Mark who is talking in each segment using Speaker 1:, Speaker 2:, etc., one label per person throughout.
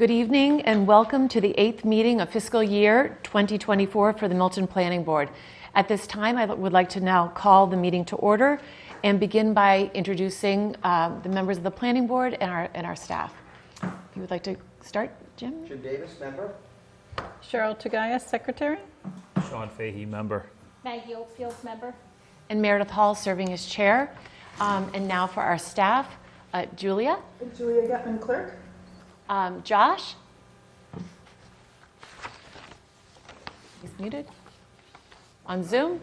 Speaker 1: Good evening and welcome to the 8th meeting of fiscal year 2024 for the Milton Planning Board. At this time, I would like to now call the meeting to order and begin by introducing the members of the Planning Board and our staff. If you would like to start, Jim?
Speaker 2: Jim Davis, member.
Speaker 3: Cheryl Tagayas, secretary.
Speaker 4: Sean Fahey, member.
Speaker 5: Maggie Oakfield, member.
Speaker 1: And Meredith Hall serving as chair. And now for our staff, Julia.
Speaker 3: Julia Getman, clerk.
Speaker 1: Josh. He's muted. On Zoom.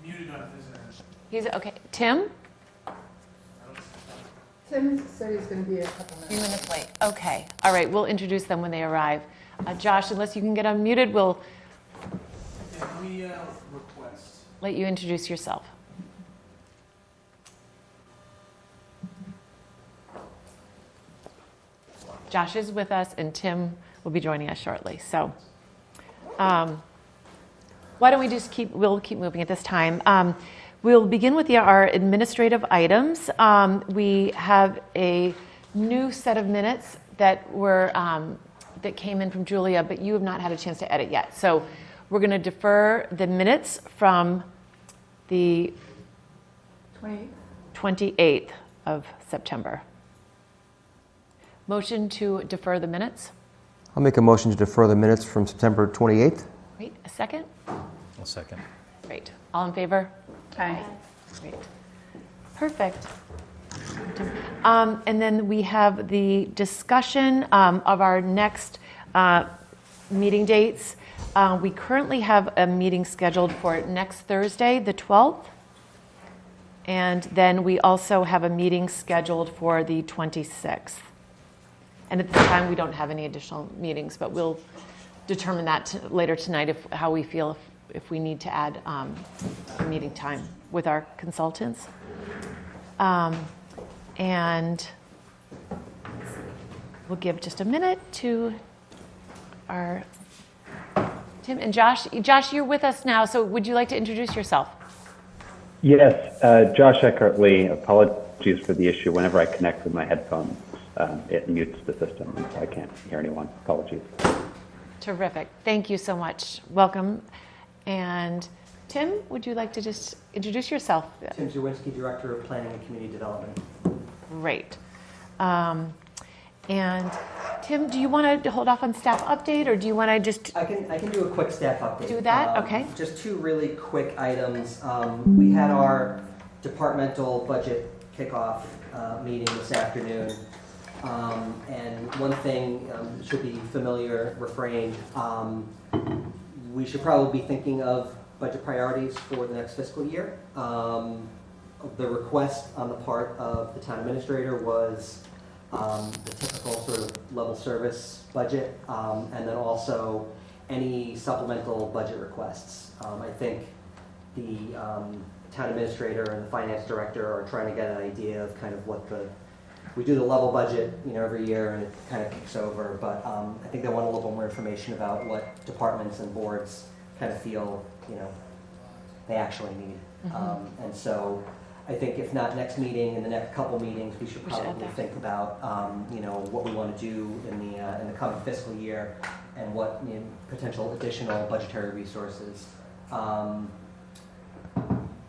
Speaker 6: He's muted on his end.
Speaker 1: He's okay. Tim.
Speaker 3: Tim said he's going to be a couple
Speaker 1: A few minutes late. Okay. All right. We'll introduce them when they arrive. Josh, unless you can get unmuted, we'll
Speaker 6: Let me request.
Speaker 1: let you introduce yourself. Josh is with us, and Tim will be joining us shortly. So why don't we just we'll keep moving at this time. We'll begin with our administrative items. We have a new set of minutes that that came in from Julia, but you have not had a chance to edit yet. So we're going to defer the minutes from the 28th of September. Motion to defer the minutes.
Speaker 2: I'll make a motion to defer the minutes from September 28th.
Speaker 1: Great. A second?
Speaker 4: I'll second.
Speaker 1: Great. All in favor?
Speaker 3: Aye.
Speaker 1: Great. Perfect. And then we have the discussion of our next meeting dates. We currently have a meeting scheduled for next Thursday, the 12th. And then we also have a meeting scheduled for the 26th. And at this time, we don't have any additional meetings, but we'll determine that later tonight how we feel if we need to add a meeting time with our consultants. And we'll give just a minute to our Tim and Josh. Josh, you're with us now, so would you like to introduce yourself?
Speaker 7: Yes, Josh Eckhart-Lee. Apologies for the issue. Whenever I connect with my headphones, it mutes the system, and so I can't hear anyone. Apologies.
Speaker 1: Terrific. Thank you so much. Welcome. And Tim, would you like to just introduce yourself?
Speaker 8: Tim Zawinski, Director of Planning and Community Development.
Speaker 1: Great. And Tim, do you want to hold off on staff update, or do you want to just...
Speaker 8: I can do a quick staff update.
Speaker 1: Do that? Okay.
Speaker 8: Just two really quick items. We had our departmental budget kickoff meeting this afternoon. And one thing should be familiar refrain. We should probably be thinking of budget priorities for the next fiscal year. The request on the part of the town administrator was the typical sort of level service budget, and then also any supplemental budget requests. I think the town administrator and the finance director are trying to get an idea of kind of what we do the level budget, every year, and it kind of kicks over. But I think they want a little bit more information about what departments and boards kind of feel, they actually need.
Speaker 1: Mm-hmm.
Speaker 8: And so I think if not next meeting, in the next couple meetings, we should probably think about, what we want to do in the coming fiscal year and what potential additional budgetary resources.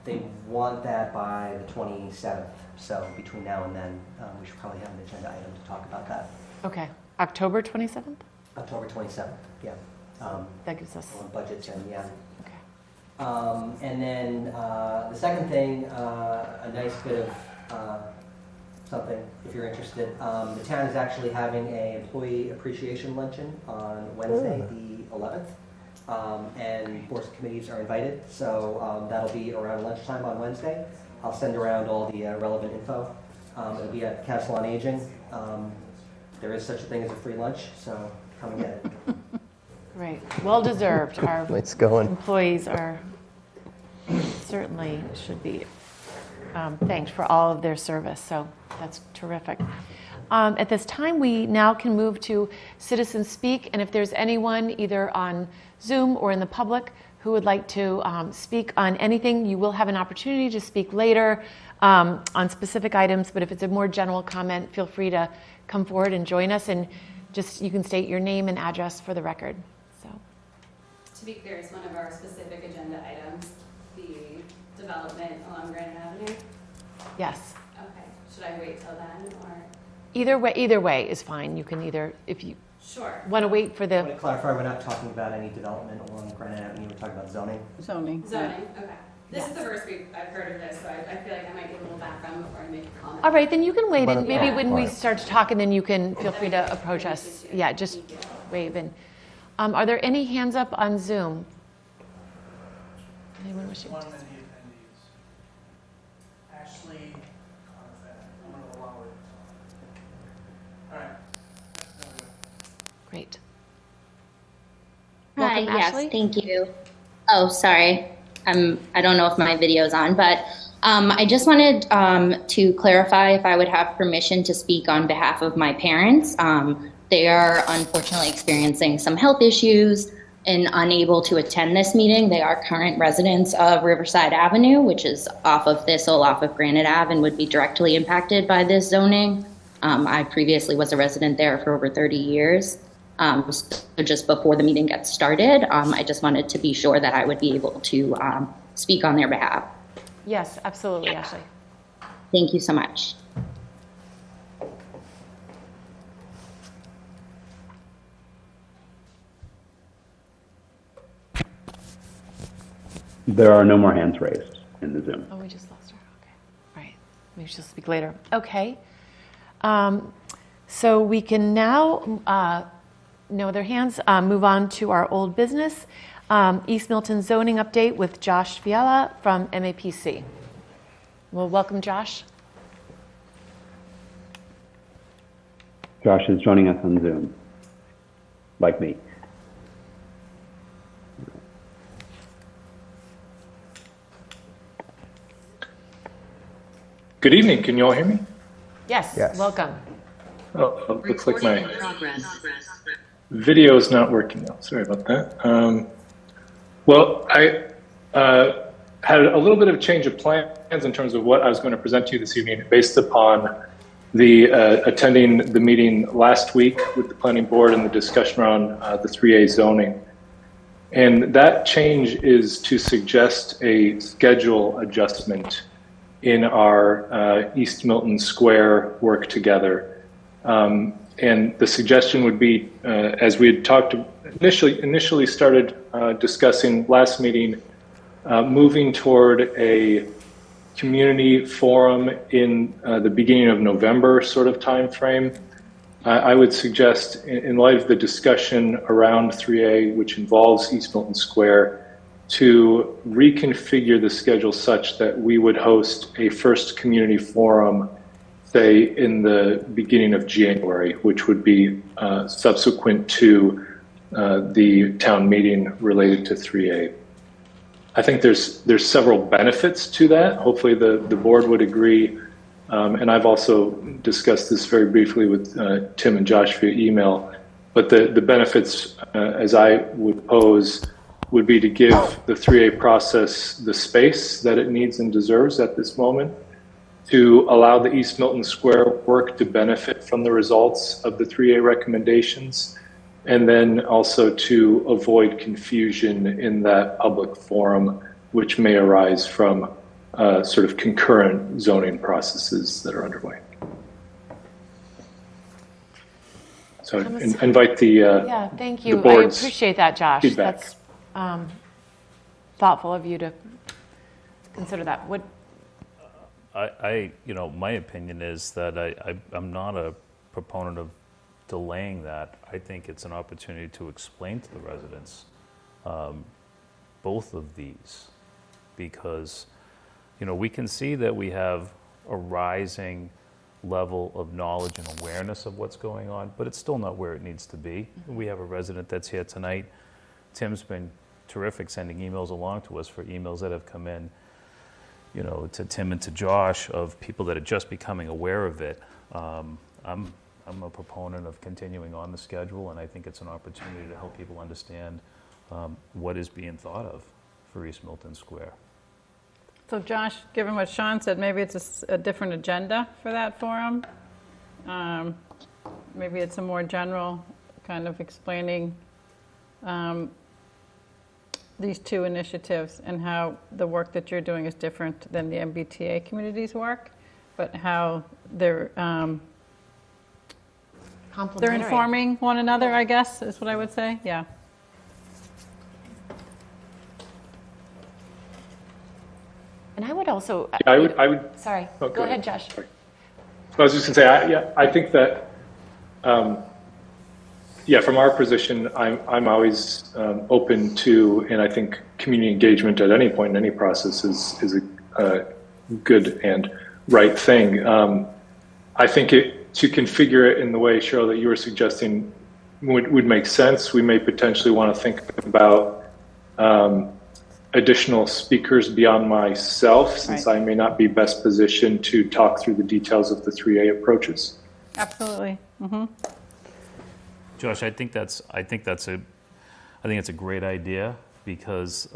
Speaker 8: They want that by the 27th. So between now and then, we should probably have an agenda item to talk about that.
Speaker 1: Okay. October 27th?
Speaker 8: October 27th, yeah.
Speaker 1: That gives us...
Speaker 8: On budgets and, yeah.
Speaker 1: Okay.
Speaker 8: And then the second thing, a nice bit of something, if you're interested. The town is actually having an employee appreciation luncheon on Wednesday, the 11th. And boards and committees are invited, so that'll be around lunchtime on Wednesday. I'll send around all the relevant info. It'll be at Council on Aging. There is such a thing as a free lunch, so come and get it.
Speaker 1: Great. Well deserved. Our
Speaker 2: It's going.
Speaker 1: employees certainly should be thanked for all of their service. So that's terrific. At this time, we now can move to Citizen Speak. And if there's anyone either on Zoom or in the public who would like to speak on anything, you will have an opportunity to speak later. on specific items, but if it's a more general comment, feel free to come forward and join us, and just you can state your name and address for the record. So,
Speaker 9: To be clear, it's one of our specific agenda items, the development along Granite Avenue.
Speaker 1: yes.
Speaker 9: Okay, should I wait till then, or?
Speaker 1: Either way is fine. You can either, if you
Speaker 9: Sure.
Speaker 1: want to wait for
Speaker 8: I want
Speaker 1: the,
Speaker 8: to clarify, we're not talking about any development along Granite Avenue, we're talking about zoning.
Speaker 3: Zoning.
Speaker 9: Zoning, okay. This is the first I've heard of this, so I feel like I might give a little background before I make a comment.
Speaker 1: all right, then you can wait,
Speaker 2: Let
Speaker 1: and
Speaker 2: it-
Speaker 1: maybe
Speaker 2: yeah.
Speaker 1: when we
Speaker 2: Alright.
Speaker 1: start to talk, and then you can feel free to approach us. Yeah, just wave. And are there any hands up on Zoom? Anyone wishing
Speaker 6: One
Speaker 1: to?
Speaker 6: of the attendees. Ashley, I'm going to allow it. All right. There we go.
Speaker 1: Great.
Speaker 5: Hi,
Speaker 1: Welcome,
Speaker 5: yes,
Speaker 1: Ashley.
Speaker 5: thank you. Oh, sorry. I don't know if my video's on, but I just wanted to clarify if I would have permission to speak on behalf of my parents. They are unfortunately experiencing some health issues and unable to attend this meeting. They are current residents of Riverside Avenue, which is off of Thistle, off of Granite Ave, and would be directly impacted by this zoning. I previously was a resident there for over 30 years. So just before the meeting gets started, I just wanted to be sure that I would be able to speak on their behalf.
Speaker 1: Yes, absolutely, Ashley.
Speaker 5: Thank you so much.
Speaker 7: There are no more hands raised in the Zoom.
Speaker 1: Oh, we just lost her. Okay. All right. Maybe she'll speak later. Okay. So we can now, no other hands, move on to our old business. East Milton zoning update with Josh Fiala from MAPC. Well, welcome, Josh.
Speaker 7: Josh is joining us on Zoom, like me.
Speaker 10: Good evening. Can you all hear me?
Speaker 1: Yes,
Speaker 2: Yes.
Speaker 1: welcome.
Speaker 10: Oh, it looks like my video is not working now. Sorry about that. Well, I had a little bit of change of plans in terms of what I was going to present to you this evening based upon the attending the meeting last week with the planning board and the discussion around the 3A zoning. And that change is to suggest a schedule adjustment in our East Milton Square work together. And the suggestion would be, as we had talked initially started discussing last meeting, moving toward a community forum in the beginning of November sort of time frame. I would suggest, in light of the discussion around 3A, which involves East Milton Square, to reconfigure the schedule such that we would host a first community forum, say in the beginning of January, which would be subsequent to the town meeting related to 3A. I think there's several benefits to that. Hopefully the board would agree. And I've also discussed this very briefly with Tim and Josh via email. But the benefits, as I would pose, would be to give the 3A process the space that it needs and deserves at this moment, to allow the East Milton Square work to benefit from the results of the 3A recommendations, and then also to avoid confusion in that public forum, which may arise from sort of concurrent zoning processes that are underway. So invite the
Speaker 1: Yeah, thank you. I
Speaker 10: board's
Speaker 1: appreciate that, Josh.
Speaker 10: feedback.
Speaker 1: That's thoughtful of you to consider that. What?
Speaker 4: My opinion is that I'm not a proponent of delaying that. I think it's an opportunity to explain to the residents both of these, because, we can see that we have a rising level of knowledge and awareness of what's going on, but it's still not where it needs to be. We have a resident that's here tonight. Tim's been terrific sending emails along to us for emails that have come in, to Tim and to Josh, of people that are just becoming aware of it. I'm a proponent of continuing on the schedule, and I think it's an opportunity to help people understand what is being thought of for East Milton Square.
Speaker 3: So Josh, given what Sean said, maybe it's a different agenda for that forum. Maybe it's a more general kind of explaining these two initiatives and how the work that you're doing is different than the MBTA community's work, but how they're
Speaker 1: Complementary.
Speaker 3: informing one another, I guess, is what I would say. Yeah.
Speaker 1: And I would also.
Speaker 10: Yeah, I would.
Speaker 1: Sorry.
Speaker 10: Oh,
Speaker 1: Go ahead, Josh.
Speaker 10: Sorry. I was just going to say, I think that, from our position, I'm always open to, and I think community engagement at any point in any process is a good and right thing. I think to configure it in the way, Cheryl, that you were suggesting would make sense. We may potentially want to think about additional speakers beyond myself, since I may not be best positioned to talk through the details of the 3A approaches.
Speaker 3: Absolutely. Mm-hmm.
Speaker 4: Josh, I think that's a great idea, because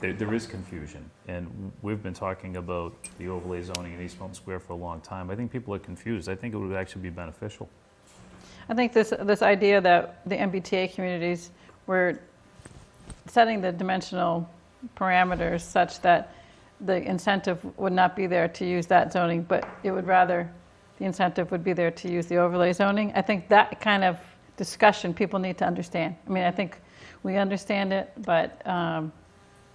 Speaker 4: there is confusion, and we've been talking about the overlay zoning in East Milton Square for a long time. I think people are confused. I think it would actually be beneficial.
Speaker 3: I think this idea that the MBTA communities were setting the dimensional parameters such that the incentive would not be there to use that zoning, but it would rather, the incentive would be there to use the overlay zoning. I think that kind of discussion people need to understand. I mean, I think we understand it, but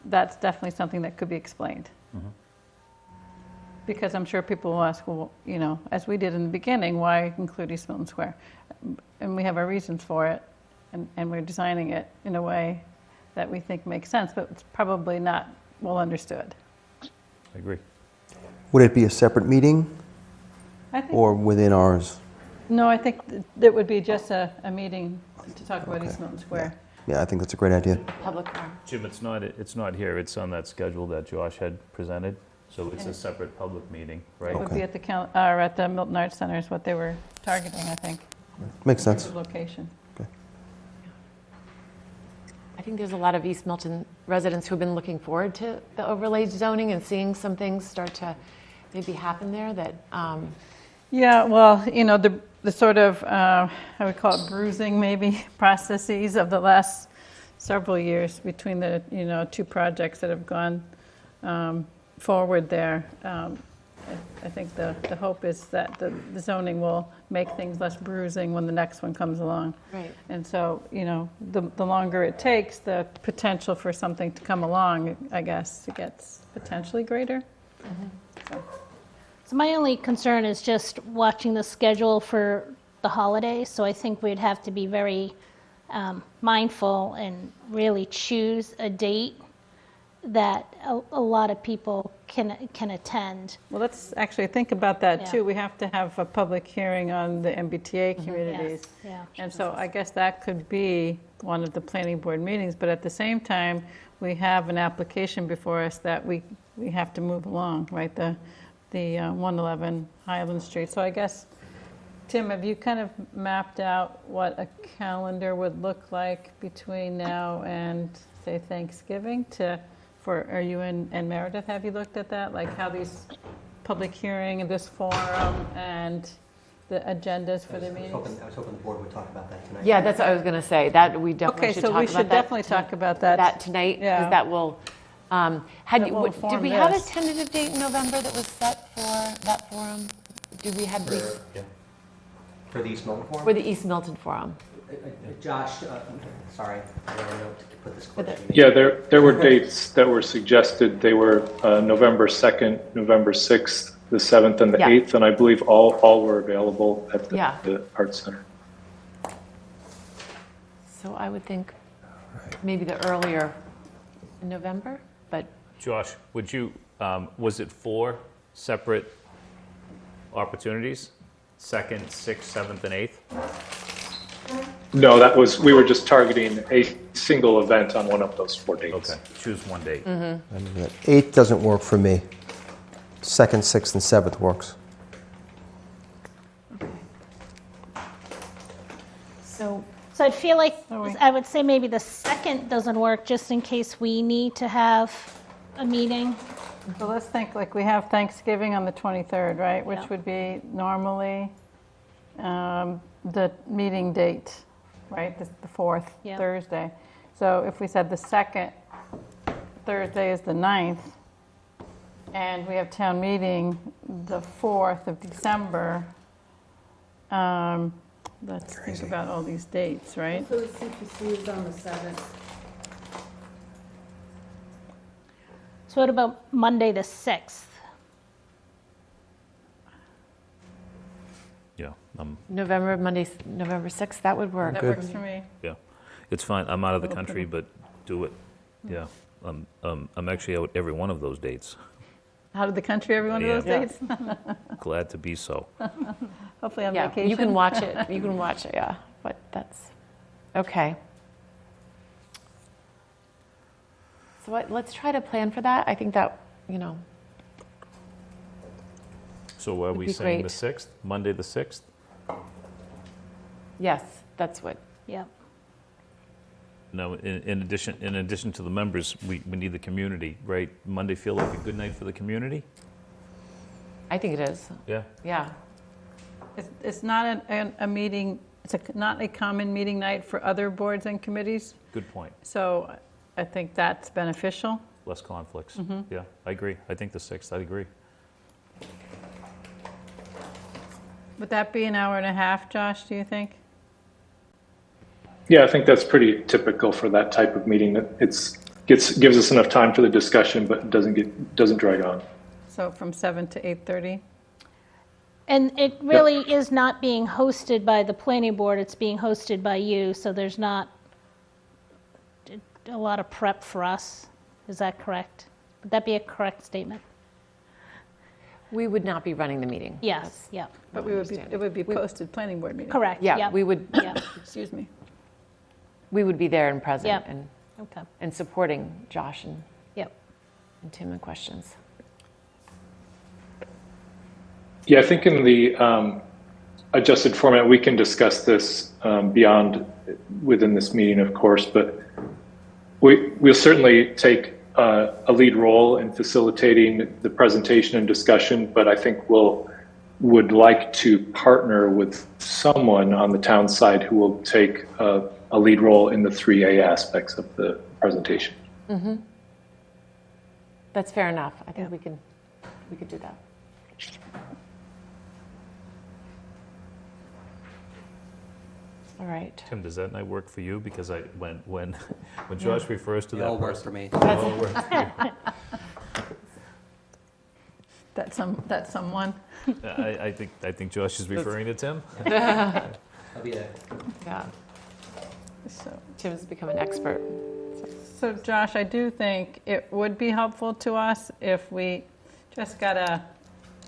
Speaker 3: that's definitely something that could be explained.
Speaker 4: Mm-hmm.
Speaker 3: Because I'm sure people will ask, well, you know, as we did in the beginning, why include East Milton Square? And we have our reasons for it, and we're designing it in a way that we think makes sense, but it's probably not well understood.
Speaker 4: I agree.
Speaker 2: Would it be a separate meeting
Speaker 3: I think,
Speaker 2: or within ours?
Speaker 3: no, I think that would be just a meeting to talk about East Milton Square.
Speaker 2: Yeah, I think that's a great idea.
Speaker 1: Public forum.
Speaker 4: Jim, it's not here. It's on that schedule that Josh had presented, so it's a separate public meeting, right?
Speaker 3: It would
Speaker 2: Okay.
Speaker 3: be at at the Milton Arts Center is what they were targeting, I think.
Speaker 2: Makes sense.
Speaker 3: Location.
Speaker 1: I think there's a lot of East Milton residents who've been looking forward to the overlay zoning and seeing some things start to maybe happen there that.
Speaker 3: Yeah, well, you know, the sort of, I would call it bruising maybe, processes of the last several years between the, you know, two projects that have gone forward there. I think the hope is that the zoning will make things less bruising when the next one comes along.
Speaker 1: Right.
Speaker 3: And so, you know, the longer it takes, the potential for something to come along, I guess, it gets potentially greater.
Speaker 1: Mm-hmm.
Speaker 11: So my only concern is just watching the schedule for the holidays. So I think we'd have to be very mindful and really choose a date that a lot of people can attend.
Speaker 3: Well, let's actually think about that
Speaker 11: Yeah.
Speaker 3: too. We have to have a public hearing on the MBTA communities.
Speaker 11: Yeah.
Speaker 3: And so I guess that could be one of the planning board meetings, but at the same time, we have an application before us that we have to move along, right? The 111 Highland Street. So I guess, Tim, have you kind of mapped out what a calendar would look like between now and, say, Thanksgiving are you and Meredith, have you looked at that? Like how these public hearing and this forum and the agendas for the meetings?
Speaker 8: I was hoping the board would talk about that tonight.
Speaker 1: Yeah, that's what I was going to say. That we definitely
Speaker 3: Okay,
Speaker 1: should
Speaker 3: so
Speaker 1: talk
Speaker 3: we
Speaker 1: about
Speaker 3: should
Speaker 1: that.
Speaker 3: definitely talk about that.
Speaker 1: That tonight,
Speaker 3: Yeah.
Speaker 1: because that will.
Speaker 3: That will
Speaker 1: Did
Speaker 3: inform
Speaker 1: we have a
Speaker 3: this.
Speaker 1: tentative date in November that was set for that forum? Did we have the
Speaker 8: For the East Milton Forum?
Speaker 1: for the East Milton forum?
Speaker 8: Josh, sorry, I want to note to put this
Speaker 1: With
Speaker 8: question.
Speaker 1: it.
Speaker 10: Yeah, there were dates that were suggested. They were November 2nd, November 6th, the 7th, and the
Speaker 1: Yeah.
Speaker 10: 8th, and I believe all were available at
Speaker 1: Yeah.
Speaker 10: the Arts Center.
Speaker 1: So I would think maybe the earlier in November, but
Speaker 4: Josh, would you, was it 4 separate opportunities? 2nd, 6th, 7th, and 8th?
Speaker 10: No, we were just targeting a single event on one of those 4 dates.
Speaker 4: Okay, choose one date.
Speaker 1: Mm-hmm.
Speaker 2: And that 8th doesn't work for me. 2nd, 6th, and 7th works.
Speaker 1: so
Speaker 11: So I feel like,
Speaker 3: Sorry.
Speaker 11: I would say maybe the 2nd doesn't work, just in case we need to have a meeting
Speaker 3: So let's think, like, we have Thanksgiving on the 23rd, right? Which
Speaker 11: Yeah.
Speaker 3: would be normally the meeting date, right? The fourth
Speaker 11: Yeah.
Speaker 3: Thursday. So if we said the second Thursday is the 9th, and we have town meeting the 4th of December, let's think about all these dates, right?
Speaker 12: So the CPC is on the 7th.
Speaker 11: So what about Monday, the 6th?
Speaker 4: Yeah,
Speaker 1: Monday, November 6th, that would work.
Speaker 3: That works for me.
Speaker 4: yeah. It's fine. I'm out of the country, but do it. Yeah. I'm actually out every one of those dates.
Speaker 3: Out of the country, every one of those
Speaker 4: Yeah.
Speaker 3: dates?
Speaker 4: Glad to be so.
Speaker 3: Hopefully on
Speaker 1: Yeah,
Speaker 3: vacation.
Speaker 1: you can watch it, yeah, but that's, okay. So let's try to plan for that. I think that,
Speaker 4: So are we
Speaker 1: be
Speaker 4: saying
Speaker 1: great.
Speaker 4: the 6th, Monday the 6th?
Speaker 1: yes, that's what,
Speaker 11: Yep.
Speaker 4: No, in addition to the members, we need the community, right? Monday feel like a good night for the community?
Speaker 1: I think it is,
Speaker 4: Yeah.
Speaker 1: yeah.
Speaker 3: It's not a meeting, not a common meeting night for other boards and committees,
Speaker 4: Good point.
Speaker 3: so I think that's beneficial.
Speaker 4: Less conflicts. Yeah, I agree. I think the 6th, I agree.
Speaker 3: Would that be an hour and a half, Josh, do you think?
Speaker 10: Yeah, I think that's pretty typical for that type of meeting. That gives us enough time for the discussion, but doesn't drag on.
Speaker 3: So from 7 to 8:30?
Speaker 11: And it really is not being hosted by the planning board, it's being hosted by you, so there's not a lot of prep for us. Is that correct? Would that be a correct statement?
Speaker 1: We would not be running the meeting.
Speaker 11: Yes, yeah,
Speaker 3: But it would be posted planning board meeting.
Speaker 11: correct.
Speaker 1: Yeah,
Speaker 11: yep,
Speaker 1: we would,
Speaker 11: yeah,
Speaker 3: Excuse me.
Speaker 1: we would be there and present
Speaker 11: Yep.
Speaker 1: and,
Speaker 11: okay,
Speaker 1: and supporting Josh and
Speaker 11: yep.
Speaker 1: Tim in questions.
Speaker 10: Yeah, I think in the adjusted format, we can discuss this beyond within this meeting, of course, but we'll certainly take a lead role in facilitating the presentation and discussion, but I think would like to partner with someone on the town side who will take a lead role in the 3A aspects of the presentation.
Speaker 1: That's fair enough. I think we could do that. All right.
Speaker 4: Tim, does that night work for you? Because when Josh refers to
Speaker 8: It
Speaker 4: that
Speaker 8: all works
Speaker 4: person-
Speaker 8: for me.
Speaker 4: It all works for you.
Speaker 3: That's someone.
Speaker 4: I think Josh is referring to Tim.
Speaker 8: I'll be there.
Speaker 1: Yeah,
Speaker 3: So,
Speaker 1: Tim's become an expert.
Speaker 3: so Josh, I do think it would be helpful to us if we just got a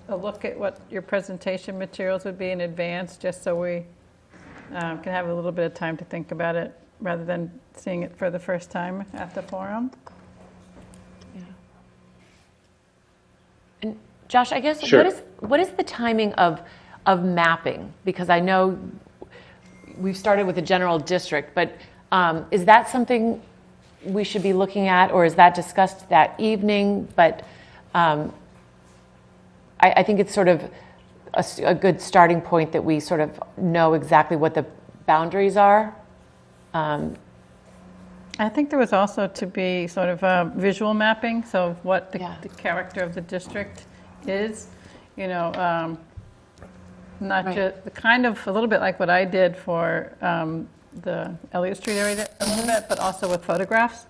Speaker 3: look at what your presentation materials would be in advance, just so we can have a little bit of time to think about it rather than seeing it for the first time at the forum.
Speaker 1: Yeah. And Josh, I guess
Speaker 10: Sure.
Speaker 1: what is the timing of mapping? Because I know we've started with the general district, but is that something we should be looking at, or is that discussed that evening? But I think it's sort of a good starting point that we sort of know exactly what the boundaries are.
Speaker 3: I think there was also to be sort of a visual mapping, so of what the
Speaker 1: Yeah.
Speaker 3: character of the district is, not
Speaker 1: Right.
Speaker 3: just, kind of a little bit like what I did for the Elliott Street area a little bit, but also with photographs,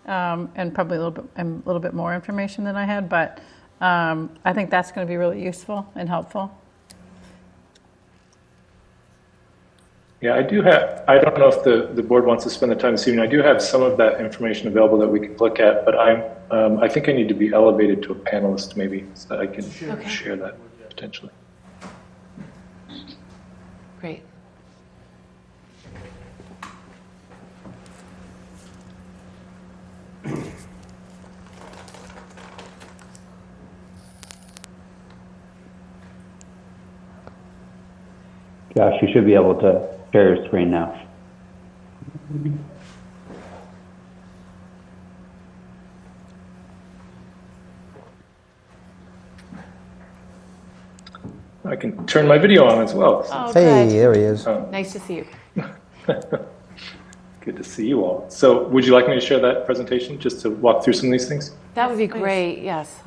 Speaker 3: and probably a little bit more information than I had, but I think that's going to be really useful and helpful.
Speaker 10: Yeah, I don't know if the board wants to spend the time this evening. I do have some of that information available that we could look at, but I think I need to be elevated to a panelist maybe so that I can share that potentially.
Speaker 1: Great.
Speaker 7: Josh, you should be able to share your screen now.
Speaker 10: I can turn my video on as well. So,
Speaker 1: Oh,
Speaker 2: Hey,
Speaker 1: good.
Speaker 2: there he is.
Speaker 1: Nice to see you.
Speaker 10: good to see you all. So would you like me to share that presentation just to walk through some of these things?
Speaker 1: That would be great, yes.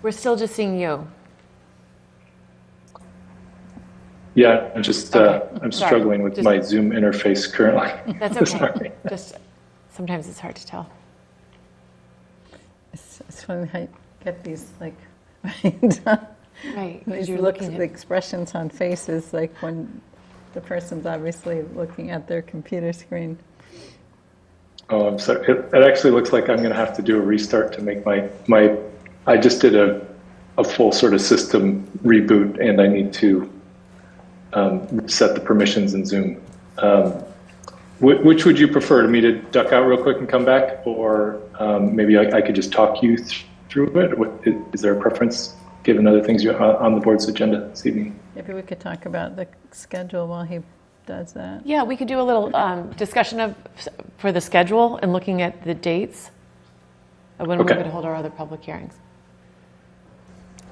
Speaker 1: We're still just seeing you.
Speaker 10: Yeah, I'm just,
Speaker 1: Okay.
Speaker 10: I'm
Speaker 1: Sorry.
Speaker 10: struggling with
Speaker 1: Just-
Speaker 10: my Zoom interface currently.
Speaker 1: That's okay.
Speaker 10: Sorry.
Speaker 1: Just, sometimes it's hard to tell.
Speaker 3: It's funny how you get these, like, right?
Speaker 1: Right, because
Speaker 3: These
Speaker 1: you're
Speaker 3: looks,
Speaker 1: looking
Speaker 3: the
Speaker 1: at,
Speaker 3: expressions on faces, like when the person's obviously looking at their computer screen.
Speaker 10: Oh, I'm sorry. It actually looks like I'm going to have to do a restart to make I just did a full sort of system reboot, and I need to set the permissions in Zoom. Which would you prefer, to me to duck out real quick and come back, or maybe I could just talk you through it? Is there a preference, given other things on the board's agenda this evening?
Speaker 3: Maybe we could talk about the schedule while he does that.
Speaker 1: yeah, we could do a little discussion for the schedule and looking at the dates of when we
Speaker 10: Okay.
Speaker 1: would hold our other public hearings.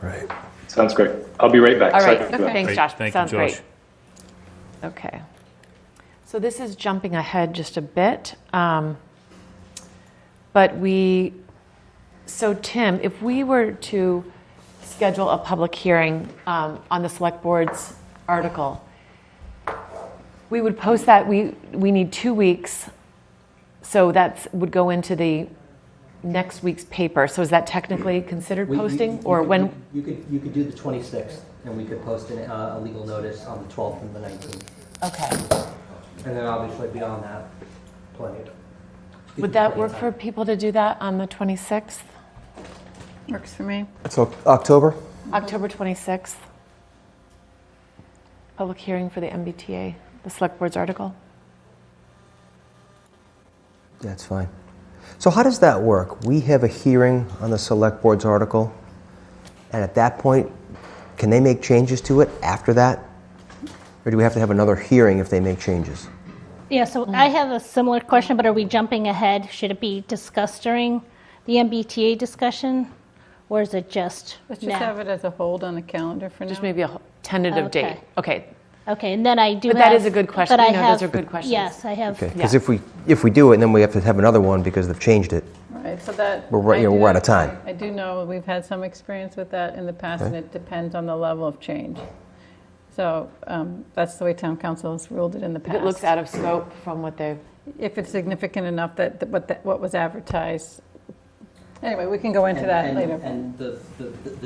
Speaker 2: Right.
Speaker 10: Sounds great. I'll be right back.
Speaker 1: All
Speaker 10: Sorry
Speaker 1: right,
Speaker 10: about that.
Speaker 1: thanks,
Speaker 4: Great.
Speaker 1: Josh.
Speaker 4: Thank you,
Speaker 1: Sounds
Speaker 4: Josh.
Speaker 1: great. Okay. So this is jumping ahead just a bit. So Tim, if we were to schedule a public hearing on the select board's article, we would post that, we need 2 weeks. So that would go into the next week's paper. So is that technically considered posting? Or when?
Speaker 8: You could do the 26th, and we could post a legal notice on the 12th and the 19th.
Speaker 1: Okay.
Speaker 8: And then obviously beyond that, plenty.
Speaker 1: Would that work for people to do that on the 26th?
Speaker 3: Works for me.
Speaker 2: So October?
Speaker 1: October 26th? Public hearing for the MBTA, the select board's article?
Speaker 2: That's fine. So how does that work? We have a hearing on the select board's article, and at that point, can they make changes to it after that? Or do we have to have another hearing if they make changes?
Speaker 11: Yeah, so I have a similar question, but are we jumping ahead? Should it be discussed during the MBTA discussion, or is it just
Speaker 3: Let's
Speaker 11: now?
Speaker 3: just have it as a hold on the calendar for now.
Speaker 1: Just maybe a tentative
Speaker 11: Okay.
Speaker 1: date. Okay.
Speaker 11: Okay, and then I do
Speaker 1: But
Speaker 11: have...
Speaker 1: that is a good question.
Speaker 11: But I
Speaker 1: You know,
Speaker 11: have...
Speaker 1: those are good questions.
Speaker 11: Yes, I have...
Speaker 2: Okay, because
Speaker 1: Yeah.
Speaker 2: if we do it, and then we have to have another one because they've changed it,
Speaker 3: Right, so that.
Speaker 2: We're
Speaker 3: I do-
Speaker 2: out of time.
Speaker 3: I do know we've had some experience with that in the past, and it depends on the level of change. So that's the way town council has ruled it in the
Speaker 1: If
Speaker 3: past.
Speaker 1: it looks out of scope from what they've,
Speaker 3: If it's significant enough that what was advertised. Anyway, we can go into that later.
Speaker 8: And the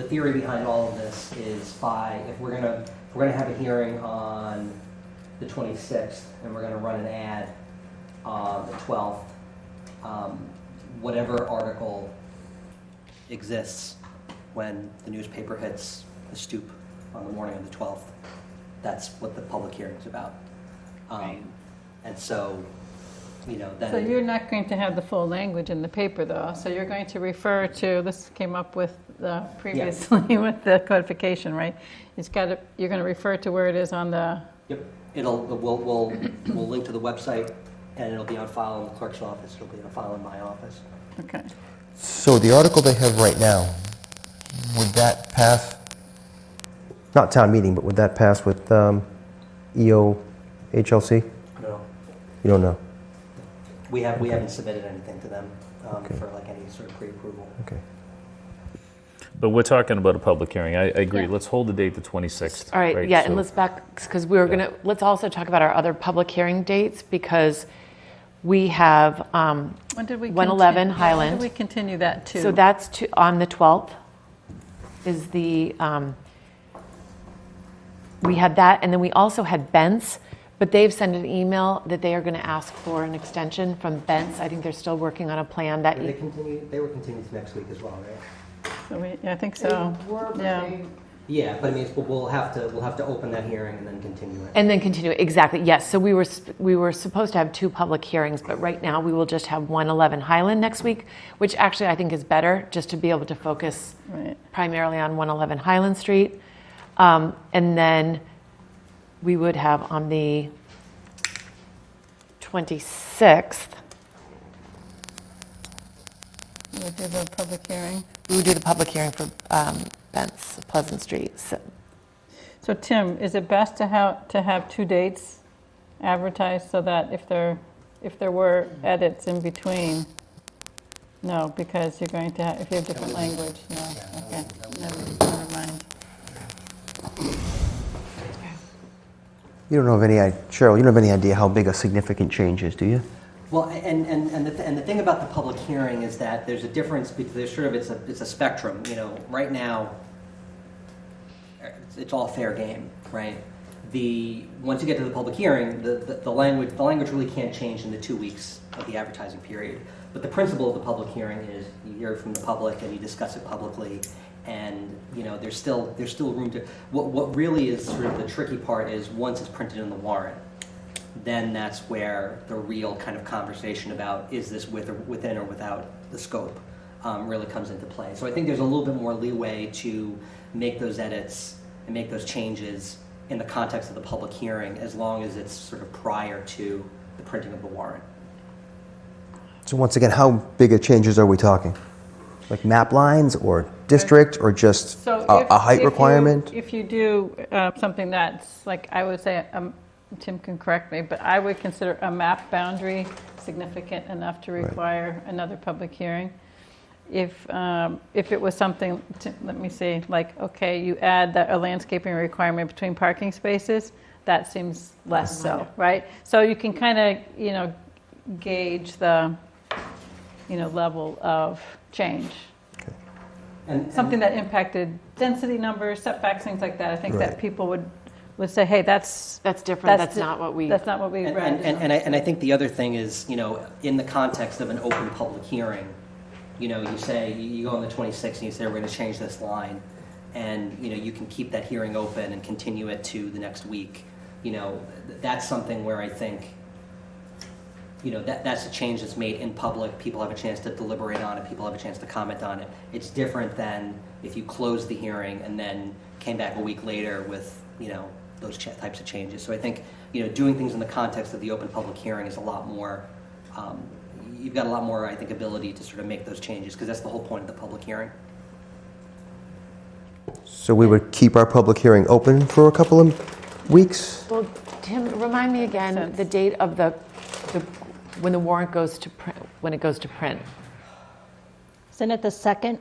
Speaker 8: theory behind all of this is if we're gonna have a hearing on the 26th, and we're gonna run an ad on the 12th, whatever article exists when the newspaper hits the stoop on the morning of the 12th, that's what the public hearing is about. And so, then...
Speaker 3: So you're not going to have the full language in the paper, though. So you're going to refer to, this came up with previously with the codification, right? You're going to refer to where it is on the...
Speaker 8: Yep, we'll link to the website, and it'll be on file in the clerk's office, it'll be on file in my office.
Speaker 3: Okay.
Speaker 2: so the article they have right now, would that pass, not town meeting, but would that pass with EO, HLC?
Speaker 8: No,
Speaker 2: You don't know?
Speaker 8: we haven't submitted anything to them
Speaker 2: Okay.
Speaker 8: for like any sort of pre-approval.
Speaker 2: Okay.
Speaker 4: But we're talking about a public hearing. I agree.
Speaker 11: Yeah.
Speaker 4: let's hold the date the 26th.
Speaker 1: all right, yeah, and
Speaker 4: So-
Speaker 1: let's because we were going to, let's also talk about our other public hearing dates, because we have
Speaker 3: When did we
Speaker 1: 111
Speaker 3: When
Speaker 1: Highland.
Speaker 3: did we continue that to?
Speaker 1: So that's on the 12th is we had that, and then we also had Bent's, but they've sent an email that they are going to ask for an extension from Bent's. I think they're still working on a plan that,
Speaker 8: They were continued to next week as well, right?
Speaker 3: I think so.
Speaker 12: They were, but
Speaker 3: Yeah.
Speaker 12: they
Speaker 8: Yeah, but I mean, we'll have to open that hearing and then continue it.
Speaker 1: And then continue, exactly, yes. So we were supposed to have 2 public hearings, but right now we will just have 111 Highland next week, which actually I think is better, just to be able to focus
Speaker 3: Right.
Speaker 1: primarily on 111 Highland Street. And then we would have on the 26th,
Speaker 3: We'll do the public hearing.
Speaker 1: we would do the public hearing for Bent's Pleasant Street.
Speaker 3: So Tim, is it best to have 2 dates advertised so that if there were edits in between? No, because you're going to have, if you have different language, no, okay, never mind.
Speaker 2: You don't have any, Cheryl, you don't have any idea how big a significant change is, do you?
Speaker 8: Well, and the thing about the public hearing is that there's a difference because there's sort of it's a spectrum. You know, right now it's all fair game, right? Once you get to the public hearing, the language really can't change in the 2 weeks of the advertising period. But the principle of the public hearing is you hear from the public and you discuss it publicly, and you know there's still room to. What really is sort of the tricky part is once it's printed in the warrant, then that's where the real kind of conversation about is this within or without the scope really comes into play. So I think there's a little bit more leeway to make those edits and make those changes in the context of the public hearing as long as it's sort of prior to the printing of the warrant.
Speaker 2: So once again, how big of changes are we talking? Like map lines or district or just
Speaker 3: So
Speaker 2: a height requirement?
Speaker 3: If you do something that's, like, I would say, Tim can correct me, but I would consider a map boundary significant enough to require another public hearing. If it was something, let me see, like, okay, you add a landscaping requirement between parking spaces, that seems less so, right? So you can kind of, gauge the, level of change.
Speaker 8: And
Speaker 3: Something that impacted density numbers, setbacks, things like that. I think that
Speaker 2: Right.
Speaker 3: people would say, hey, that's
Speaker 1: different, that's not what we.
Speaker 3: That's not what we read.
Speaker 8: And I think the other thing is, in the context of an open public hearing, you say, you go on the 26th and you say, we're going to change this line, and, you can keep that hearing open and continue it to the next week. That's something where I think, that's a change that's made in public. People have a chance to deliberate on it. People have a chance to comment on it. It's different than if you closed the hearing and then came back a week later with, those types of changes. So I think, doing things in the context of the open public hearing is a lot more, you've got a lot more, I think, ability to sort of make those changes because that's the whole point of the public hearing.
Speaker 2: So we would keep our public hearing open for a couple of weeks?
Speaker 1: Well, Tim, remind me again, the date of when the warrant goes to print, when it goes to print.
Speaker 11: Isn't it the 2nd?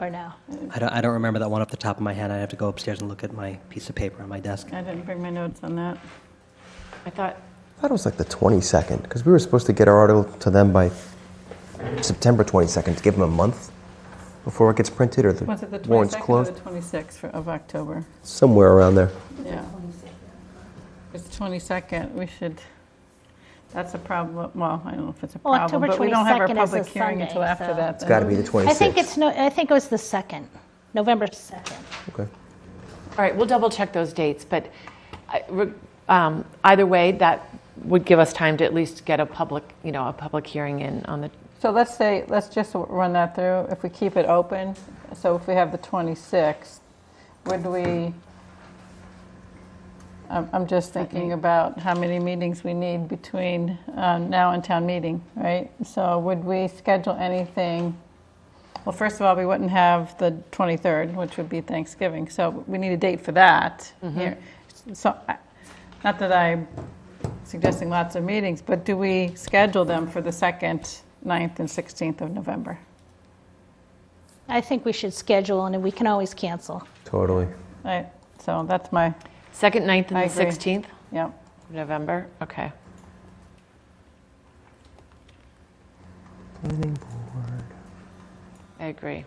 Speaker 11: Or no?
Speaker 8: I don't remember that one off the top of my head. I have to go upstairs and look at my piece of paper on my desk.
Speaker 3: I didn't bring my notes on that.
Speaker 1: I thought,
Speaker 2: I thought it was like the 22nd, because we were supposed to get our article to them by September 22nd to give them a month before it gets printed, or the
Speaker 3: Was it the
Speaker 2: warrant's
Speaker 3: 22nd or
Speaker 2: closed.
Speaker 3: the 26th of October?
Speaker 2: Somewhere around there.
Speaker 3: Yeah. It's 22nd, we should, that's a problem, well, I don't know if it's a
Speaker 11: Well,
Speaker 3: problem,
Speaker 11: October
Speaker 3: but we don't have our
Speaker 11: 22nd is a
Speaker 3: public hearing
Speaker 11: Sunday,
Speaker 3: until after
Speaker 11: so-
Speaker 3: that.
Speaker 2: It's got to be the 26th.
Speaker 11: I think it was the 2nd, November 2nd.
Speaker 2: Okay.
Speaker 1: all right, we'll double check those dates, but either way, that would give us time to at least get a public hearing in on the.
Speaker 3: So let's just run that through. If we keep it open, so if we have the 26th, would we, I'm just thinking about how many meetings we need between now and town meeting, right? So would we schedule anything? Well, first of all, we wouldn't have the 23rd, which would be Thanksgiving, so we need a date for that here. So, not that I'm suggesting lots of meetings, but do we schedule them for the 2nd, 9th, and 16th of November?
Speaker 11: I think we should schedule, and we can always cancel.
Speaker 2: Totally.
Speaker 3: Right, so that's my,
Speaker 1: 2nd, 9th, and
Speaker 3: I
Speaker 1: the
Speaker 3: agree.
Speaker 1: 16th
Speaker 3: yeah.
Speaker 1: of November? Okay.
Speaker 2: Planning board.
Speaker 1: I agree.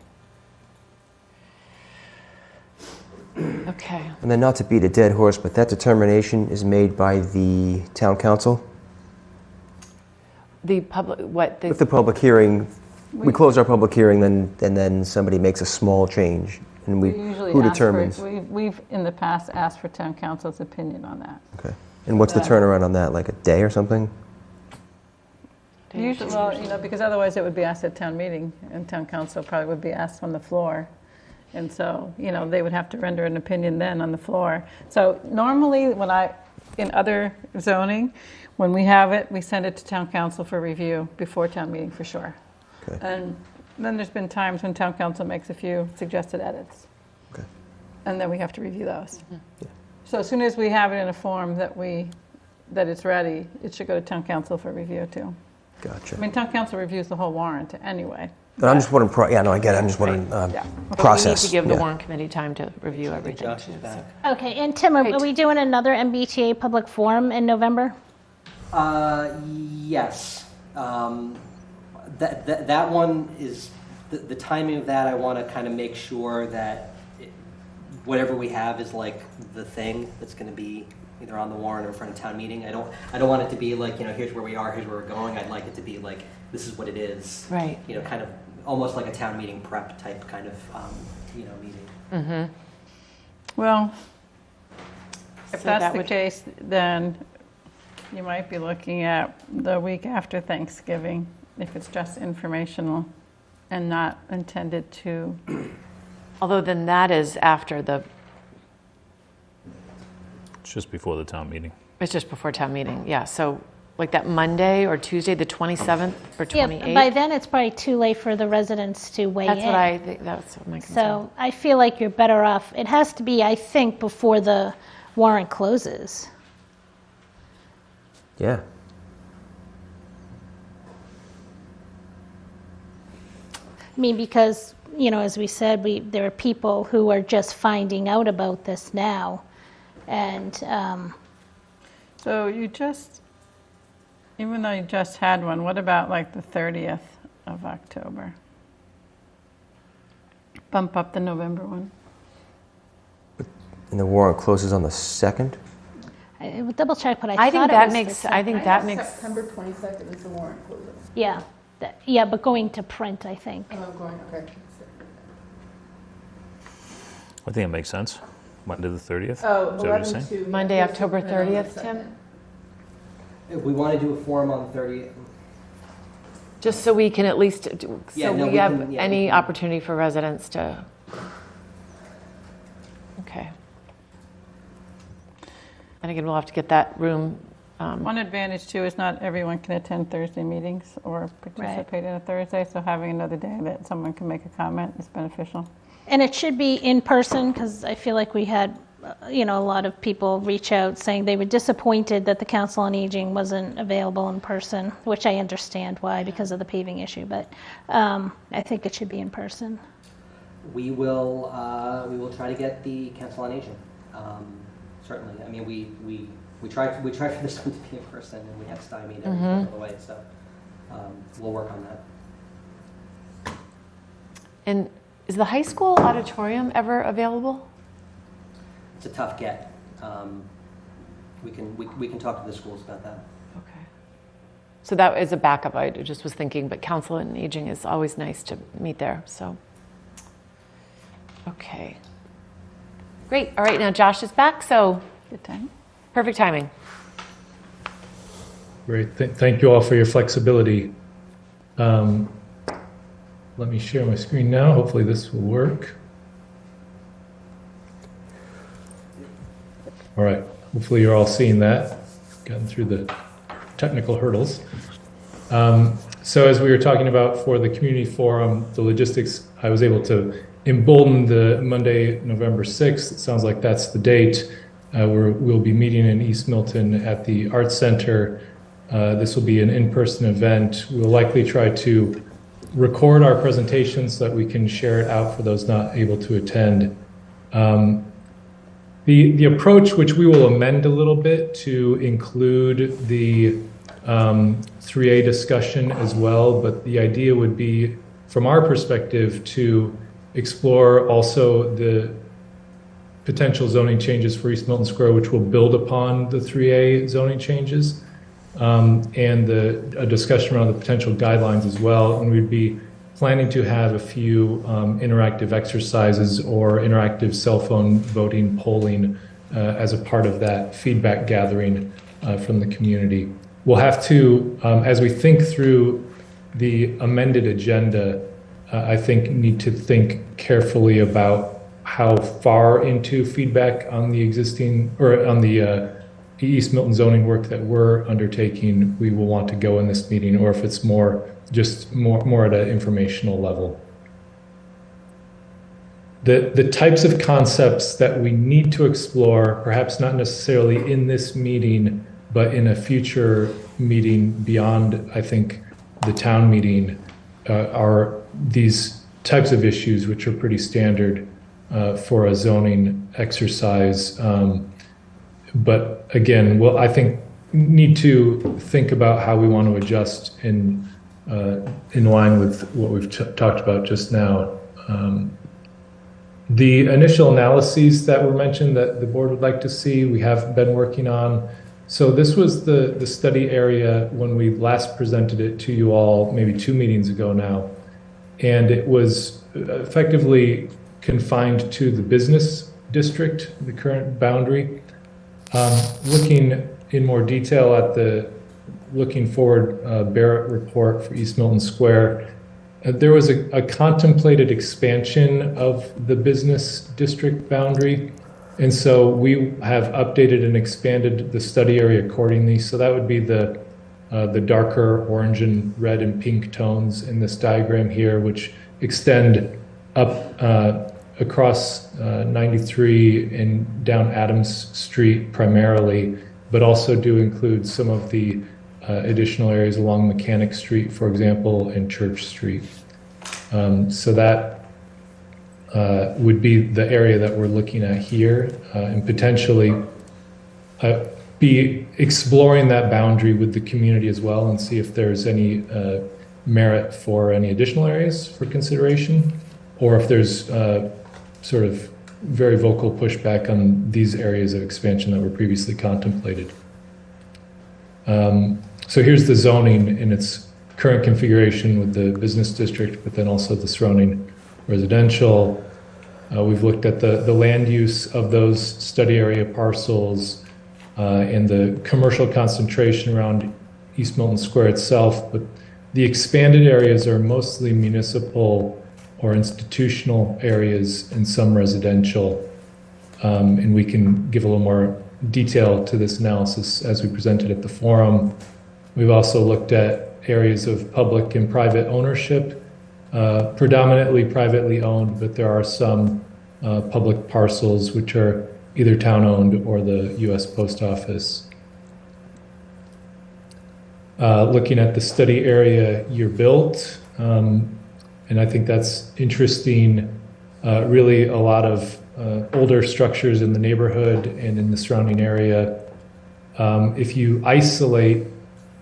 Speaker 1: Okay.
Speaker 2: And then not to beat a dead horse, but that determination is made by the town council?
Speaker 1: The public, what?
Speaker 2: With the public hearing we close our public hearing, and then somebody makes a small change, and
Speaker 3: We usually
Speaker 2: who
Speaker 3: ask
Speaker 2: determines?
Speaker 3: we've in the past asked for town council's opinion on that.
Speaker 2: Okay. And what's the turnaround on that? Like a day or something?
Speaker 3: Usually, well, because otherwise it would be asked at town meeting, and town council probably would be asked on the floor. And so, they would have to render an opinion then on the floor. So normally, in other zoning, when we have it, we send it to town council for review before town meeting for sure.
Speaker 2: Okay.
Speaker 3: And then there's been times when town council makes a few suggested edits.
Speaker 2: Okay.
Speaker 3: And then we have to review those. So as soon as we have it in a form that it's ready, it should go to town council for review too.
Speaker 2: Gotcha.
Speaker 3: I mean, town council reviews the whole warrant anyway.
Speaker 2: But I'm just wondering, I get it. I'm just wondering process.
Speaker 1: We need to give the
Speaker 2: Yeah.
Speaker 1: warrant committee time to review everything.
Speaker 8: Josh is back.
Speaker 11: Okay, and Tim, are we doing another MBTA public forum in November?
Speaker 8: Yes. That one is, the timing of that, I want to kind of make sure that whatever we have is like the thing that's going to be either on the warrant or in front of town meeting. I don't want it to be like, here's where we are, here's where we're going. I'd like it to be like, this is what it is.
Speaker 1: Right.
Speaker 8: Kind of almost like a town meeting prep type kind of, meeting.
Speaker 3: Well, if
Speaker 1: So
Speaker 3: that's
Speaker 1: that
Speaker 3: the
Speaker 1: would-
Speaker 3: case, then you might be looking at the week after Thanksgiving, if it's just informational and not intended to.
Speaker 1: Although then that is after
Speaker 4: It's just before the town meeting.
Speaker 1: it's just before town meeting, yeah. So like that Monday or Tuesday, the 27th or 28th?
Speaker 11: Yeah, by then it's probably too late for the residents to weigh in.
Speaker 1: That's what I think, that's what my concern.
Speaker 11: So I feel like you're better off, it has to be, I think, before the warrant closes.
Speaker 2: Yeah.
Speaker 11: I mean, because, as we said, there are people who are just finding out about this now. And,
Speaker 3: So even though you just had one, what about like the 30th of October? Bump up the November one.
Speaker 2: And the warrant closes on the 2nd?
Speaker 11: I will double check, but
Speaker 1: I think
Speaker 11: thought it
Speaker 1: that
Speaker 11: was
Speaker 1: makes,
Speaker 11: the
Speaker 1: I think that makes,
Speaker 12: September 22nd is the warrant closing.
Speaker 11: Yeah, yeah, but going to print, I think.
Speaker 12: Oh, going, okay.
Speaker 4: I think it makes sense. Monday the 30th?
Speaker 12: Oh,
Speaker 4: Is that what you're
Speaker 12: 11
Speaker 4: saying?
Speaker 12: to.
Speaker 1: Monday,
Speaker 12: yeah,
Speaker 1: October
Speaker 12: print on the
Speaker 1: 30th, Tim?
Speaker 12: 2nd.
Speaker 8: If we want to do a forum on the 30th,
Speaker 1: just so we can at least,
Speaker 8: Yeah,
Speaker 1: so
Speaker 8: no,
Speaker 1: we
Speaker 8: we
Speaker 1: have
Speaker 8: can- yeah, we
Speaker 1: any
Speaker 8: can-
Speaker 1: opportunity for residents to, okay. And again, we'll have to get that room,
Speaker 3: One advantage too is not everyone can attend Thursday meetings or participate in a Thursday, so having another day that someone can make a comment is beneficial.
Speaker 11: And it should be in person, because I feel like we had, a lot of people reach out saying they were disappointed that the Council on Aging wasn't available in person, which I understand why, because of the paving issue, but I think it should be in person.
Speaker 8: we will try to get the Council on Aging. Certainly. I mean, we try for this one to be in person, and we have stymied every step of the way, so we'll work on that.
Speaker 1: and is the high school auditorium ever available?
Speaker 8: It's a tough get. We can talk to the schools about that.
Speaker 1: Okay. So that is a backup, I just was thinking, but Council on Aging is always nice to meet there, so. Okay. Great, all right, now Josh is back, so
Speaker 3: Good time.
Speaker 1: perfect timing.
Speaker 10: Great. Thank you all for your flexibility. Let me share my screen now. Hopefully this will work. All right. Hopefully you're all seeing that. Gotten through the technical hurdles. So as we were talking about for the community forum, the logistics, I was able to embolden the Monday, November 6th. It sounds like that's the date. We'll be meeting in East Milton at the Arts Center. This will be an in-person event. We'll likely try to record our presentation so that we can share it out for those not able to attend. The approach, which we will amend a little bit to include the 3A discussion as well, but the idea would be, from our perspective, to explore also the potential zoning changes for East Milton Square, which will build upon the 3A zoning changes, and a discussion around the potential guidelines as well. And we'd be planning to have a few interactive exercises or interactive cell phone voting polling as a part of that feedback gathering from the community. We'll have to, as we think through the amended agenda, I think need to think carefully about how far into feedback on the existing or on the East Milton zoning work that we're undertaking we will want to go in this meeting, or if it's more at an informational level. The types of concepts that we need to explore, perhaps not necessarily in this meeting, but in a future meeting beyond, I think, the town meeting, are these types of issues which are pretty standard for a zoning exercise. But again, I think need to think about how we want to adjust in line with what we've talked about just now. The initial analyses that were mentioned that the board would like to see, we have been working on. So this was the study area when we last presented it to you all, maybe 2 meetings ago now. And it was effectively confined to the business district, the current boundary. Looking in more detail at the looking forward Barrett report for East Milton Square, there was a contemplated expansion of the business district boundary. And so we have updated and expanded the study area accordingly. So that would be the darker orange and red and pink tones in this diagram here, which extend up across 93 and down Adams Street primarily, but also do include some of the additional areas along Mechanic Street, for example, and Church Street. So that would be the area that we're looking at here, and potentially be exploring that boundary with the community as well and see if there's any merit for any additional areas for consideration, or if there's sort of very vocal pushback on these areas of expansion that were previously contemplated. So here's the zoning in its current configuration with the business district, but then also the surrounding residential. We've looked at the land use of those study area parcels and the commercial concentration around East Milton Square itself, but the expanded areas are mostly municipal or institutional areas and some residential. And we can give a little more detail to this analysis as we presented at the forum. We've also looked at areas of public and private ownership, predominantly privately owned, but there are some public parcels which are either town-owned or the U.S. Post Office. Looking at the study area year built, and I think that's interesting. Really a lot of older structures in the neighborhood and in the surrounding area. If you isolate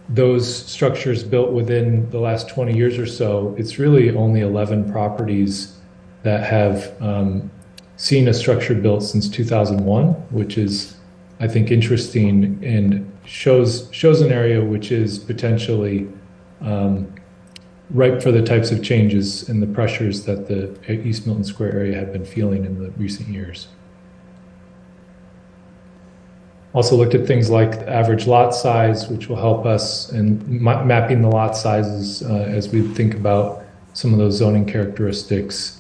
Speaker 10: those structures built within the last 20 years or so, it's really only 11 properties that have seen a structure built since 2001, which is, I think, interesting and shows an area which is potentially ripe for the types of changes and the pressures that the East Milton Square area have been feeling in the recent years. Also looked at things like the average lot size, which will help us in mapping the lot sizes as we think about some of those zoning characteristics.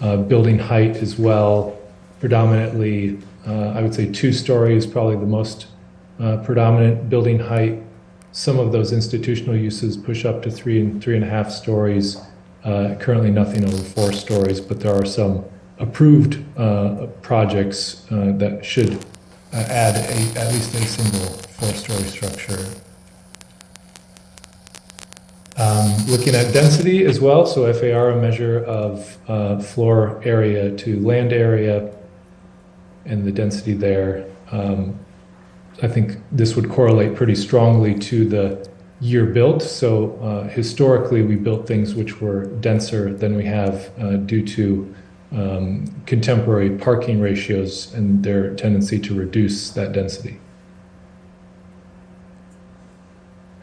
Speaker 10: Building height as well, predominantly, I would say 2 stories, probably the most predominant building height. Some of those institutional uses push up to 3 and 3.5 stories. Currently nothing over 4 stories, but there are some approved projects that should add at least a single 4-story structure. Looking at density as well, so FAR, a measure of floor area to land area, and the density there. I think this would correlate pretty strongly to the year built. So historically, we built things which were denser than we have due to contemporary parking ratios and their tendency to reduce that density.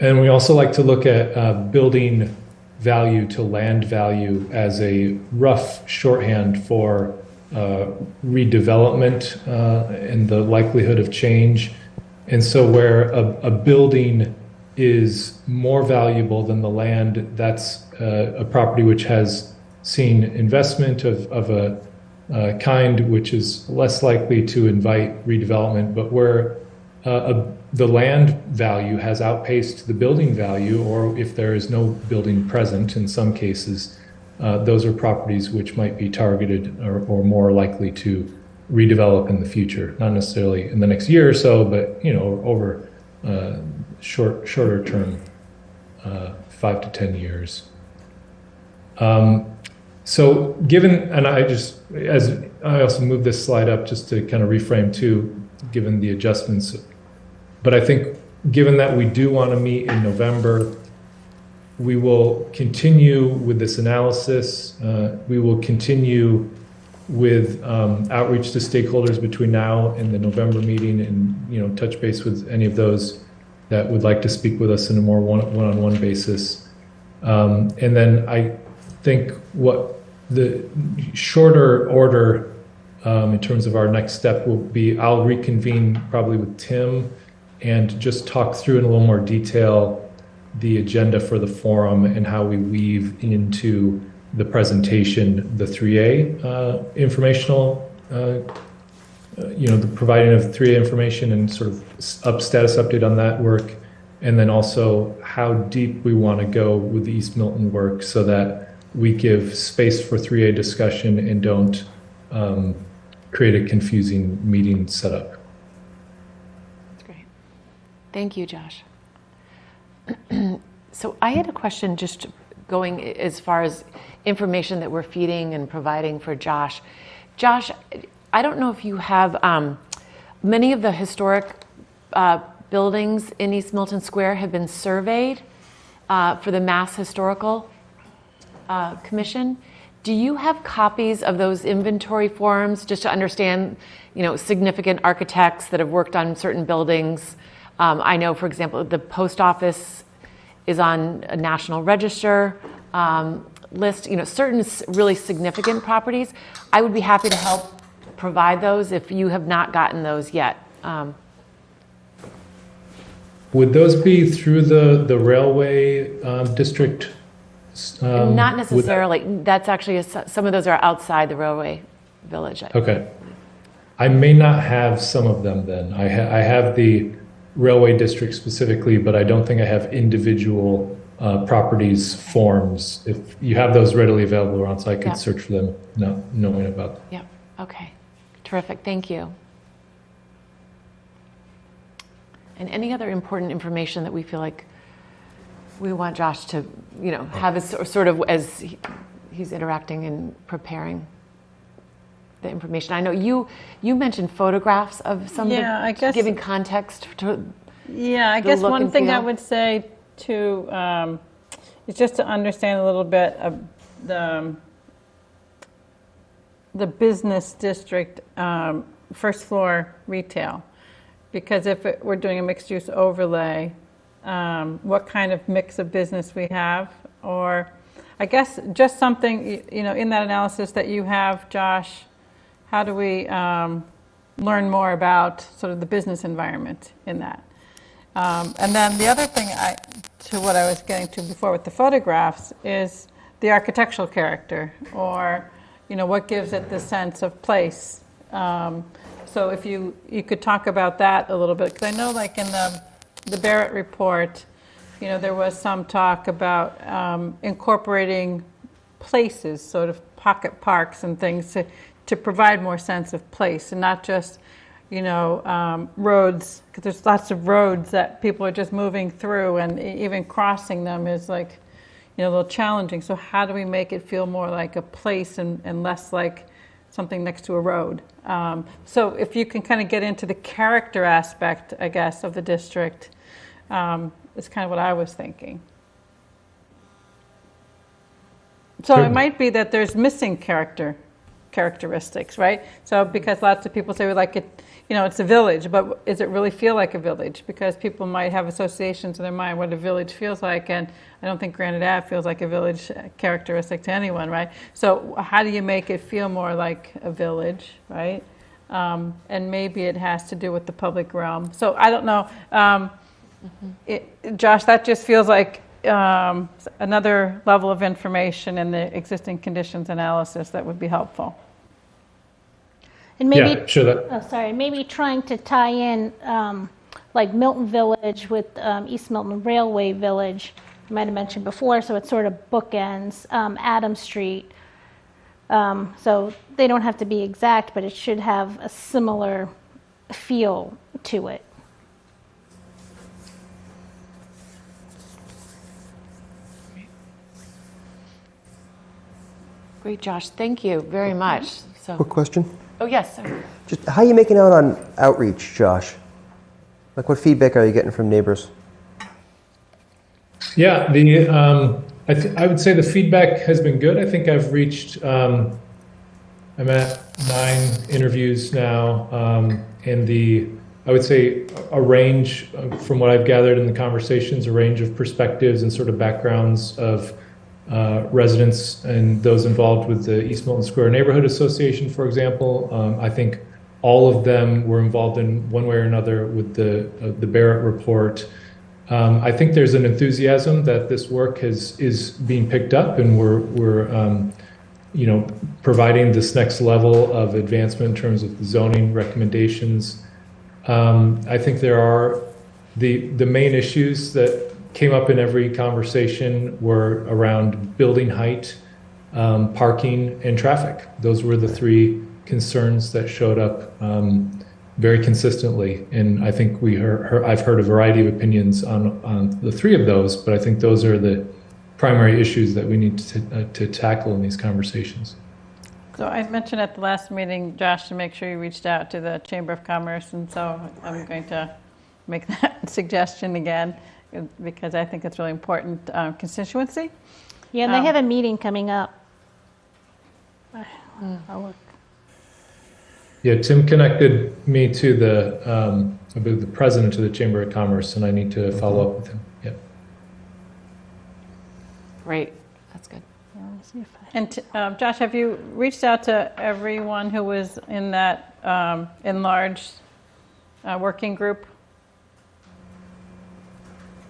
Speaker 10: And we also like to look at building
Speaker 13: value to land value as a rough shorthand for redevelopment and the likelihood of change. And so where a building is more valuable than the land, that's a property which has seen investment of a kind which is less likely to invite redevelopment, but where the land value has outpaced the building value, or if there is no building present in some cases, those are properties which might be targeted or more likely to redevelop in the future. Not necessarily in the next year or so, but over shorter term, 5 to 10 years. So given, and as I also moved this slide up just to kind of reframe too, given the adjustments, but I think given that we do want to meet in November, we will continue with this analysis. We will continue with outreach to stakeholders between now and the November meeting, and touch base with any of those that would like to speak with us in a more one-on-one basis. And then I think what the shorter order in terms of our next step will be, I'll reconvene probably with Tim and just talk through in a little more detail the agenda for the forum and how we weave into the presentation the 3A informational, the providing of 3A information and sort of status update on that work, and then also how deep we want to go with the East Milton work so that we give space for 3A discussion and don't create a confusing meeting setup.
Speaker 1: That's great. Thank you, Josh. So I had a question just going as far as information that we're feeding and providing for Josh. Josh, I don't know if you have many of the historic buildings in East Milton Square have been surveyed for the Mass Historical Commission. Do you have copies of those inventory forms just to understand, significant architects that have worked on certain buildings? I know, for example, the post office is on a National Register list, certain really significant properties. I would be happy to help provide those if you have not gotten those yet.
Speaker 13: Would those be through the railway district?
Speaker 1: Not necessarily. That's actually, some of those are outside the railway village.
Speaker 13: Okay. I may not have some of them then. I have the railway district specifically, but I don't think I have individual properties forms. If you have those readily available around, so I could search for them, not knowing about them.
Speaker 1: Yep. Okay. Terrific. Thank you. And any other important information that we feel like we want Josh to, have as sort of as he's interacting and preparing the information. I know you mentioned photographs of some
Speaker 3: I guess,
Speaker 1: giving context to
Speaker 3: I guess one thing I would say too is just to understand a little bit of the business district first floor retail, because if we're doing a mixed use overlay, what kind of mix of business we have, or I guess just something, in that analysis that you have, Josh, how do we learn more about sort of the business environment in that? And then the other thing to what I was getting to before with the photographs is the architectural character, or, what gives it the sense of place. So if you could talk about that a little bit, because I know like in the Barrett report, there was some talk about incorporating places, sort of pocket parks and things to provide more sense of place, and not just, roads, because there's lots of roads that people are just moving through, and even crossing them is like, a little challenging. So how do we make it feel more like a place and less like something next to a road? So if you can kind of get into the character aspect, I guess, of the district, is kind of what I was thinking. So it might be that there's missing character characteristics, right? So because lots of people say we like it, it's a village, but does it really feel like a village? Because people might have associations in their mind what a village feels like, and I don't think Granite Ave feels like a village characteristic to anyone, right? So how do you make it feel more like a village, right? And maybe it has to do with the public realm. So I don't know. Josh, that just feels like another level of information in the existing conditions analysis that would be helpful.
Speaker 11: And maybe,
Speaker 13: Yeah, sure.
Speaker 11: maybe trying to tie in like Milton Village with East Milton Railway Village, I might have mentioned before, so it sort of bookends Adam Street. So they don't have to be exact, but it should have a similar feel to it.
Speaker 1: Great, Josh. Thank you very much. So,
Speaker 2: Quick question.
Speaker 1: oh yes, sir.
Speaker 2: Just how are you making out on outreach, Josh? Like, what feedback are you getting from neighbors?
Speaker 13: Yeah, I would say the feedback has been good. I think I've reached, I'm at 9 interviews now, and I would say a range, from what I've gathered in the conversations, a range of perspectives and sort of backgrounds of residents and those involved with the East Milton Square Neighborhood Association, for example. I think all of them were involved in one way or another with the Barrett report. I think there's an enthusiasm that this work is being picked up, and we're providing this next level of advancement in terms of the zoning recommendations. I think there are the main issues that came up in every conversation were around building height, parking, and traffic. Those were the 3 concerns that showed up very consistently, and I think I've heard a variety of opinions on the 3 of those, but I think those are the primary issues that we need to tackle in these conversations.
Speaker 3: So I mentioned at the last meeting, Josh, to make sure you reached out to the Chamber of Commerce, and so I'm going to make that suggestion again, because I think it's really important constituency.
Speaker 11: Yeah, and they have a meeting coming up. I'll look.
Speaker 13: Yeah, Tim connected me to the president of the Chamber of Commerce, and I need to follow up with him. Yeah.
Speaker 1: Great. That's good.
Speaker 11: Yeah, let me see if I...
Speaker 3: And Josh, have you reached out to everyone who was in that enlarged working group?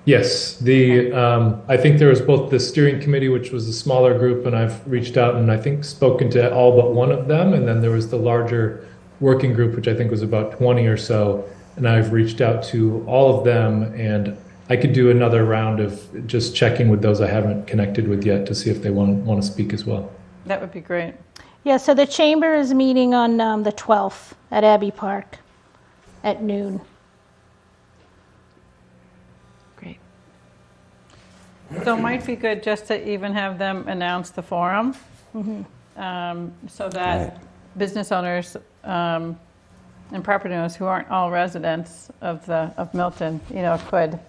Speaker 13: Yes, I think there was both the steering committee, which was a smaller group, and I've reached out and I think spoken to all but one of them, and then there was the larger working group, which I think was about 20 or so, and I've reached out to all of them, and I could do another round of just checking with those I haven't connected with yet to see if they want to speak as well.
Speaker 3: That would be great.
Speaker 11: Yeah, so the chamber is meeting on the 12th at Abbey Park at noon.
Speaker 1: Great.
Speaker 3: So it might be good just to even have them announce the forum, so that business owners and property owners who aren't all residents of Milton, could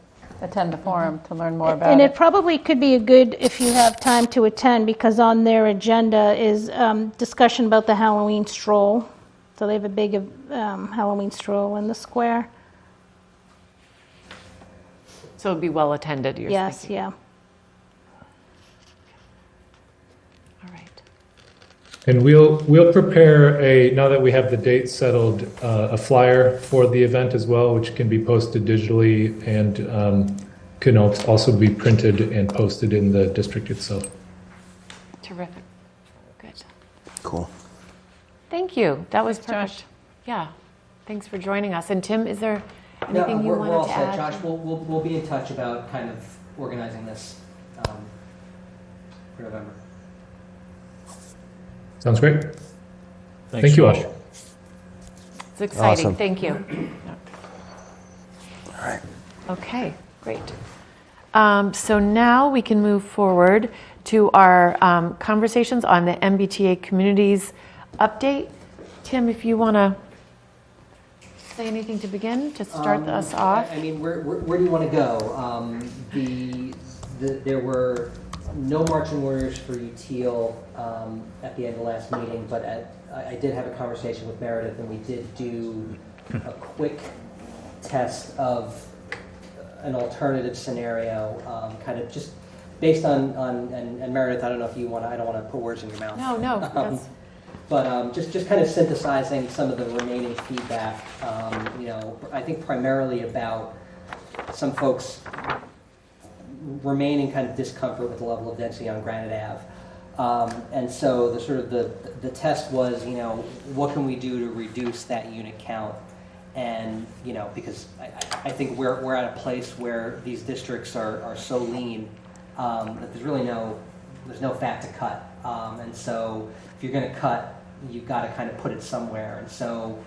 Speaker 3: attend the forum to learn more about
Speaker 11: And
Speaker 3: it.
Speaker 11: it probably could be a good, if you have time to attend, because on their agenda is discussion about the Halloween stroll. So they have a big Halloween stroll in the square.
Speaker 1: So it'd be well attended, you're
Speaker 11: Yes,
Speaker 1: thinking?
Speaker 11: yeah.
Speaker 1: All right.
Speaker 13: And we'll prepare now that we have the date settled, a flyer for the event as well, which can be posted digitally and can also be printed and posted in the district itself.
Speaker 1: Terrific. Good.
Speaker 2: Cool.
Speaker 1: Thank you. That was perfect.
Speaker 3: Josh.
Speaker 1: Yeah. Thanks for joining us. And Tim, is there
Speaker 8: No,
Speaker 1: anything you
Speaker 8: we're
Speaker 1: wanted
Speaker 8: all
Speaker 1: to
Speaker 8: set,
Speaker 1: add?
Speaker 8: Josh. We'll be in touch about kind of organizing this for November.
Speaker 13: Sounds great.
Speaker 4: Thanks,
Speaker 13: Thank you,
Speaker 4: Josh.
Speaker 13: Ash.
Speaker 1: It's exciting.
Speaker 2: Awesome.
Speaker 1: Thank you.
Speaker 2: All right.
Speaker 1: Okay, great. So now we can move forward to our conversations on the MBTA Communities update. Tim, if you want to say anything to begin, to start us off?
Speaker 8: I mean, where do you want to go? There were no marching orders for Util at the end of the last meeting, but I did have a conversation with Meredith, and we did do a quick test of an alternative scenario, kind of just based on and Meredith, I don't know if you want to, I don't want to put words in your mouth.
Speaker 1: No, that's,
Speaker 8: But just kind of synthesizing some of the remaining feedback, I think primarily about some folks remaining kind of discomfort with the level of density on Granite Ave. And so the test was, what can we do to reduce that unit count? And, because I think we're at a place where these districts are so lean that there's really there's no fat to cut. And so if you're going to cut, you've got to kind of put it somewhere. And so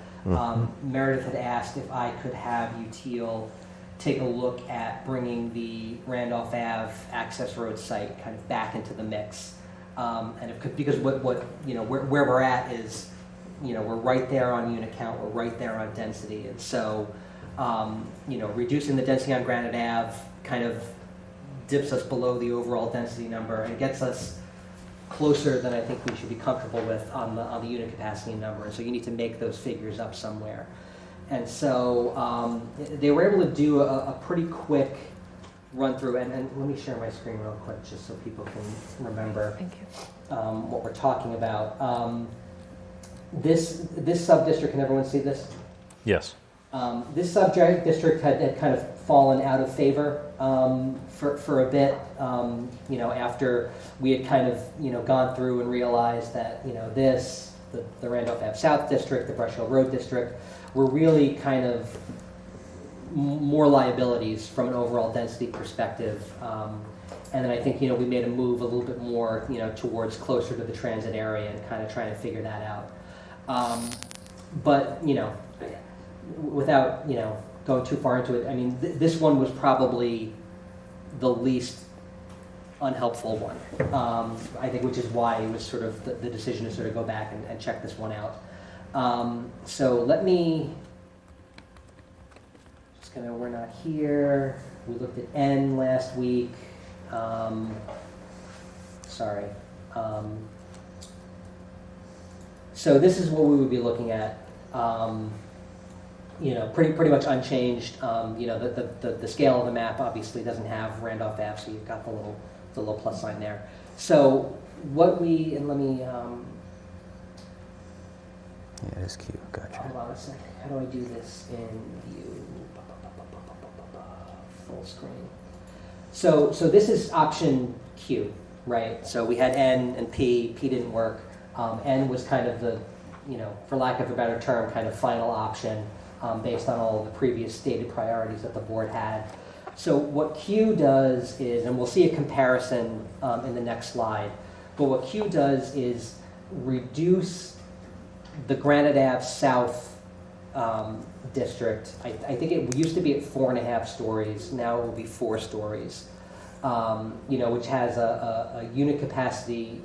Speaker 8: Meredith had asked if I could have Util take a look at bringing the Randolph Ave access road site kind of back into the mix. And because where we're at is, we're right there on unit count, we're right there on density. And so, reducing the density on Granite Ave kind of dips us below the overall density number and gets us closer than I think we should be comfortable with on the unit capacity number. And so you need to make those figures up somewhere. And so they were able to do a pretty quick run through, and let me share my screen real quick just so people can remember what we're talking about. This sub-district, can everyone see this?
Speaker 4: Yes.
Speaker 8: This sub-district had kind of fallen out of favor for a bit, after we had kind of, gone through and realized that, the Randolph Ave South District, the Brush Hill Road District, were really kind of more liabilities from an overall density perspective. And then I think, we made a move a little bit more, towards closer to the transit area and kind of trying to figure that out. But, without, going too far into it, I mean, this one was probably the least unhelpful one, I think, which is why it was sort of the decision to sort of go back and check this one out. So let me, we're not here. We looked at N last week. Sorry. So this is what we would be looking at. Pretty much unchanged. The scale of the map obviously doesn't have Randolph Ave, so you've got the little plus sign there. So what we, and let me,
Speaker 2: Yeah, it is cute. Gotcha.
Speaker 8: hold on a second. How do I do this in view? Full screen. So this is option Q, right? So we had N and P. P didn't work. N was kind of the, for lack of a better term, kind of final option based on all of the previous stated priorities that the board had. So what Q does is, and we'll see a comparison in the next slide, but what Q does is reduce the Granite Ave South district. I think it used to be at 4.5 stories. Now it will be 4 stories. Which has a unit capacity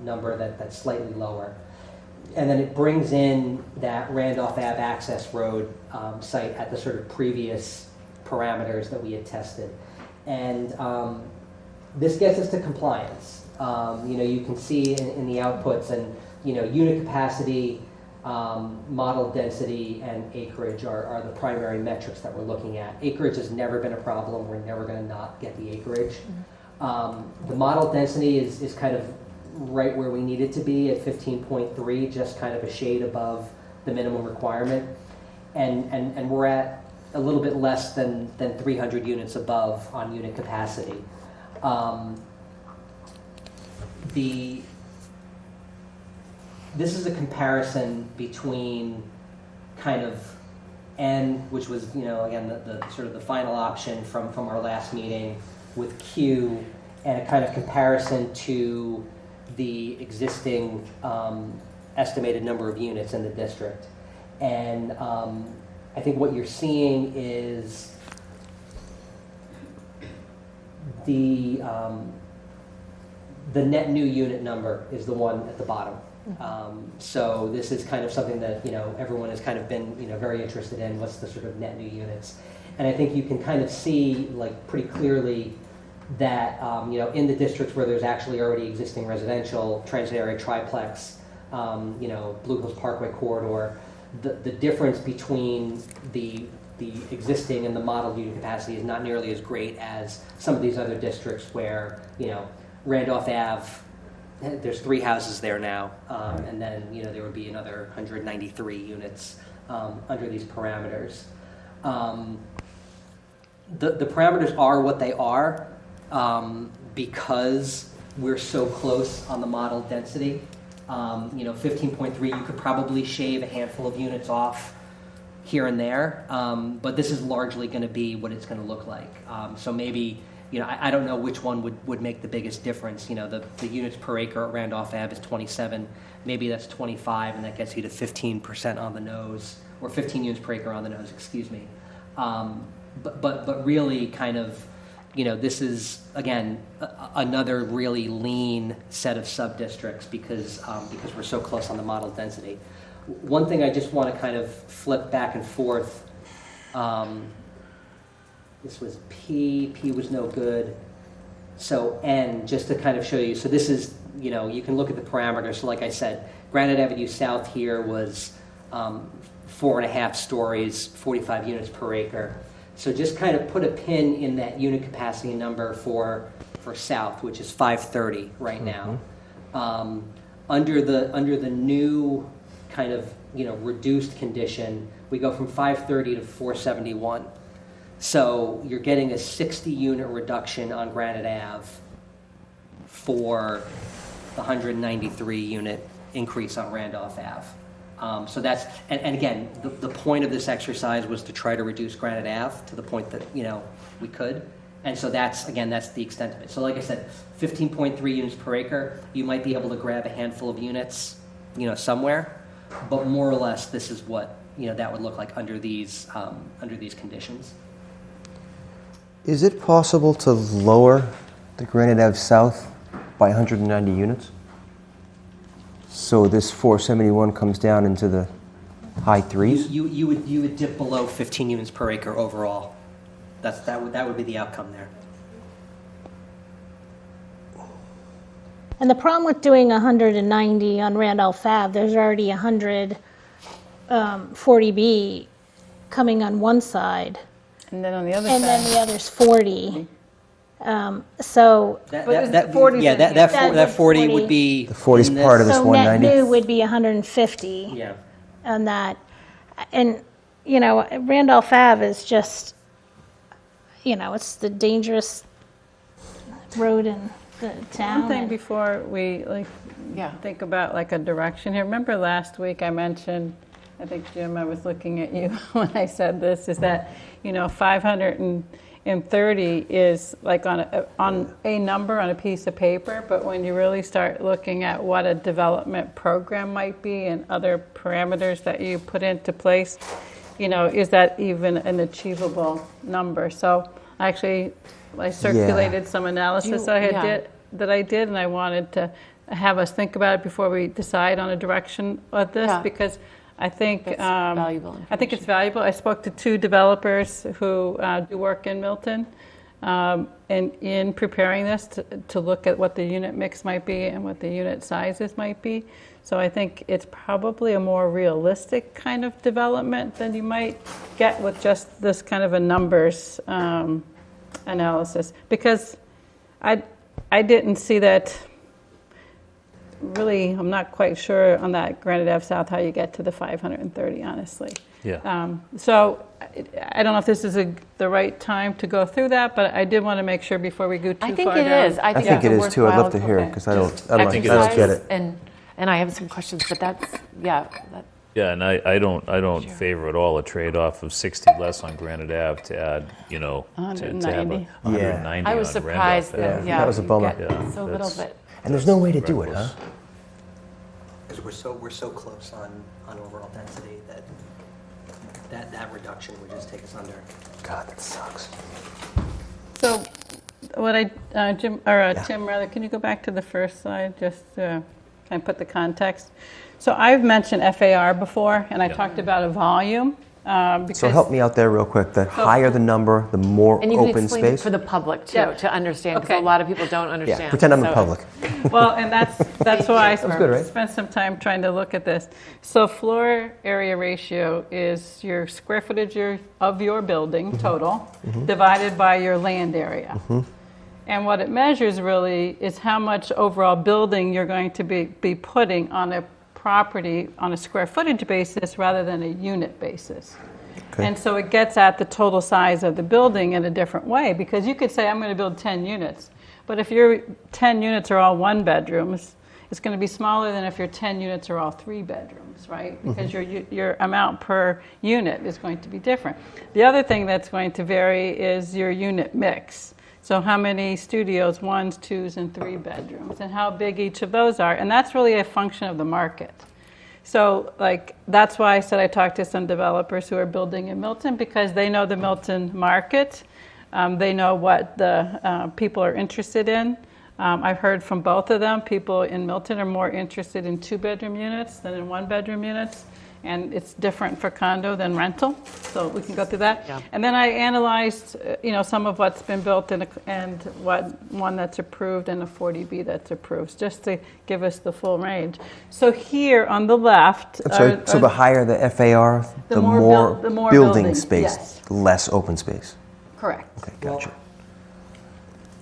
Speaker 8: number that's slightly lower. And then it brings in that Randolph Ave access road site at the sort of previous parameters that we had tested. And this gets us to compliance. You can see in the outputs and, unit capacity, model density, and acreage are the primary metrics that we're looking at. Acreage has never been a problem. We're never going to not get the acreage. The model density is kind of right where we need it to be at 15.3, just kind of a shade above the minimum requirement. And we're at a little bit less than 300 units above on unit capacity. This is a comparison between kind of N, which was, again, the sort of the final option from our last meeting, with Q, and a kind of comparison to the existing estimated number of units in the district. And I think what you're seeing is the net new unit number is the one at the bottom. So this is kind of something that everyone has kind of been very interested in. What's the sort of net new units? And I think you can kind of see, like, pretty clearly that, in the districts where there's actually already existing residential, transit area triplex, Blue Hills Parkway corridor, the difference between the existing and the modeled unit capacity is not nearly as great as some of these other districts where, Randolph Ave, there's 3 houses there now, and then, there would be another 193 units under these parameters. The parameters are what they are because we're so close on the model density. 15.3, you could probably shave a handful of units off here and there, but this is largely going to be what it's going to look like. So maybe, I don't know which one would make the biggest difference. The units per acre at Randolph Ave is 27. Maybe that's 25, and that gets you to 15% on the nose, or 15 units per acre on the nose, excuse me. But really kind of, this is, again, another really lean set of sub-districts because we're so close on the model density. One thing I just want to kind of flip back and forth, this was P was no good. So N, just to kind of show you, so this is, you can look at the parameters. So like I said, Granite Avenue South here was 4.5 stories, 45 units per acre. So just kind of put a pin in that unit capacity number for South, which is 530 right now. Under the new kind of reduced condition, we go from 530 to 471. So you're getting a 60 unit reduction on Granite Ave for the 193 unit increase on Randolph Ave. So that's, and again, the point of this exercise was to try to reduce Granite Ave to the point that, we could. And so that's the extent of it. So like I said, 15.3 units per acre, you might be able to grab a handful of units, somewhere, but more or less this is what, that would look like under these conditions.
Speaker 2: Is it possible to lower the Granite Ave South by 190 units? So this 471 comes down into the high threes?
Speaker 8: You would dip below 15 units per acre overall. That would be the outcome there.
Speaker 11: And the problem with doing 190 on Randolph Ave, there's already 100 40B coming on one side,
Speaker 3: And then on the other
Speaker 11: and
Speaker 3: side.
Speaker 11: then the other's 40. So
Speaker 8: That
Speaker 3: 40's in here.
Speaker 8: that 40 would be
Speaker 2: The 40's
Speaker 8: in
Speaker 2: part of this
Speaker 11: so net
Speaker 2: 190?
Speaker 11: new would be 150
Speaker 8: Yeah.
Speaker 11: on that. And, Randolph Ave is just, it's the dangerous road in the town.
Speaker 3: One thing
Speaker 11: and-
Speaker 3: before we think about like a direction here. Remember last week I mentioned, I think Jim, I was looking at you when I said this, is that 530 is like on a number on a piece of paper, but when you really start looking at what a development program might be and other parameters that you put into place, is that even an achievable number? So actually, I circulated some analysis I did, and I wanted to have us think about it before we decide on a direction of this, because I think
Speaker 1: valuable
Speaker 3: I think it's valuable. I spoke to 2 developers who do work in Milton, and in preparing this to look at what the unit mix might be and what the unit sizes might be. So I think it's probably a more realistic kind of development than you might get with just this kind of a numbers analysis, because I didn't see that. Really, I'm not quite sure on that Granite Ave South how you get to the 530, honestly.
Speaker 4: Yeah.
Speaker 3: So I don't know if this is the right time to go through that, but I did want to make sure before we go too far
Speaker 1: I think
Speaker 3: down.
Speaker 1: it is.
Speaker 2: I think it is too. I'd love to hear it because I don't get it.
Speaker 1: And I have some questions, but that's,
Speaker 4: Yeah, and I don't favor at all a trade-off of 60 less on Granite Ave to add, to have a
Speaker 3: 190.
Speaker 4: 190
Speaker 1: I was
Speaker 4: on
Speaker 1: surprised
Speaker 4: Randolph Ave.
Speaker 1: that,
Speaker 2: That was a bummer.
Speaker 1: we get so little
Speaker 4: that's-
Speaker 1: bit.
Speaker 2: And there's no way to do it, huh?
Speaker 8: Because we're so close on overall density that reduction would just take us under.
Speaker 2: God, that sucks.
Speaker 3: So what Tim, rather, can you go back to the first slide just to kind of put the context? So I've mentioned FAR before, and I talked about a volume. Because
Speaker 2: So help me out there real quick. The higher the number, the more
Speaker 1: And you can
Speaker 2: open
Speaker 1: explain it
Speaker 2: space.
Speaker 1: for the public too,
Speaker 3: Yeah.
Speaker 1: to understand, because
Speaker 3: Okay.
Speaker 1: a lot of people don't understand.
Speaker 2: Yeah, pretend I'm in
Speaker 1: So-
Speaker 2: public.
Speaker 3: Well, and that's why I
Speaker 2: good, right?
Speaker 3: spent some time trying to look at this. So floor area ratio is your square footage of your building total divided by your land area. And what it measures really is how much overall building you're going to be putting on a property on a square footage basis rather than a unit basis.
Speaker 2: Okay.
Speaker 3: And so it gets at the total size of the building in a different way, because you could say, I'm going to build 10 units. But if your 10 units are all 1 bedrooms, it's going to be smaller than if your 10 units are all 3 bedrooms, right? Because your amount per unit is going to be different. The other thing that's going to vary is your unit mix. So how many studios, 1s, 2s, and 3 bedrooms, and how big each of those are. And that's really a function of the market. So like, that's why I said I talked to some developers who are building in Milton, because they know the Milton market. They know what the people are interested in. I've heard from both of them. People in Milton are more interested in 2-bedroom units than in 1-bedroom units. And it's different for condo than rental. So we can go through that.
Speaker 1: Yeah.
Speaker 3: And then I analyzed, some of what's been built and what one that's approved and a 40B that's approved, just to give us the full range. So here on the left,
Speaker 2: I'm sorry, so the higher the FAR, the more
Speaker 3: the more
Speaker 2: building space,
Speaker 3: yes.
Speaker 2: the less open space.
Speaker 3: Correct.
Speaker 2: Okay, gotcha.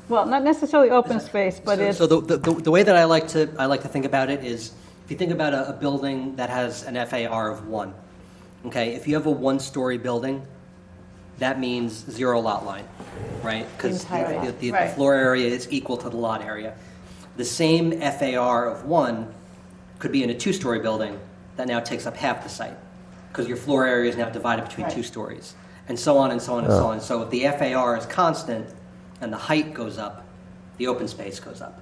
Speaker 3: Well, not necessarily open space, but it's
Speaker 8: So the way that I like to think about it is, if you think about a building that has an FAR of 1, okay, if you have a 1-story building, that means 0 lot line, right? Because the
Speaker 3: Right.
Speaker 8: floor area is equal to the lot area. The same FAR of 1 could be in a 2-story building that now takes up half the site, because your floor area is now divided between
Speaker 3: Right.
Speaker 8: 2 stories, and so on and so on and so on. So if the FAR is constant and the height goes up, the open space goes up.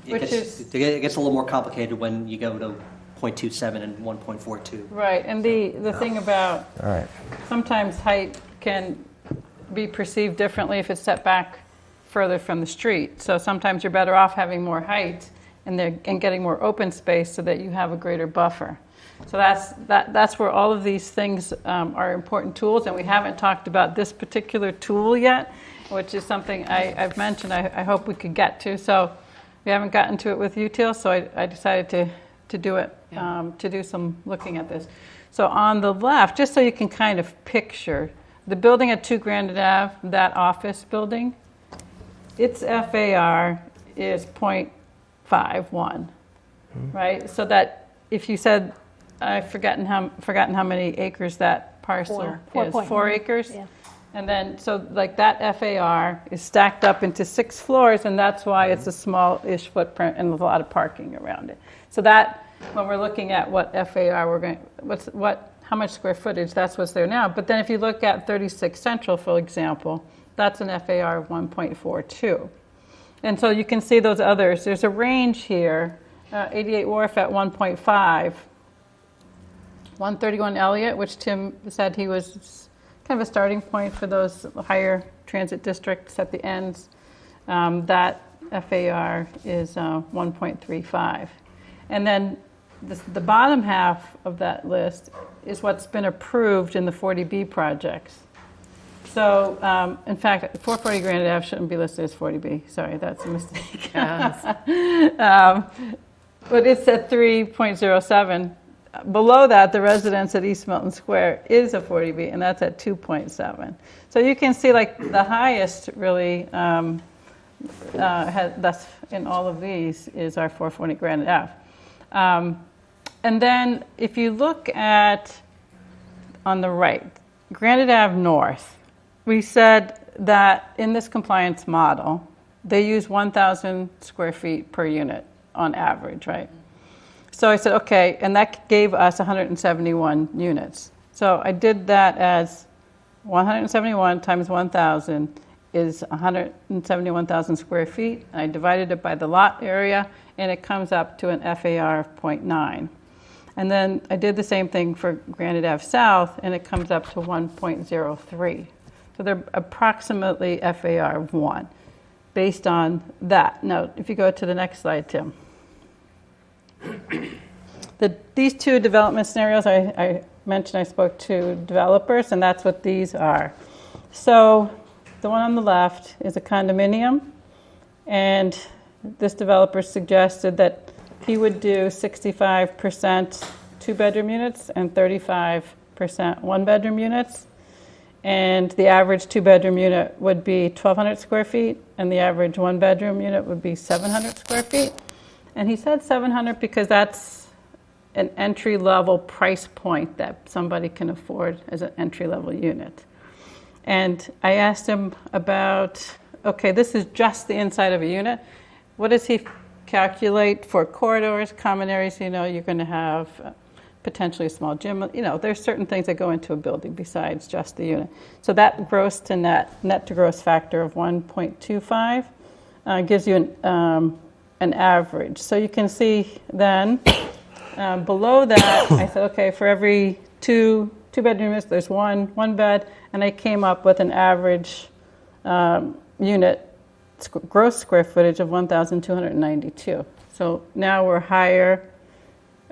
Speaker 8: It gets a little more complicated when you go to 0.27 and 1.42.
Speaker 3: right. And the thing about
Speaker 2: All right.
Speaker 3: sometimes height can be perceived differently if it's set back further from the street. So sometimes you're better off having more height and getting more open space so that you have a greater buffer. So that's where all of these things are important tools, and we haven't talked about this particular tool yet, which is something I've mentioned I hope we could get to. So we haven't gotten to it with util, so I decided to do it, to do some looking at this. So on the left, just so you can kind of picture, the building at 2 Granite Ave, that office building, its FAR is 0.51, right? So that if you said, I've forgotten how many acres that parcel is. 4 acres?
Speaker 11: Yeah.
Speaker 3: And then, so like that FAR is stacked up into 6 floors, and that's why it's a small-ish footprint and a lot of parking around it. So that, when we're looking at what FAR how much square footage, that's what's there now. But then if you look at 36 Central, for example, that's an FAR of 1.42. And so you can see those others. There's a range here, 88 Wharf at 1.5, 131 Elliott, which Tim said he was kind of a starting point for those higher transit districts at the ends. That FAR is 1.35. And then the bottom half of that list is what's been approved in the 40B projects. So, in fact, 440 Granite Ave shouldn't be listed as 40B. Sorry, that's a mistake. But it's at 3.07. Below that, the residence at East Milton Square is a 40B, and that's at 2.7. So you can see, like, the highest really that's in all of these is our 440 Granite Ave. And then if you look at on the right, Granite Ave North, we said that in this compliance model, they use 1,000 square feet per unit on average, right? So I said, okay, and that gave us 171 units. So I did that as 171 times 1,000 is 171,000 square feet. And I divided it by the lot area, and it comes up to an FAR of 0.9. And then I did the same thing for Granite Ave South, and it comes up to 1.03. So they're approximately FAR of 1 based on that. Now, if you go to the next slide, Tim. These two development scenarios I mentioned I spoke to developers, and that's what these are. So the one on the left is a condominium, and this developer suggested that he would do 65% two-bedroom units and 35% one-bedroom units. And the average two-bedroom unit would be 1,200 square feet, and the average one-bedroom unit would be 700 square feet. And he said 700 because that's an entry-level price point that somebody can afford as an entry-level unit. And I asked him about, okay, this is just the inside of a unit. What does he calculate for corridors, common areas? You know, you're going to have potentially a small gym. You know, there's certain things that go into a building besides just the unit. So that gross to net to gross factor of 1.25 gives you an average. So you can see then below that, I said, okay, for every two bedrooms, there's one bed, and I came up with an average unit gross square footage of 1,292. So now we're higher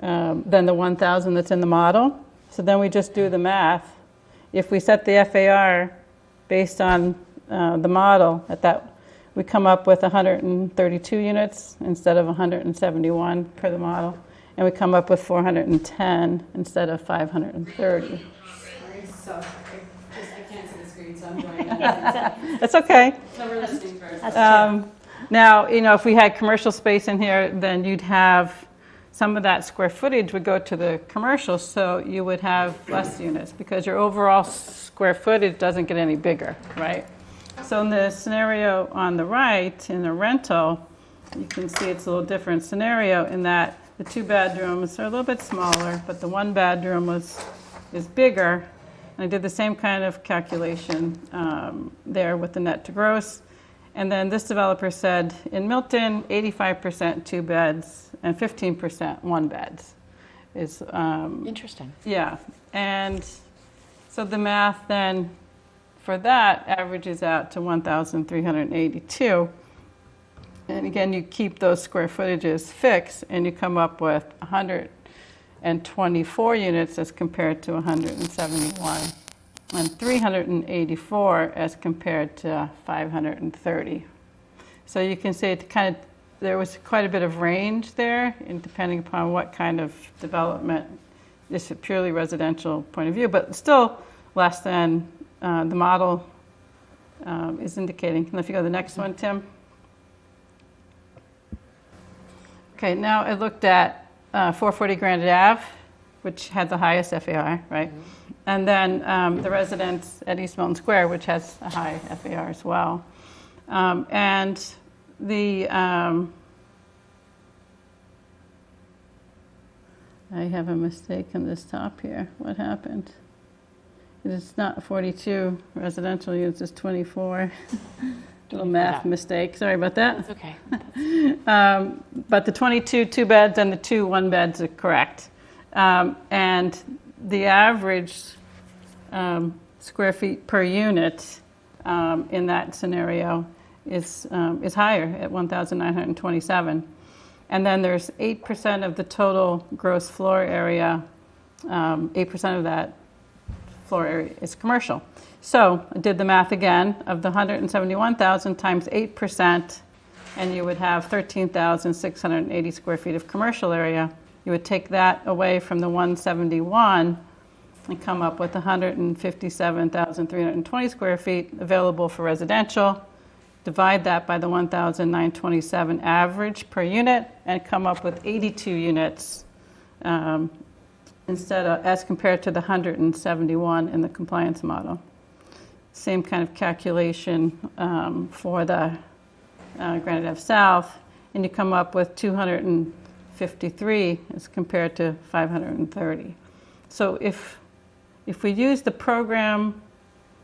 Speaker 3: than the 1,000 that's in the model. So then we just do the math. If we set the FAR based on the model at that, we come up with 132 units instead of 171 per the model, and we come up with 410 instead of 530.
Speaker 9: Sorry, so I can't see the screen, so I'm going to.
Speaker 3: That's okay.
Speaker 9: So we're listening first.
Speaker 3: Now, you know, if we had commercial space in here, then you'd have some of that square footage would go to the commercial, so you would have less units because your overall square footage doesn't get any bigger, right? So in the scenario on the right, in the rental, you can see it's a little different scenario in that the two bedrooms are a little bit smaller, but the one bedroom is bigger. And I did the same kind of calculation there with the net to gross. And then this developer said in Milton, 85% two beds and 15% one beds is
Speaker 1: Interesting.
Speaker 3: yeah. And so the math then for that averages out to 1,382. And again, you keep those square footages fixed, and you come up with 124 units as compared to 171, and 384 as compared to 530. So you can see it kind of, there was quite a bit of range there, and depending upon what kind of development, this is a purely residential point of view, but still less than the model is indicating. And if you go to the next one, Tim. Okay, now I looked at 440 Granite Ave, which had the highest FAR, right? And then the residence at East Milton Square, which has a high FAR as well. And the, I have a mistake on this top here. What happened? It is not 42 residential units, it's 24. Little math mistake, sorry about that.
Speaker 1: It's okay.
Speaker 3: But the 22 two beds and the 2 one beds are correct. And the average square feet per unit in that scenario is higher at 1,927. And then there's 8% of the total gross floor area, 8% of that floor area is commercial. So I did the math again of the 171,000 times 8%, and you would have 13,680 square feet of commercial area. You would take that away from the 171 and come up with 157,320 square feet available for residential. Divide that by the 1,927 average per unit and come up with 82 units instead of, as compared to the 171 in the compliance model. Same kind of calculation for the Granite Ave South, and you come up with 253 as compared to 530. So if we use the program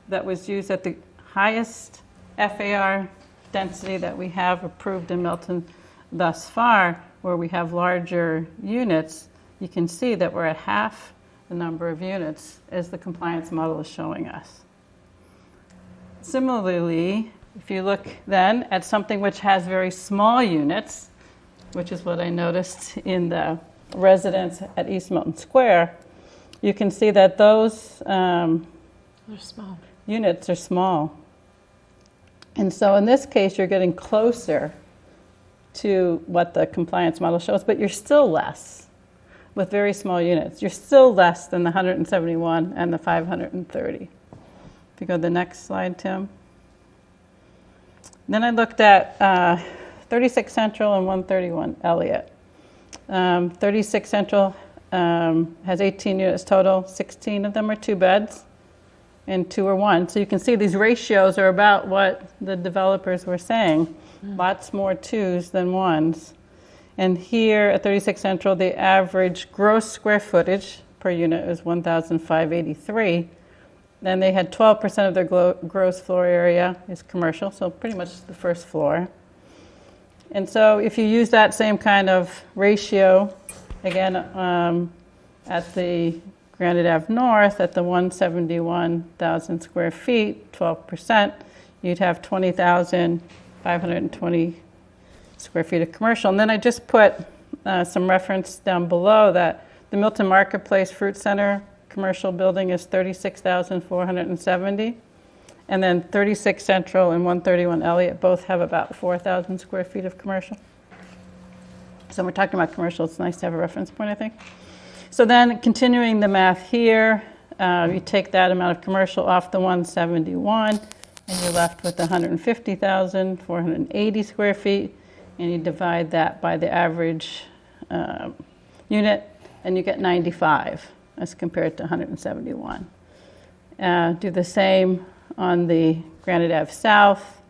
Speaker 3: that was used at the highest FAR density that we have approved in Milton thus far, where we have larger units, you can see that we're at half the number of units as the compliance model is showing us. Similarly, if you look then at something which has very small units, which is what I noticed in the residence at East Milton Square, you can see that those
Speaker 1: They're small.
Speaker 3: units are small. And so in this case, you're getting closer to what the compliance model shows, but you're still less with very small units. You're still less than the 171 and the 530. If you go to the next slide, Tim. Then I looked at 36 Central and 131 Elliott. 36 Central has 18 units total. 16 of them are 2 beds and 2 are 1. So you can see these ratios are about what the developers were saying. Lots more 2s than 1s. And here at 36 Central, the average gross square footage per unit is 1,583. Then they had 12% of their gross floor area is commercial, so pretty much the first floor. And so if you use that same kind of ratio, again, at the Granite Ave North, at the 171,000 square feet, 12%, you'd have 20,520 square feet of commercial. And then I just put some reference down below that the Milton Marketplace Fruit Center commercial building is 36,470. And then 36 Central and 131 Elliott both have about 4,000 square feet of commercial. So when we're talking about commercial, it's nice to have a reference point, I think. So then continuing the math here, you take that amount of commercial off the 171, and you're left with 150,480 square feet, and you divide that by the average unit, and you get 95 as compared to 171. Do the same on the Granite Ave South,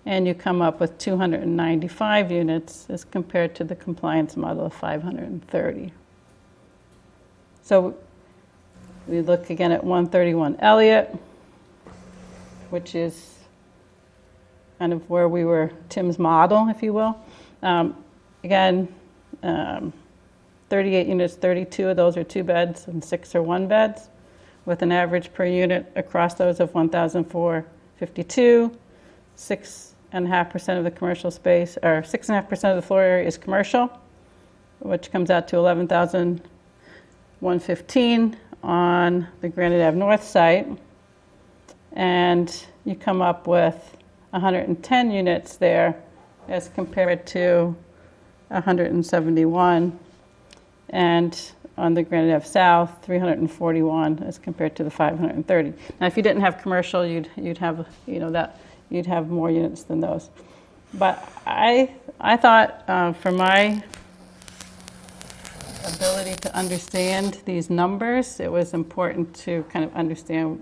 Speaker 3: and you come up with 295 units as compared to the compliance model of 530. So we look again at 131 Elliott, which is kind of where we were, Tim's model, if you will. Again, 38 units, 32 of those are 2 beds and 6 are 1 beds, with an average per unit across those of 1,452. 6.5% of the commercial space, or 6.5% of the floor area is commercial, which comes out to 11,115 on the Granite Ave North site. And you come up with 110 units there as compared to 171. And on the Granite Ave South, 341 as compared to the 530. Now, if you didn't have commercial, you'd have you'd have more units than those. But I thought for my ability to understand these numbers, it was important to kind of understand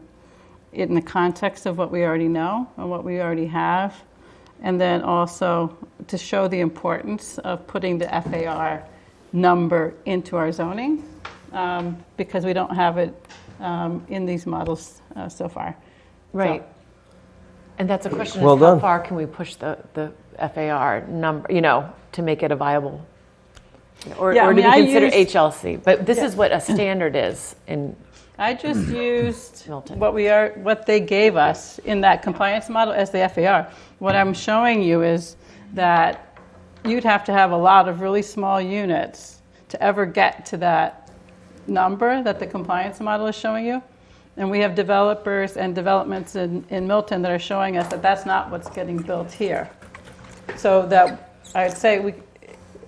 Speaker 3: it in the context of what we already know and what we already have, and then also to show the importance of putting the FAR number into our zoning, because we don't have it in these models so far.
Speaker 1: Right.
Speaker 3: So,
Speaker 1: and that's a question,
Speaker 2: Well
Speaker 1: is how
Speaker 2: done.
Speaker 1: far can we push the FAR number, to make it a viable, or,
Speaker 3: Yeah, I
Speaker 1: or do
Speaker 3: mean,
Speaker 1: we
Speaker 3: I
Speaker 1: consider
Speaker 3: used-
Speaker 1: HLC? But this is what a standard is in
Speaker 3: I just used
Speaker 1: Milton.
Speaker 3: what they gave us in that compliance model as the FAR. What I'm showing you is that you'd have to have a lot of really small units to ever get to that number that the compliance model is showing you. And we have developers and developments in Milton that are showing us that that's not what's getting built here. So that I'd say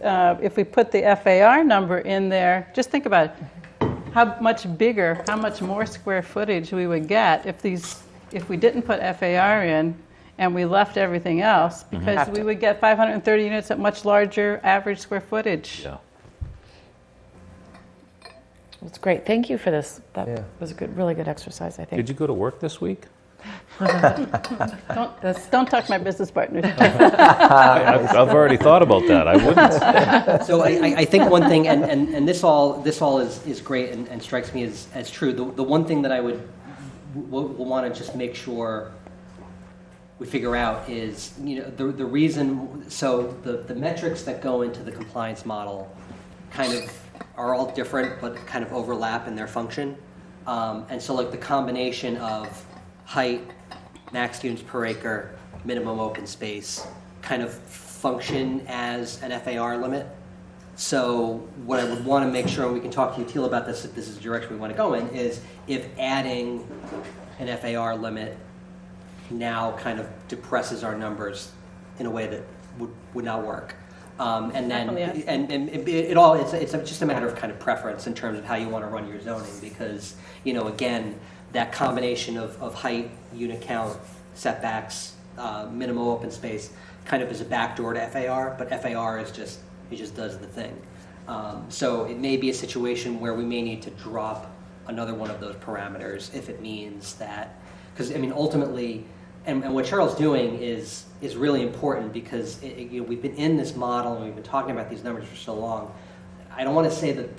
Speaker 3: if we put the FAR number in there, just think about it. How much bigger, how much more square footage we would get if we didn't put FAR in and we left everything else, because we would get 530 units at much larger average square footage.
Speaker 4: Yeah.
Speaker 1: That's great. Thank you for this. That
Speaker 2: Yeah.
Speaker 1: was a really good exercise, I think.
Speaker 4: Did you go to work this week?
Speaker 3: Don't talk to my business partners.
Speaker 4: I've already thought about that. I wouldn't.
Speaker 8: So I think one thing, and this all is great and strikes me as true. The one thing that I will want to just make sure we figure out is, the reason. So the metrics that go into the compliance model kind of are all different, but kind of overlap in their function. And so like the combination of height, max units per acre, minimum open space kind of function as an FAR limit. So what I would want to make sure, and we can talk to you, Teal, about this if this is the direction we want to go in, is if adding an FAR limit now kind of depresses our numbers in a way that would not work. And then,
Speaker 3: Definitely, yes.
Speaker 8: and it all, it's just a matter of kind of preference in terms of how you want to run your zoning, because, you know, again, that combination of height, unit count, setbacks, minimal open space, kind of is a backdoor to FAR, but FAR is just, it just does the thing. So it may be a situation where we may need to drop another one of those parameters if it means that, because I mean, ultimately, and what Cheryl's doing is really important, because you know, we've been in this model and we've been talking about these numbers for so long. I don't want to say that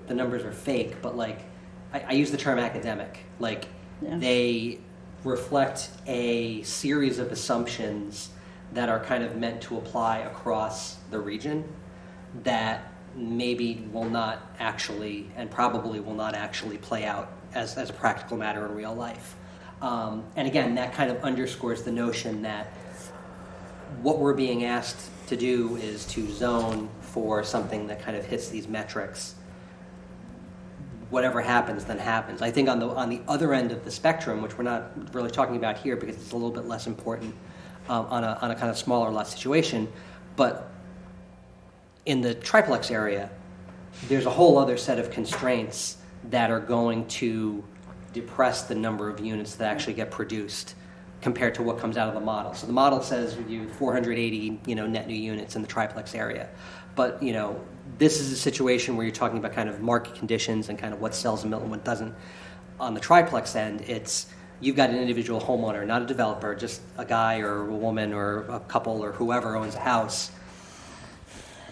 Speaker 8: the numbers are fake, but like, I use the term academic. Like,
Speaker 3: Yeah.
Speaker 8: they reflect a series of assumptions that are kind of meant to apply across the region that maybe will not actually, and probably will not actually play out as a practical matter in real life. And again, that kind of underscores the notion that what we're being asked to do is to zone for something that kind of hits these metrics. Whatever happens, then happens. I think on the other end of the spectrum, which we're not really talking about here because it's a little bit less important on a kind of smaller lot situation, but in the triplex area, there's a whole other set of constraints that are going to depress the number of units that actually get produced compared to what comes out of the model. So the model says you 480, you know, net new units in the triplex area, but you know, this is a situation where you're talking about kind of market conditions and kind of what sells in Milton, what doesn't. On the triplex end, it's you've got an individual homeowner, not a developer, just a guy or a woman or a couple or whoever owns a house.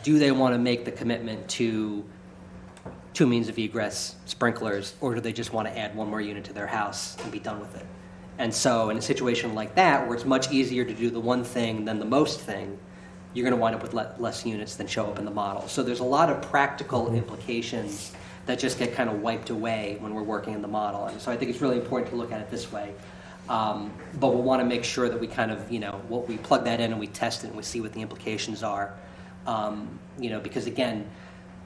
Speaker 8: Do they want to make the commitment to two means of egress, sprinklers, or do they just want to add one more unit to their house and be done with it? And so in a situation like that, where it's much easier to do the one thing than the most thing, you're going to wind up with less units than show up in the model. So there's a lot of practical implications that just get kind of wiped away when we're working in the model. And so I think it's really important to look at it this way. But we'll want to make sure that we kind of, you know, we plug that in and we test it and we see what the implications are. You know, because again,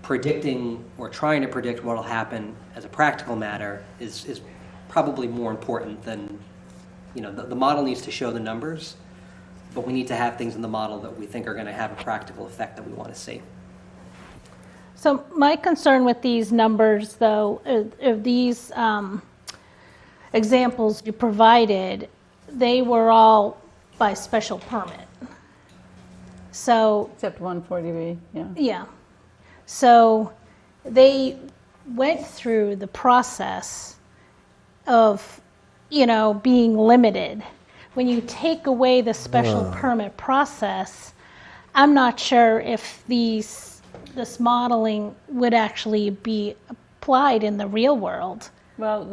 Speaker 8: predicting or trying to predict what will happen as a practical matter is probably more important than, you know, the model needs to show the numbers, but we need to have things in the model that we think are going to have a practical effect that we want to see.
Speaker 11: So my concern with these numbers, though, of these examples you provided, they were all by special permit. So
Speaker 3: Except 140B, yeah.
Speaker 11: yeah. So they went through the process of, you know, being limited. When you take away the special permit process, I'm not sure if this modeling would actually be applied in the real world.
Speaker 3: Well,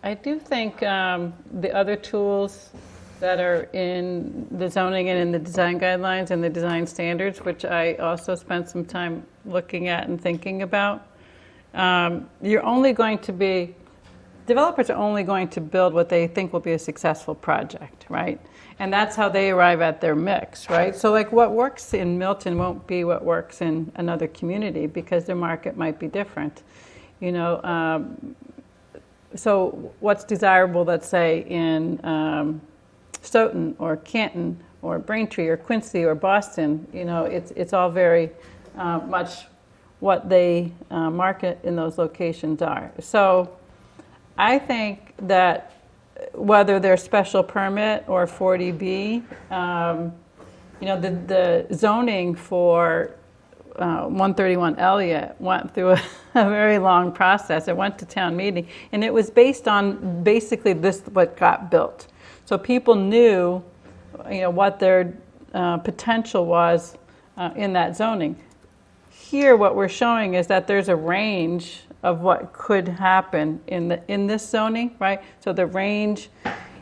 Speaker 3: I do think the other tools that are in the zoning and in the design guidelines and the design standards, which I also spent some time looking at and thinking about, developers are only going to build what they think will be a successful project, right? And that's how they arrive at their mix, right? So like what works in Milton won't be what works in another community because their market might be different, you know. So what's desirable, let's say, in Stoughton or Canton or Braintree or Quincy or Boston, you know, it's all very much what they market in those locations are. So I think that whether they're special permit or 40B, you know, the zoning for 131 Elliott went through a very long process. It went to town meeting, and it was based on basically what got built. So people knew, you know, what their potential was in that zoning. Here, what we're showing is that there's a range of what could happen in this zoning, right? So the range,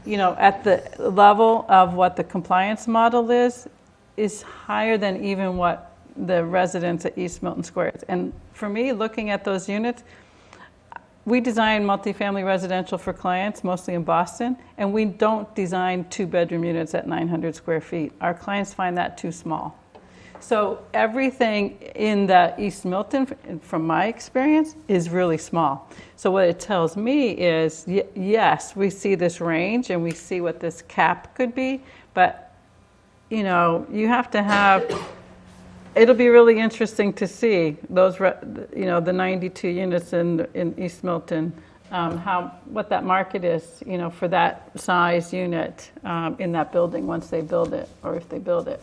Speaker 3: you know, at the level of what the compliance model is higher than even what the residents at East Milton Square is. And for me, looking at those units, we design multifamily residential for clients, mostly in Boston, and we don't design 2-bedroom units at 900 square feet. Our clients find that too small. So everything in the East Milton, from my experience, is really small. So what it tells me is, yes, we see this range and we see what this cap could be, but you know, you have to have, it'll be really interesting to see those, you know, the 92 units in East Milton, what that market is, you know, for that size unit in that building once they build it, or if they build it.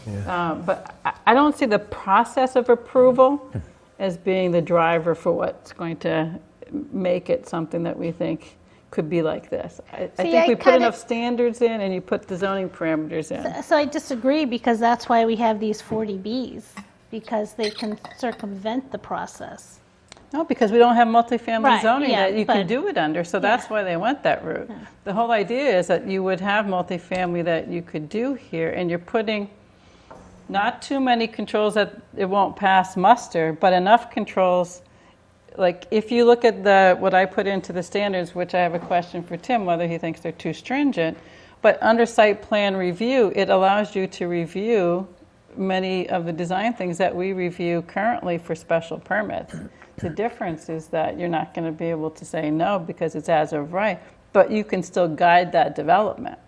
Speaker 2: Yeah.
Speaker 3: But I don't see the process of approval as being the driver for what's going to make it something that we think could be like this. I think we put enough standards in and you put the zoning parameters in.
Speaker 11: So I disagree, because that's why we have these 40Bs, because they can circumvent the process.
Speaker 3: No, because we don't have multifamily
Speaker 11: Right,
Speaker 3: zoning
Speaker 11: yeah,
Speaker 3: that you can
Speaker 11: but-
Speaker 3: do it under, so that's why they went that route.
Speaker 11: Yeah.
Speaker 3: The whole idea is that you would have multifamily that you could do here, and you're putting not too many controls that it won't pass muster, but enough controls. Like if you look at what I put into the standards, which I have a question for Tim, whether he thinks they're too stringent, but under site plan review, it allows you to review many of the design things that we review currently for special permits. The difference is that you're not going to be able to say no because it's as of right, but you can still guide that development.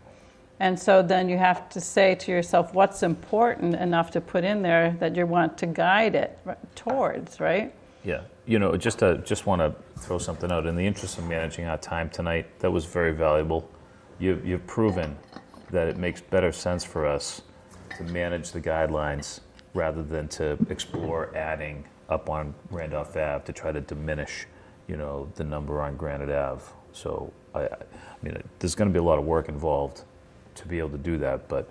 Speaker 3: And so then you have to say to yourself, what's important enough to put in there that you want to guide it towards, right?
Speaker 4: Yeah, you know, just want to throw something out. In the interest of managing our time tonight, that was very valuable. You've proven that it makes better sense for us to manage the guidelines rather than to explore adding up on Randolph Ave to try to diminish, you know, the number on Granite Ave. So, I mean, there's going to be a lot of work involved to be able to do that, but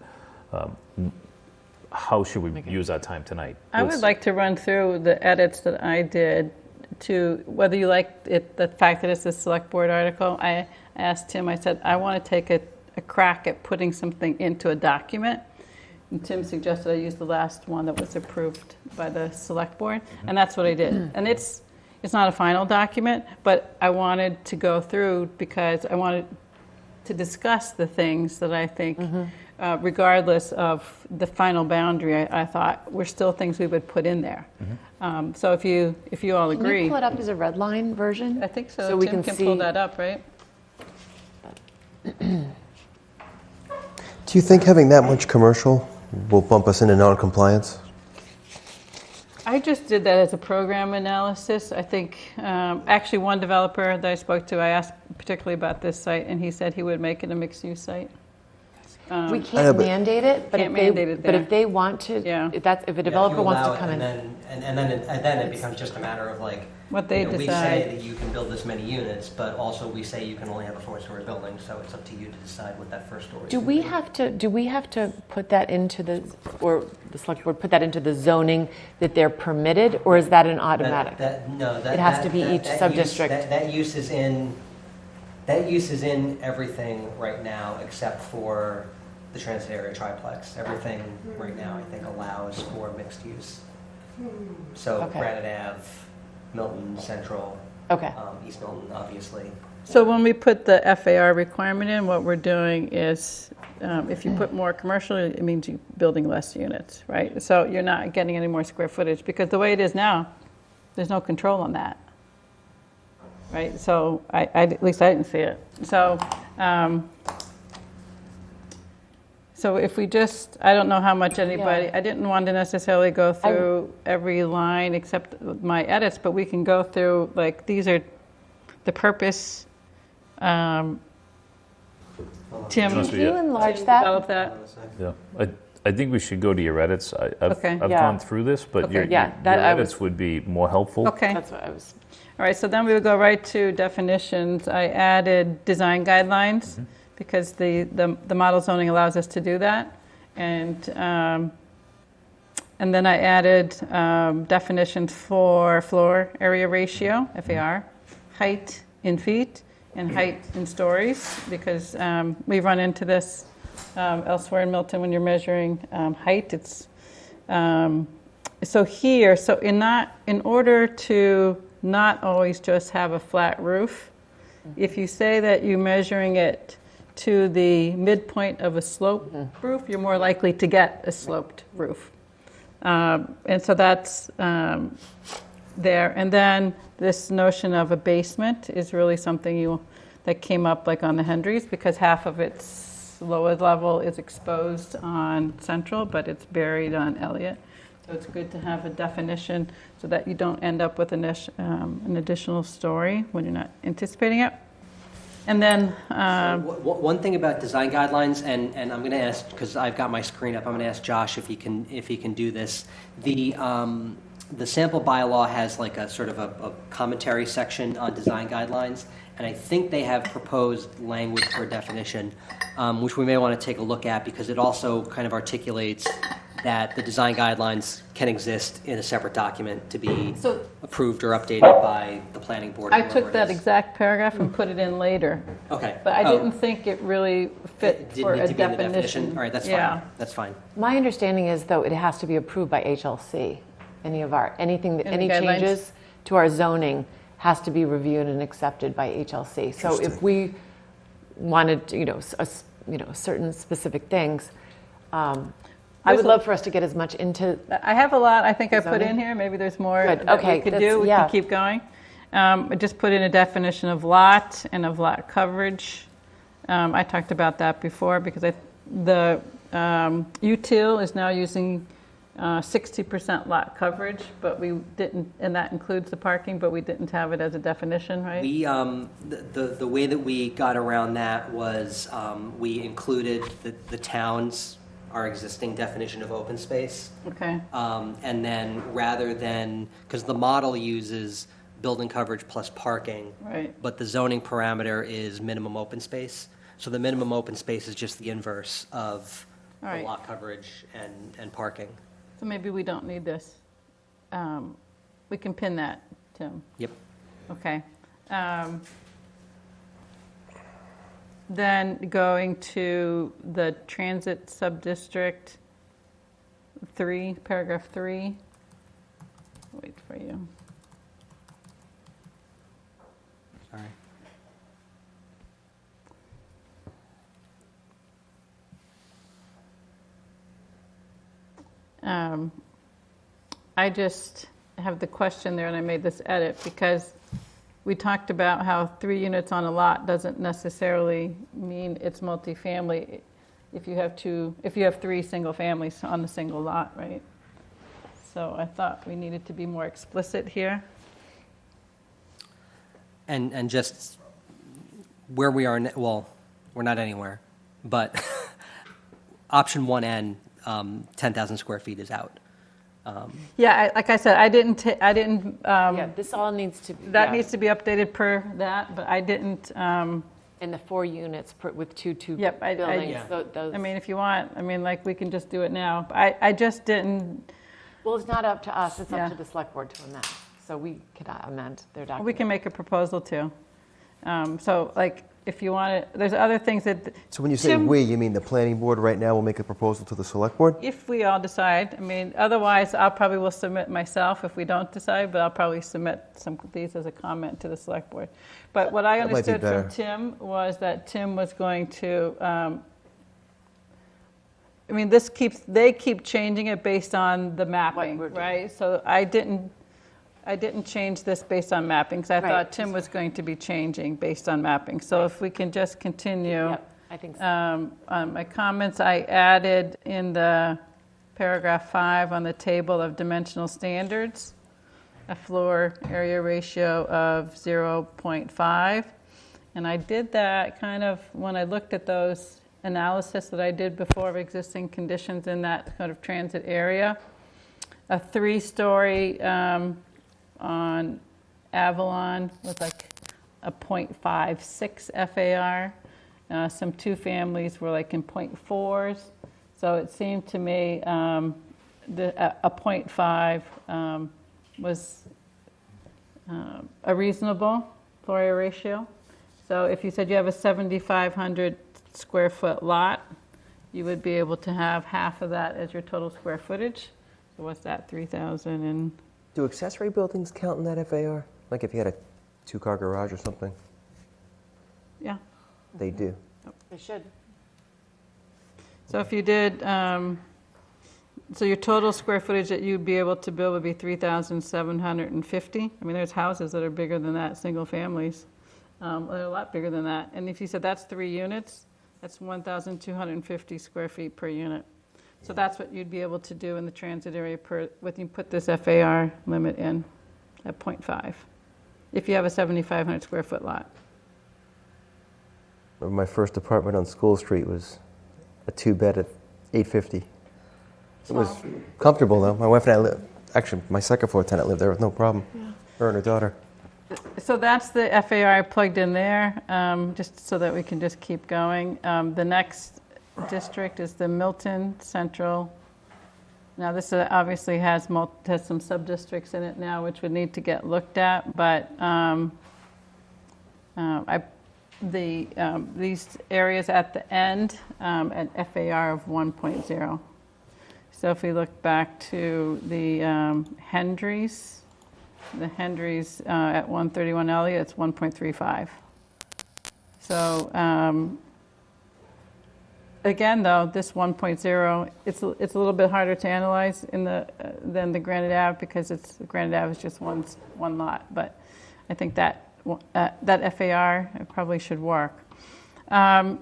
Speaker 4: how should we use our time tonight?
Speaker 3: I would like to run through the edits that I did to, whether you like it, the fact that it's a select board article. I asked Tim, I said, I want to take a crack at putting something into a document. And Tim suggested I use the last one that was approved by the select board, and that's what I did. And it's not a final document, but I wanted to go through because I wanted to discuss the things that I think, regardless of the final boundary, I thought were still things we would put in there. So if you all
Speaker 1: Can
Speaker 3: agree.
Speaker 1: you pull it up as a red line version?
Speaker 3: I think so.
Speaker 1: So we
Speaker 3: Tim
Speaker 1: can
Speaker 3: pull
Speaker 1: see-
Speaker 3: that up, right?
Speaker 2: Do you think having that much commercial will bump us into non-compliance?
Speaker 3: I just did that as a program analysis. I think, actually one developer that I spoke to, I asked particularly about this site, and he said he would make it a mixed-use site.
Speaker 1: We
Speaker 2: I know,
Speaker 1: can't
Speaker 2: but-
Speaker 1: mandate it, but
Speaker 3: Can't
Speaker 1: if they,
Speaker 3: mandate it
Speaker 1: but
Speaker 3: there.
Speaker 1: if they want to,
Speaker 3: Yeah.
Speaker 1: if a developer wants to come in.
Speaker 8: And then it becomes just a matter of like,
Speaker 3: What they
Speaker 8: you know, we
Speaker 3: decide.
Speaker 8: say that you can build this many units, but also we say you can only have a 4-story building, so it's up to you to decide what that first story is.
Speaker 1: Do we have to put that into or the select board put that into the zoning that they're permitted, or is that an automatic?
Speaker 8: It
Speaker 1: has to be each sub-district.
Speaker 8: That use is in everything right now except for the transit area triplex. Everything right now, I think, allows for mixed use. So
Speaker 1: Okay.
Speaker 8: Granite Ave, Milton, Central,
Speaker 1: Okay.
Speaker 8: East Milton, obviously.
Speaker 3: So when we put the FAR requirement in, what we're doing is, if you put more commercial, it means you're building less units, right? So you're not getting any more square footage, because the way it is now, there's no control on that, right? So at least I didn't see it. So if we just, I don't know how much anybody, I didn't want to necessarily go through every line except my edits, but we can go through, like, these are the purpose. Tim,
Speaker 4: Can
Speaker 1: you enlarge that?
Speaker 3: develop that.
Speaker 4: Yeah, I think we should go to your edits. I've
Speaker 3: Okay.
Speaker 4: I've
Speaker 1: Yeah.
Speaker 4: gone through this, but
Speaker 3: Okay.
Speaker 4: your
Speaker 1: Yeah, that I
Speaker 4: edits would be more helpful.
Speaker 3: Okay.
Speaker 1: That's what I was.
Speaker 3: All right, so then we would go right to definitions. I added design guidelines because the model zoning allows us to do that. And then I added definitions for floor area ratio, FAR, height in feet, and height in stories, because we run into this elsewhere in Milton when you're measuring height. It's so here, so in order to not always just have a flat roof, if you say that you're measuring it to the midpoint of a slope roof, you're more likely to get a sloped roof. And so that's there. And then this notion of a basement is really something that came up like on the Hendrys, because half of its lower level is exposed on Central, but it's buried on Elliott. So it's good to have a definition so that you don't end up with an additional story when you're not anticipating it. And then
Speaker 8: One thing about design guidelines, and I'm going to ask, because I've got my screen up, I'm going to ask Josh if he can do this. The sample bylaw has like a sort of a commentary section on design guidelines, and I think they have proposed language for a definition, which we may want to take a look at, because it also kind of articulates that the design guidelines can exist in a separate document to be approved or updated by the planning board.
Speaker 3: I took that exact paragraph and put it in later.
Speaker 8: Okay.
Speaker 3: But I didn't think it really fit for a
Speaker 8: need to be in the
Speaker 3: definition.
Speaker 8: All right, that's
Speaker 3: Yeah.
Speaker 8: fine. That's fine.
Speaker 1: My understanding is, though, it has to be approved by HLC. Any
Speaker 3: Any guidelines?
Speaker 1: changes to our zoning has to be reviewed and accepted by HLC. So if we wanted, certain specific things, I would love for us to get as much into.
Speaker 3: I have a lot I think I put
Speaker 1: zoning.
Speaker 3: in here. Maybe there's more
Speaker 1: Good.
Speaker 3: that
Speaker 1: Okay,
Speaker 3: we could
Speaker 1: that's-
Speaker 3: do. We
Speaker 1: yeah.
Speaker 3: can keep going. I just put in a definition of lot and of lot coverage. I talked about that before because the util is now using 60% lot coverage, but we didn't, and that includes the parking, but we didn't have it as a definition, right?
Speaker 8: We the way that we got around that was we included the town's, our existing definition of open space.
Speaker 3: Okay.
Speaker 8: And then rather than, because the model uses building coverage plus parking,
Speaker 3: Right.
Speaker 8: but the zoning parameter is minimum open space. So the minimum open space is just the inverse of
Speaker 3: All
Speaker 8: the
Speaker 3: right.
Speaker 8: lot coverage and parking.
Speaker 3: So maybe we don't need this. We can pin that, Tim.
Speaker 8: Yep.
Speaker 3: Okay. Then going to the transit subdistrict 3, paragraph 3. Wait for you.
Speaker 8: Sorry.
Speaker 3: I just have the question there, and I made this edit because we talked about how 3 units on a lot doesn't necessarily mean it's multifamily if you have 3 single families on a single lot, right? So I thought we needed to be more explicit here.
Speaker 8: And just where we are, well, we're not anywhere, but option 1N, 10,000 square feet is out.
Speaker 3: Yeah, like I said, I didn't.
Speaker 1: Yeah, this all needs to be.
Speaker 3: That needs to be updated per that, but I didn't.
Speaker 1: And the 4 units with two
Speaker 3: Yep,
Speaker 1: buildings.
Speaker 8: Yeah.
Speaker 1: Those,
Speaker 3: I mean, if you want, like we can just do it now. But I just didn't.
Speaker 1: well, it's not up to us. It's
Speaker 3: Yeah.
Speaker 1: up to the select board to amend. So we cannot amend their document.
Speaker 3: We can make a proposal too. So like, if you want it, there's other things that.
Speaker 2: So when you say
Speaker 3: Tim-
Speaker 2: we, you mean the planning board right now will make a proposal to the select board?
Speaker 3: If we all decide, otherwise I probably will submit myself if we don't decide, but I'll probably submit some of these as a comment to the select board. But what I
Speaker 2: That might be
Speaker 3: understood from
Speaker 2: better.
Speaker 3: Tim was that Tim was going to, they keep changing it based on the mapping,
Speaker 1: we're doing.
Speaker 3: right? So I didn't change this based on mapping, because I
Speaker 1: Right.
Speaker 3: thought Tim was going to be changing based on mapping. So if we can just continue.
Speaker 1: Yep, I think so.
Speaker 3: On my comments, I added in the paragraph 5 on the table of dimensional standards, a floor area ratio of 0.5. And I did that kind of when I looked at those analysis that I did before of existing conditions in that kind of transit area. A 3-story on Avalon was like a 0.56 FAR. Some 2 families were like in 0.4s. So it seemed to me a 0.5 was a reasonable floor area ratio. So if you said you have a 7,500 square foot lot, you would be able to have half of that as your total square footage. So what's that, 3,000 and...
Speaker 2: Do accessory buildings count in that FAR? Like if you had a 2-car garage or something?
Speaker 3: Yeah.
Speaker 2: They do.
Speaker 1: They should.
Speaker 3: So if you did So your total square footage that you'd be able to build would be 3,750? I mean, there's houses that are bigger than that, single families. They're a lot bigger than that. And if you said that's 3 units, that's 1,250 square feet per unit. So that's what you'd be able to do in the transit area when you put this FAR limit in at 0.5, if you have a 7,500 square foot lot.
Speaker 2: Remember my first apartment on School Street was a 2-bed at $850. It was comfortable though. My wife and I lived, actually my second floor tenant lived there with no problem. Her and her daughter.
Speaker 3: So that's the FAR plugged in there, just so that we can just keep going. The next district is the Milton Central. Now this obviously has some sub-districts in it now, which would need to get looked at, but these areas at the end at FAR of 1.0. So if we look back to the Hendrys at 131 Elliott, it's 1.35. So again, though, this 1.0, it's a little bit harder to analyze than the Granite Ave, because Granite Ave is just one lot. But I think that FAR probably should work.
Speaker 8: And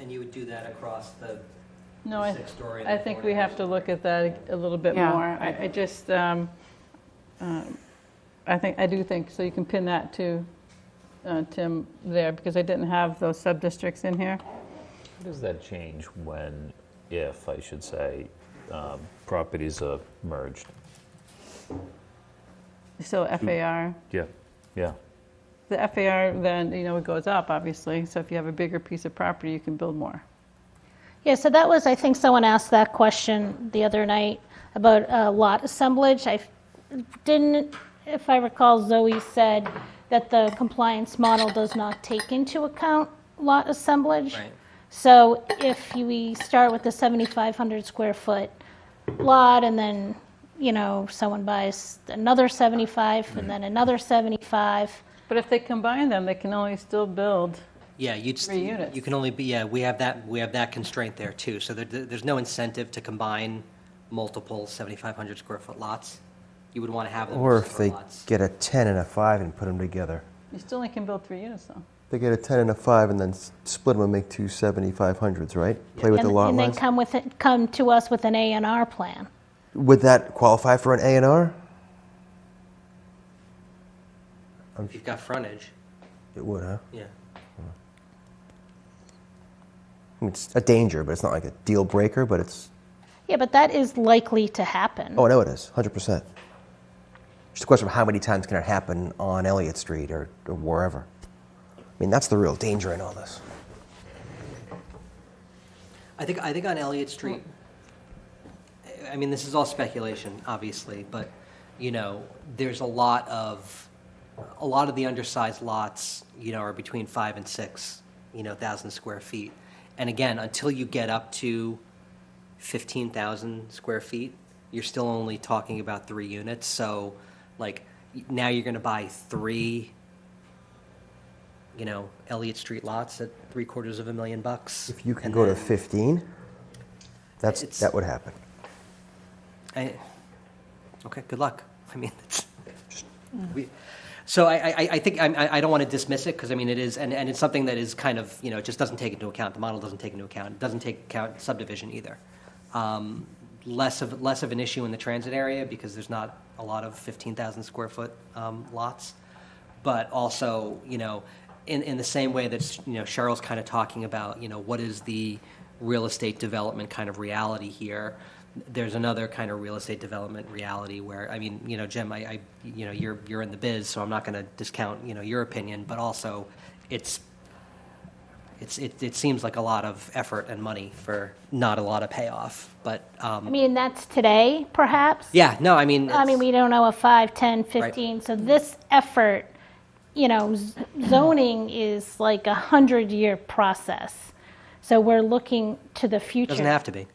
Speaker 8: you would do that across the
Speaker 3: No,
Speaker 8: 6-story?
Speaker 3: I think we have to look at that a little bit
Speaker 1: Yeah.
Speaker 3: more. I just, I do think, so you can pin that to Tim there, because I didn't have those sub-districts in here.
Speaker 4: How does that change when, if I should say, properties are merged?
Speaker 3: So FAR,
Speaker 4: Yeah, yeah.
Speaker 3: the FAR then, it goes up, obviously. So if you have a bigger piece of property, you can build more.
Speaker 11: Yeah, so that was, I think someone asked that question the other night about lot assemblage. I didn't, if I recall, Zoe said that the compliance model does not take into account lot assemblage.
Speaker 8: Right.
Speaker 11: So if we start with the 7,500 square foot lot, and then, someone buys another 75 and then another 75.
Speaker 3: But if they combine them, they can only still build.
Speaker 8: Yeah,
Speaker 3: 3 units.
Speaker 8: You can only be, we have that constraint there too. So there's no incentive to combine multiple 7,500 square foot lots. You would want to have them
Speaker 2: Or
Speaker 8: as
Speaker 2: if
Speaker 8: separate
Speaker 2: they
Speaker 8: lots.
Speaker 2: get a 10 and a 5 and put them together.
Speaker 3: You still only can build 3 units, though.
Speaker 2: They get a 10 and a 5 and then split them and make two 7,500s, right? Play with the lot
Speaker 11: And then
Speaker 2: lines.
Speaker 11: come to us with an A&R plan.
Speaker 2: Would that qualify for an A&R?
Speaker 8: If you've got frontage,
Speaker 2: It would, huh?
Speaker 8: yeah.
Speaker 2: I mean, it's a danger, but it's not like a deal breaker, but it's,
Speaker 11: Yeah, but that is likely to happen.
Speaker 2: oh, I know it is, 100%. Just a question of how many times can it happen on Elliott Street or wherever. I mean, that's the real danger in all this.
Speaker 8: I think on Elliott Street, I mean, this is all speculation, obviously, but, there's a lot of the undersized lots, are between 5 and 6, 1,000 square feet. And again, until you get up to 15,000 square feet, you're still only talking about 3 units. So, now you're going to buy 3, Elliott Street lots at $750,000.
Speaker 2: If you can go to 15, that would happen.
Speaker 8: Okay, good luck. I mean, so I think I don't want to dismiss it, because I mean it is, and it's something that is kind of, it just doesn't take into account. The model doesn't take into account. It doesn't take into account subdivision either. Less of an issue in the transit area, because there's not a lot of 15,000 square foot lots, but also in the same way that Cheryl's kind of talking about what is the real estate development kind of reality here. There's another kind of real estate development reality where, I mean, Jim, you're in the biz, so I'm not going to discount, your opinion, but also it seems like a lot of effort and money for not a lot of payoff, but.
Speaker 11: I mean, that's today, perhaps.
Speaker 8: Yeah, no, I mean.
Speaker 11: We don't know a 5, 10, 15. Right. So this effort, zoning is like 100-year process. So we're looking to the future.
Speaker 8: Doesn't have to be.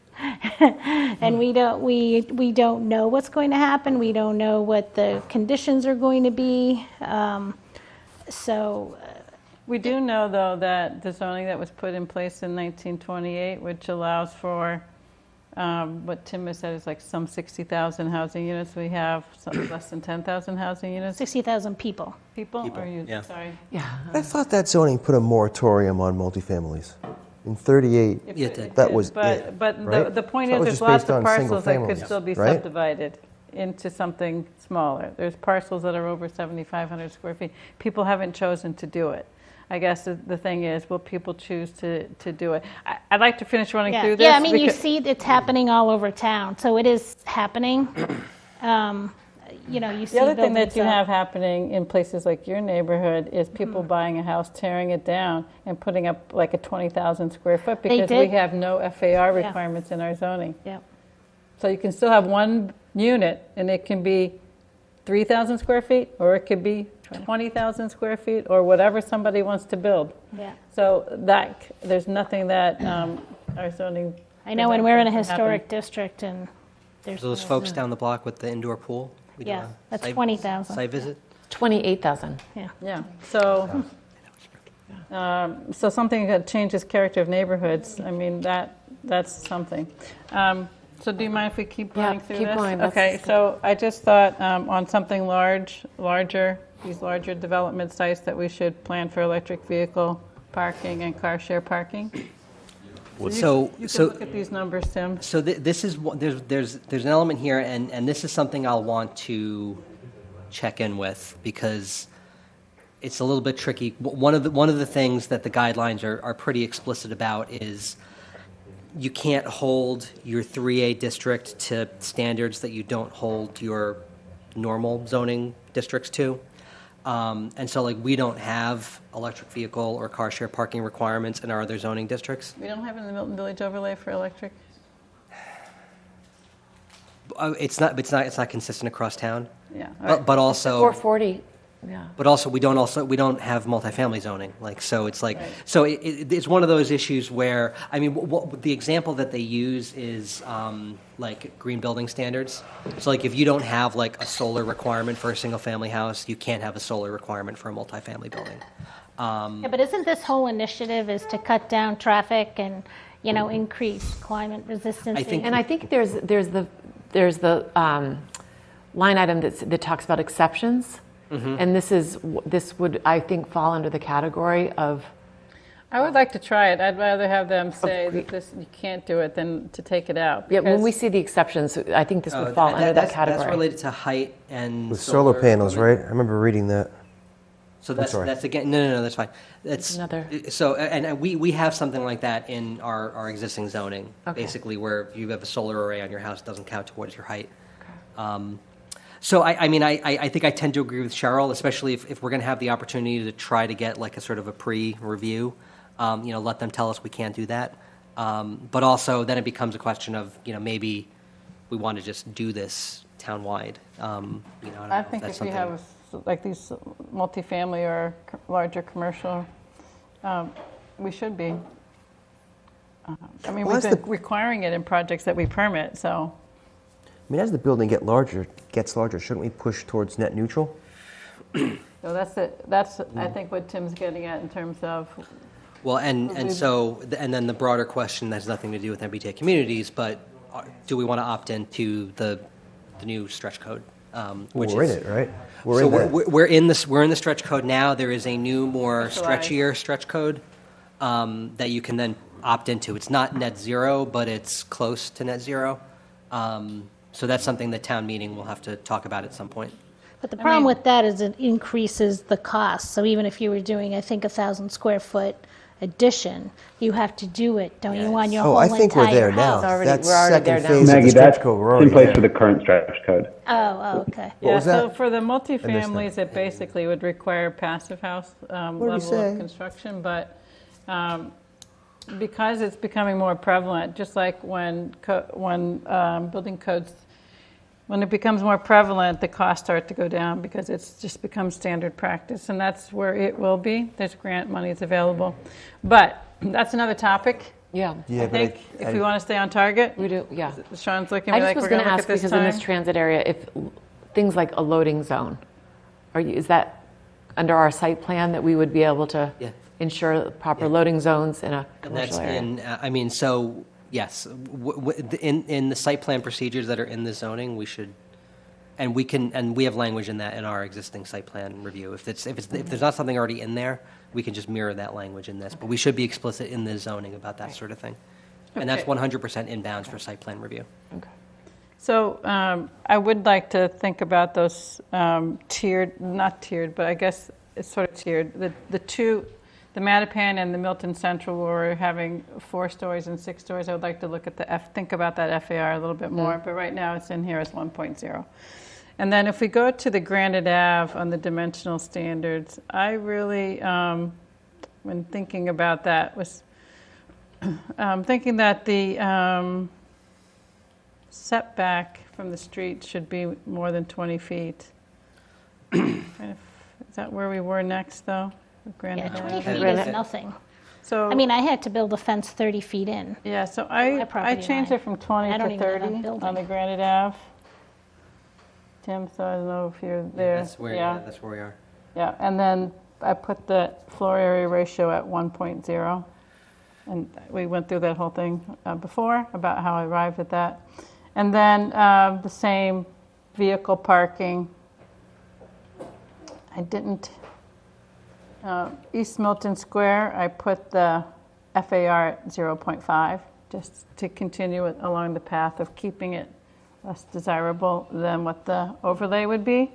Speaker 11: And we don't know what's going to happen. We don't know what the conditions are going to be.
Speaker 3: We do know, though, that the zoning that was put in place in 1928, which allows for what Tim has said is like some 60,000 housing units. We have some less than 10,000 housing units.
Speaker 11: 60,000 people.
Speaker 3: People? Or you,
Speaker 8: yeah.
Speaker 3: sorry.
Speaker 1: Yeah.
Speaker 2: I thought that zoning put a moratorium on multifamilies. In 38,
Speaker 8: Yeah, it did.
Speaker 2: that was
Speaker 3: But,
Speaker 2: it,
Speaker 3: but
Speaker 2: right?
Speaker 3: the point
Speaker 2: So it
Speaker 3: is
Speaker 2: was
Speaker 3: there's
Speaker 2: just
Speaker 3: lots
Speaker 2: based
Speaker 3: of
Speaker 2: on
Speaker 3: parcels that could
Speaker 2: single-families,
Speaker 3: still be
Speaker 2: right?
Speaker 3: subdivided into something smaller. There's parcels that are over 7,500 square feet. People haven't chosen to do it. I guess the thing is, will people choose to do it? I'd like to finish running
Speaker 11: Yeah,
Speaker 3: through this.
Speaker 11: yeah. I mean, you
Speaker 3: because-
Speaker 11: see it's happening all over town, so it is happening. You know, you see
Speaker 3: The other thing that
Speaker 11: buildings
Speaker 3: you
Speaker 11: up.
Speaker 3: have happening in places like your neighborhood is people buying a house, tearing it down, and putting up like a 20,000 square foot because we
Speaker 11: did.
Speaker 3: have no FAR requirements in our zoning.
Speaker 11: Yep.
Speaker 3: So you can still have one unit, and it can be 3,000 square feet, or it could be 20,000 square feet, or whatever somebody wants to build.
Speaker 11: Yeah.
Speaker 3: So that, there's nothing that our zoning.
Speaker 11: I know, and we're in a
Speaker 3: prevents from
Speaker 11: historic district, and there's
Speaker 8: Those folks down the block with the indoor pool? We do
Speaker 11: Yeah,
Speaker 8: a
Speaker 11: that's
Speaker 8: site-
Speaker 11: 20,0wn.
Speaker 8: Site visit?
Speaker 1: 28,000.
Speaker 11: Yeah.
Speaker 3: Yeah, so, so something that changes character of neighborhoods, I mean, that's something. So do you mind if we keep
Speaker 1: Yeah,
Speaker 3: running through
Speaker 1: keep
Speaker 3: this?
Speaker 1: going. That's
Speaker 3: Okay,
Speaker 1: good.
Speaker 3: so I just thought on something larger, these larger development sites that we should plan for electric vehicle parking and car share parking.
Speaker 8: So,
Speaker 3: You
Speaker 8: so.
Speaker 3: can look at these numbers, Tim.
Speaker 8: So this is there's an element here, and this is something I'll want to check in with because it's a little bit tricky. One of the things that the guidelines are pretty explicit about is you can't hold your 3A district to standards that you don't hold your normal zoning districts to. And so, like, we don't have electric vehicle or car share parking requirements in our other zoning districts.
Speaker 3: We don't have it in the Milton Village overlay for electric?
Speaker 8: It's not consistent across town.
Speaker 3: Yeah.
Speaker 8: But also.
Speaker 1: 440, yeah.
Speaker 8: But also, we don't have multifamily zoning. Like, so it's like,
Speaker 3: Right.
Speaker 8: so it's one of those issues where, I mean, what the example that they use is like green building standards. So like, if you don't have like a solar requirement for a single family house, you can't have a solar requirement for a multifamily building.
Speaker 11: Yeah, but isn't this whole initiative is to cut down traffic and, you know, increase climate resistance?
Speaker 8: I think-
Speaker 1: And I think there's the line item that talks about exceptions. And this would, I think, fall under the category of,
Speaker 3: I would like to try it. I'd rather have them say that this, you can't do it than to take it out.
Speaker 1: yeah, when
Speaker 3: because-
Speaker 1: we see the exceptions, I think this would fall under that category.
Speaker 8: That's related to height and
Speaker 2: with solar panels, right? I remember reading that.
Speaker 8: So
Speaker 2: sorry.
Speaker 8: that's again, no, that's fine. That's
Speaker 1: Another-
Speaker 8: So, and we have something like that in our existing zoning.
Speaker 1: Okay.
Speaker 8: Basically, where you have a solar array on your house, it doesn't count towards your height. So I mean, I think I tend to agree with Cheryl, especially if we're going to have the opportunity to try to get like a sort of a pre-review, you know, let them tell us we can't do that. But also then it becomes a question of, you know, maybe we want to just do this townwide. You know, I don't know
Speaker 3: I
Speaker 8: if
Speaker 3: think
Speaker 8: that's
Speaker 3: if we
Speaker 8: something-
Speaker 3: have like these multifamily or larger commercial, we should be. I mean,
Speaker 2: Well,
Speaker 3: we've
Speaker 2: that's
Speaker 3: been requiring it in projects that we permit, so.
Speaker 2: I mean, as the building gets larger, shouldn't we push towards net neutral?
Speaker 3: So that's it. That's, I think, what Tim's getting at in terms of,
Speaker 8: Well, and then the broader question that has nothing to do with MBTA communities, but do we want to opt into the new stretch code? Which
Speaker 2: We're
Speaker 8: is,
Speaker 2: in it, right?
Speaker 8: So
Speaker 2: in that.
Speaker 8: we're in the stretch code now. There is a new, more
Speaker 3: Specialized.
Speaker 8: stretchier stretch code that you can then opt into. It's not net zero, but it's close to net zero. So that's something that town meeting will have to talk about at some point.
Speaker 11: But the problem with that is it increases the cost. So even if you were doing, I think, 1,000 square foot addition, you have to do it, don't you, on your
Speaker 2: Oh,
Speaker 11: whole
Speaker 2: I
Speaker 11: entire
Speaker 2: think we're there now.
Speaker 11: house?
Speaker 2: That's
Speaker 1: we're already there
Speaker 2: second
Speaker 1: now.
Speaker 2: phase of the
Speaker 7: Maggie,
Speaker 2: stretch
Speaker 7: that's
Speaker 2: code. We're
Speaker 7: in
Speaker 2: already
Speaker 7: place
Speaker 2: there.
Speaker 7: for the current stretch code.
Speaker 11: Oh, okay.
Speaker 2: What
Speaker 3: yeah,
Speaker 2: was
Speaker 3: so
Speaker 2: that?
Speaker 3: for the
Speaker 2: I missed
Speaker 3: multifamilies, it basically would require passive house
Speaker 2: did
Speaker 3: level
Speaker 2: we say?
Speaker 3: of construction, but because it's becoming more prevalent, just like when building codes, when it becomes more prevalent, the costs start to go down because it's just becomes standard practice, and that's where it will be. There's grant monies available, but that's another topic.
Speaker 1: yeah.
Speaker 2: Yeah,
Speaker 3: I
Speaker 2: but
Speaker 3: think if we want to stay on target,
Speaker 1: We do, yeah.
Speaker 3: Sean's looking at
Speaker 1: I
Speaker 3: me
Speaker 1: just
Speaker 3: like
Speaker 1: was
Speaker 3: we're
Speaker 1: going
Speaker 3: going
Speaker 1: to
Speaker 3: to look
Speaker 1: ask,
Speaker 3: at this
Speaker 1: because in this
Speaker 3: time.
Speaker 1: transit area, if things like a loading zone, is that under our site plan that we would be able to
Speaker 8: Yeah.
Speaker 1: ensure proper loading zones in a
Speaker 8: And that's
Speaker 1: commercial area?
Speaker 8: in, I mean, so Yes, in the site plan procedures that are in the zoning, we should, and we have language in that in our existing site plan review. If there's not something already in there, we can just mirror that language in this, but we should be explicit in the zoning about that sort of thing. And that's
Speaker 3: Okay.
Speaker 8: 100% inbounds for site plan review.
Speaker 1: Okay.
Speaker 3: So I would like to think about those tiered, not tiered, but I guess it's sort of tiered. The Mattapan and the Milton Central were having 4 stories and 6 stories. I would like to look at think about that FAR a little bit more, but right now it's in here as 1.0. And then if we go to the Granite Ave on the dimensional standards, I really, when thinking about that, was thinking that the setback from the street should be more than 20 feet. Is that where we were next, though? Granite
Speaker 11: Yeah,
Speaker 3: Ave?
Speaker 11: 20 feet
Speaker 1: Granite.
Speaker 11: is nothing.
Speaker 3: So,
Speaker 11: I mean, I had to build a fence 30 feet in.
Speaker 3: yeah, so
Speaker 11: my
Speaker 3: I
Speaker 11: property
Speaker 3: changed
Speaker 11: line.
Speaker 3: it from 20
Speaker 11: I don't
Speaker 3: to
Speaker 11: even have a
Speaker 3: 30 on
Speaker 11: building.
Speaker 3: the Granite Ave. Tim, so I don't know if you're there.
Speaker 8: That's where,
Speaker 3: Yeah.
Speaker 8: that's where we are.
Speaker 3: Yeah, and then I put the floor area ratio at 1.0. And we went through that whole thing before about how I arrived at that. And then the same vehicle parking. I didn't, East Milton Square, I put the FAR at 0.5, just to continue it along the path of keeping it less desirable than what the overlay would be.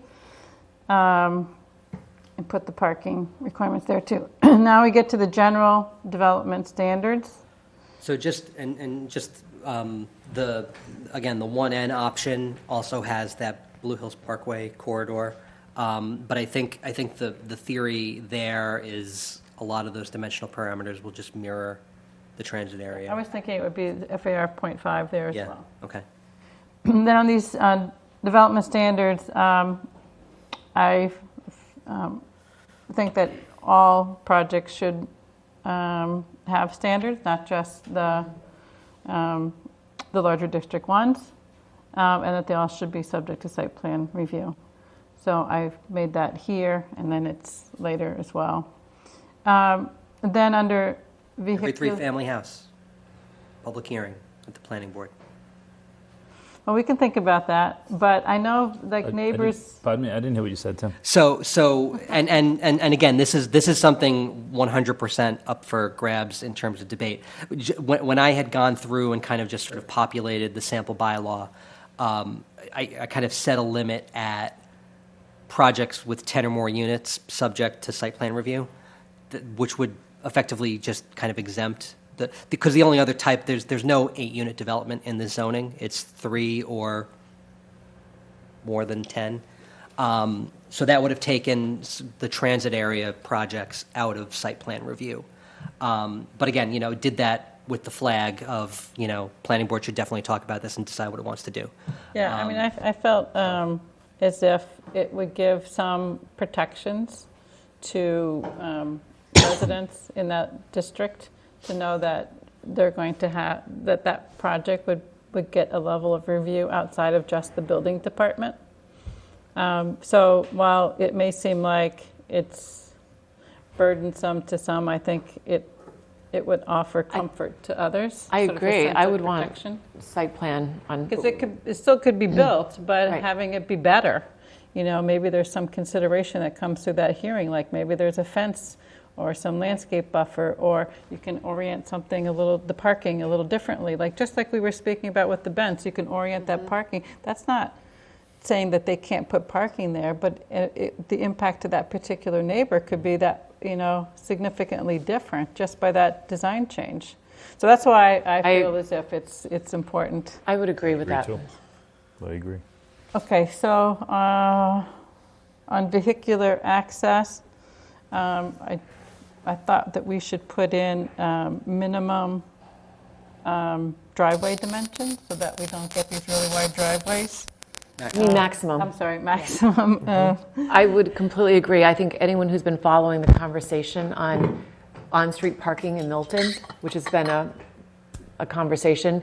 Speaker 3: And put the parking requirements there too. Now we get to the general development standards.
Speaker 8: So just, the 1N option also has that Blue Hills Parkway corridor. But I think the theory there is a lot of those dimensional parameters will just mirror the transit area.
Speaker 3: I was thinking it would be FAR 0.5 there as
Speaker 8: Yeah,
Speaker 3: well.
Speaker 8: okay.
Speaker 3: Then on these development standards, I think that all projects should have standards, not just the larger district ones, and that they all should be subject to site plan review. So I've made that here, and then it's later as well. Then under
Speaker 8: Every
Speaker 3: vehicular...
Speaker 8: 3-family house, public hearing at the planning board.
Speaker 3: Well, we can think about that, but I know like
Speaker 4: I didn't-
Speaker 3: neighbors...
Speaker 4: Pardon me, I didn't hear what you said, Tim.
Speaker 8: So, and again, this is something 100% up for grabs in terms of debate. When I had gone through and kind of just sort of populated the sample bylaw, I kind of set a limit at projects with 10 or more units subject to site plan review, which would effectively just kind of exempt because the only other type, there's no 8-unit development in the zoning. It's 3 or more than 10. So that would have taken the transit area projects out of site plan review. But again, did that with the flag of, planning board should definitely talk about this and decide what it wants to do.
Speaker 3: Yeah, I mean, I felt as if it would give some protections to residents in that district to know that they're going to have, that project would get a level of review outside of just the building department. So while it may seem like it's burdensome to some, I think it would offer comfort to others.
Speaker 1: I
Speaker 3: sort of a
Speaker 1: agree.
Speaker 3: sense
Speaker 1: I
Speaker 3: of
Speaker 1: would want
Speaker 3: protection.
Speaker 1: site plan on.
Speaker 3: Because it still could be built, but
Speaker 1: Right.
Speaker 3: having it be better. Maybe there's some consideration that comes through that hearing, like maybe there's a fence or some landscape buffer, or you can orient something the parking a little differently. Just like we were speaking about with the bench, you can orient that parking. That's not saying that they can't put parking there, but the impact to that particular neighbor could be that, significantly different just by that design change. So that's why I feel as if it's important.
Speaker 1: I would agree with that.
Speaker 4: too. I agree.
Speaker 3: Okay, so on vehicular access, I thought that we should put in minimum driveway dimensions so that we don't get these really wide driveways.
Speaker 1: Maximum.
Speaker 3: I'm sorry, maximum.
Speaker 1: I would completely agree. I think anyone who's been following the conversation on on-street parking in Milton, which has been a conversation,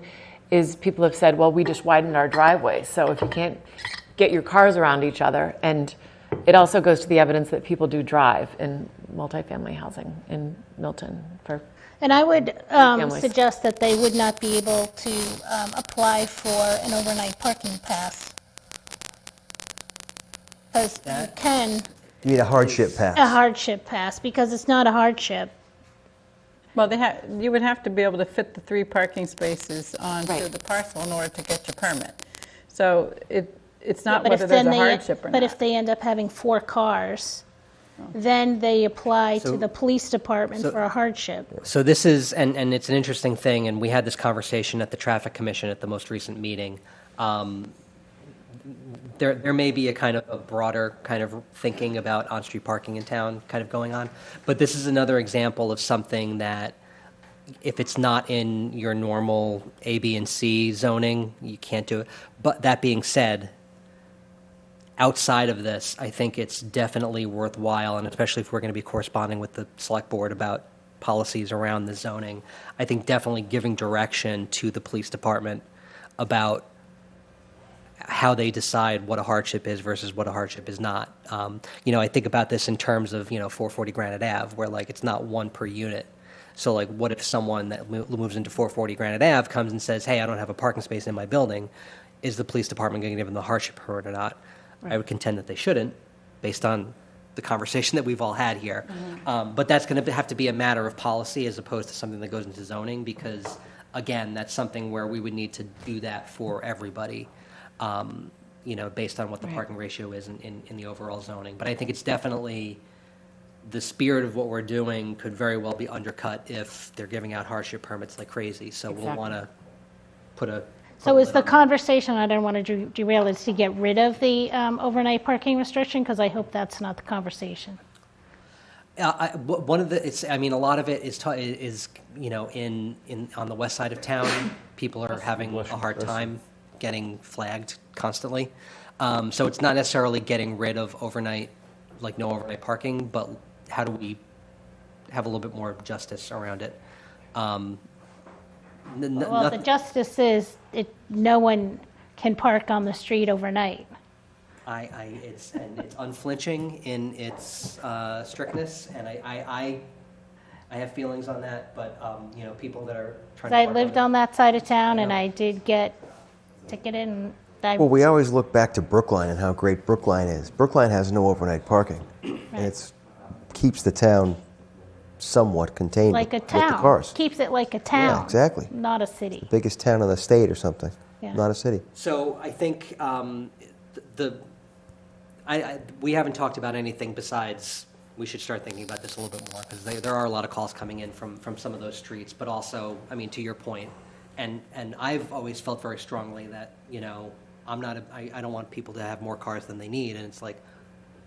Speaker 1: is people have said, well, we just widened our driveway. So if you can't get your cars around each other, and it also goes to the evidence that people do drive in multifamily housing in Milton for
Speaker 11: And I would
Speaker 1: Families.
Speaker 11: suggest that they would not be able to apply for an overnight parking pass. Because you can,
Speaker 2: You mean a hardship pass?
Speaker 11: a hardship pass, because it's not a hardship.
Speaker 3: Well, you would have to be able to fit the 3 parking spaces onto
Speaker 1: Right.
Speaker 3: the parcel in order to get your permit. So it's not
Speaker 11: But
Speaker 3: whether
Speaker 11: if
Speaker 3: there's
Speaker 11: then
Speaker 3: a
Speaker 11: they,
Speaker 3: hardship or
Speaker 11: but
Speaker 3: not.
Speaker 11: if they end up having 4 cars, then they apply to
Speaker 8: So-
Speaker 11: the police department for a hardship.
Speaker 8: So this is, and it's an interesting thing, and we had this conversation at the Traffic Commission at the most recent meeting. There may be a kind of a broader kind of thinking about on-street parking in town kind of going on, but this is another example of something that if it's not in your normal A, B, and C zoning, you can't do it. But that being said, outside of this, I think it's definitely worthwhile, and especially if we're going to be corresponding with the select board about policies around the zoning, I think definitely giving direction to the police department about how they decide what a hardship is versus what a hardship is not. I think about this in terms of, 440 Granite Ave, where like it's not one per unit. So like, what if someone that moves into 440 Granite Ave comes and says, hey, I don't have a parking space in my building? Is the police department going to give them the hardship permit or not? I would contend that they shouldn't, based on the conversation that we've all had here. But that's going to have to be a matter of policy as opposed to something that goes into zoning, because, again, that's something where we would need to do that for everybody, based on what the parking ratio is in the overall zoning. But I think it's definitely the spirit of what we're doing could very well be undercut if they're giving out hardship permits like crazy. So we'll want to put a...
Speaker 11: So is the conversation, I don't want to derail, is to get rid of the overnight parking restriction? Because I hope that's not the conversation.
Speaker 8: One of the, a lot of it is on the west side of town, people are having a hard time getting flagged constantly. So it's not necessarily getting rid of overnight, like no overnight parking, but how do we have a little bit more justice around it?
Speaker 11: Well, the justice is no one can park on the street overnight.
Speaker 8: It's unflinching in its strictness, and I have feelings on that, but people that are trying to
Speaker 11: I
Speaker 8: park
Speaker 11: lived on that side of town, and I did get ticketed, and
Speaker 2: Well, we always look back to Brookline and how great Brookline is. Brookline has no overnight parking, and it keeps the town somewhat contained
Speaker 11: like a
Speaker 2: with the
Speaker 11: town.
Speaker 2: cars.
Speaker 11: Keeps it like a town.
Speaker 2: Yeah, exactly.
Speaker 11: Not a city.
Speaker 2: Biggest town in the state or something,
Speaker 11: Yeah.
Speaker 2: not a city.
Speaker 8: So I think we haven't talked about anything besides we should start thinking about this a little bit more, because there are a lot of calls coming in from some of those streets, but also, to your point, and I've always felt very strongly that, I don't want people to have more cars than they need, and it's like,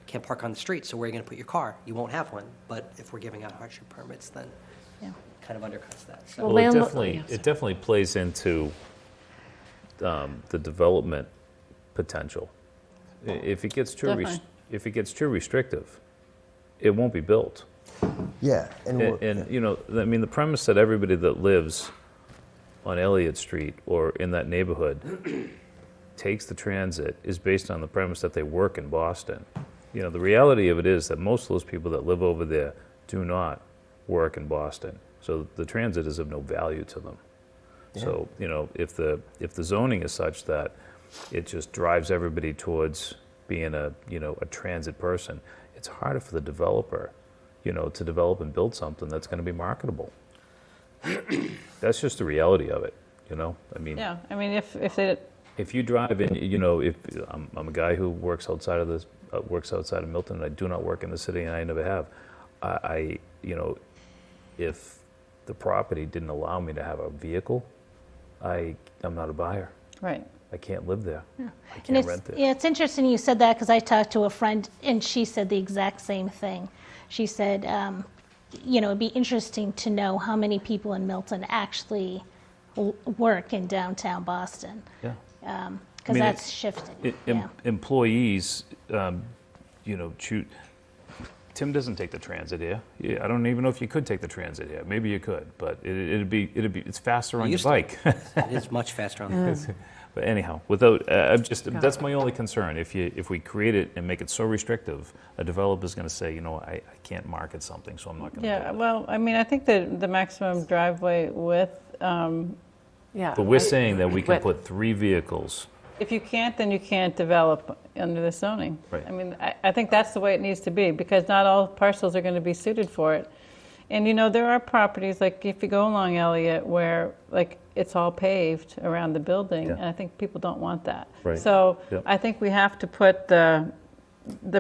Speaker 8: you can't park on the street, so where are you going to put your car? You won't have one, but if we're giving out hardship permits, then kind of undercuts that. So.
Speaker 4: Well, it definitely plays into the development potential. If it gets too restrictive, it won't be built.
Speaker 2: Yeah,
Speaker 4: the premise that everybody that lives on Elliott Street or in that neighborhood takes the transit is based on the premise that they work in Boston. The reality of it is that most of those people that live over there do not work in Boston, so the transit is of no value to them. Yeah. So if the zoning is such that it just drives everybody towards being a transit person, it's harder for the developer, to develop and build something that's going to be marketable. That's just the reality of it,
Speaker 3: Yeah,
Speaker 4: if you drive in, if I'm a guy who works outside of Milton, and I do not work in the city, and I never have. If the property didn't allow me to have a vehicle, I'm not a buyer.
Speaker 3: Right.
Speaker 4: I can't live there.
Speaker 11: Yeah.
Speaker 4: I can't rent it.
Speaker 11: Yeah, it's interesting you said that, because I talked to a friend and she said the exact same thing. She said, it'd be interesting to know how many people in Milton actually work in downtown Boston.
Speaker 4: Yeah.
Speaker 11: Because that's shifting.
Speaker 4: Employees, shoot. Tim doesn't take the transit here. I don't even know if you could take the transit here. Maybe you could, but it's faster on your bike.
Speaker 8: It is much faster on the bike.
Speaker 4: But anyhow, that's my only concern. If we create it and make it so restrictive, a developer's going to say, I can't market something, so I'm not going to do
Speaker 3: Yeah,
Speaker 4: it.
Speaker 3: well, I mean, I think that the maximum driveway width,
Speaker 1: Yeah.
Speaker 4: But we're saying that we can
Speaker 1: Width.
Speaker 4: put 3 vehicles.
Speaker 3: if you can't, then you can't develop under the zoning.
Speaker 4: Right.
Speaker 3: I mean, I think that's the way it needs to be, because not all parcels are going to be suited for it. And there are properties, like if you go along Elliott, where like it's all paved around the building,
Speaker 4: Yeah.
Speaker 3: and I think people don't want that.
Speaker 4: Right.
Speaker 3: So
Speaker 4: Yep.
Speaker 3: I think we have to put the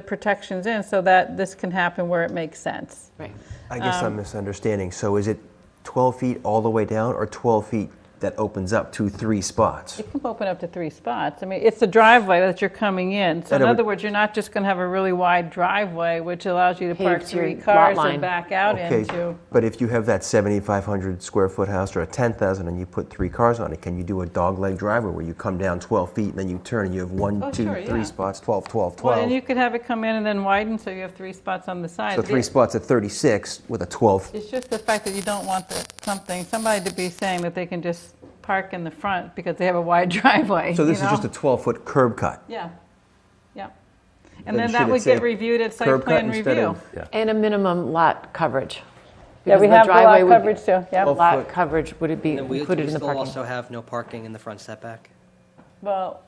Speaker 3: protections in so that this can happen where it makes sense.
Speaker 1: Right.
Speaker 2: I guess I'm misunderstanding. So is it 12 feet all the way down or 12 feet that opens up to 3 spots?
Speaker 3: It can open up to 3 spots. I mean, it's the driveway that you're coming in. So in
Speaker 2: And it would-
Speaker 3: other words, you're not just going to have a really wide driveway, which allows you to park
Speaker 1: Paved to your
Speaker 3: 3
Speaker 1: lot
Speaker 3: cars
Speaker 1: line.
Speaker 3: and back out into.
Speaker 2: But if you have that 7,500 square foot house or a 10,000 and you put 3 cars on it, can you do a dogleg driveway where you come down 12 feet and then you turn and you have 1,
Speaker 3: Oh,
Speaker 2: 2,
Speaker 3: sure,
Speaker 2: 3
Speaker 3: yeah.
Speaker 2: spots, 12, 12,
Speaker 3: Well,
Speaker 2: 12.
Speaker 3: and you could have it come in and then widen, so you have 3 spots on the side.
Speaker 2: So
Speaker 3: But
Speaker 2: 3
Speaker 3: it-
Speaker 2: spots at 36 with a 12.
Speaker 3: It's just the fact that you don't want somebody to be saying that they can just park in the front because they have a wide driveway.
Speaker 2: So this
Speaker 3: you
Speaker 2: is just
Speaker 3: know?
Speaker 2: a 12-foot curb cut.
Speaker 3: Yeah, yeah.
Speaker 2: Then
Speaker 3: And then
Speaker 2: should
Speaker 3: that
Speaker 2: it
Speaker 3: would
Speaker 2: say
Speaker 3: get reviewed at site
Speaker 2: curb cut
Speaker 3: plan
Speaker 2: instead
Speaker 3: review.
Speaker 2: of-
Speaker 4: Yeah.
Speaker 1: And a minimum lot coverage.
Speaker 3: Yeah, we
Speaker 1: Because
Speaker 3: have the lot
Speaker 1: driveway would be-
Speaker 3: coverage too, yeah.
Speaker 1: Lot coverage, would it be
Speaker 8: And we
Speaker 1: included in the
Speaker 8: still
Speaker 1: parking?
Speaker 8: also have no parking in the front setback?
Speaker 3: Well,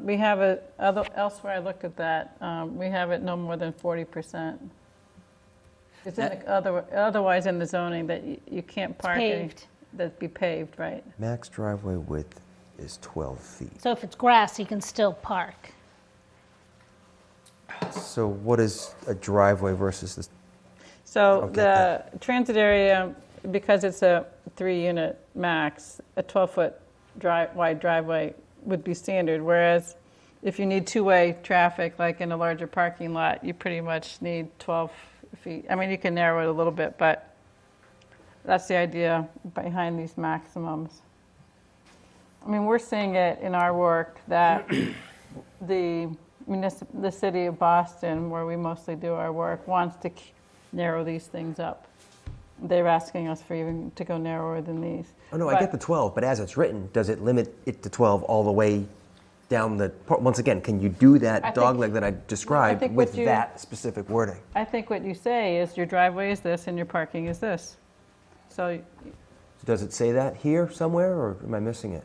Speaker 3: we have elsewhere I looked at that, we have it no more than 40%. It's in otherwise in the zoning that you can't park.
Speaker 11: Paved.
Speaker 3: That'd be paved, right?
Speaker 2: Max driveway width is 12 feet.
Speaker 11: So if it's grass, you can still park.
Speaker 2: So what is a driveway versus this?
Speaker 3: So
Speaker 2: Okay,
Speaker 3: the transit area, because it's a 3-unit max, a 12-foot wide driveway would be standard, whereas if you need 2-way traffic, like in a larger parking lot, you pretty much need 12 feet. I mean, you can narrow it a little bit, but that's the idea behind these maximums. I mean, we're seeing it in our work that the city of Boston, where we mostly do our work, wants to narrow these things up. They're asking us for even to go narrower than these.
Speaker 2: Oh, no, I get the 12, but as it's written, does it limit it to 12 all the way down the, once again, can you do that
Speaker 3: think-
Speaker 2: dogleg that I described
Speaker 3: think
Speaker 2: with
Speaker 3: what you-
Speaker 2: that specific wording?
Speaker 3: I think what you say is your driveway is this and your parking is this. So
Speaker 2: Does it say that here somewhere, or am I missing it?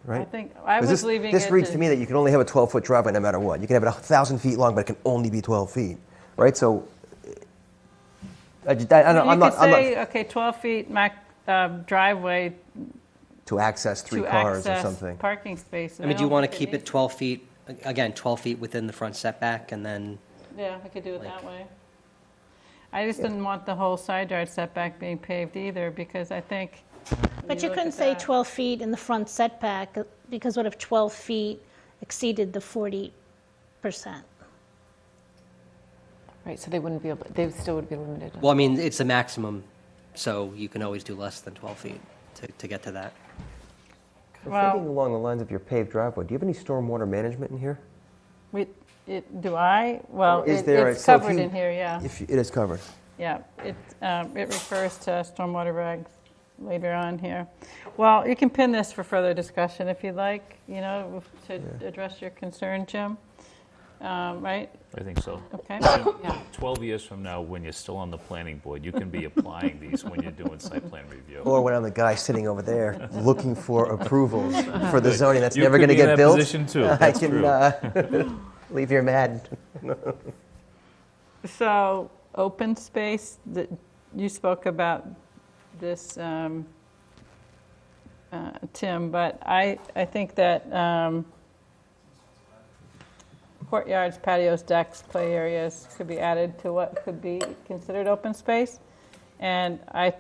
Speaker 2: Right?
Speaker 3: I think, I
Speaker 2: 'Cause
Speaker 3: was leaving it
Speaker 2: This reads to me that you can only have a 12-foot driveway no matter what. You can have it 1,000 feet long, but it can only be 12 feet, right? So, I don't,
Speaker 3: You
Speaker 2: I'm
Speaker 3: could
Speaker 2: not,
Speaker 3: say, okay, 12 feet driveway
Speaker 2: to access 3
Speaker 3: to
Speaker 2: cars or
Speaker 3: access
Speaker 2: something.
Speaker 3: parking space.
Speaker 8: I mean, do you
Speaker 3: don't
Speaker 8: want to
Speaker 3: think
Speaker 8: keep it
Speaker 3: needs-
Speaker 8: 12 feet, again, 12 feet within the front setback, and then,
Speaker 3: Yeah, I could do it that way. I just didn't want the whole side yard setback being paved either, because I think. when
Speaker 11: But you
Speaker 3: look
Speaker 11: couldn't
Speaker 3: at
Speaker 11: say
Speaker 3: that-
Speaker 11: 12 feet in the front setback, because what if 12 feet exceeded the 40%?
Speaker 1: Right, so they wouldn't be able, they still would be limited.
Speaker 8: well, I mean, it's a maximum, so you can always do less than 12 feet to get to that.
Speaker 2: I'm
Speaker 3: Well-
Speaker 2: thinking along the lines of your paved driveway, do you have any stormwater management in here?
Speaker 3: Do I? Well,
Speaker 2: Is there a-
Speaker 3: it's
Speaker 2: so if
Speaker 3: covered
Speaker 2: you-
Speaker 3: in here, yeah.
Speaker 2: It is covered.
Speaker 3: Yeah, it refers to stormwater regs later on here. Well, you can pin this for further discussion if you'd like, to address your concern, Jim, right?
Speaker 4: I think so.
Speaker 3: Okay.
Speaker 1: Yeah.
Speaker 4: 12 years from now, when you're still on the planning board, you can be applying these when you're doing site plan review.
Speaker 2: Or when I'm the guy sitting over there looking for approvals for the zoning that's
Speaker 4: You
Speaker 2: never
Speaker 4: could
Speaker 2: going to
Speaker 4: be in
Speaker 2: get
Speaker 4: that
Speaker 2: built.
Speaker 4: position too.
Speaker 2: I
Speaker 4: That's
Speaker 2: can leave here mad.
Speaker 3: So, open space, you spoke about this, Tim, but I think that courtyards, patios, decks, play areas could be added to what could be considered open space. And I
Speaker 11: See,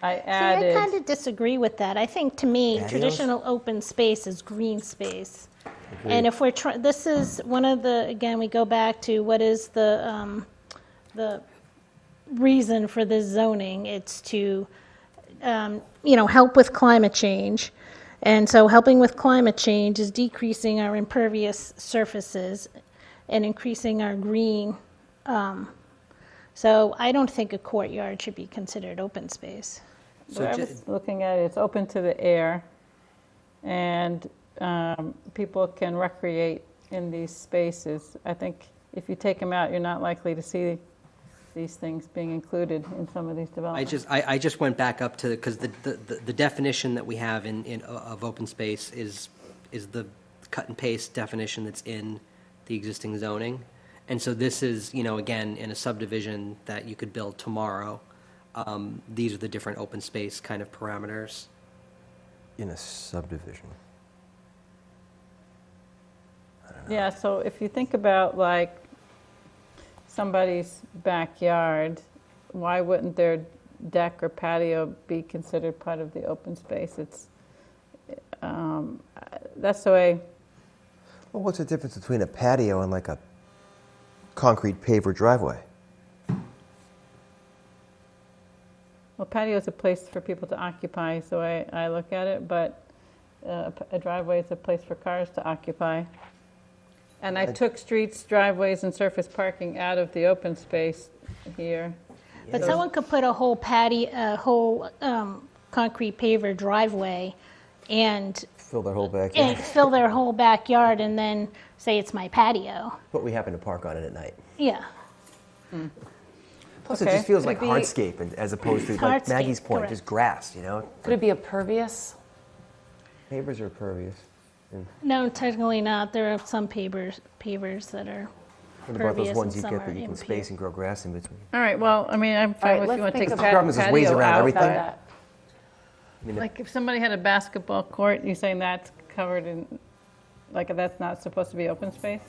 Speaker 11: I
Speaker 3: added.
Speaker 11: kind of disagree with that. I think, to me,
Speaker 2: Patios?
Speaker 11: traditional open space is green space. And if we're this is one of the, again, we go back to what is the reason for this zoning. It's to, help with climate change. And so helping with climate change is decreasing our impervious surfaces and increasing our green. So I don't think a courtyard should be considered open space.
Speaker 3: The way I was looking at it, it's open to the air. and people can recreate in these spaces. I think if you take them out, you're not likely to see these things being included in some of these developments.
Speaker 8: I just went back up to, because the definition that we have of open space is the cut and paste definition that's in the existing zoning. And so this is, again, in a subdivision that you could build tomorrow. These are the different open space kind of parameters.
Speaker 2: In a subdivision.
Speaker 3: Yeah, so if you think about like somebody's backyard, why wouldn't their deck or patio be considered part of the open space? That's the way.
Speaker 2: Well, what's the difference between a patio and like a concrete paver driveway?
Speaker 3: Well, patio is a place for people to occupy, so I look at it, but a driveway is a place for cars to occupy. And I took streets, driveways, and surface parking out of the open space here.
Speaker 11: But someone could put a whole concrete paver driveway and
Speaker 2: Fill their whole backyard.
Speaker 11: fill their whole backyard and then say it's my patio.
Speaker 2: But we happen to park on it at night.
Speaker 11: Yeah.
Speaker 2: Plus,
Speaker 3: Okay.
Speaker 2: it just feels like
Speaker 1: Could be-
Speaker 2: hardscape as opposed to, like
Speaker 11: Hardscape,
Speaker 2: Maggie's point,
Speaker 11: correct.
Speaker 2: just grass,
Speaker 1: Could it be impervious?
Speaker 2: Pavers are pervious.
Speaker 11: No, technically not. There are some pavers that are
Speaker 2: What about those
Speaker 11: pervious
Speaker 2: ones
Speaker 11: and
Speaker 2: you
Speaker 11: some
Speaker 2: get
Speaker 11: are
Speaker 2: that you can
Speaker 11: impervious.
Speaker 2: space and grow grass in between?
Speaker 3: All right, well, I mean, I'm
Speaker 1: All
Speaker 3: fine
Speaker 1: right,
Speaker 3: if
Speaker 1: let's
Speaker 3: you want to
Speaker 1: think
Speaker 3: take the
Speaker 1: about
Speaker 2: problem is there's ways
Speaker 3: patio
Speaker 2: around
Speaker 3: out.
Speaker 2: everything.
Speaker 1: that.
Speaker 2: I mean,
Speaker 3: Like if somebody had a basketball court, you saying that's covered in, like that's not supposed to be open space?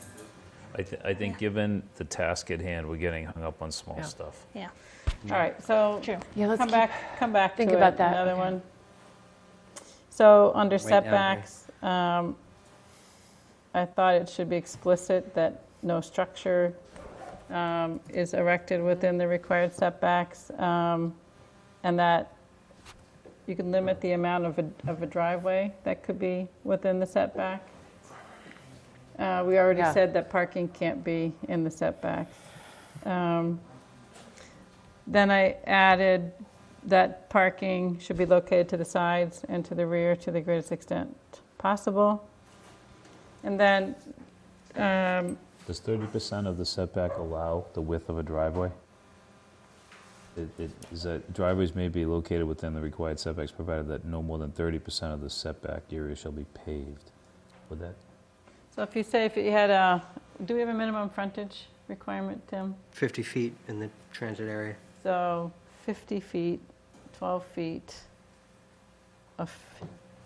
Speaker 4: I think given the task at hand, we're getting hung up on small
Speaker 1: Yeah.
Speaker 4: stuff.
Speaker 11: Yeah.
Speaker 3: All right, so
Speaker 11: True.
Speaker 1: Yeah, let's
Speaker 3: come back
Speaker 1: think
Speaker 3: to
Speaker 1: about
Speaker 3: it,
Speaker 1: that,
Speaker 3: another
Speaker 1: okay.
Speaker 3: one. So under
Speaker 8: Right now, okay.
Speaker 3: setbacks, I thought it should be explicit that no structure is erected within the required setbacks, and that you can limit the amount of a driveway that could be within the setback. We already
Speaker 1: Yeah.
Speaker 3: said that parking can't be in the setbacks. Then I added that parking should be located to the sides and to the rear to the greatest extent possible. And then,
Speaker 4: Does 30% of the setback allow the width of a driveway? Is that driveways may be located within the required setbacks, provided that no more than 30% of the setback area shall be paved. Would that?
Speaker 3: so if you had do we have a minimum frontage requirement, Tim?
Speaker 8: 50 feet in the transit area.
Speaker 3: So 50 feet, 12 feet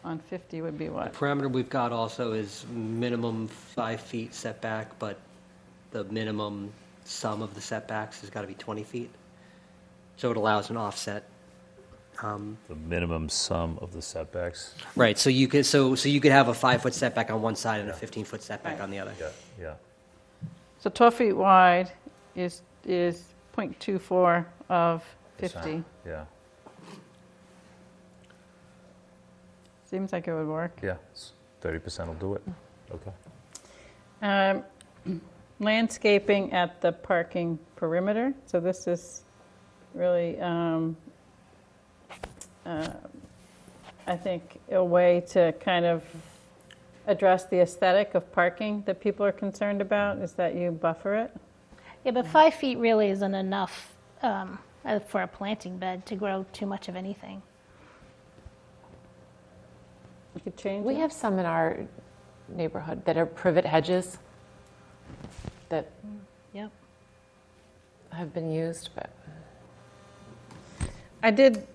Speaker 3: on 50 would be
Speaker 8: The
Speaker 3: what?
Speaker 8: parameter we've got also is minimum 5 feet setback, but the minimum sum of the setbacks has got to be 20 feet. So it allows an offset.
Speaker 4: The minimum sum of the setbacks?
Speaker 8: Right, so you could have a 5-foot setback on one side and a 15-foot setback on the other.
Speaker 4: Yeah.
Speaker 3: So 12 feet wide is 0.24 of 50.
Speaker 4: Yeah,
Speaker 3: Seems like it would work.
Speaker 4: yeah, 30% will do it. Okay.
Speaker 3: Landscaping at the parking perimeter. So this is really, I think, a way to kind of address the aesthetic of parking that people are concerned about, is that you buffer it.
Speaker 11: Yeah, but 5 feet really isn't enough for a planting bed to grow too much of anything.
Speaker 3: You could change
Speaker 1: We
Speaker 3: it.
Speaker 1: have some in our neighborhood that are privet hedges that
Speaker 11: Yep.
Speaker 1: have been used, but
Speaker 3: I did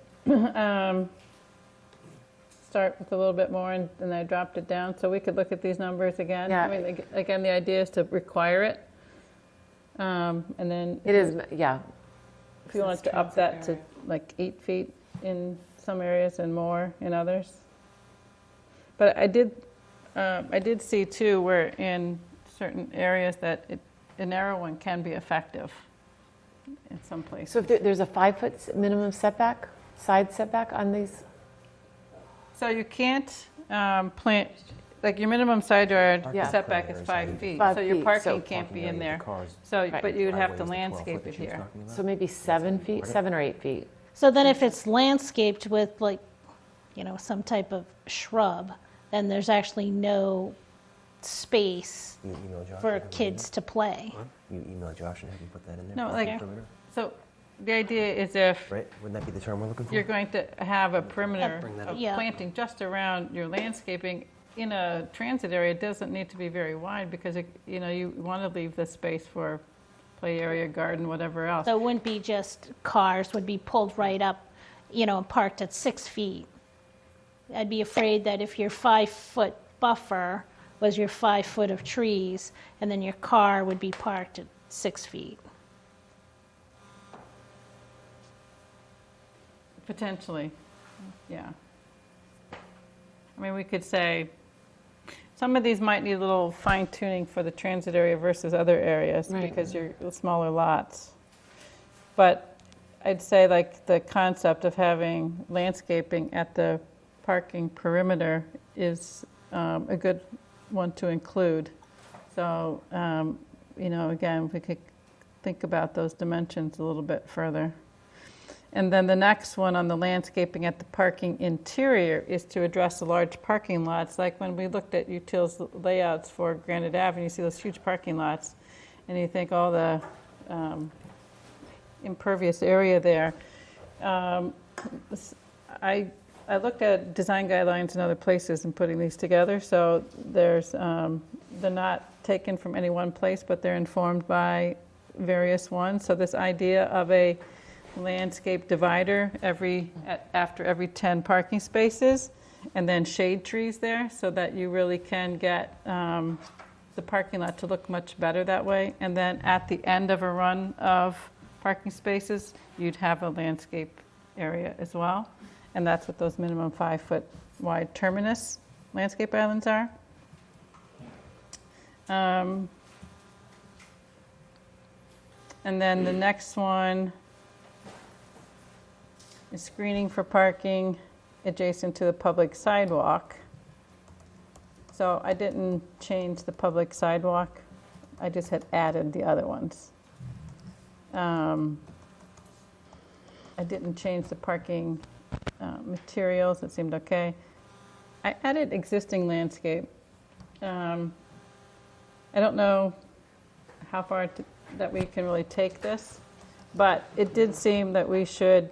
Speaker 3: start with a little bit more and then I dropped it down, so we could look at these numbers again.
Speaker 1: Yeah.
Speaker 3: I mean, again, the idea is to require it. And then
Speaker 1: it is, yeah.
Speaker 3: if you wanted to up that to like 8 feet in some areas and more in others. But I did see too where in certain areas that a narrow one can be effective in some places.
Speaker 1: So if there's a 5-foot minimum setback, side setback on these?
Speaker 3: So you can't plant, like your minimum side yard
Speaker 1: Yeah.
Speaker 3: setback is 5 feet.
Speaker 1: 5
Speaker 3: So your
Speaker 1: feet,
Speaker 3: parking
Speaker 1: so
Speaker 3: can't be in
Speaker 2: Parking area
Speaker 3: there.
Speaker 2: with the cars.
Speaker 3: So,
Speaker 1: Right.
Speaker 3: but you'd have to
Speaker 2: Driveway is the 12
Speaker 3: landscape
Speaker 2: foot
Speaker 3: it
Speaker 2: that she was
Speaker 3: here.
Speaker 2: talking about.
Speaker 1: So maybe 7 feet, 7 or 8 feet.
Speaker 11: So then if it's landscaped with like, some type of shrub, then there's actually no space
Speaker 2: You email Josh.
Speaker 11: for
Speaker 2: and have him
Speaker 11: kids to play.
Speaker 2: put that in there? You email Josh and have him put that in there?
Speaker 3: No,
Speaker 2: for
Speaker 3: like-
Speaker 2: the perimeter?
Speaker 3: So the idea is if
Speaker 2: Right? Wouldn't that be the term we're looking for?
Speaker 3: you're going to have a perimeter
Speaker 2: Bring that
Speaker 3: of
Speaker 2: up.
Speaker 11: Yeah.
Speaker 3: planting just around your landscaping in a transit area, it doesn't need to be very wide because, you want to leave the space for play area, garden, whatever else.
Speaker 11: So it wouldn't be just cars would be pulled right up, parked at 6 feet. I'd be afraid that if your 5-foot buffer was your 5 foot of trees, and then your car would be parked at 6 feet.
Speaker 3: Potentially, yeah. I mean, we could say, some of these might need a little fine tuning for the transit area versus other areas
Speaker 1: Right.
Speaker 3: because you're smaller lots. But I'd say like the concept of having landscaping at the parking perimeter is a good one to include. So, again, we could think about those dimensions a little bit further. And then the next one on the landscaping at the parking interior is to address the large parking lots. Like when we looked at Util's layouts for Granite Avenue, you see those huge parking lots, and you think all the impervious area there. I looked at design guidelines in other places and putting these together. So there's they're not taken from any one place, but they're informed by various ones. So this idea of a landscape divider after every 10 parking spaces, and then shade trees there so that you really can get the parking lot to look much better that way. And then at the end of a run of parking spaces, you'd have a landscape area as well. And that's what those minimum 5-foot wide terminus landscape islands are. And then the next one is screening for parking adjacent to the public sidewalk. So I didn't change the public sidewalk. I just had added the other ones. I didn't change the parking materials. It seemed okay. I added existing landscape. I don't know how far that we can really take this, but it did seem that we should.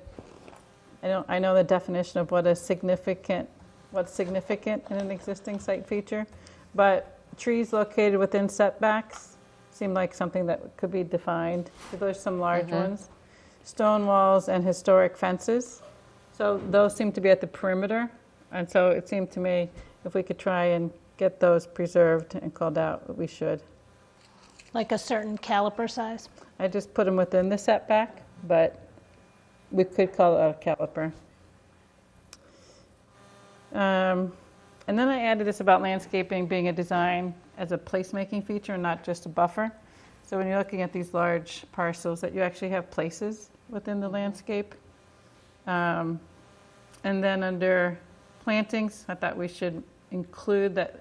Speaker 3: I know the definition of what's significant in an existing site feature, but trees located within setbacks seem like something that could be defined. So there's some large ones. Stone walls and historic fences. So those seem to be at the perimeter. And so it seemed to me if we could try and get those preserved and called out, we should.
Speaker 11: Like a certain caliper size?
Speaker 3: I just put them within the setback, but we could call it a caliper. And then I added this about landscaping being a design as a placemaking feature, not just a buffer. So when you're looking at these large parcels, that you actually have places within the landscape. And then under plantings, I thought we should include that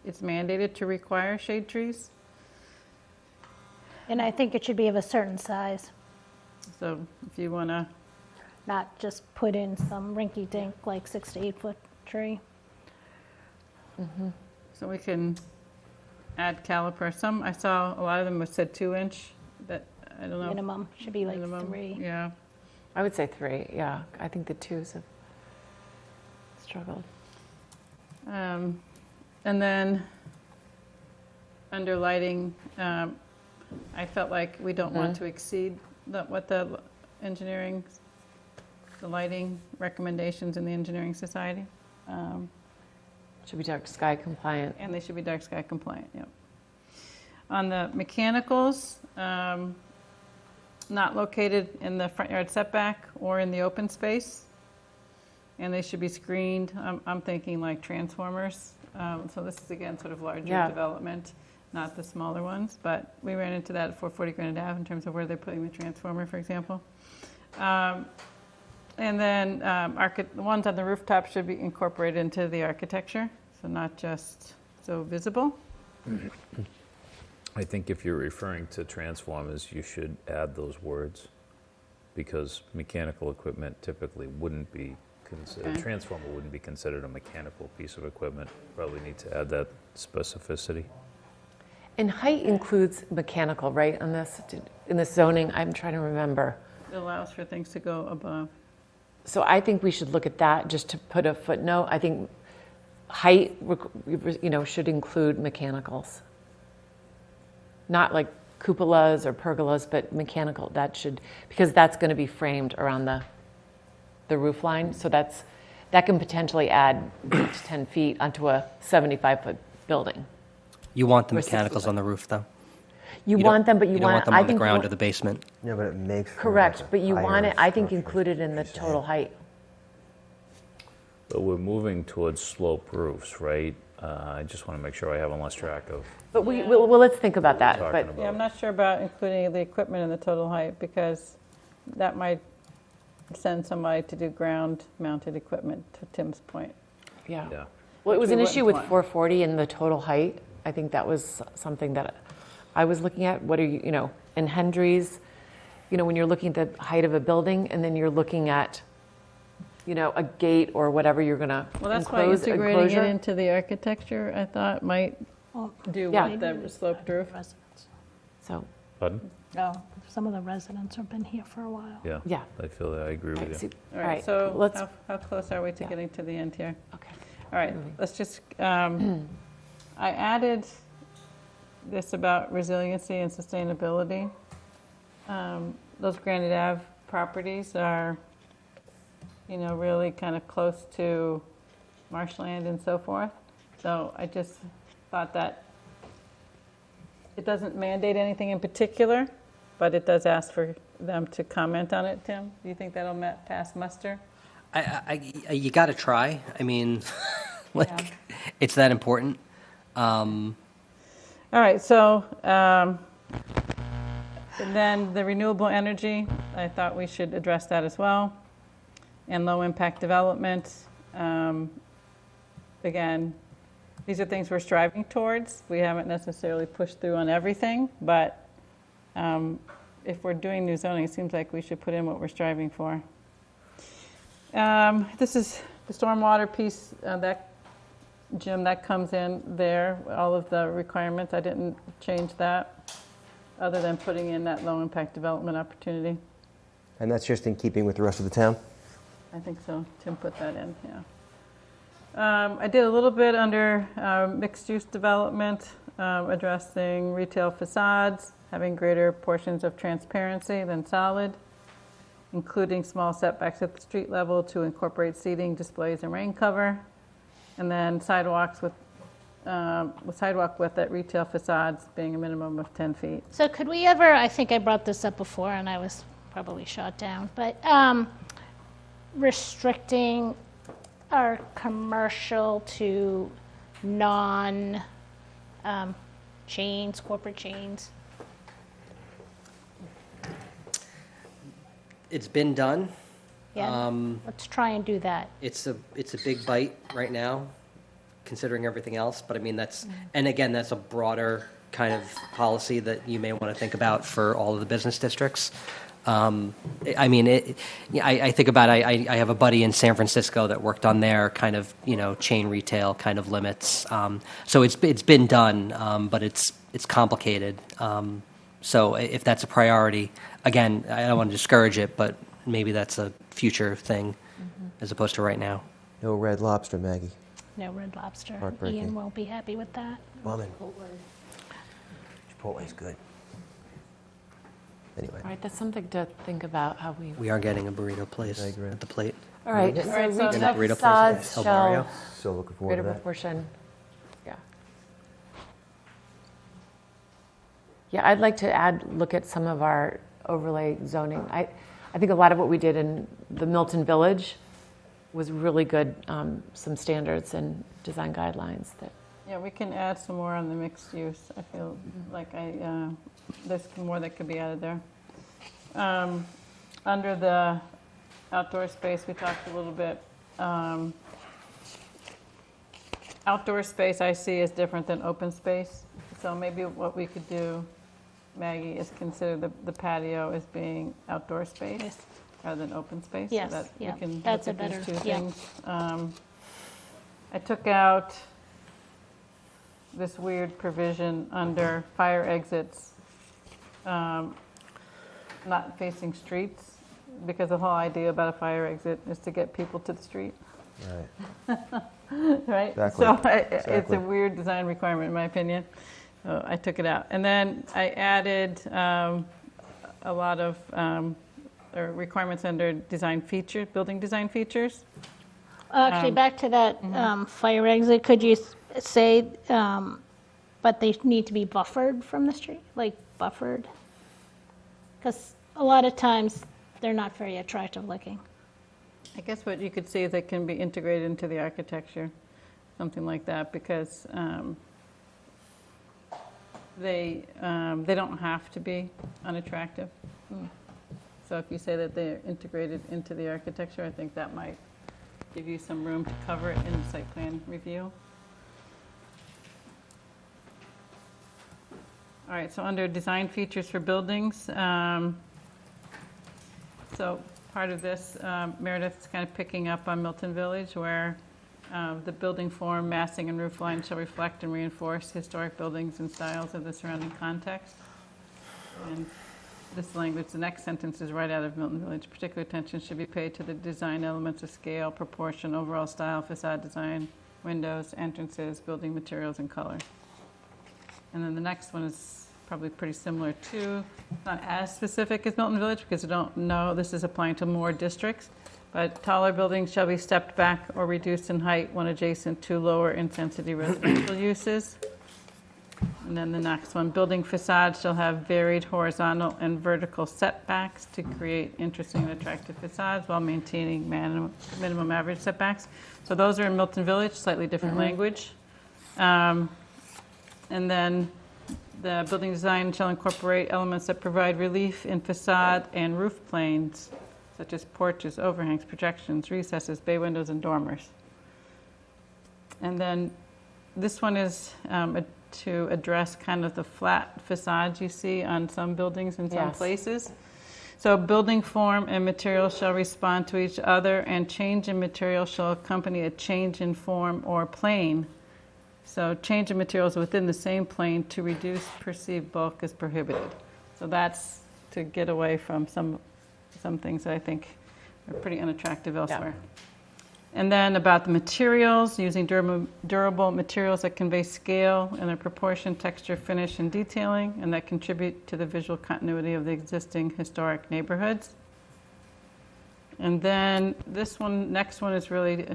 Speaker 3: it's mandated to require shade trees.
Speaker 11: And I think it should be of a certain size,
Speaker 3: So if you want to,
Speaker 11: not just put in some rinky-dink, like 6 to 8 foot tree.
Speaker 3: so we can add caliper. Some, I saw a lot of them said 2-inch, but I don't know.
Speaker 11: Minimum should be like
Speaker 3: Minimum,
Speaker 11: 3.
Speaker 3: Yeah.
Speaker 1: I would say 3, yeah. I think the 2s have struggled.
Speaker 3: And then under lighting, I felt like we don't want to exceed what the engineering, the lighting recommendations in the Engineering Society.
Speaker 1: Should be dark sky compliant.
Speaker 3: And they should be dark sky compliant, yep. On the mechanicals, not located in the front yard setback or in the open space. And they should be screened. I'm thinking like transformers. So this is again sort of larger development, not the smaller ones. But we ran into that at 440 Granite Ave in terms of where they're putting the transformer, for example. And then the ones on the rooftop should be incorporated into the architecture, so not just so visible.
Speaker 4: I think if you're referring to transformers, you should add those words because mechanical equipment typically wouldn't be considered,
Speaker 3: Okay.
Speaker 4: transformer wouldn't be considered a mechanical piece of equipment. Probably need to add that specificity.
Speaker 1: And height includes mechanical, right, on this, in the zoning? I'm trying to remember.
Speaker 3: It allows for things to go above.
Speaker 1: So I think we should look at that, just to put a footnote. I think height, should include mechanicals. Not like cupolas or pergolas, but mechanical, because that's going to be framed around the roof line. So that can potentially add 8 to 10 feet onto a 75-foot building.
Speaker 14: You want the
Speaker 1: Or 60
Speaker 14: mechanicals
Speaker 1: foot.
Speaker 14: on the roof, though.
Speaker 1: You
Speaker 14: don't-
Speaker 1: want them, but
Speaker 14: you don't want them
Speaker 1: I
Speaker 14: on the
Speaker 1: think
Speaker 14: ground or the basement.
Speaker 2: Yeah, but it makes for
Speaker 1: correct,
Speaker 2: like a
Speaker 1: but you want
Speaker 2: higher
Speaker 1: it, I think,
Speaker 2: structure,
Speaker 1: included in the
Speaker 2: she's saying.
Speaker 1: total height.
Speaker 4: But we're moving towards slope roofs, right? I just want to make sure I haven't lost track of.
Speaker 1: But well, let's think about that.
Speaker 4: Talking
Speaker 1: But
Speaker 4: about.
Speaker 3: Yeah, I'm not sure about including the equipment in the total height, because that might send somebody to do ground-mounted equipment, to Tim's point.
Speaker 1: yeah.
Speaker 4: Yeah.
Speaker 1: Well, it was
Speaker 3: we
Speaker 1: an
Speaker 3: wouldn't
Speaker 1: issue with
Speaker 3: want.
Speaker 1: 440 and the total height. I think that was something that I was looking at. What are in Hendry's, when you're looking at the height of a building and then you're looking at, a gate or whatever you're going to
Speaker 3: Well, that's why
Speaker 1: enclose,
Speaker 3: integrating it
Speaker 1: enclosure.
Speaker 3: into the architecture, I thought, might
Speaker 11: Well,
Speaker 3: do
Speaker 1: Yeah.
Speaker 3: what the sloped roof.
Speaker 11: residents.
Speaker 1: So,
Speaker 4: Pardon?
Speaker 11: Oh, some of the residents have been here for a while.
Speaker 4: Yeah.
Speaker 1: yeah.
Speaker 4: I feel that I agree
Speaker 1: Right,
Speaker 4: with you.
Speaker 3: All right, so
Speaker 1: let's,
Speaker 3: how close are we to
Speaker 1: yeah.
Speaker 3: getting to the end here?
Speaker 1: okay.
Speaker 3: All right, let's just, I added this about resiliency and sustainability. Those Granite Ave properties are, really kind of close to marshland and so forth. So I just thought that it doesn't mandate anything in particular, but it does ask for them to comment on it. Tim, do you think that'll pass muster?
Speaker 14: You got to try. I mean, it's that important.
Speaker 3: All right, so and then the renewable energy, I thought we should address that as well. And low impact development. Again, these are things we're striving towards. We haven't necessarily pushed through on everything, but if we're doing new zoning, it seems like we should put in what we're striving for. This is the stormwater piece, Jim, that comes in there, all of the requirements. I didn't change that, other than putting in that low impact development opportunity.
Speaker 2: And that's just in keeping with the rest of the town?
Speaker 3: I think so. Tim put that in, yeah. I did a little bit under mixed-use development, addressing retail facades, having greater portions of transparency than solid, including small setbacks at the street level to incorporate seating, displays, and rain cover, and then sidewalks with sidewalk width at retail facades being a minimum of 10 feet.
Speaker 11: So could we ever, I think I brought this up before and I was probably shot down, but restricting our commercial to non-chains, corporate chains?
Speaker 14: It's been done.
Speaker 11: Yeah, let's try and do that.
Speaker 14: It's a big bite right now, considering everything else. But I mean, and again, that's a broader kind of policy that you may want to think about for all of the business districts. I mean, I think about, I have a buddy in San Francisco that worked on their kind of, chain retail kind of limits. So it's been done, but it's complicated. So if that's a priority, again, I don't want to discourage it, but maybe that's a future thing as opposed to right now.
Speaker 2: No Red Lobster, Maggie.
Speaker 11: No Red Lobster.
Speaker 2: Heartbreaking.
Speaker 11: Ian won't be happy with that.
Speaker 2: Bumming. Chipotle's good. Anyway.
Speaker 1: All right, that's something to think about, how we...
Speaker 14: We are getting a burrito place
Speaker 2: I agree.
Speaker 14: at the plate.
Speaker 1: All right,
Speaker 2: Yeah.
Speaker 1: so
Speaker 3: All right, so
Speaker 1: retail
Speaker 14: burrito place
Speaker 1: facades
Speaker 14: at El
Speaker 1: shall
Speaker 14: Barrio.
Speaker 2: So looking forward
Speaker 1: greater
Speaker 2: to that.
Speaker 1: proportion, yeah. Yeah, I'd like to look at some of our overlay zoning. I think a lot of what we did in the Milton Village was really good, some standards and design guidelines that...
Speaker 3: Yeah, we can add some more on the mixed use. I feel like there's more that could be added there. Under the outdoor space, we talked a little bit. Outdoor space I see is different than open space. So maybe what we could do, Maggie, is consider the patio as being outdoor space. rather than open space.
Speaker 11: Yes,
Speaker 3: so that
Speaker 11: yeah,
Speaker 3: we can
Speaker 11: that's
Speaker 3: look
Speaker 11: a
Speaker 3: at these
Speaker 11: better-
Speaker 3: two
Speaker 11: yeah.
Speaker 3: things. I took out this weird provision under fire exits, not facing streets, because the whole idea about a fire exit is to get people to the street.
Speaker 2: Right.
Speaker 3: Right?
Speaker 2: Exactly.
Speaker 3: So it's
Speaker 2: Exactly.
Speaker 3: a weird design requirement, in my opinion. So I took it out. And then I added a lot of requirements under design feature, building design features.
Speaker 11: Actually, back to that fire exit, could you say, but they need to be buffered from the street, like buffered? Because a lot of times, they're not very attractive looking.
Speaker 3: I guess what you could see is they can be integrated into the architecture, something like that, because they don't have to be unattractive. So if you say that they're integrated into the architecture, I think that might give you some room to cover it in the site plan review. All right, so under design features for buildings, so part of this, Meredith's kind of picking up on Milton Village, where the building form, massing, and roof line shall reflect and reinforce historic buildings and styles of the surrounding context. And this language, the next sentence is right out of Milton Village. Particular attention should be paid to the design elements of scale, proportion, overall style, facade design, windows, entrances, building materials, and color. And then the next one is probably pretty similar too. Not as specific as Milton Village, because I don't know, this is applying to more districts. But taller buildings shall be stepped back or reduced in height when adjacent to lower intensity residential uses. And then the next one, building facades shall have varied horizontal and vertical setbacks to create interesting and attractive facades while maintaining minimum average setbacks. So those are in Milton Village, slightly different language. And then the building design shall incorporate elements that provide relief in facade and roof planes, such as porches, overhangs, projections, recesses, bay windows, and dormers. And then this one is to address kind of the flat facades you see on some buildings in some
Speaker 1: Yes.
Speaker 3: places. So building form and material shall respond to each other, and change in material shall accompany a change in form or plane. So change in materials within the same plane to reduce perceived bulk is prohibited. So that's to get away from some things that I think are pretty unattractive elsewhere. And then about the materials, using durable materials that convey scale in their proportion, texture, finish, and detailing, and that contribute to the visual continuity of the existing historic neighborhoods. And then this one, next one is really,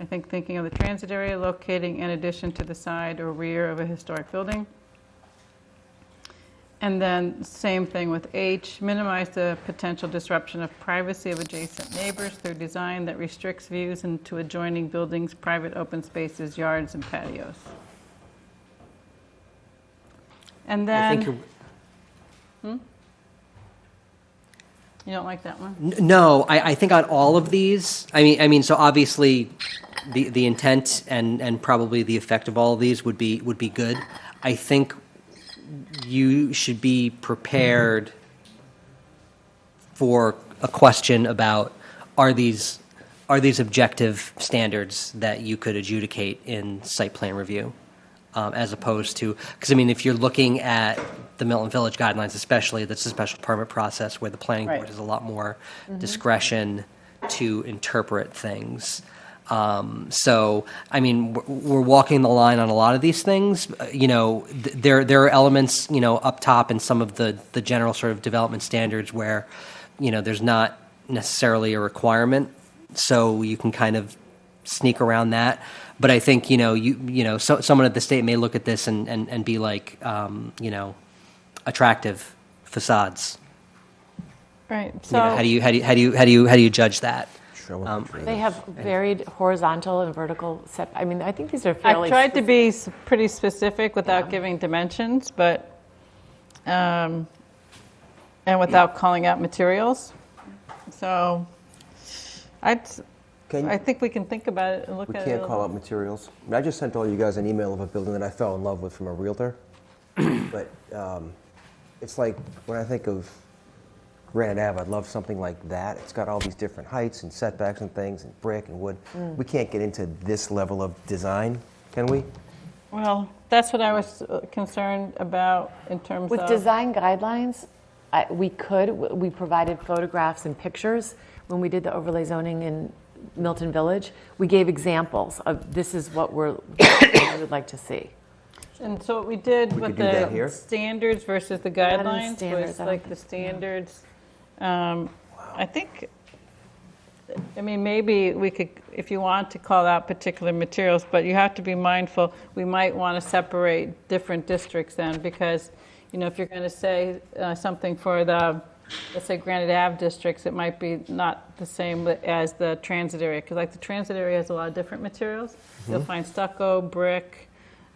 Speaker 3: I think, thinking of the transit area, locating in addition to the side or rear of a historic building. And then same thing with H, minimize the potential disruption of privacy of adjacent neighbors through design that restricts views into adjoining buildings, private open spaces, yards, and patios. And
Speaker 14: I
Speaker 3: then,
Speaker 14: think
Speaker 3: you don't like that one?
Speaker 14: No, I think on all of these, I mean, so obviously, the intent and probably the effect of all of these would be good. I think you should be prepared for a question about are these objective standards that you could adjudicate in site plan review, as opposed to, because I mean, if you're looking at the Milton Village guidelines, especially, that's a special permit process where the planning board
Speaker 3: Right.
Speaker 14: has a lot more discretion to interpret things. So, I mean, we're walking the line on a lot of these things. You know, there are elements, you know, up top in some of the general sort of development standards where, you know, there's not necessarily a requirement, so you can kind of sneak around that. But I think, you know, so someone at the state may look at this and be like, you know, attractive facades.
Speaker 3: Right,
Speaker 14: You
Speaker 3: so.
Speaker 14: know, how do you judge that?
Speaker 1: They have varied horizontal and vertical set. I mean, I think these are
Speaker 3: I
Speaker 1: fairly.
Speaker 3: tried to be pretty specific without giving dimensions, but, and without calling out materials. So I think we can think about it and look
Speaker 2: We
Speaker 3: at it.
Speaker 2: can't call out materials. I mean, I just sent all you guys an email of a building that I fell in love with from a realtor. But it's like when I think of Granite Ave, I'd love something like that. It's got all these different heights and setbacks and things, and brick and wood. We can't get into this level of design, can we?
Speaker 3: Well, that's what I was concerned about in terms
Speaker 1: With
Speaker 3: of.
Speaker 1: design guidelines, we provided photographs and pictures when we did the overlay zoning in Milton Village. We gave examples of this is what we would like to see.
Speaker 3: And so what we did with
Speaker 2: could do that
Speaker 3: the
Speaker 2: here.
Speaker 3: standards versus the
Speaker 1: Not in
Speaker 3: guidelines
Speaker 1: standards,
Speaker 3: was
Speaker 1: I don't
Speaker 3: like the
Speaker 1: think-
Speaker 3: standards. I think, I mean, maybe we could, if you want to call out particular materials, but you have to be mindful, we might want to separate different districts then, because, you know, if you're going to say something for the, let's say Granite Ave districts, it might be not the same as the transit area, because like the transit area has a lot of different materials. You'll find stucco, brick,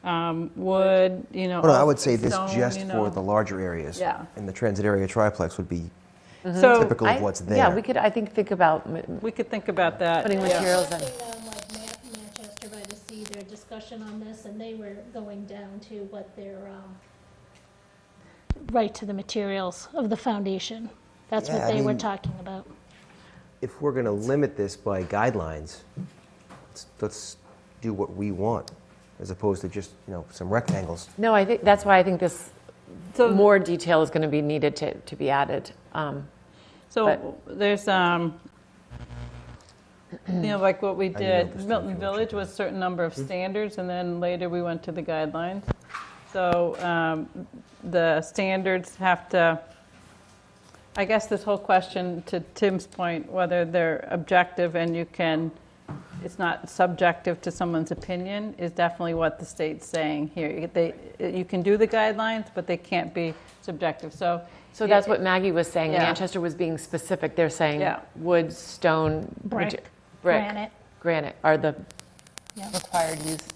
Speaker 3: wood, you know.
Speaker 2: Well, no, I would say this
Speaker 3: stone,
Speaker 2: just
Speaker 3: you
Speaker 2: for
Speaker 3: know.
Speaker 2: the larger areas.
Speaker 3: Yeah.
Speaker 2: And the transit area triplex would be
Speaker 3: So
Speaker 2: typical of what's there.
Speaker 1: Yeah, we could, I think about
Speaker 3: we could think about that.
Speaker 1: putting
Speaker 3: yeah.
Speaker 1: materials in.
Speaker 11: Like Manchester by the Sea, their discussion on this, and they were going down to what their, right to the materials of the foundation. That's
Speaker 2: Yeah,
Speaker 11: what
Speaker 2: I
Speaker 11: they were
Speaker 2: mean-
Speaker 11: talking about.
Speaker 2: If we're going to limit this by guidelines, let's do what we want, as opposed to just, some rectangles.
Speaker 1: No, I think, that's why I think this,
Speaker 3: So-
Speaker 1: more detail is going to be needed to be added.
Speaker 3: So there's, like what we
Speaker 2: know
Speaker 3: did,
Speaker 2: this
Speaker 3: Milton
Speaker 2: thing,
Speaker 3: Village was a certain number of standards, and then later we went to the guidelines. So the standards have to, I guess this whole question, to Tim's point, whether they're objective and you can, it's not subjective to someone's opinion, is definitely what the state's saying here. You can do the guidelines, but they can't be subjective. So
Speaker 1: That's what Maggie was saying.
Speaker 3: Yeah.
Speaker 1: Manchester was being specific. They're saying
Speaker 3: Yeah.
Speaker 1: wood, stone,
Speaker 11: Brick,
Speaker 1: brick,
Speaker 11: granite.
Speaker 1: are the
Speaker 11: Yeah.
Speaker 1: required use.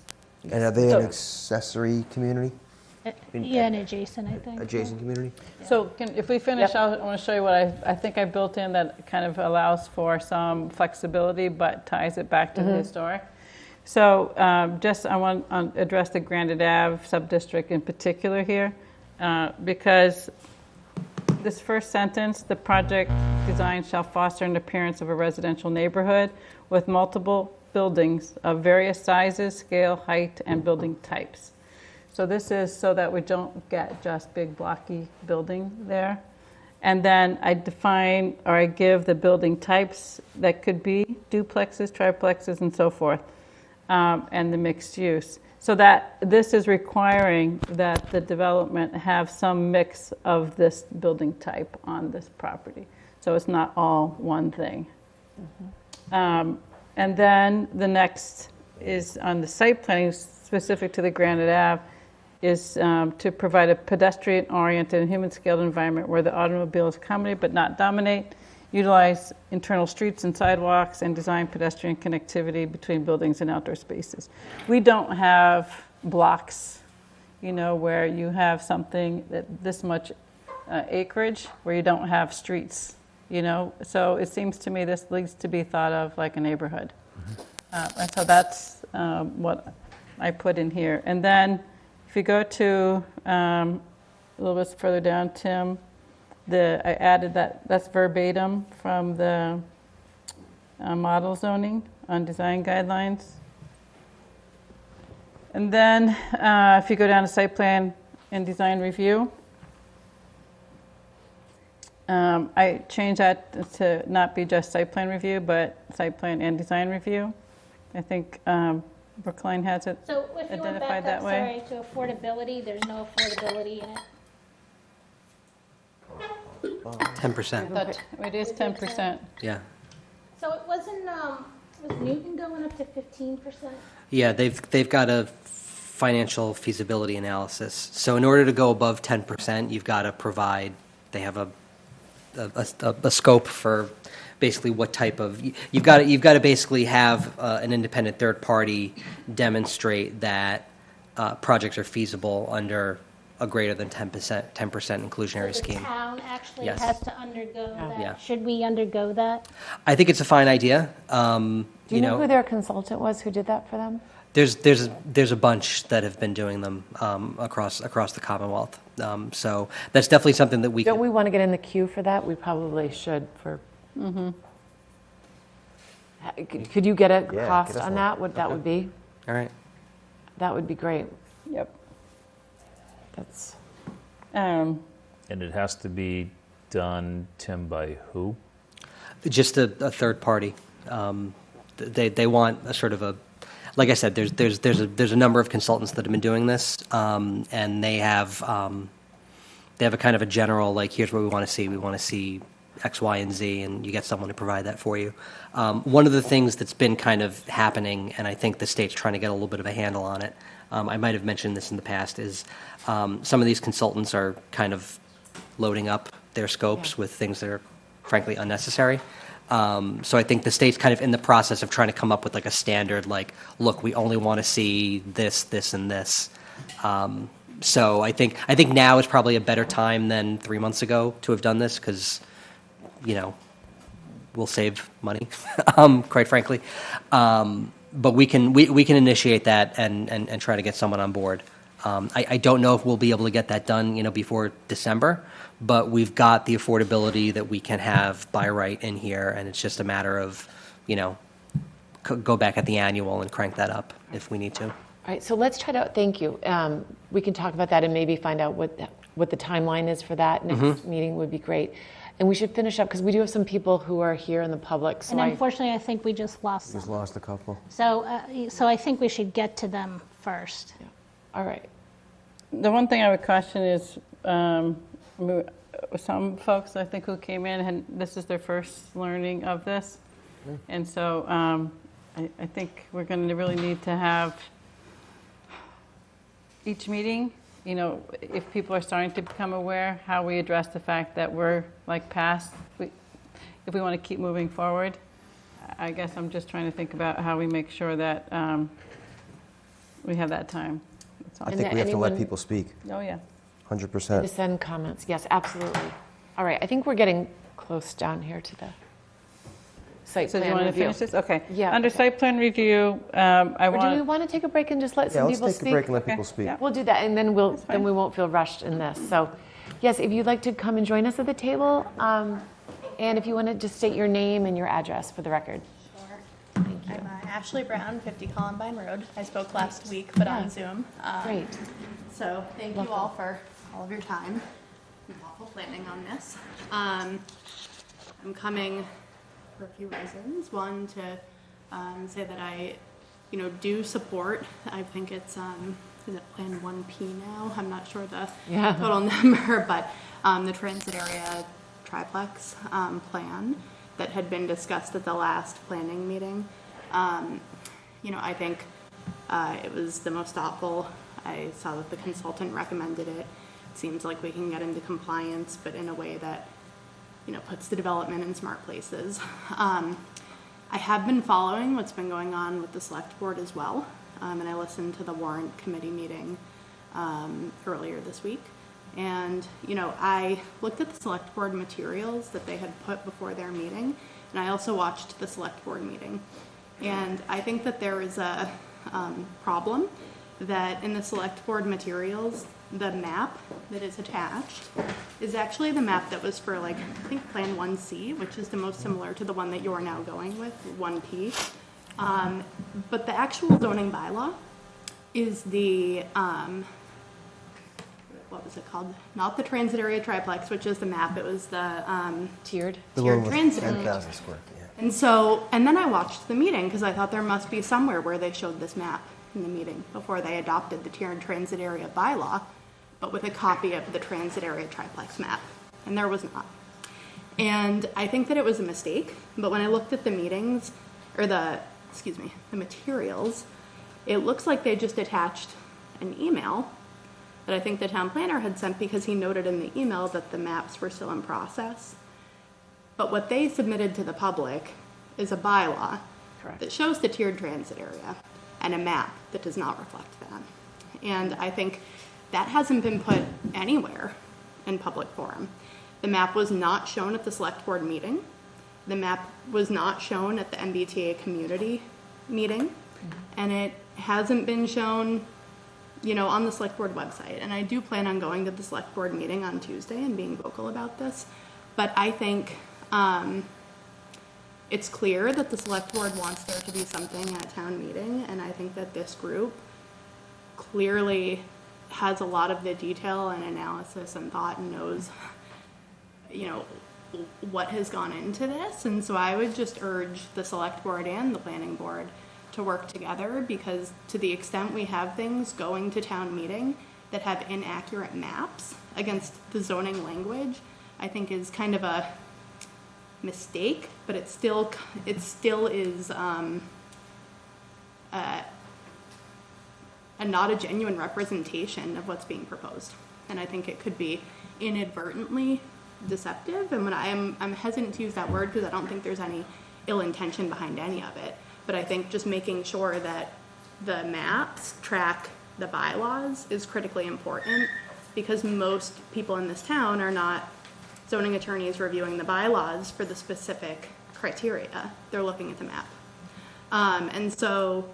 Speaker 2: And are they an
Speaker 3: So-
Speaker 2: accessory community?
Speaker 11: Yeah, and adjacent, I think.
Speaker 2: Adjacent community?
Speaker 3: So if we finish,
Speaker 1: Yep.
Speaker 3: I want to show you what I think I built in that kind of allows for some flexibility, but ties it back to the historic. So I want to address the Granite Ave sub-district in particular here, because this first sentence, the project design shall foster an appearance of a residential neighborhood with multiple buildings of various sizes, scale, height, and building types. So this is so that we don't get just big blocky building there. And then I define, or I give the building types that could be duplexes, triplexes, and so forth, and the mixed use. So that this is requiring that the development have some mix of this building type on this property. So it's not all one thing. And then the next is on the site planning specific to the Granite Ave, is to provide a pedestrian-oriented and human-scaled environment where the automobile is accommodated but not dominate, utilize internal streets and sidewalks, and design pedestrian connectivity between buildings and outdoor spaces. We don't have blocks, where you have something that this much acreage where you don't have streets, So it seems to me this needs to be thought of like a neighborhood. And so that's what I put in here. And then if you go to a little bit further down, Tim, I added that's verbatim from the model zoning on design guidelines. And then if you go down to site plan and design review, I changed that to not be just site plan review, but site plan and design review. I think Brookline has it
Speaker 11: So if you went
Speaker 3: identified
Speaker 11: back
Speaker 3: that
Speaker 11: up,
Speaker 3: way.
Speaker 11: sorry, to affordability, there's no affordability in it.
Speaker 14: 10%.
Speaker 3: It is 10%.
Speaker 14: Yeah.
Speaker 11: So it wasn't, was Newton going up to 15%?
Speaker 14: Yeah, they've got a financial feasibility analysis. So in order to go above 10%, you've got to provide, they have a scope for basically what type of, you've got to basically have an independent third party demonstrate that projects are feasible under a greater than 10% inclusionary
Speaker 11: So the
Speaker 14: scheme.
Speaker 11: town actually
Speaker 14: Yes.
Speaker 11: has to undergo that?
Speaker 14: Yeah.
Speaker 11: Should we undergo that?
Speaker 14: I think it's a fine idea.
Speaker 1: Do you know who their consultant was who did that for them?
Speaker 14: There's a bunch that have been doing them across the Commonwealth. So that's definitely something that we
Speaker 1: Don't we want to get in the queue for that? We probably should for. Could you get a
Speaker 2: Yeah,
Speaker 1: cost
Speaker 2: get us
Speaker 1: on
Speaker 2: one.
Speaker 1: that? What that would be?
Speaker 14: All right.
Speaker 1: That would be great.
Speaker 3: Yep.
Speaker 1: That's.
Speaker 4: And it has to be done, Tim, by who?
Speaker 14: Just a third party. They want a sort of a, like I said, there's a number of consultants that have been doing this, and they have a kind of a general, like, here's what we want to see. We want to see X, Y, and Z, and you get someone to provide that for you. One of the things that's been kind of happening, and I think the state's trying to get a little bit of a handle on it, I might have mentioned this in the past, is some of these consultants are kind of loading up their scopes with things that are frankly unnecessary. So I think the state's kind of in the process of trying to come up with like a standard, like, look, we only want to see this, this, and this. So I think now is probably a better time than 3 months ago to have done this, because, you know, we'll save money, quite frankly. But we can initiate that and try to get someone on board. I don't know if we'll be able to get that done, you know, before December, but we've got the affordability that we can have by right in here, and it's just a matter of, you know, go back at the annual and crank that up if we need to.
Speaker 1: All right, so let's try to, thank you. We can talk about that and maybe find out what the timeline is for that next meeting would be great. And we should finish up because we do have some people who are here in the public. So
Speaker 11: And unfortunately, I think we just lost
Speaker 2: Just
Speaker 11: them.
Speaker 2: lost a couple.
Speaker 11: So I think we should get to them first.
Speaker 1: All right.
Speaker 3: The one thing I would caution is some folks, I think, who came in, and this is their first learning of this. And so I think we're going to really need to have each meeting, you know, if people are starting to become aware, how we address the fact that we're like past, if we want to keep moving forward. I guess I'm just trying to think about how we make sure that we have that time. That's all.
Speaker 2: I think we have to let people speak.
Speaker 3: Oh, yeah.
Speaker 2: 100%.
Speaker 1: To send comments. Yes, absolutely. All right, I think we're getting close down here to the site
Speaker 3: So do
Speaker 1: plan
Speaker 3: you want to
Speaker 1: review.
Speaker 3: finish this? Okay.
Speaker 1: Yeah.
Speaker 3: Under site plan review,
Speaker 1: Or do we want to take a break and just let some
Speaker 2: Yeah, let's
Speaker 1: people
Speaker 2: take
Speaker 1: speak?
Speaker 2: a break and let
Speaker 3: Okay.
Speaker 2: people speak.
Speaker 3: Yeah.
Speaker 1: We'll do that, and then
Speaker 3: fine.
Speaker 1: we won't feel rushed in this. So, yes, if you'd like to come and join us at the table, and if you want to just state your name and your address for the record.
Speaker 15: I'm Ashley Brown, 50 Columbine Road. I spoke last week, but on Zoom.
Speaker 1: Great.
Speaker 15: So thank you all for all of your time and thoughtful planning on this. I'm coming for a few reasons. One, to say that I, do support. I think it's is it Plan 1P now? I'm not sure the total number, but the transit area triplex plan that had been discussed at the last planning meeting. I think it was the most thoughtful. I saw that the consultant recommended it. It seems like we can get into compliance, but in a way that, puts the development in smart places. I have been following what's been going on with the select board as well, and I listened to the warrant committee meeting earlier this week. And, I looked at the select board materials that they had put before their meeting, and I also watched the select board meeting. And I think that there is a problem that in the select board materials, the map that is attached is actually the map that was for, I think Plan 1C, which is the most similar to the one that you're now going with, 1P. But the actual zoning bylaw is the, what was it called? Not the transit area triplex, which is the map. It was the tiered transit area.
Speaker 2: 10,000 square. Yeah.
Speaker 15: And then I watched the meeting because I thought there must be somewhere where they showed this map in the meeting before they adopted the tiered transit area bylaw, but with a copy of the transit area triplex map. And there was not. And I think that it was a mistake, but when I looked at the meetings, or the materials, it looks like they just attached an email that I think the town planner had sent because he noted in the email that the maps were still in process. But what they submitted to the public is a bylaw that shows the tiered transit area and a map that does not reflect that. And I think that hasn't been put anywhere in public forum. The map was not shown at the select board meeting. The map was not shown at the MBTA community meeting. And it hasn't been shown, you know, on the select board website. And I do plan on going to the select board meeting on Tuesday and being vocal about this. But I think it's clear that the select board wants there to be something at town meeting. And I think that this group clearly has a lot of the detail and analysis and thought and knows, you know, what has gone into this. And so I would just urge the select board and the planning board to work together, because to the extent we have things going to town meeting that have inaccurate maps against the zoning language, I think is kind of a mistake, but it still is not a genuine representation of what's being proposed. And I think it could be inadvertently deceptive. And when I'm hesitant to use that word because I don't think there's any ill intention behind any of it. But I think just making sure that the maps track the bylaws is critically important, because most people in this town are not zoning attorneys reviewing the bylaws for the specific criteria. They're looking at the map. And so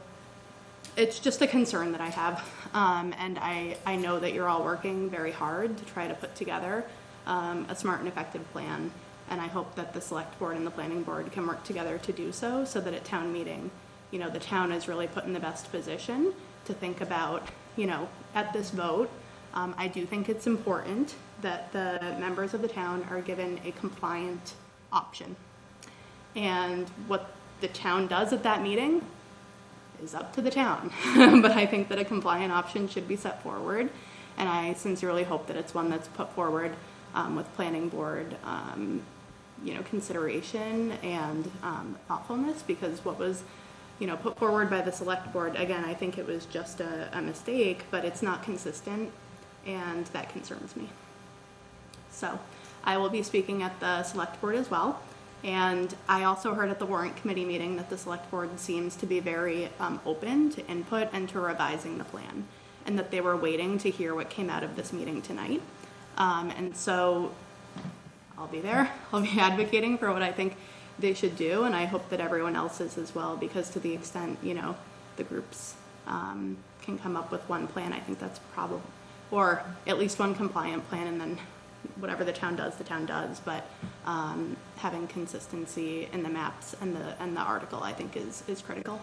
Speaker 15: it's just a concern that I have. And I know that you're all working very hard to try to put together a smart and effective plan. And I hope that the select board and the planning board can work together to do so that at town meeting, you know, the town is really put in the best position to think about, you know, at this vote, I do think it's important that the members of the town are given a compliant option. And what the town does at that meeting is up to the town. But I think that a compliant option should be set forward. And I sincerely hope that it's one that's put forward with planning board, you know, consideration and thoughtfulness, because what was, you know, put forward by the select board, again, I think it was just a mistake, but it's not consistent, and that concerns me. So I will be speaking at the select board as well. And I also heard at the warrant committee meeting that the select board seems to be very open to input and to revising the plan, and that they were waiting to hear what came out of this meeting tonight. And so I'll be there. I'll be advocating for what I think they should do, and I hope that everyone else is as well, because to the extent, you know, the groups can come up with one plan, I think that's probably, or at least one compliant plan, and then whatever the town does, but having consistency in the maps and the article, I think is critical.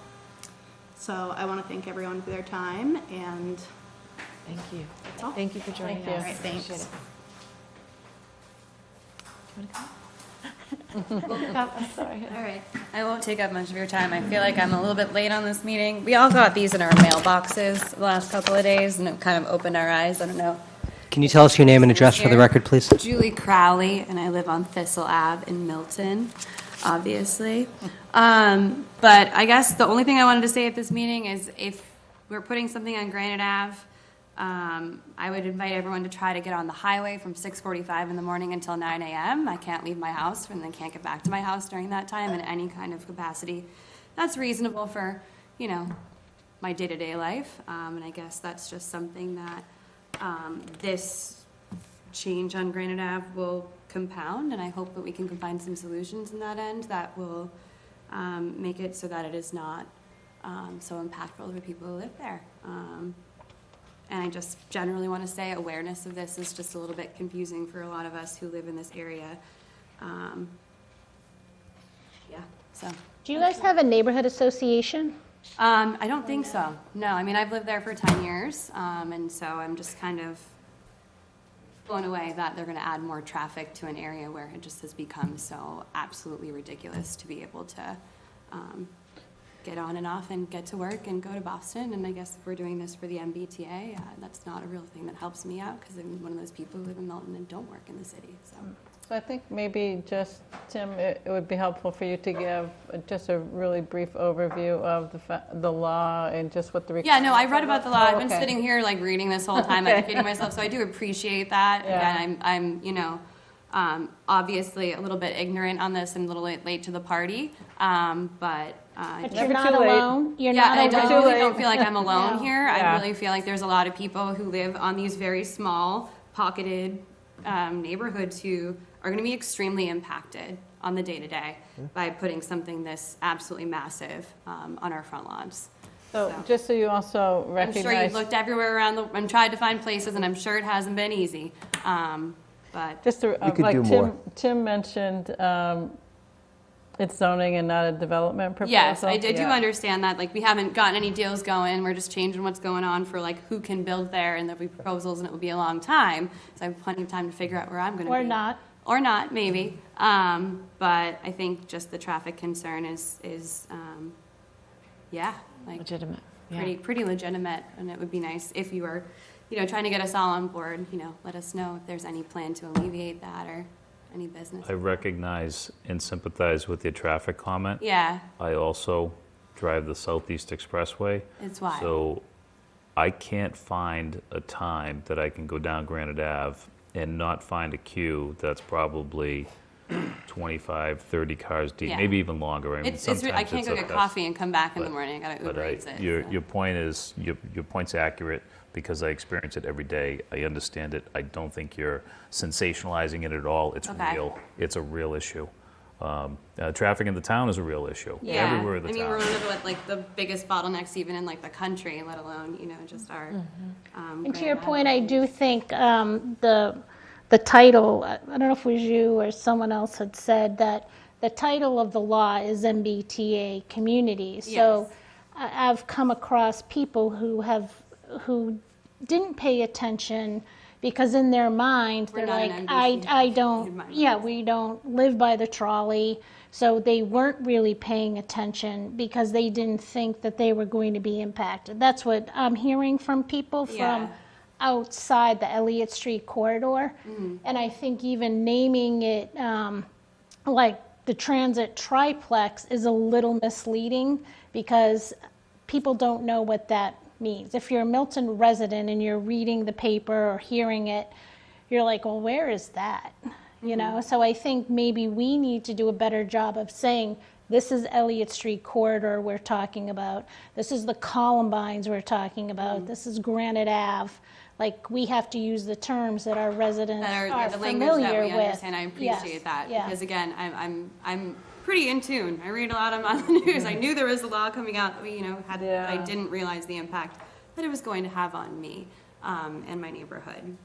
Speaker 15: So I want to thank everyone for their time, and
Speaker 1: Thank you.
Speaker 15: that's all.
Speaker 1: Thank you for joining us.
Speaker 15: All right, thanks.
Speaker 1: Appreciate it. Do you want to come? I'm sorry.
Speaker 16: All right, I won't take up much of your time. I feel like I'm a little bit late on this meeting. We all got these in our mailboxes the last couple of days, and it kind of opened our eyes. I don't know.
Speaker 14: Can you tell us your name and address for the record, please?
Speaker 16: Julie Crowley, and I live on Thistle Ave in Milton, obviously. But I guess the only thing I wanted to say at this meeting is if we're putting something on Granite Ave, I would invite everyone to try to get on the highway from 6:45 in the morning until 9 a.m. I can't leave my house and then can't get back to my house during that time in any kind of capacity. That's reasonable for, you know, my day-to-day life. And I guess that's just something that this change on Granite Ave will compound, and I hope that we can find some solutions in that end that will make it so that it is not so impactful for people who live there. And I just generally want to say awareness of this is just a little bit confusing for a lot of us who live in this area. Yeah, so.
Speaker 11: Do you guys have a neighborhood association?
Speaker 16: I don't think so. No, I mean, I've lived there for 10 years, and so I'm just kind of blown away that they're going to add more traffic to an area where it just has become so absolutely ridiculous to be able to get on and off and get to work and go to Boston. And I guess if we're doing this for the MBTA, that's not a real thing that helps me out, because I'm one of those people who live in Milton and don't work in the city.
Speaker 3: So I think maybe just, Tim, it would be helpful for you to give just a really brief overview of the law and just what the
Speaker 16: Yeah, no, I read about the law. I've been
Speaker 3: okay.
Speaker 16: sitting here like reading this whole time,
Speaker 3: Okay.
Speaker 16: educating myself, so I do appreciate that.
Speaker 3: Yeah.
Speaker 16: Again, I'm you know, obviously a little bit ignorant on this and a little late to the party, but
Speaker 11: But
Speaker 3: Never
Speaker 11: you're not
Speaker 3: too late.
Speaker 11: alone. You're
Speaker 16: yeah,
Speaker 11: not
Speaker 16: I
Speaker 11: alone.
Speaker 16: really don't feel like I'm alone
Speaker 11: No.
Speaker 16: here.
Speaker 3: Yeah.
Speaker 16: I really feel like there's a lot of people who live on these very small, pocketed neighborhoods who are going to be extremely impacted on the day-to-day by putting something this absolutely massive on our front lawns.
Speaker 3: So just so you also
Speaker 16: I'm
Speaker 3: recognize.
Speaker 16: sure you've looked everywhere around and tried to find places, and I'm sure it hasn't been easy. But
Speaker 3: Just to,
Speaker 2: We could
Speaker 3: like
Speaker 2: do more.
Speaker 3: Tim mentioned, it's zoning and not a development proposal.
Speaker 16: yes, I do
Speaker 3: Yeah.
Speaker 16: understand that. Like, we haven't gotten any deals going. We're just changing what's going on for like who can build there, and there'll be proposals, and it will be a long time. So I have plenty of time to figure out where I'm going to be.
Speaker 11: Or not.
Speaker 16: Or not, maybe. But I think just the traffic concern is yeah, like
Speaker 1: Legitimate. Yeah.
Speaker 16: pretty legitimate, and it would be nice if you were, trying to get us all on board. Let us know if there's any plan to alleviate that or any business.
Speaker 4: I recognize and sympathize with your traffic comment.
Speaker 16: Yeah,
Speaker 4: I also drive the Southeast Expressway.
Speaker 16: it's wild.
Speaker 4: So I can't find a time that I can go down Granite Ave and not find a queue that's probably 25, 30 cars deep,
Speaker 16: Yeah.
Speaker 4: maybe even longer. I mean,
Speaker 16: I
Speaker 4: sometimes
Speaker 16: can't
Speaker 4: it's
Speaker 16: go
Speaker 4: a
Speaker 16: get
Speaker 4: fest.
Speaker 16: coffee and come back in the
Speaker 4: But-
Speaker 16: morning. I gotta
Speaker 4: But
Speaker 16: Uber Eats it.
Speaker 4: your point is, your point's accurate because I experience it every day. I understand it. I don't think you're sensationalizing it at all. It's
Speaker 16: Okay.
Speaker 4: real. It's a real issue. Traffic in the town is a real issue.
Speaker 16: Yeah,
Speaker 4: Everywhere in the
Speaker 16: I mean,
Speaker 4: town.
Speaker 16: we're one of like the biggest bottlenecks even in like the country, let alone just our.
Speaker 11: And to your
Speaker 16: Grand
Speaker 11: point, I
Speaker 16: Avenue.
Speaker 11: do think the title, I don't know if it was you or someone else had said that the title of the law is MBTA communities. So
Speaker 16: Yes.
Speaker 11: I've come across people who didn't pay attention because in their mind,
Speaker 16: We're
Speaker 11: they're
Speaker 16: not
Speaker 11: like,
Speaker 16: an
Speaker 11: I
Speaker 16: MBTA
Speaker 11: don't,
Speaker 16: environment.
Speaker 11: yeah, we don't live by the trolley. So they weren't really paying attention because they didn't think that they were going to be impacted. That's what I'm hearing from people
Speaker 16: Yeah.
Speaker 11: from outside the Elliott Street corridor. And I think even naming it like the transit triplex is a little misleading because people don't know what that means. If you're a Milton resident and you're reading the paper or hearing it, you're like, well, where is that? So I think maybe we need to do a better job of saying, this is Elliott Street corridor we're talking about. This is the Columbines we're talking about. This is Granite Ave. Like, we have to use the terms that our residents
Speaker 16: That
Speaker 11: are
Speaker 16: are the language
Speaker 11: familiar
Speaker 16: that we
Speaker 11: with.
Speaker 16: understand. I appreciate
Speaker 11: Yes,
Speaker 16: that
Speaker 11: yeah.
Speaker 16: because again, I'm pretty in tune. I read a lot on the news. I knew there was a law coming out that we had.
Speaker 3: Yeah.
Speaker 16: I didn't realize the impact that it was going to have on me and my neighborhood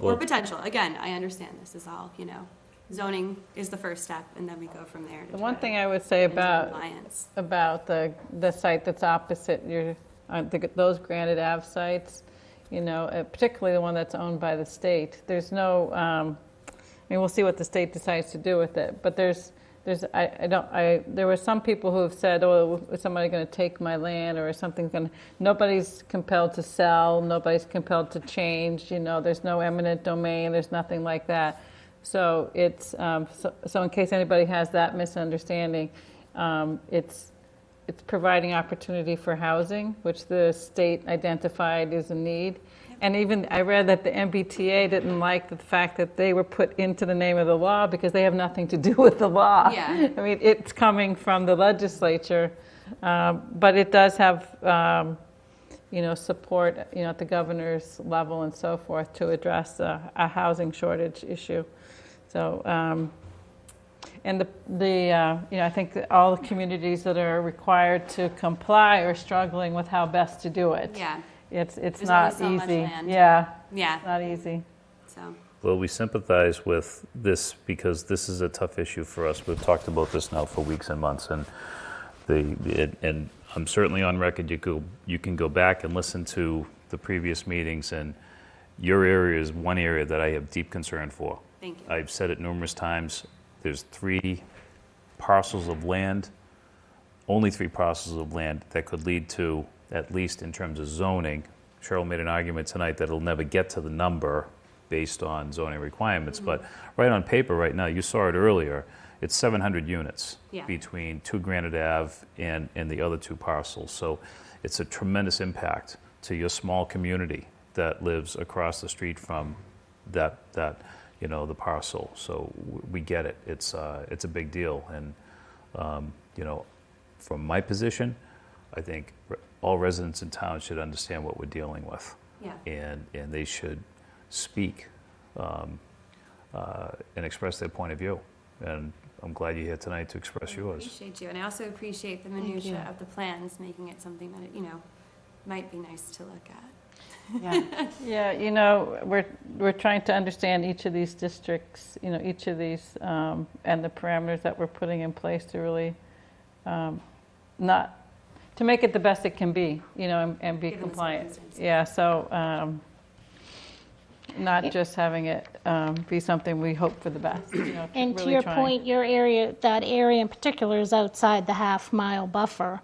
Speaker 16: or
Speaker 4: Well-
Speaker 16: potential. Again, I understand this is all zoning is the first step, and then we go from there.
Speaker 3: The one thing I would say about
Speaker 16: compliance.
Speaker 3: the site that's opposite those Granite Ave sites, particularly the one that's owned by the state. There's no, we'll see what the state decides to do with it. But there were some people who have said, "Oh, is somebody going to take my land, or is something going?" Nobody's compelled to sell. Nobody's compelled to change. There's no eminent domain. There's nothing like that. So it's so in case anybody has that misunderstanding, it's providing opportunity for housing, which the state identified as a need. And even I read that the MBTA didn't like the fact that they were put into the name of the law because they have nothing to do with the law.
Speaker 16: Yeah.
Speaker 3: I mean, it's coming from the legislature, but it does have support at the governor's level and so forth to address a housing shortage issue. So, and I think that all the communities that are required to comply are struggling with how best to do it.
Speaker 16: Yeah.
Speaker 3: It's
Speaker 16: There's
Speaker 3: not
Speaker 16: only so much
Speaker 3: easy.
Speaker 16: land.
Speaker 3: Yeah.
Speaker 16: Yeah.
Speaker 3: It's not easy.
Speaker 16: So.
Speaker 4: Well, we sympathize with this because this is a tough issue for us. We've talked about this now for weeks and months, and and I'm certainly on record. You can go back and listen to the previous meetings, and your area is one area that I have deep concern for.
Speaker 16: Thank you.
Speaker 4: I've said it numerous times. There's 3 parcels of land, only 3 parcels of land that could lead to, at least in terms of zoning. Cheryl made an argument tonight that it'll never get to the number based on zoning requirements, but right on paper right now, you saw it earlier, it's 700 units between 2 Granite Ave and the other 2 parcels. So it's a tremendous impact to your small community that lives across the street from that the parcel. So we get it. It's a big deal. And from my position, I think all residents in town should understand what we're dealing with.
Speaker 16: Yeah.
Speaker 4: And they should speak and express their point of view. And I'm glad you're here tonight to express
Speaker 16: I
Speaker 4: yours.
Speaker 16: appreciate you, and I also appreciate the minutia of the plans, making it something that, might be nice to look at.
Speaker 1: Yeah.
Speaker 3: Yeah, we're trying to understand each of these districts, each of these, and the parameters that we're putting in place to really to make it the best it can be, and be
Speaker 16: Given the
Speaker 3: compliant.
Speaker 16: circumstances.
Speaker 3: Yeah, so not just having it be something we hope for the best.
Speaker 11: And to
Speaker 3: really
Speaker 11: your
Speaker 3: trying.
Speaker 11: point, that area in particular is outside the half-mile buffer.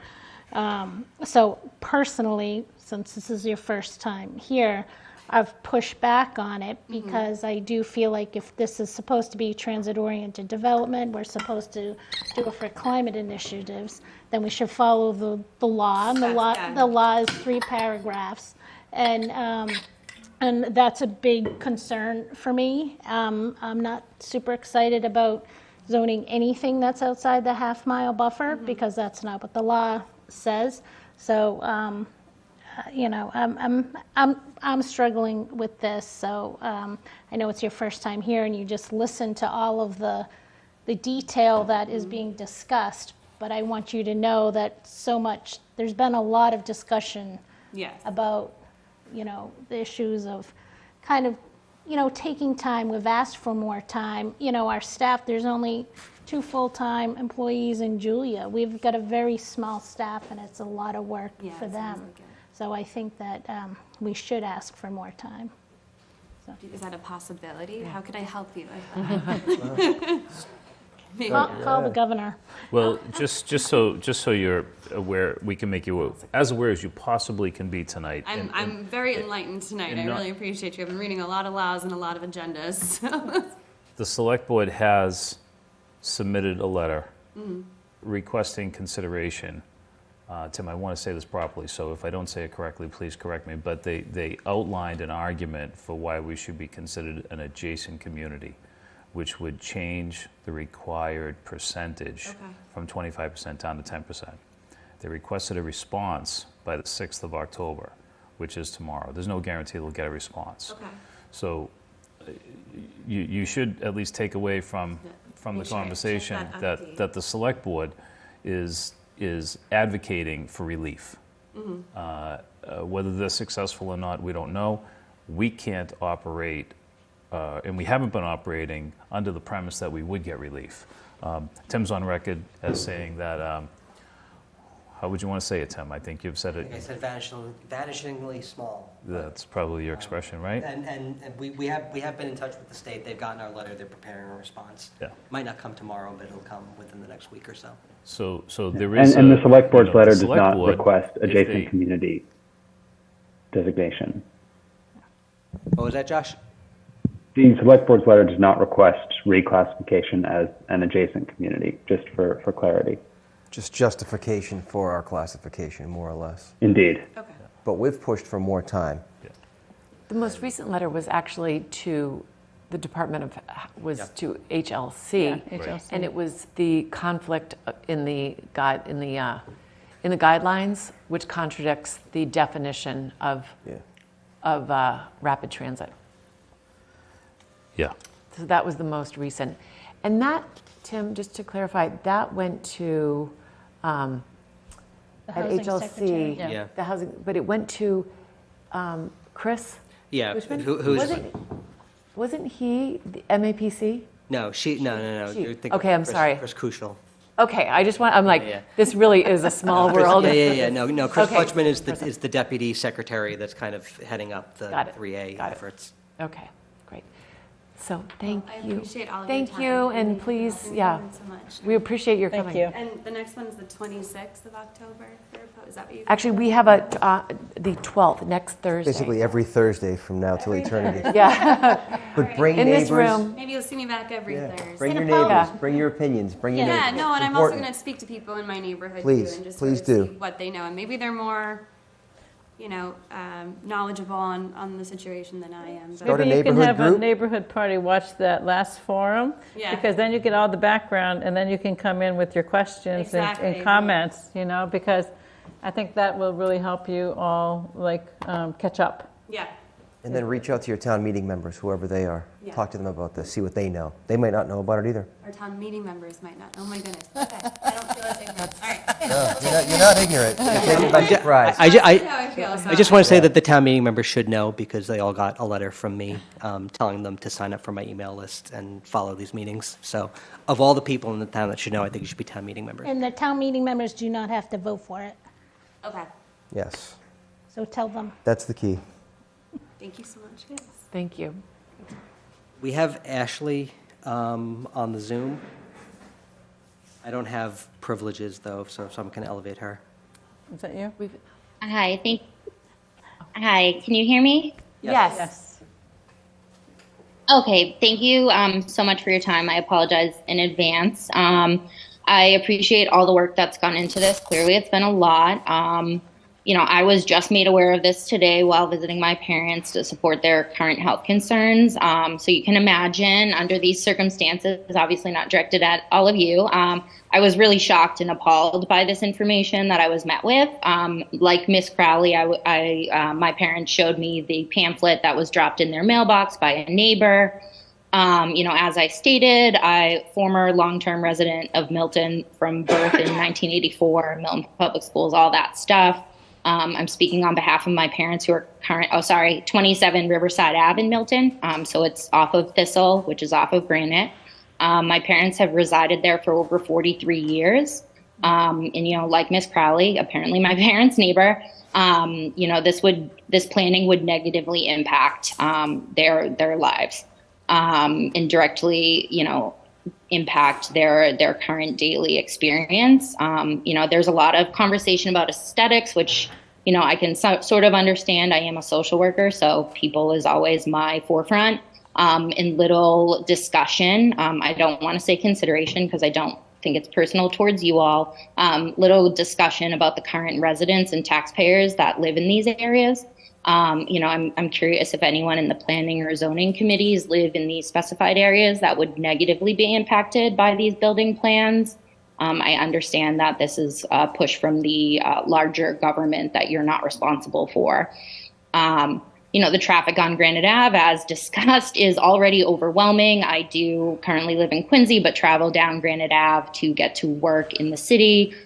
Speaker 11: So personally, since this is your first time here, I've pushed back on it because I do feel like if this is supposed to be transit-oriented development, we're supposed to do it for climate initiatives, then we should follow the law. And the law is 3 paragraphs. And that's a big concern for me. I'm not super excited about zoning anything that's outside the half-mile buffer because that's not what the law says. So, I'm struggling with this. So I know it's your first time here, and you just listened to all of the detail that is being discussed. But I want you to know that there's been a lot of discussion about the issues of kind of, taking time. We've asked for more time. Our staff, there's only 2 full-time employees in Julia. We've got a very small staff, and it's a lot of work for them. So I think that we should ask for more time. So.
Speaker 16: Is that a possibility? How could I help you with that?
Speaker 11: Call the governor.
Speaker 4: Well, just so you're aware, we can make you as aware as you possibly can be tonight.
Speaker 16: I'm very enlightened tonight. I really appreciate you. I've been reading a lot of laws and a lot of agendas. So.
Speaker 4: The select board has submitted a letter requesting consideration. Tim, I want to say this properly, so if I don't say it correctly, please correct me, but they outlined an argument for why we should be considered an adjacent community, which would change the required percentage from 25% down to 10%. They requested a response by the 6th of October, which is tomorrow. There's no guarantee they'll get a response. So you should at least take away from the conversation that the select board is advocating for relief. Whether they're successful or not, we don't know. We can't operate and we haven't been operating under the premise that we would get relief. Tim's on record as saying that, how would you want to say it, Tim? I think you've said it.
Speaker 14: I said vanishingly small.
Speaker 4: That's probably your expression, right?
Speaker 14: And we have been in touch with the state. They've gotten our letter. They're preparing a response.
Speaker 4: Yeah.
Speaker 14: Might not come tomorrow, but it'll come within the next week or so.
Speaker 4: So there is.
Speaker 7: And the select board's letter does
Speaker 4: select
Speaker 7: not
Speaker 4: board,
Speaker 7: request
Speaker 4: if
Speaker 7: adjacent
Speaker 4: they-
Speaker 7: community designation.
Speaker 14: What was that, Josh?
Speaker 7: The select board's letter does not request reclassification as an adjacent community, just for clarity.
Speaker 2: Just justification for our classification, more or less.
Speaker 7: Indeed.
Speaker 16: Okay.
Speaker 2: But we've pushed for more time.
Speaker 1: The most recent letter was actually to the Department of, to HLC.
Speaker 3: Yeah, HLC.
Speaker 1: And it was the conflict in the guidelines, which contradicts the definition of rapid transit.
Speaker 4: Yeah.
Speaker 1: So that was the most recent. And that, Tim, just to clarify, that went to
Speaker 11: The
Speaker 1: at
Speaker 11: housing
Speaker 1: HLC,
Speaker 11: secretary.
Speaker 14: Yeah.
Speaker 1: the housing, but it went to Chris
Speaker 14: Yeah.
Speaker 1: Bushman? Wasn't he the MAPC?
Speaker 14: No. No.
Speaker 1: She-
Speaker 14: You're thinking
Speaker 1: Okay, I'm
Speaker 14: Chris-
Speaker 1: sorry.
Speaker 14: Chris Kuschel.
Speaker 1: Okay, I'm like,
Speaker 14: Yeah.
Speaker 1: this really is a small world.
Speaker 14: Yeah. No. Chris
Speaker 1: Okay.
Speaker 14: Butchman is the deputy secretary that's kind of heading up the
Speaker 1: Got it.
Speaker 14: 3A
Speaker 1: Got it.
Speaker 14: efforts.
Speaker 1: Okay, great. So thank
Speaker 16: I
Speaker 1: you.
Speaker 16: appreciate all of
Speaker 1: Thank
Speaker 16: your time.
Speaker 1: you, and
Speaker 16: Thank you.
Speaker 1: please,
Speaker 16: Thank
Speaker 1: yeah,
Speaker 16: you so much.
Speaker 1: we appreciate your
Speaker 3: Thank
Speaker 1: coming.
Speaker 3: you.
Speaker 16: And the next one's the 26th of October. Is that what you?
Speaker 1: Actually, we have the 12th, next Thursday.
Speaker 2: Basically every Thursday from now till eternity.
Speaker 1: Yeah.
Speaker 2: But bring
Speaker 1: In
Speaker 2: neighbors.
Speaker 1: this room.
Speaker 16: Maybe you'll see me back every Thursday.
Speaker 2: Bring your
Speaker 1: Gonna
Speaker 2: neighbors.
Speaker 1: post.
Speaker 2: Bring your opinions. Bring your
Speaker 16: Yeah,
Speaker 2: neighbors.
Speaker 16: no, and I'm
Speaker 2: It's
Speaker 16: also
Speaker 2: important.
Speaker 16: going to speak to people in my neighborhood
Speaker 2: Please,
Speaker 16: too, and just
Speaker 2: please
Speaker 16: sort of
Speaker 2: do.
Speaker 16: see what they know, and maybe they're more, knowledgeable on the situation than I am. But
Speaker 2: Start a
Speaker 3: Maybe you can
Speaker 2: neighborhood
Speaker 3: have a
Speaker 2: group.
Speaker 3: neighborhood party, watch that last forum,
Speaker 16: Yeah.
Speaker 3: because then you get all the background, and then you can come in with your questions
Speaker 16: Exactly.
Speaker 3: and comments, because I think that will really help you all, catch up.
Speaker 16: yeah,
Speaker 2: And then reach out to your town meeting members, whoever they are.
Speaker 16: Yeah.
Speaker 2: Talk to them about this, see what they know. They might not know about it either.
Speaker 16: Our town meeting members might not. Oh my goodness. Okay. I don't feel as ignorant. All right.
Speaker 2: No, you're not ignorant. You're taken by surprise.
Speaker 16: That's how I feel,
Speaker 14: I just want to say
Speaker 2: Yeah.
Speaker 14: that the town meeting members should know because they all got a letter from me telling them to sign up for my email list and follow these meetings. So of all the people in the town that should know, I think it should be town meeting members.
Speaker 11: And the town meeting members do not have to vote for it,
Speaker 16: Okay.
Speaker 2: Yes,
Speaker 11: so tell them.
Speaker 2: that's the key.
Speaker 16: Thank you so much, guys.
Speaker 1: Thank you.
Speaker 14: We have Ashley on the Zoom. I don't have privileges though, so someone can elevate her.
Speaker 3: Is that you?
Speaker 5: Hi, Hi, can you hear me?
Speaker 1: Yes.
Speaker 3: Yes.
Speaker 5: Okay, thank you so much for your time. I apologize in advance. I appreciate all the work that's gone into this. Clearly, it's been a lot. I was just made aware of this today while visiting my parents to support their current health concerns. So you can imagine under these circumstances, obviously not directed at all of you, I was really shocked and appalled by this information that I was met with. Like Miss Crowley, my parents showed me the pamphlet that was dropped in their mailbox by a neighbor. As I stated, former long-term resident of Milton from birth in 1984, Milton Public Schools, all that stuff. I'm speaking on behalf of my parents who are 27 Riverside Ave in Milton. So it's off of Thistle, which is off of Granite. My parents have resided there for over 43 years. Like Miss Crowley, apparently my parents' neighbor, this planning would negatively impact their lives and directly, impact their current daily experience. There's a lot of conversation about aesthetics, which, I can sort of understand. I am a social worker, so people is always my forefront. In little discussion, I don't want to say consideration because I don't think it's personal towards you all. Little discussion about the current residents and taxpayers that live in these areas. I'm curious if anyone in the planning or zoning committees live in these specified areas that would negatively be impacted by these building plans. I understand that this is a push from the larger government that you're not responsible for. The traffic on Granite Ave, as discussed, is already overwhelming. I do currently live in Quincy, but travel down Granite Ave to get to work in the city.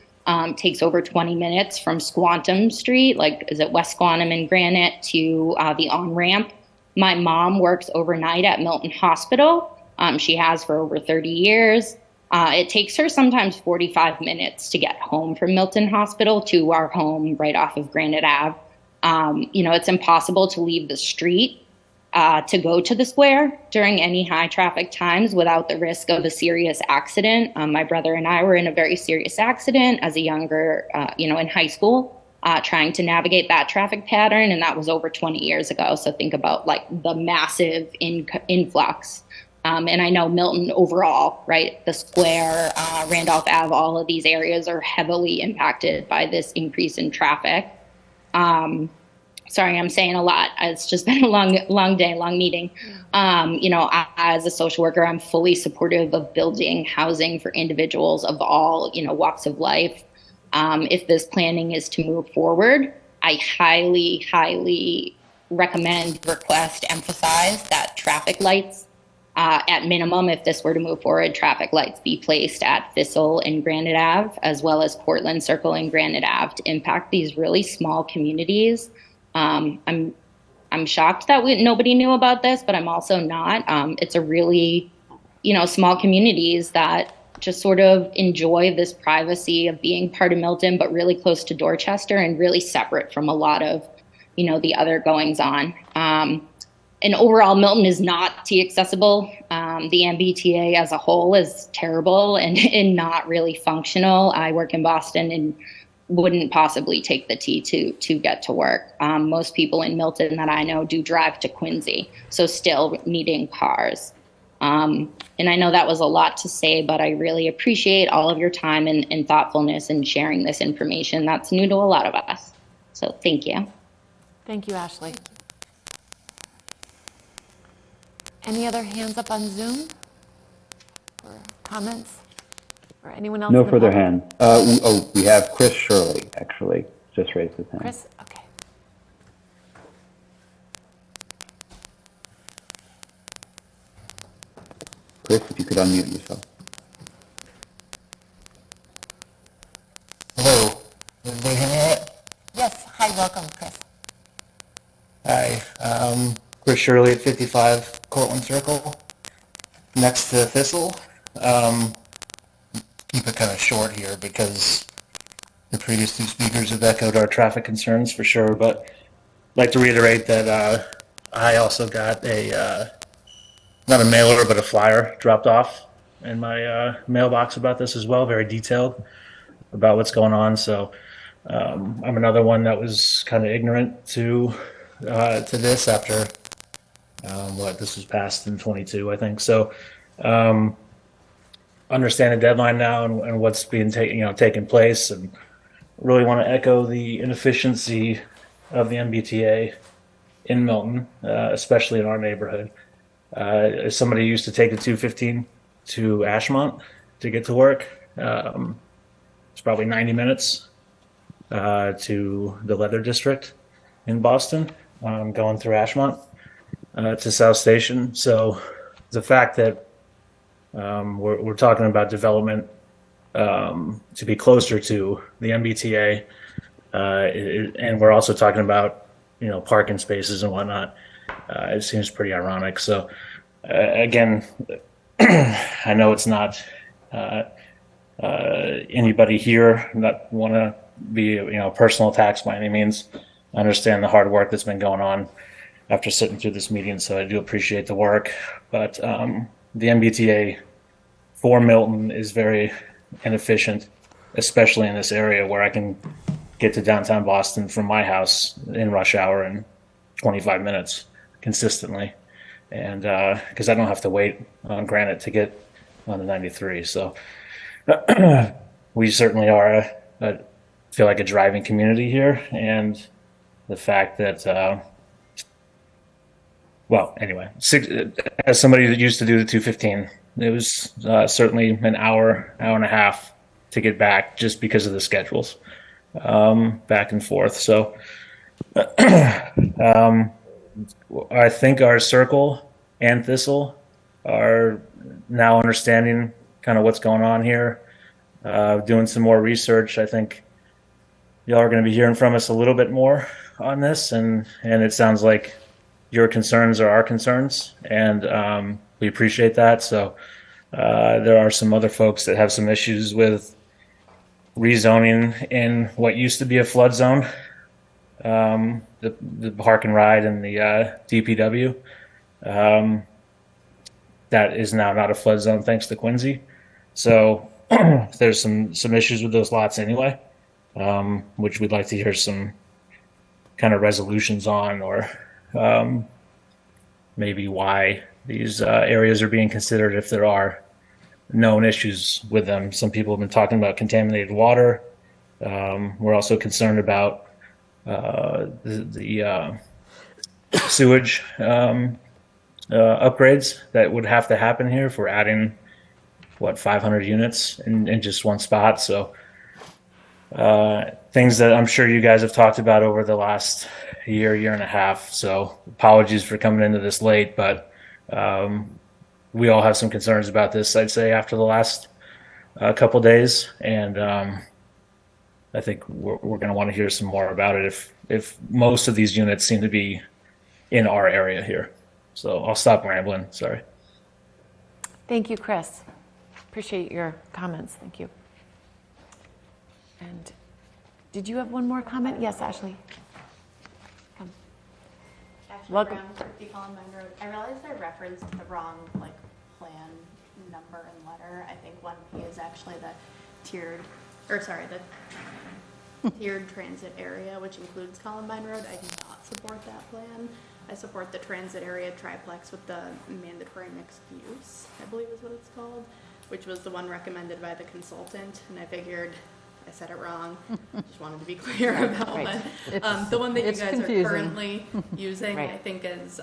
Speaker 5: Takes over 20 minutes from Squantum Street, is it West Squantum and Granite, to the on-ramp. My mom works overnight at Milton Hospital. She has for over 30 years. It takes her sometimes 45 minutes to get home from Milton Hospital to our home right off of Granite Ave. It's impossible to leave the street to go to the square during any high traffic times without the risk of a serious accident. My brother and I were in a very serious accident as a younger, in high school, trying to navigate that traffic pattern. And that was over 20 years ago. So think about the massive influx. And I know Milton overall, right? The square, Randolph Ave, all of these areas are heavily impacted by this increase in traffic. Sorry, I'm saying a lot. It's just been a long day, long meeting. As a social worker, I'm fully supportive of building housing for individuals of all, walks of life. If this planning is to move forward, I highly, highly recommend, request, emphasize that traffic lights, at minimum, if this were to move forward, traffic lights be placed at Thistle and Granite Ave, as well as Portland Circle and Granite Ave to impact these really small communities. I'm shocked that nobody knew about this, but I'm also not. It's a really, small communities that just sort of enjoy this privacy of being part of Milton, but really close to Dorchester and really separate from a lot of, the other goings on. And overall, Milton is not T accessible. The MBTA as a whole is terrible and not really functional. I work in Boston and wouldn't possibly take the T to get to work. Most people in Milton that I know do drive to Quincy, so still needing cars. And I know that was a lot to say, but I really appreciate all of your time and thoughtfulness in sharing this information. That's new to a lot of us. So thank you.
Speaker 1: Thank you, Ashley. Any other hands up on Zoom for comments? Or anyone else?
Speaker 7: No
Speaker 1: in the
Speaker 7: further
Speaker 1: public?
Speaker 7: hand. We have Chris Shirley, actually, just raised his hand.
Speaker 1: Chris, okay.
Speaker 7: could unmute yourself.
Speaker 17: Hello. Everybody hear me all right?
Speaker 18: Yes, hi, welcome, Chris.
Speaker 17: Hi. Chris Shirley at 55 Cortlandt Circle, next to Thistle. Keep it kind of short here because the previous two speakers have echoed our traffic concerns for sure, but I'd like to reiterate that I also got a, not a mailer, but a flyer dropped off in my mailbox about this as well, very detailed about what's going on. So I'm another one that was kind of ignorant to this after this was passed in 22, I think. So understand the deadline now and what's being taking place, and really want to echo the inefficiency of the MBTA in Milton, especially in our neighborhood. As somebody who used to take the 215 to Ashmont to get to work, it's probably 90 minutes to the Leather District in Boston, going through Ashmont to South Station. So the fact that we're talking about development to be closer to the MBTA, and we're also talking about parking spaces and whatnot, it seems pretty ironic. So again, I know it's not anybody here that want to be personal attacks by any means. I understand the hard work that's been going on after sitting through this meeting, so I do appreciate the work. But the MBTA for Milton is very inefficient, especially in this area where I can get to downtown Boston from my house in rush hour in 25 minutes consistently, and because I don't have to wait on Granite to get on the 93. So we certainly are feel like a driving community here, and the fact that well, anyway, as somebody that used to do the 215, it was certainly an hour and a half to get back just because of the schedules, back and forth. So I think our Circle and Thistle are now understanding kind of what's going on here, doing some more research. I think y'all are going to be hearing from us a little bit more on this, and it sounds like your concerns are our concerns, and we appreciate that. So there are some other folks that have some issues with rezoning in what used to be a flood zone, the park and ride and the DPW. That is now not a flood zone thanks to Quincy. So there's some issues with those lots anyway, which we'd like to hear some kind of resolutions on, or maybe why these areas are being considered if there are known issues with them. Some people have been talking about contaminated water. We're also concerned about the sewage upgrades that would have to happen here if we're adding 500 units in just one spot. So things that I'm sure you guys have talked about over the last year and a half. So apologies for coming into this late, but we all have some concerns about this, I'd say, after the last couple days. And I think we're going to want to hear some more about it if most of these units seem to be in our area here. So I'll stop rambling. Sorry.
Speaker 1: Thank you, Chris. Appreciate your comments. Thank you. And did you have one more comment? Yes, Ashley. Come.
Speaker 15: Ashley
Speaker 1: Welcome.
Speaker 15: Brown, 50 Columbine Road. I realized I referenced the wrong plan number and letter. I think 1P is actually the tiered transit area, which includes Columbine Road. I do not support that plan. I support the transit area triplex with the mandatory mixed use, I believe is what it's called, which was the one recommended by the consultant. And I figured I said it wrong. Just wanted to be clear about that. The one that you guys
Speaker 3: confusing.
Speaker 15: are currently using,
Speaker 1: Right.
Speaker 15: I think, is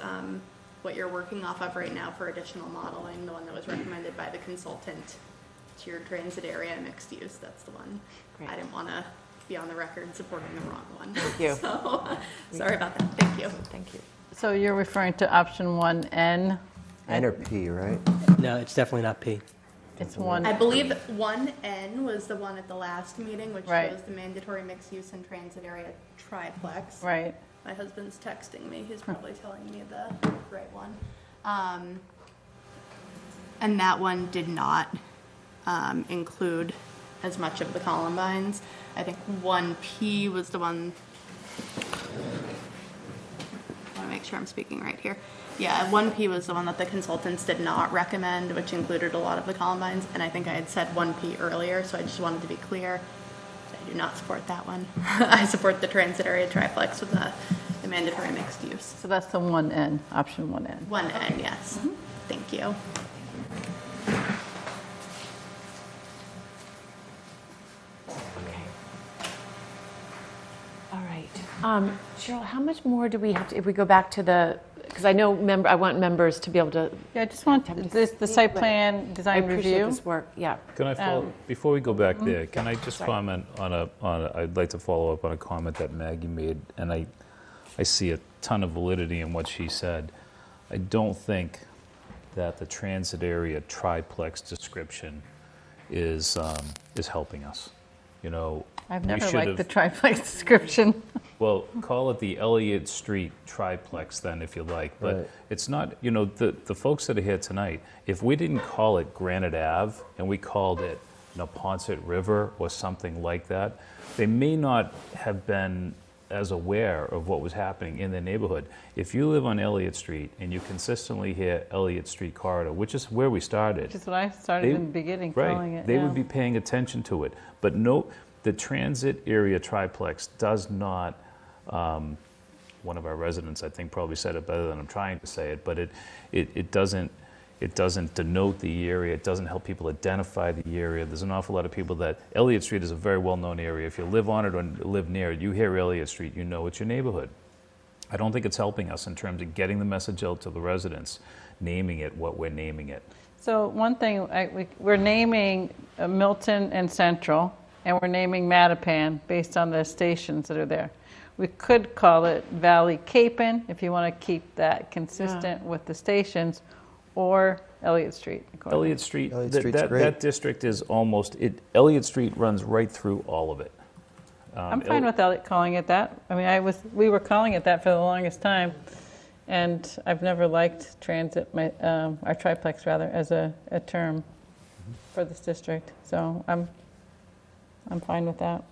Speaker 15: what you're working off of right now for additional modeling. The one that was recommended by the consultant, tiered transit area mixed use. That's the one.
Speaker 1: Great.
Speaker 15: I didn't want to be on the record supporting the wrong one.
Speaker 1: Thank you.
Speaker 15: So, sorry about that. Thank you.
Speaker 1: Thank you.
Speaker 3: So you're referring to option 1N
Speaker 2: N or P, right?
Speaker 14: No, it's definitely not P.
Speaker 3: It's one.
Speaker 15: I believe 1N was the one at the last meeting, which
Speaker 3: Right.
Speaker 15: shows the mandatory mixed use and transit area triplex.
Speaker 3: Right.
Speaker 15: My husband's texting me. He's probably telling me the right one. And that one did not include as much of the Columbines. I think 1P was the one. I want to make sure I'm speaking right here. Yeah, 1P was the one that the consultants did not recommend, which included a lot of the Columbines. And I think I had said 1P earlier, so I just wanted to be clear. I do not support that one. I support the transit area triplex with the mandatory mixed use.
Speaker 3: So that's the 1N, option 1N.
Speaker 15: 1N, yes. Thank you.
Speaker 1: All right. Cheryl, how much more do we have to, if we go back to the, because I know I want members to be able to.
Speaker 3: Yeah, I just want the site plan
Speaker 1: I
Speaker 3: design
Speaker 1: appreciate
Speaker 3: review.
Speaker 1: this work, yeah.
Speaker 4: Can I follow, before we go back
Speaker 3: mhm.
Speaker 4: there, can I just
Speaker 1: Sorry.
Speaker 4: comment I'd like to follow up on a comment that Maggie made, and I see a ton of validity in what she said. I don't think that the transit area triplex description is helping us. You know,
Speaker 3: I've
Speaker 4: we
Speaker 3: never
Speaker 4: should
Speaker 3: liked
Speaker 4: have-
Speaker 3: the triplex description.
Speaker 4: Well, call it the Elliott Street triplex then, if you like. But
Speaker 2: Right.
Speaker 4: it's not, you know, the folks that are here tonight, if we didn't call it Granite Ave and we called it Neponset River or something like that, they may not have been as aware of what was happening in their neighborhood. If you live on Elliott Street and you consistently hear Elliott Street corridor, which is where we started.
Speaker 3: Which is what I started in the beginning calling it.
Speaker 4: They
Speaker 3: yeah.
Speaker 4: would be paying attention to it. But no, the transit area triplex does not, one of our residents, I think, probably said it better than I'm trying to say it, but it doesn't denote the area. It doesn't help people identify the area. There's an awful lot of people that, Elliott Street is a very well-known area. If you live on it or live near it, you hear Elliott Street, you know it's your neighborhood. I don't think it's helping us in terms of getting the message out to the residents, naming it what we're naming it.
Speaker 3: So one thing, we're naming Milton and Central, and we're naming Mattapan based on the stations that are there. We could call it Valley Capon if you want to keep that consistent with the stations, or Elliott Street.
Speaker 4: Elliott Street,
Speaker 2: Elliott Street's great.
Speaker 4: that district is almost, Elliott Street runs right through all of it.
Speaker 3: I'm fine with Elliott calling it that. I mean, we were calling it that for the longest time, and I've never liked transit, our triplex rather, as a term for this district. So I'm fine with that.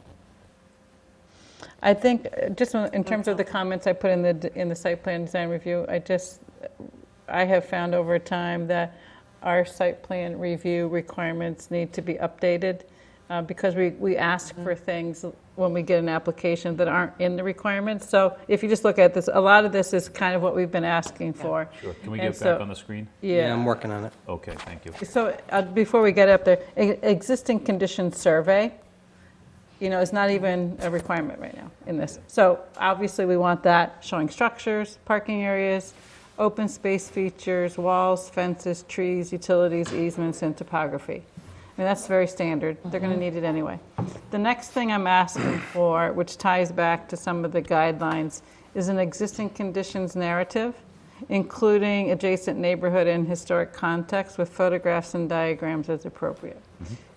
Speaker 3: I think just in terms of the comments I put in the site plan design review, I have found over time that our site plan review requirements need to be updated because we ask for things when we get an application that aren't in the requirements. So if you just look at this, a lot of this is kind of what we've been asking for.
Speaker 4: Sure. Can we
Speaker 3: And
Speaker 4: get back on the screen?
Speaker 3: Yeah.
Speaker 14: I'm working on it.
Speaker 4: Okay, thank you.
Speaker 3: So before we get up there, existing conditions survey, is not even a requirement right now in this. So obviously we want that showing structures, parking areas, open space features, walls, fences, trees, utilities, easements, and topography. I mean, that's very standard. They're going to need it anyway. The next thing I'm asking for, which ties back to some of the guidelines, is an existing conditions narrative, including adjacent neighborhood and historic context with photographs and diagrams as appropriate.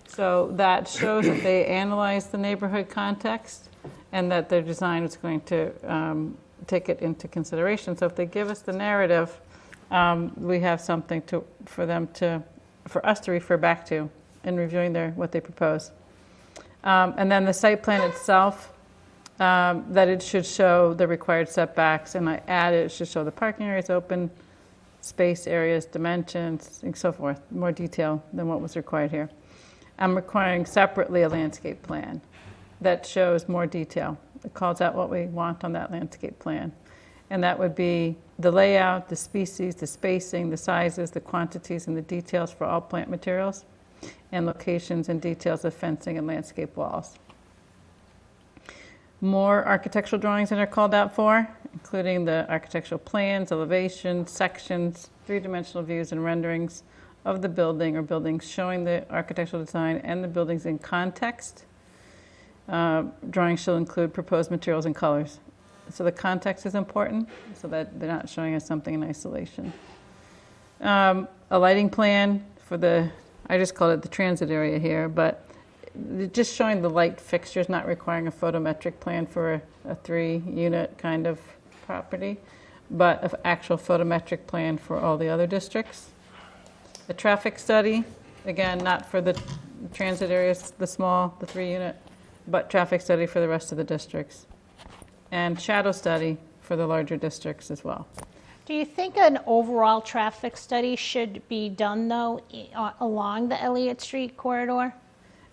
Speaker 3: So that shows that they analyzed the neighborhood context and that their design is going to take it into consideration. So if they give us the narrative, we have something for us to refer back to in reviewing what they propose. And then the site plan itself, that it should show the required setbacks, and I added it should show the parking areas, open space areas, dimensions, and so forth, more detail than what was required here. I'm requiring separately a landscape plan that shows more detail. It calls out what we want on that landscape plan. And that would be the layout, the species, the spacing, the sizes, the quantities, and the details for all plant materials, and locations and details of fencing and landscape walls. More architectural drawings that are called out for, including the architectural plans, elevations, sections, three-dimensional views and renderings of the building or buildings showing the architectural design and the buildings in context. Drawings shall include proposed materials and colors. So the context is important so that they're not showing us something in isolation. A lighting plan for the, I just called it the transit area here, but just showing the light fixtures, not requiring a photometric plan for a 3-unit kind of property, but an actual photometric plan for all the other districts. A traffic study, again, not for the transit areas, the 3-unit, but traffic study for the rest of the districts. And shadow study for the larger districts as well.
Speaker 11: Do you think an overall traffic study should be done, though, along the Elliott Street corridor?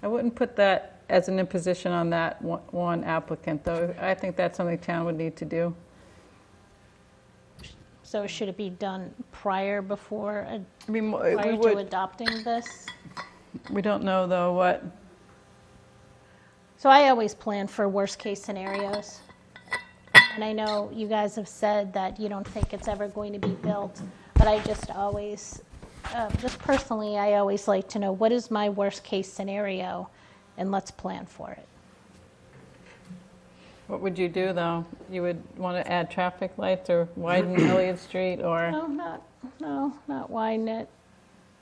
Speaker 3: I wouldn't put that as an imposition on that one applicant, though. I think that's something town would need to do.
Speaker 11: So should it be done prior to adopting this?
Speaker 3: We don't know, though, what.
Speaker 11: So I always plan for worst-case scenarios. And I know you guys have said that you don't think it's ever going to be built, but I just always, just personally, I always like to know what is my worst-case scenario, and let's plan for it.
Speaker 3: What would you do, though? You would want to add traffic lights or widen Elliott Street, or?
Speaker 11: No, not widen it,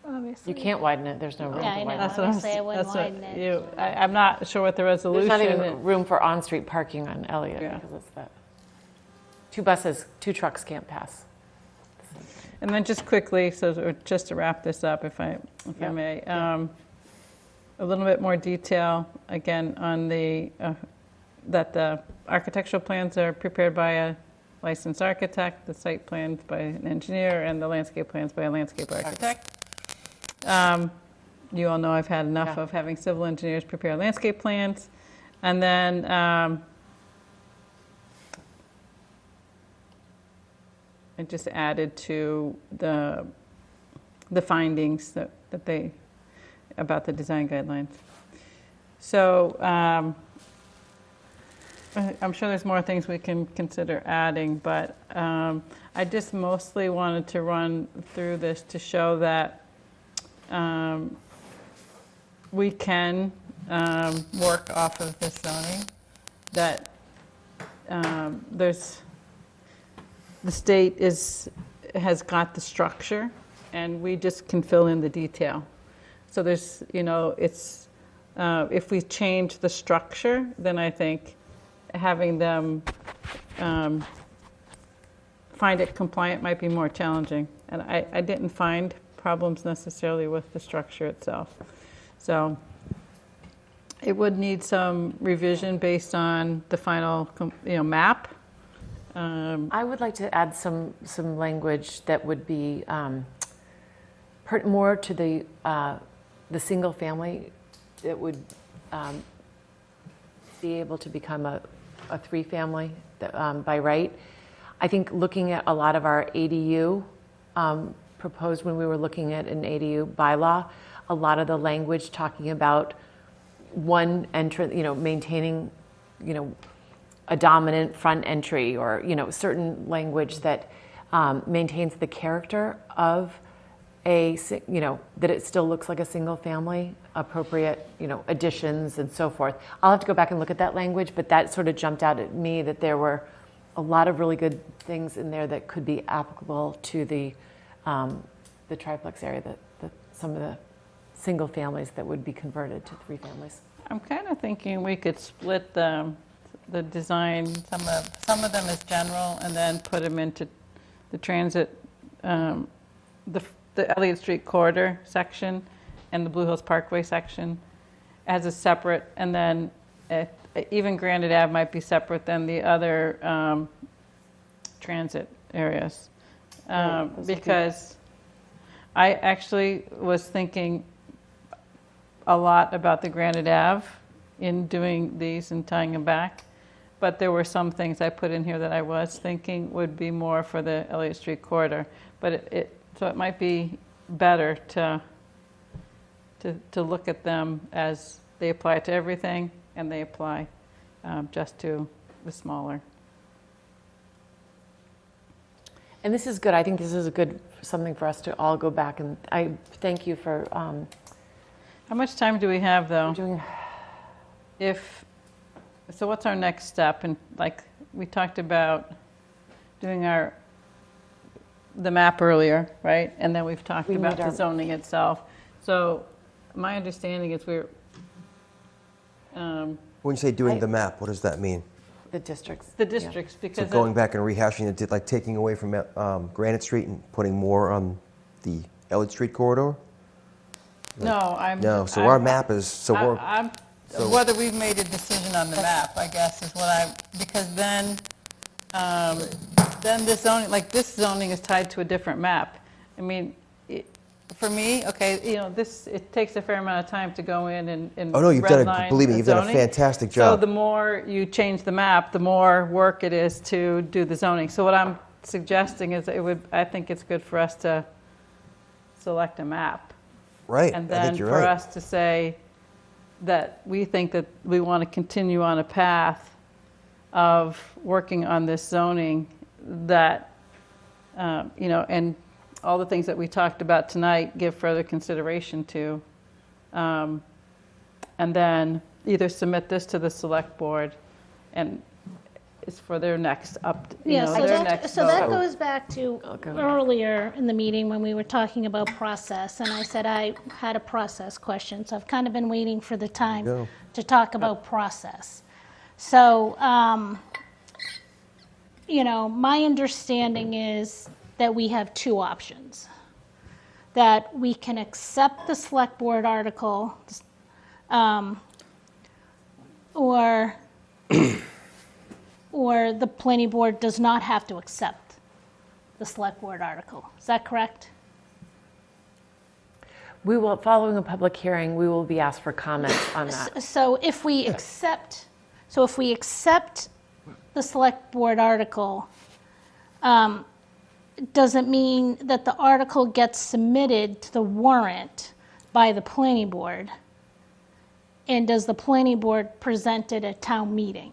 Speaker 11: obviously.
Speaker 1: You can't widen it, there's no room to
Speaker 11: Yeah, I know,
Speaker 1: widen it.
Speaker 11: obviously I wouldn't widen it.
Speaker 3: I'm not sure what the resolution
Speaker 1: There's
Speaker 3: is.
Speaker 1: not even room for on-street parking on Elliott because it's that. 2 trucks can't pass.
Speaker 3: And then just quickly, just to wrap this up, if I may, a little bit more detail, again, on that the architectural plans are prepared by a licensed architect, the site plans by an engineer, and the landscape plans by a landscape architect. You all know I've had enough of having civil engineers prepare landscape plans. And then I just added to the findings that they, about the design guidelines. So I'm sure there's more things we can consider adding, but I just mostly wanted to run through this to show that we can work off of this zoning, that the state has got the structure, and we just can fill in the detail. So there's, it's, if we change the structure, then I think having them find it compliant might be more challenging. And I didn't find problems necessarily with the structure itself. So it would need some revision based on the final, map.
Speaker 1: I would like to add some language that would be more to the single family. It would be able to become a 3-family by right. I think looking at a lot of our ADU proposed when we were looking at an ADU bylaw, a lot of the language talking about one entrance, maintaining, a dominant front entry, or certain language that maintains the character of that it still looks like a single family, appropriate additions and so forth. I'll have to go back and look at that language, but that sort of jumped out at me, that there were a lot of really good things in there that could be applicable to the triplex area, that some of the single families that would be converted to 3 families.
Speaker 3: I'm kind of thinking we could split the design, some of them as general, and then put them into the transit, the Elliott Street corridor section and the Blue Hills Parkway section as a separate, and then even Granite Ave might be separate than the other transit areas. Because I actually was thinking a lot about the Granite Ave in doing these and tying them back. But there were some things I put in here that I was thinking would be more for the Elliott Street corridor. But so it might be better to look at them as they apply to everything, and they apply just to the smaller.
Speaker 1: And this is good. I think this is something for us to all go back, and I thank you for.
Speaker 3: How much time do we have, though? So what's our next step? And like we talked about doing the map earlier, right? And then we've talked
Speaker 1: We
Speaker 3: about
Speaker 1: need
Speaker 3: the
Speaker 1: our-
Speaker 3: zoning itself. So my understanding is
Speaker 2: When you say doing the map, what does that mean?
Speaker 1: The districts.
Speaker 3: the districts,
Speaker 2: So
Speaker 3: because
Speaker 2: going back and rehashing it, like taking away from Granite Street and putting more on the Elliott Street corridor?
Speaker 3: no, I'm.
Speaker 2: No, so
Speaker 3: I'm-
Speaker 2: our map is, so we're,
Speaker 3: I'm,
Speaker 2: so-
Speaker 3: whether we've made a decision on the map, I guess, is what because then this zoning, like this zoning is tied to a different map. I mean, for me, okay, it takes a fair amount of time to go in and
Speaker 2: Oh, no, you've done
Speaker 3: redline
Speaker 2: believe me,
Speaker 3: the
Speaker 2: you've done a
Speaker 3: zoning.
Speaker 2: fantastic
Speaker 3: So
Speaker 2: job.
Speaker 3: the more you change the map, the more work it is to do the zoning. So what I'm suggesting is I think it's good for us to select a map.
Speaker 2: Right,
Speaker 3: And
Speaker 2: I
Speaker 3: then
Speaker 2: think you're
Speaker 3: for
Speaker 2: right.
Speaker 3: us to say that we think that we want to continue on a path of working on this zoning that, and all the things that we talked about tonight give further consideration to. And then either submit this to the select board and it's for their next
Speaker 11: Yeah, so
Speaker 3: their
Speaker 11: that,
Speaker 3: next
Speaker 11: so that
Speaker 3: vote.
Speaker 11: goes back to earlier in the meeting when we were talking about process, and I said I had a process question, so I've kind of been waiting for the time
Speaker 2: Go.
Speaker 11: to talk about process. So, my understanding is that we have two options. That we can accept the select board article, or the planning board does not have to accept the select board article. Is that correct?
Speaker 1: We will, following a public hearing, we will be asked for comments on that.
Speaker 11: So if we accept the select board article, does it mean that the article gets submitted to the warrant by the planning board? And does the planning board present it at town meeting?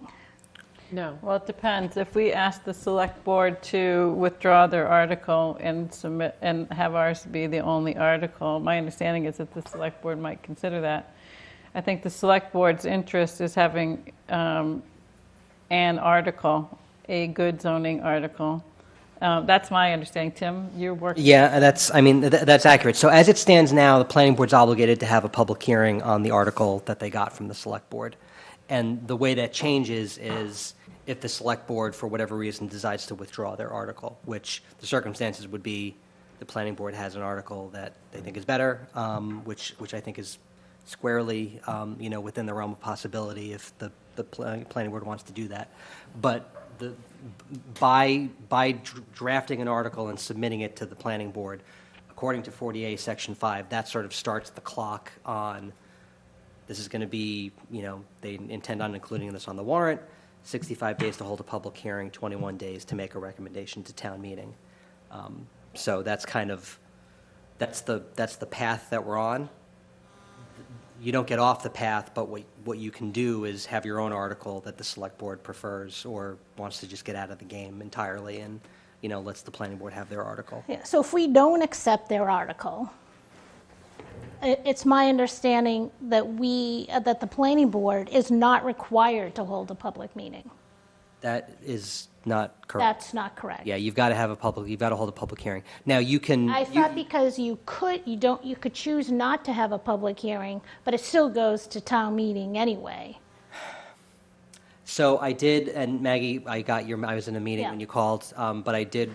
Speaker 1: No.
Speaker 3: Well, it depends. If we ask the select board to withdraw their article and submit, and have ours be the only article, my understanding is that the select board might consider that. I think the select board's interest is having an article, a good zoning article. That's my understanding. Tim, you're working.
Speaker 14: Yeah, that's accurate. So as it stands now, the planning board's obligated to have a public hearing on the article that they got from the select board. And the way that changes is if the select board, for whatever reason, decides to withdraw their article, which the circumstances would be the planning board has an article that they think is better, which I think is squarely, within the realm of possibility if the planning board wants to do that. But by drafting an article and submitting it to the planning board, according to 40A Section 5, that sort of starts the clock on, this is going to be, they intend on including this on the warrant, 65 days to hold a public hearing, 21 days to make a recommendation to town meeting. So that's the path that we're on. You don't get off the path, but what you can do is have your own article that the select board prefers or wants to just get out of the game entirely and, lets the planning board have their article.
Speaker 11: Yeah, so if we don't accept their article, it's my understanding that that the planning board is not required to hold a public meeting.
Speaker 14: That is not correct.
Speaker 11: That's not correct.
Speaker 14: Yeah, you've got to hold a public hearing. Now you can.
Speaker 11: I thought because you could choose not to have a public hearing, but it still goes to town meeting anyway.
Speaker 14: So I did, and Maggie, I was in a meeting
Speaker 11: Yeah.
Speaker 14: when you called, but I did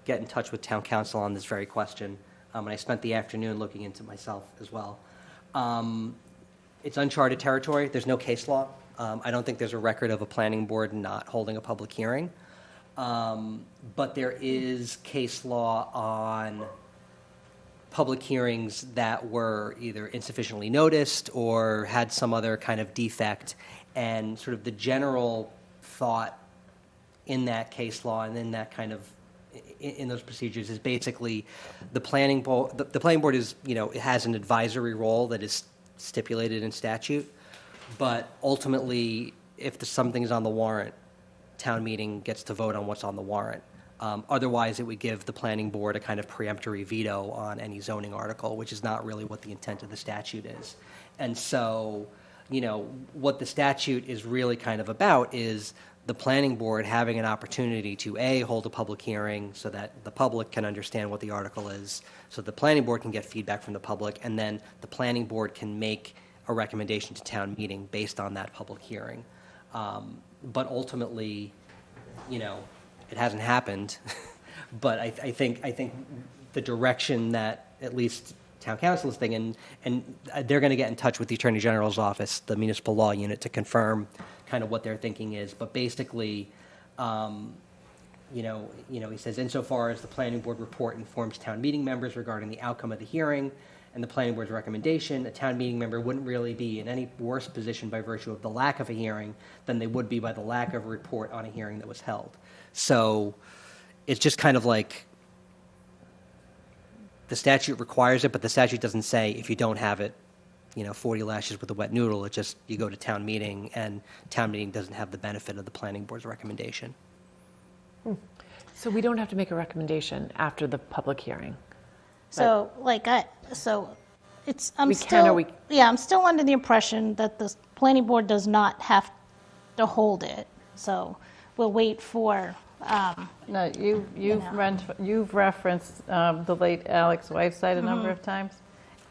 Speaker 14: get in touch with town council on this very question, and I spent the afternoon looking into myself as well. It's uncharted territory. There's no case law. I don't think there's a record of a planning board not holding a public hearing. But there is case law on public hearings that were either insufficiently noticed or had some other kind of defect. And sort of the general thought in that case law and in that kind of in those procedures is basically the planning board. The planning board is, it has an advisory role that is stipulated in statute, but ultimately, if something is on the warrant, town meeting gets to vote on what's on the warrant. Otherwise, it would give the planning board a kind of preemptory veto on any zoning article, which is not really what the intent of the statute is. And so, what the statute is really kind of about is the planning board having an opportunity to hold a public hearing so that the public can understand what the article is, so the planning board can get feedback from the public, and then the planning board can make a recommendation to town meeting based on that public hearing. But ultimately, it hasn't happened. But I think the direction that at least town council is thinking, and they're going to get in touch with the Attorney General's office, the municipal law unit, to confirm kind of what their thinking is. But basically, he says, insofar as the planning board report informs town meeting members regarding the outcome of the hearing and the planning board's recommendation, a town meeting member wouldn't really be in any worse position by virtue of the lack of a hearing than they would be by the lack of a report on a hearing that was held. So it's just kind of like the statute requires it, but the statute doesn't say if you don't have it, 40 lashes with a wet noodle. It just, you go to town meeting, and town meeting doesn't have the benefit of the planning board's recommendation.
Speaker 1: So we don't have to make a recommendation after the public hearing?
Speaker 11: So, I'm still under the impression that the planning board does not have to hold it. So we'll wait for.
Speaker 3: No, you've referenced the late Alex Whiteside a number of times.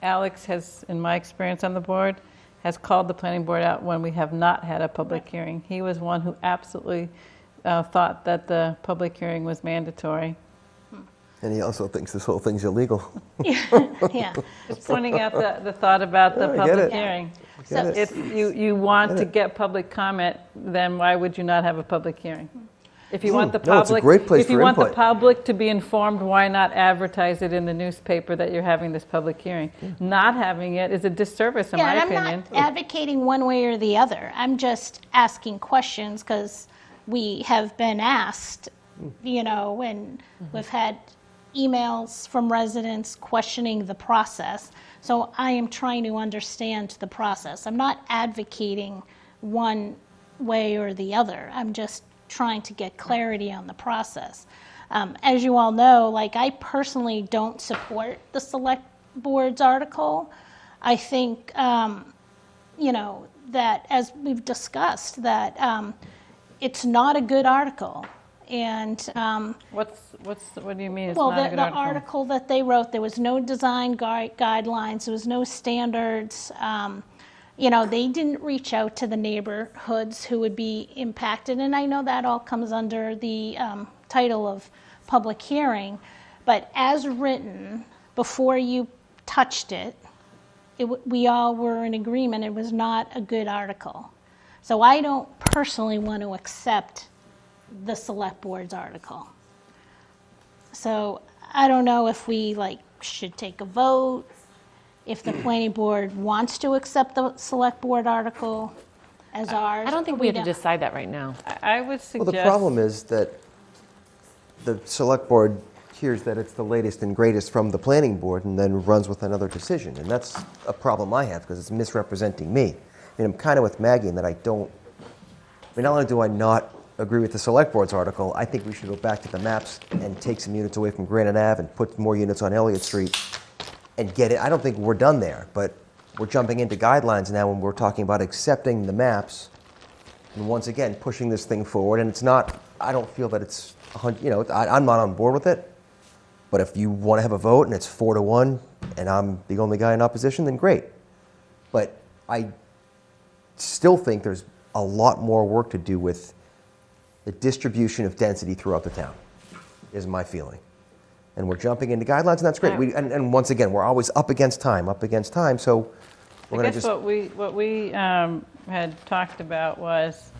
Speaker 3: Alex has, in my experience on the board, has called the planning board out when we have not had a public hearing. He was one who absolutely thought that the public hearing was mandatory.
Speaker 2: And he also thinks this whole thing's illegal.
Speaker 11: Yeah.
Speaker 3: Just pointing out the thought about the
Speaker 2: I get
Speaker 3: public
Speaker 2: it.
Speaker 3: hearing.
Speaker 2: Get it.
Speaker 3: If you want to get public comment, then why would you not have a public hearing? If you want the
Speaker 2: No, it's a
Speaker 3: public,
Speaker 2: great place
Speaker 3: if you
Speaker 2: for
Speaker 3: want the
Speaker 2: input.
Speaker 3: public to be informed, why not advertise it in the newspaper that you're having this public hearing? Not having it is a disservice, in my
Speaker 11: and
Speaker 3: opinion.
Speaker 11: I'm not advocating one way or the other. I'm just asking questions because we have been asked, and we've had emails from residents questioning the process. So I am trying to understand the process. I'm not advocating one way or the other. I'm just trying to get clarity on the process. As you all know, I personally don't support the select board's article. I think, that as we've discussed, that it's not a good article. And
Speaker 3: what do you mean it's
Speaker 11: well,
Speaker 3: not a good
Speaker 11: the
Speaker 3: article?
Speaker 11: article that they wrote, there was no design guidelines, there was no standards. They didn't reach out to the neighborhoods who would be impacted, and I know that all comes under the title of public hearing, but as written, before you touched it, we all were in agreement it was not a good article. So I don't personally want to accept the select board's article. So I don't know if we should take a vote, if the planning board wants to accept the select board article as ours.
Speaker 1: I don't think we have to decide that right now.
Speaker 3: I would suggest.
Speaker 2: Well, the problem is that the select board hears that it's the latest and greatest from the planning board and then runs with another decision. And that's a problem I have because it's misrepresenting me. I'm kind of with Maggie in that not only do I not agree with the select board's article, I think we should go back to the maps and take some units away from Granite Ave and put more units on Elliott Street and get it. I don't think we're done there, but we're jumping into guidelines now when we're talking about accepting the maps and once again pushing this thing forward. And it's not, I don't feel that it's, I'm not on board with it. But if you want to have a vote and it's 4-1 and I'm the only guy in opposition, then great. But I still think there's a lot more work to do with the distribution of density throughout the town, is my feeling. And we're jumping into guidelines, and that's great. And once again, we're always up against time, so we're going to just...
Speaker 3: what we had talked about was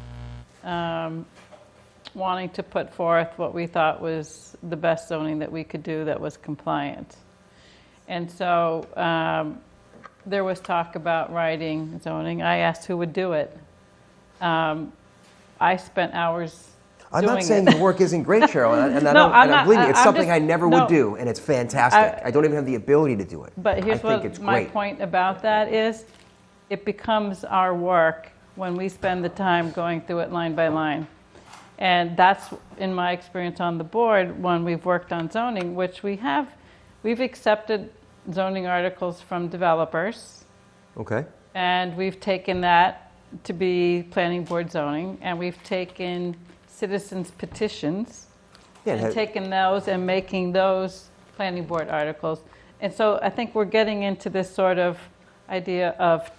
Speaker 3: wanting to put forth what we thought was the best zoning that we could do that was compliant. And so there was talk about writing zoning. I asked who would do it. I spent hours
Speaker 2: I'm
Speaker 3: doing
Speaker 2: not saying
Speaker 3: it.
Speaker 2: the work isn't great, Cheryl, and believe me, it's something I never would do, and it's fantastic. I don't even have the ability to do it.
Speaker 3: But here's my point about that is, it becomes our work when we spend the time going through it line by line. And that's, in my experience on the board, when we've worked on zoning, which we've accepted zoning articles from developers.
Speaker 2: Okay.
Speaker 3: And we've taken that to be planning board zoning, and we've taken citizens petitions
Speaker 2: Yeah,
Speaker 3: and
Speaker 2: that-
Speaker 3: taken those and making those planning board articles. And so I think we're getting into this sort of idea of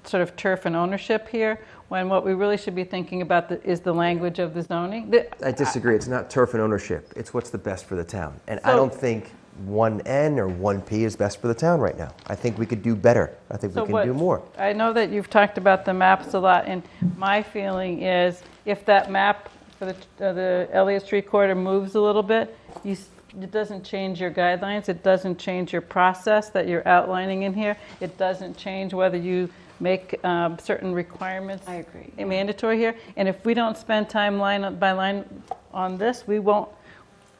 Speaker 3: sort of turf and ownership here, when what we really should be thinking about is the language of the zoning.
Speaker 2: I disagree. It's not turf and ownership. It's what's the best for the town. And I
Speaker 3: So-
Speaker 2: don't think 1N or 1P is best for the town right now. I think we could do better. I think we
Speaker 3: So
Speaker 2: can do more.
Speaker 3: I know that you've talked about the maps a lot, and my feeling is if that map for the Elliott Street corridor moves a little bit, it doesn't change your guidelines, it doesn't change your process that you're outlining in here, it doesn't change whether you make certain requirements mandatory here. And if we don't spend time line by line on this, we won't.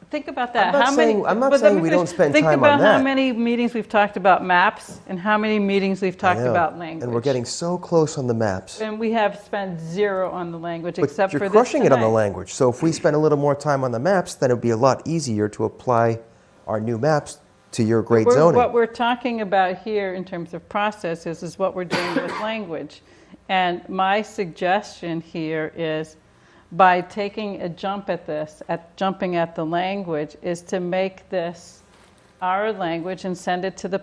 Speaker 3: Think about that.
Speaker 2: I'm not saying we don't spend time on
Speaker 3: Think about how
Speaker 2: that.
Speaker 3: many meetings we've talked about maps and how many meetings we've talked
Speaker 2: I know.
Speaker 3: about language.
Speaker 2: And we're getting so close on the maps.
Speaker 3: And we have spent zero on the language,
Speaker 2: But
Speaker 3: except
Speaker 2: you're
Speaker 3: for this
Speaker 2: crushing it on the
Speaker 3: tonight.
Speaker 2: language. So if we spend a little more time on the maps, then it would be a lot easier to apply our new maps to your great zoning.
Speaker 3: What we're talking about here in terms of processes is what we're doing with language. And my suggestion here is, by taking a jump at this, jumping at the language, is to make this our language and send it to the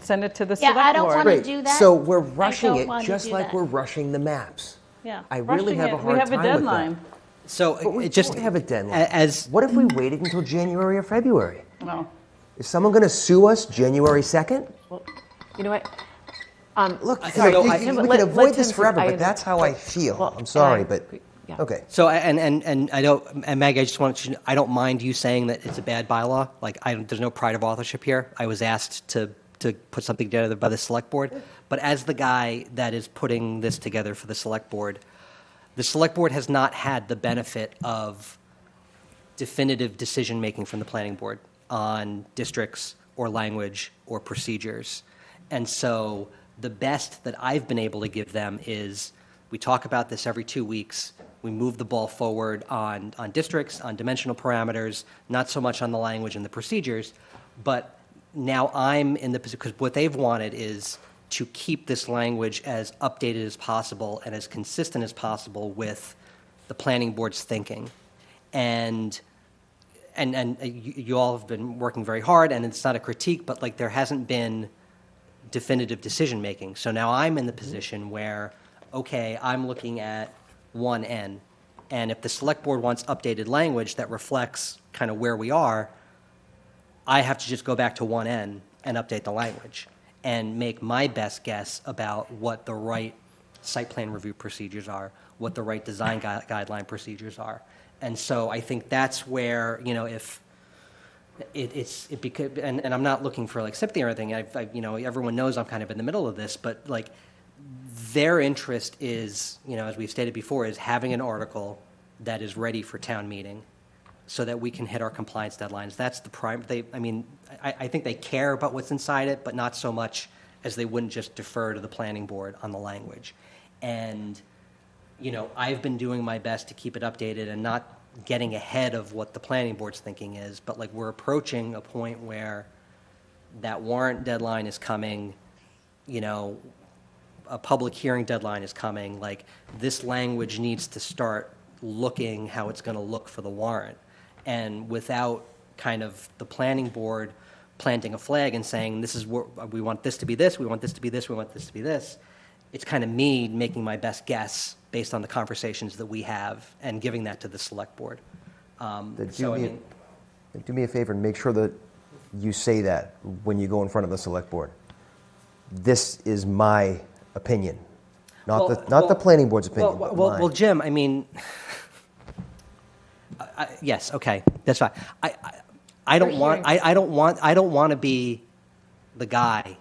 Speaker 3: send it to the select board.
Speaker 11: I don't want to do that.
Speaker 2: So we're rushing
Speaker 11: don't
Speaker 2: it
Speaker 11: want to
Speaker 2: just
Speaker 11: do
Speaker 2: like
Speaker 11: that.
Speaker 2: we're rushing the maps.
Speaker 3: Yeah.
Speaker 2: I really
Speaker 3: Rushing
Speaker 2: have a
Speaker 3: it.
Speaker 2: hard
Speaker 3: We have
Speaker 2: time
Speaker 3: a
Speaker 2: with
Speaker 3: deadline.
Speaker 2: that.
Speaker 14: So
Speaker 2: But we
Speaker 14: it just
Speaker 2: don't have a deadline.
Speaker 14: as
Speaker 2: What if we waited until January or February?
Speaker 3: Well,
Speaker 2: Is someone going to sue us January 2nd?
Speaker 1: You know what?
Speaker 2: Look,
Speaker 1: sorry,
Speaker 2: you know,
Speaker 1: Tim,
Speaker 2: we
Speaker 1: let-
Speaker 2: can
Speaker 1: let
Speaker 2: avoid
Speaker 1: Tim
Speaker 2: this
Speaker 1: speak.
Speaker 2: forever,
Speaker 1: I
Speaker 2: but that's how I feel.
Speaker 1: Well,
Speaker 2: I'm sorry,
Speaker 1: and
Speaker 2: but
Speaker 1: yeah.
Speaker 2: okay.
Speaker 14: So and I don't, and Maggie, I just want you to, I don't mind you saying that it's a bad bylaw. Like there's no pride of authorship here. I was asked to put something together by the select board, but as the guy that is putting this together for the select board has not had the benefit of definitive decision making from the planning board on districts or language or procedures. And so the best that I've been able to give them is we talk about this every 2 weeks. We move the ball forward on districts, on dimensional parameters, not so much on the language and the procedures. But now I'm in the position, because what they've wanted is to keep this language as updated as possible and as consistent as possible with the planning board's thinking. And you all have been working very hard, and it's not a critique, but like there hasn't been definitive decision making. So now I'm in the position where, okay, I'm looking at 1N, and if the select board wants updated language that reflects kind of where we are, I have to just go back to 1N and update the language and make my best guess about what the right site plan review procedures are, what the right design guideline procedures are. And so I think that's where, you know, if it becomes, and I'm not looking for like sympathy or anything, you know, everyone knows I'm kind of in the middle of this, but like their interest is, you know, as we've stated before, is having an article that is ready for town meeting so that we can hit our compliance deadlines. That's the prime, I think they care about what's inside it, but not so much as they wouldn't just defer to the planning board on the language. And, you know, I've been doing my best to keep it updated and not getting ahead of what the planning board's thinking is, but like we're approaching a point where that warrant deadline is coming, you know, a public hearing deadline is coming, like this language needs to start looking how it's going to look for the warrant. And without kind of the planning board planting a flag and saying, this is what we want this to be this, we want this to be this, we want this to be this, it's kind of me making my best guess based on the conversations that we have and giving that to the select board.
Speaker 2: Do me a favor and make sure that you say that when you go in front of the select board. This is my opinion, not the planning board's opinion. but mine.
Speaker 14: Well, Jim, I mean, yes, okay, that's fine. I don't want to be the guy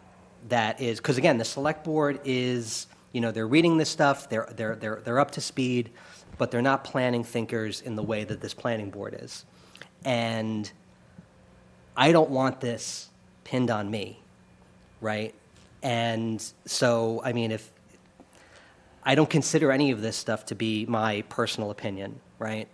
Speaker 14: that is, because again, the select board is, you know, they're reading this stuff, they're up to speed, but they're not planning thinkers in the way that this planning board is. And I don't want this pinned on me, right? And so, I mean, if I don't consider any of this stuff to be my personal opinion, right?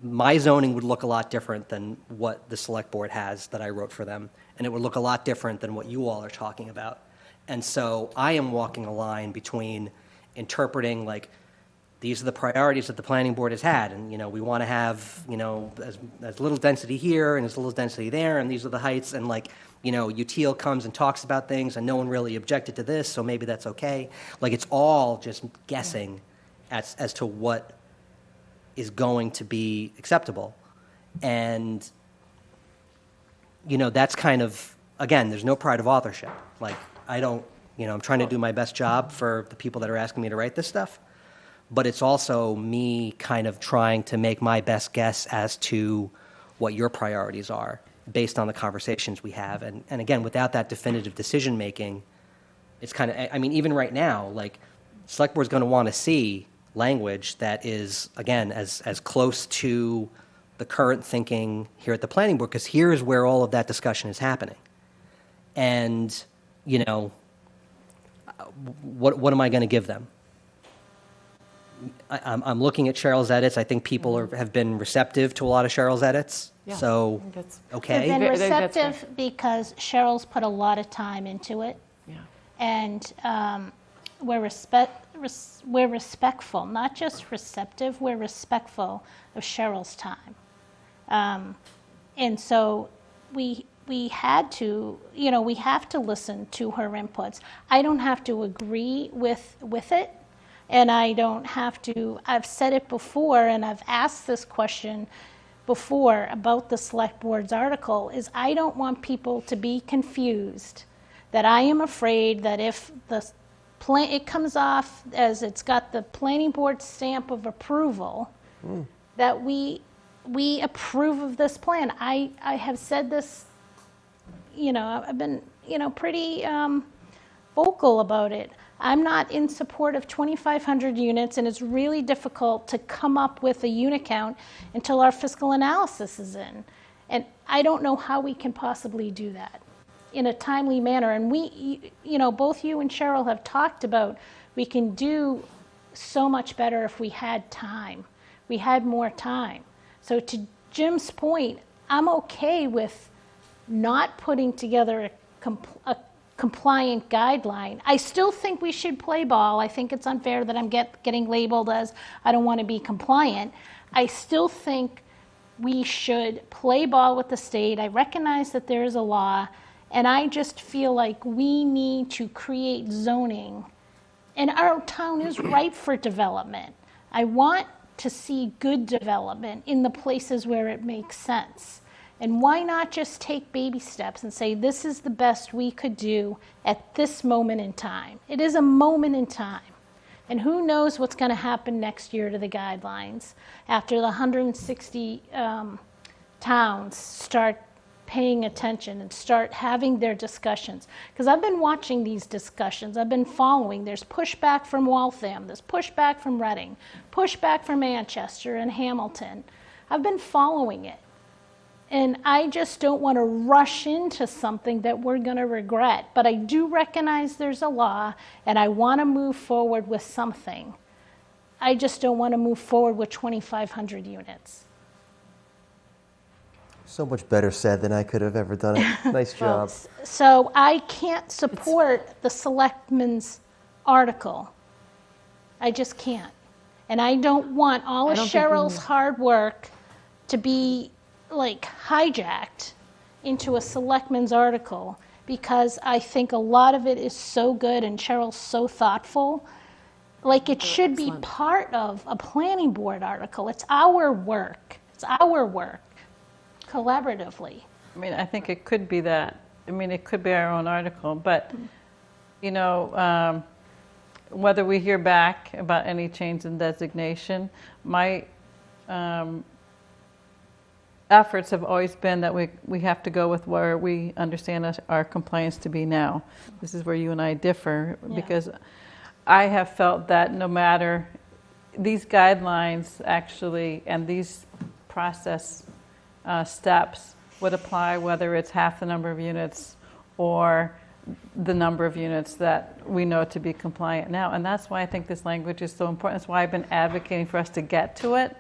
Speaker 14: My zoning would look a lot different than what the select board has that I wrote for them, and it would look a lot different than what you all are talking about. And so I am walking a line between interpreting like, these are the priorities that the planning board has had, and we want to have as little density here and as little density there, and these are the heights, and UTL comes and talks about things, and no one really objected to this, so maybe that's okay. Like it's all just guessing as to what is going to be acceptable, and that's kind of, again, there's no pride of authorship. Like I don't, I'm trying to do my best job for the people that are asking me to write this stuff. But it's also me kind of trying to make my best guess as to what your priorities are based on the conversations we have. And again, without that definitive decision making, it's kind of, I mean, even right now, like select board's going to want to see language that is, again, as close to the current thinking here at the planning board, because here is where all of that discussion is happening. And, what am I going to give them? I'm looking at Cheryl's edits. I think people have been receptive to a lot of Cheryl's edits.
Speaker 1: Yeah,
Speaker 14: So, okay.
Speaker 11: They've been receptive because Cheryl's put a lot of time into it.
Speaker 1: Yeah.
Speaker 11: And we're respectful, not just receptive, we're respectful of Cheryl's time. And so we had to, we have to listen to her inputs. I don't have to agree with it. And I don't have to, I've said it before, and I've asked this question before about the select board's article, is I don't want people to be confused, that I am afraid that if it comes off as it's got the planning board stamp of approval, that we approve of this plan. I have said this, I've been, pretty vocal about it. I'm not in support of 2,500 units, and it's really difficult to come up with a unit count until our fiscal analysis is in. And I don't know how we can possibly do that in a timely manner. And we, both you and Cheryl have talked about we can do so much better if we had time. We had more time. So to Jim's point, I'm okay with not putting together a compliant guideline. I still think we should play ball. I think it's unfair that I'm getting labeled as I don't want to be compliant. I still think we should play ball with the state. I recognize that there is a law, and I just feel like we need to create zoning. And our town is ripe for development. I want to see good development in the places where it makes sense. And why not just take baby steps and say, this is the best we could do at this moment in time? It is a moment in time. And who knows what's going to happen next year to the guidelines after the 160 towns start paying attention and start having their discussions. Because I've been watching these discussions. I've been following. There's pushback from Waltham. There's pushback from Reading. Pushback from Manchester and Hamilton. I've been following it. And I just don't want to rush into something that we're going to regret. But I do recognize there's a law, and I want to move forward with something. I just don't want to move forward with 2,500 units.
Speaker 2: So much better said than I could have ever done it. Nice job.
Speaker 11: So I can't support the selectmen's article. I just can't. And I don't want all of Cheryl's hard work to be hijacked into a selectman's article, because I think a lot of it is so good and Cheryl's so thoughtful. It should be part of a planning board article. It's our work. It's our work, collaboratively.
Speaker 3: I mean, I think it could be that. I mean, it could be our own article, but, whether we hear back about any change in designation, my efforts have always been that we have to go with where we understand our compliance to be now. This is where you and I differ, because I have felt that no matter these guidelines actually and these process steps would apply whether it's half the number of units or the number of units that we know to be compliant now. And that's why I think this language is so important. That's why I've been advocating for us to get to it.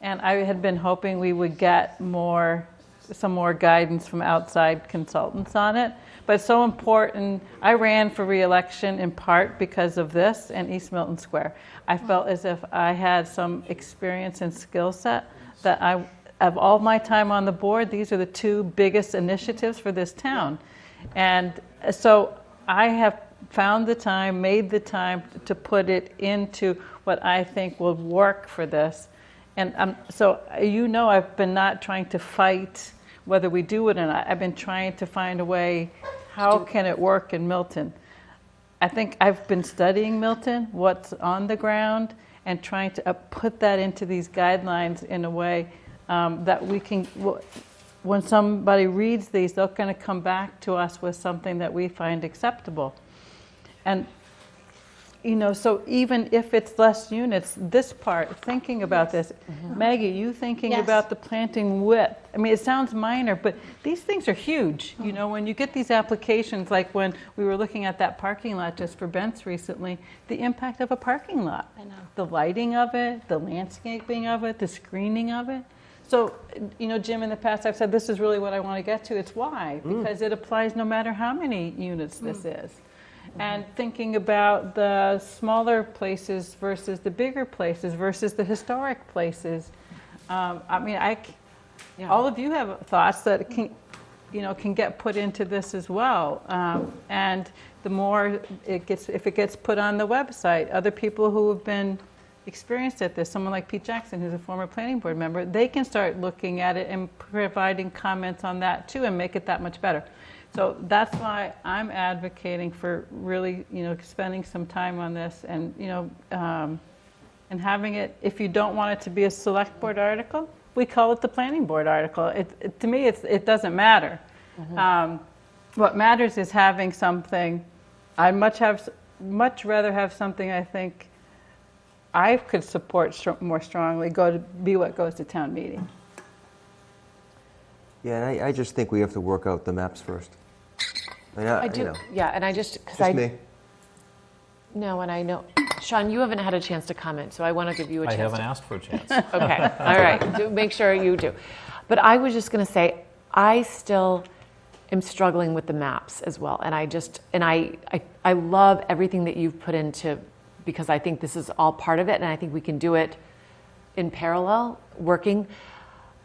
Speaker 3: And I had been hoping we would get more some more guidance from outside consultants on it. But it's so important. I ran for re-election in part because of this and East Milton Square. I felt as if I had some experience and skill set that of all my time on the board, these are the two biggest initiatives for this town. And so I have found the time, made the time to put it into what I think will work for this. And so, I've been not trying to fight whether we do it or not. I've been trying to find a way, how can it work in Milton? I think I've been studying Milton, what's on the ground, and trying to put that into these guidelines in a way that we can, when somebody reads these, they're going to come back to us with something that we find acceptable. And, so even if it's less units, this part, thinking about this, Maggie, you thinking
Speaker 11: Yes.
Speaker 3: about the planting width. I mean, it sounds minor, but these things are huge. When you get these applications, like when we were looking at that parking lot just for Bent's recently, the impact of a parking lot.
Speaker 11: I know.
Speaker 3: The lighting of it, the landscaping of it, the screening of it. So, Jim, in the past I've said this is really what I want to get to. It's why, because it applies no matter how many units this is. And thinking about the smaller places versus the bigger places versus the historic places. All of you have thoughts that can get put into this as well. And the more if it gets put on the website, other people who have been experienced at this, someone like Pete Jackson, who's a former planning board member, they can start looking at it and providing comments on that too and make it that much better. So that's why I'm advocating for really, spending some time on this and, and having it, if you don't want it to be a select board article, we call it the planning board article. To me, it doesn't matter. What matters is having something. I'd much rather have something I think I could support more strongly, be what goes to town meeting.
Speaker 2: Yeah, and I just think we have to work out the maps first.
Speaker 1: I do, yeah, and I just,
Speaker 2: Just me.
Speaker 1: No, and I know, Sean, you haven't had a chance to comment, so I want to give you a chance.
Speaker 4: I haven't asked for a chance.
Speaker 1: Okay, all right, make sure you do. But I was just going to say, I still am struggling with the maps as well, and I love everything that you've put into, because I think this is all part of it, and I think we can do it in parallel, working.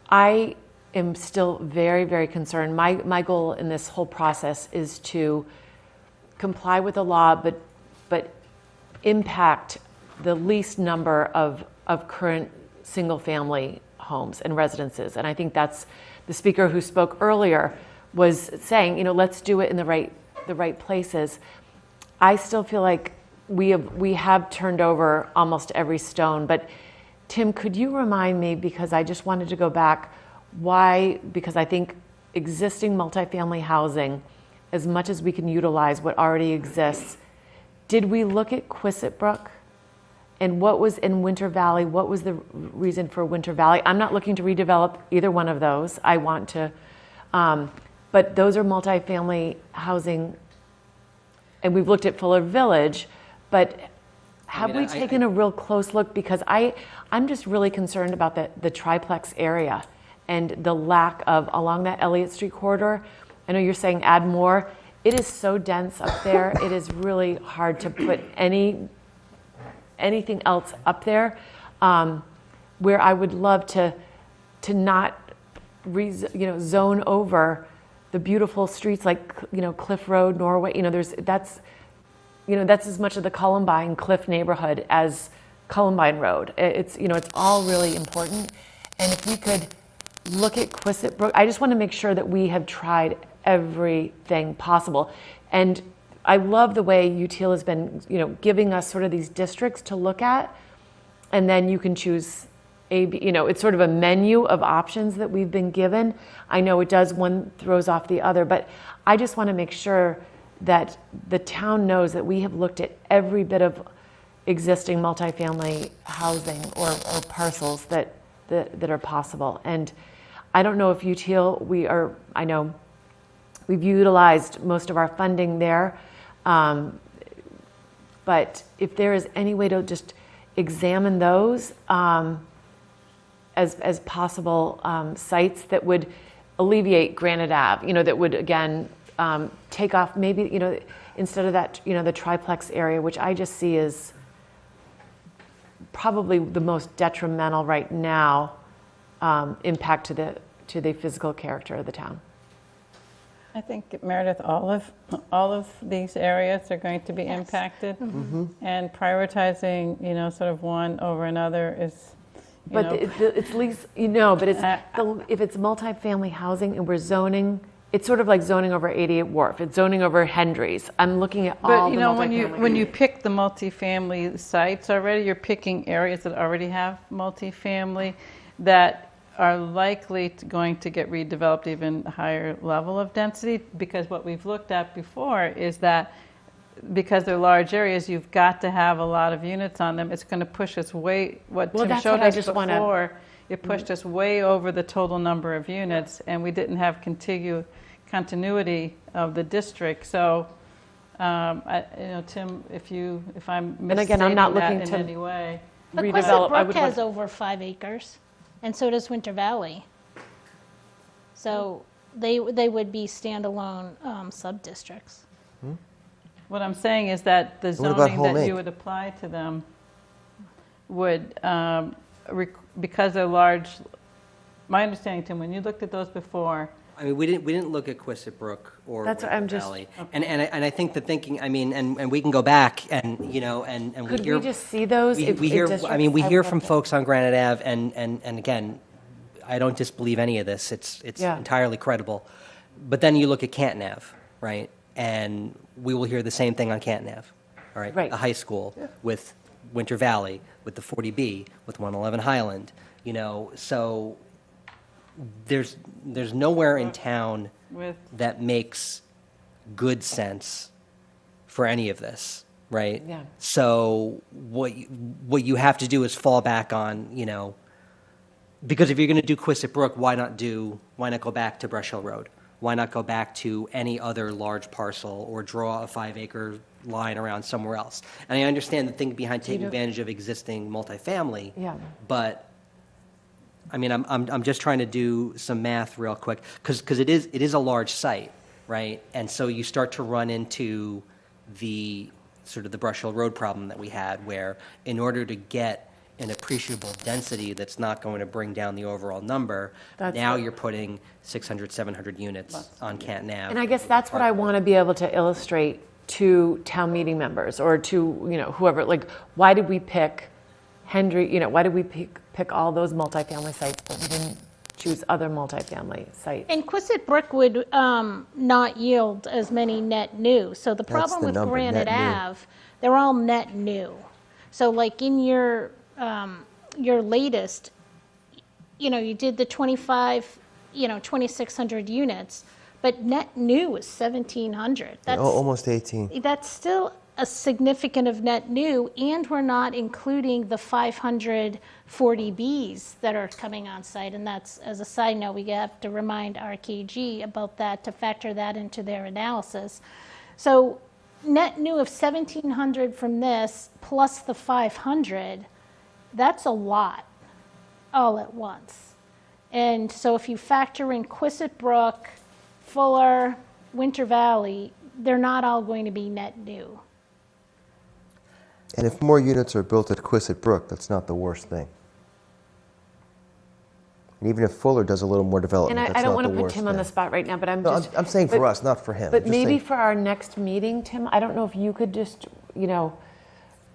Speaker 1: I am still very, very concerned. My goal in this whole process is to comply with the law, but impact the least number of current single-family homes and residences. And I think that's the speaker who spoke earlier was saying, let's do it in the right places. I still feel like we have turned over almost every stone. But Tim, could you remind me, because I just wanted to go back, why? Because I think existing multifamily housing, as much as we can utilize what already exists, did we look at Quissit Brook? And what was in Winter Valley? What was the reason for Winter Valley? I'm not looking to redevelop either one of those. I want to, but those are multifamily housing, and we've looked at Fuller Village, but have we taken a real close look? Because I'm just really concerned about the triplex area and the lack of, along that Elliott Street corridor. I know you're saying add more. It is so dense up there. It is really hard to put anything else up there, where I would love to not zone over the beautiful streets like Cliff Road, Norway. That's as much of the Columbine Cliff neighborhood as Columbine Road. It's all really important. And if we could look at Quissit Brook, I just want to make sure that we have tried everything possible. And I love the way UTIL has been, giving us sort of these districts to look at, and then you can choose A, B, it's sort of a menu of options that we've been given. I know it does, one throws off the other, but I just want to make sure that the town knows that we have looked at every bit of existing multifamily housing or parcels that are possible. And I don't know if UTIL, I know we've utilized most of our funding there, but if there is any way to just examine those as possible sites that would alleviate Granite Ave, that would, again, take off maybe, instead of that, the triplex area, which I just see as probably the most detrimental right now impact to the physical character of the town.
Speaker 3: I think, Meredith, all of these areas are going to be impacted, and prioritizing, sort of one over another is,
Speaker 1: But it's at least, but if it's multifamily housing and we're zoning, it's sort of like zoning over 88 Wharf. It's zoning over Hendry's. I'm looking at all the multifamily.
Speaker 3: when you pick the multifamily sites already, you're picking areas that already have multifamily that are likely going to get redeveloped even higher level of density, because what we've looked at before is that because they're large areas, you've got to have a lot of units on them. It's going to push us way, Tim showed us before, it pushed us way over the total number of units, and we didn't have continuity of the district. So, Tim, if I'm misstating that in any way.
Speaker 11: But Quistit Brook has over 5 acres, and so does Winter Valley. So they would be standalone sub-districts.
Speaker 3: What I'm saying is that the zoning that you would apply to them would, because they're large, my understanding, Tim, when you looked at those before.
Speaker 14: I mean, we didn't look at Quistit Brook or
Speaker 1: That's what I'm just.
Speaker 14: Valley, and I think the thinking. I mean, and we can go back and and
Speaker 1: could we just see those?
Speaker 14: We hear. I mean, we hear from folks on Granite Ave, and again, I don't disbelieve any of this. It's entirely credible. But then you look at Canton Ave, right? And we will hear the same thing on Canton Ave, all right?
Speaker 1: Right.
Speaker 14: A high school with Winter Valley, with the 40B, with 111 Highland, so there's nowhere in town that makes good sense for any of this, right?
Speaker 1: Yeah.
Speaker 14: So what you have to do is fall back on, because if you're going to do Quistit Brook, why not go back to Brush Hill Road? Why not go back to any other large parcel or draw a 5-acre line around somewhere else? And I understand the thing behind taking advantage of existing multifamily, but I mean, I'm just trying to do some math real quick, because it is a large site, right? And so you start to run into the sort of the Brush Hill Road problem that we had, where in order to get an appreciable density that's not going to bring down the overall number, now you're putting 600, 700 units on Canton Ave.
Speaker 1: And I guess that's what I want to be able to illustrate to town meeting members or to, whoever, like, why did we pick why did we pick all those multifamily sites, but we didn't choose other multifamily sites?
Speaker 11: And Quistit Brook would not yield as many net new. So the problem with Granite Ave, they're all net new. So like in your latest, you did the 2,600 units, but net new is 1,700. That's
Speaker 2: almost 18.
Speaker 11: That's still a significant of net new, and we're not including the 500 40Bs that are coming on site. And that's, as a side note, we have to remind RKG about that to factor that into their analysis. So net new of 1,700 from this plus the 500, that's a lot all at once. And so if you factor in Quistit Brook, Fuller, Winter Valley, they're not all going to be net new.
Speaker 2: And if more units are built at Quistit Brook, that's not the worst thing. And even if Fuller does a little more development,
Speaker 1: And
Speaker 2: that's
Speaker 1: I don't
Speaker 2: not
Speaker 1: want
Speaker 2: the
Speaker 1: to put
Speaker 2: worst
Speaker 1: Tim on the
Speaker 2: thing.
Speaker 1: spot right now, but I'm
Speaker 2: No,
Speaker 1: just.
Speaker 2: I'm saying for us, not for him.
Speaker 1: But
Speaker 2: Just
Speaker 1: maybe
Speaker 2: saying-
Speaker 1: for our next meeting, Tim, I don't know if you could just,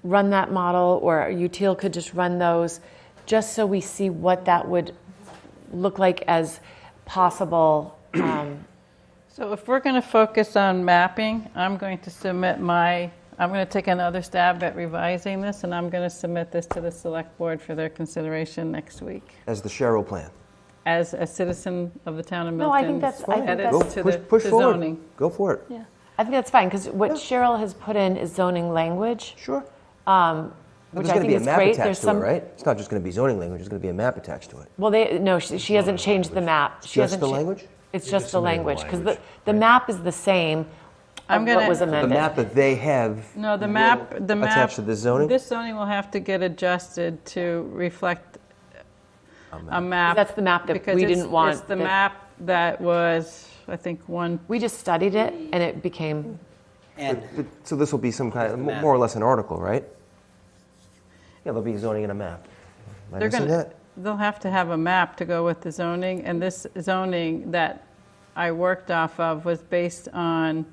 Speaker 1: run that model, or Util could just run those, just so we see what that would look like as possible.
Speaker 3: So if we're going to focus on mapping, I'm going to take another stab at revising this, and I'm going to submit this to the select board for their consideration next week.
Speaker 2: As the Cheryl plan.
Speaker 3: As a citizen of the town of Milton.
Speaker 1: No, I think that's fine.
Speaker 2: Push forward.
Speaker 3: Zoning.
Speaker 2: Go for it.
Speaker 1: Yeah, I think that's fine, because what Cheryl has put in is zoning language.
Speaker 2: Sure.
Speaker 1: Which
Speaker 2: There's
Speaker 1: I
Speaker 2: going to
Speaker 1: think
Speaker 2: be a
Speaker 1: is
Speaker 2: map
Speaker 1: great.
Speaker 2: attached
Speaker 1: There's
Speaker 2: to
Speaker 1: some.
Speaker 2: it, right? It's not just going to be zoning language. There's going to be a map attached to it.
Speaker 1: Well, she hasn't changed the map. She
Speaker 2: Just
Speaker 1: hasn't
Speaker 2: the
Speaker 1: cha-
Speaker 2: language?
Speaker 1: It's just the language, because the map is the same.
Speaker 3: I'm
Speaker 1: of
Speaker 3: gonna-
Speaker 1: what was
Speaker 2: The
Speaker 1: amended.
Speaker 2: map that they have.
Speaker 3: No, the map.
Speaker 2: Attached to the zoning?
Speaker 3: This zoning will have to get adjusted to reflect a map.
Speaker 1: That's the map that
Speaker 3: because
Speaker 1: we
Speaker 3: it's-
Speaker 1: didn't want.
Speaker 3: It's the
Speaker 1: that-
Speaker 3: map that was, I think, one.
Speaker 1: We just studied it, and it became.
Speaker 14: And
Speaker 2: So this will be some kind of,
Speaker 14: map.
Speaker 2: more or less an article, right? Yeah, there'll be zoning and a map. Am I
Speaker 3: They're
Speaker 2: missing
Speaker 3: gonna,
Speaker 2: that?
Speaker 3: they'll have to have a map to go with the zoning, and this zoning that I worked off of was based on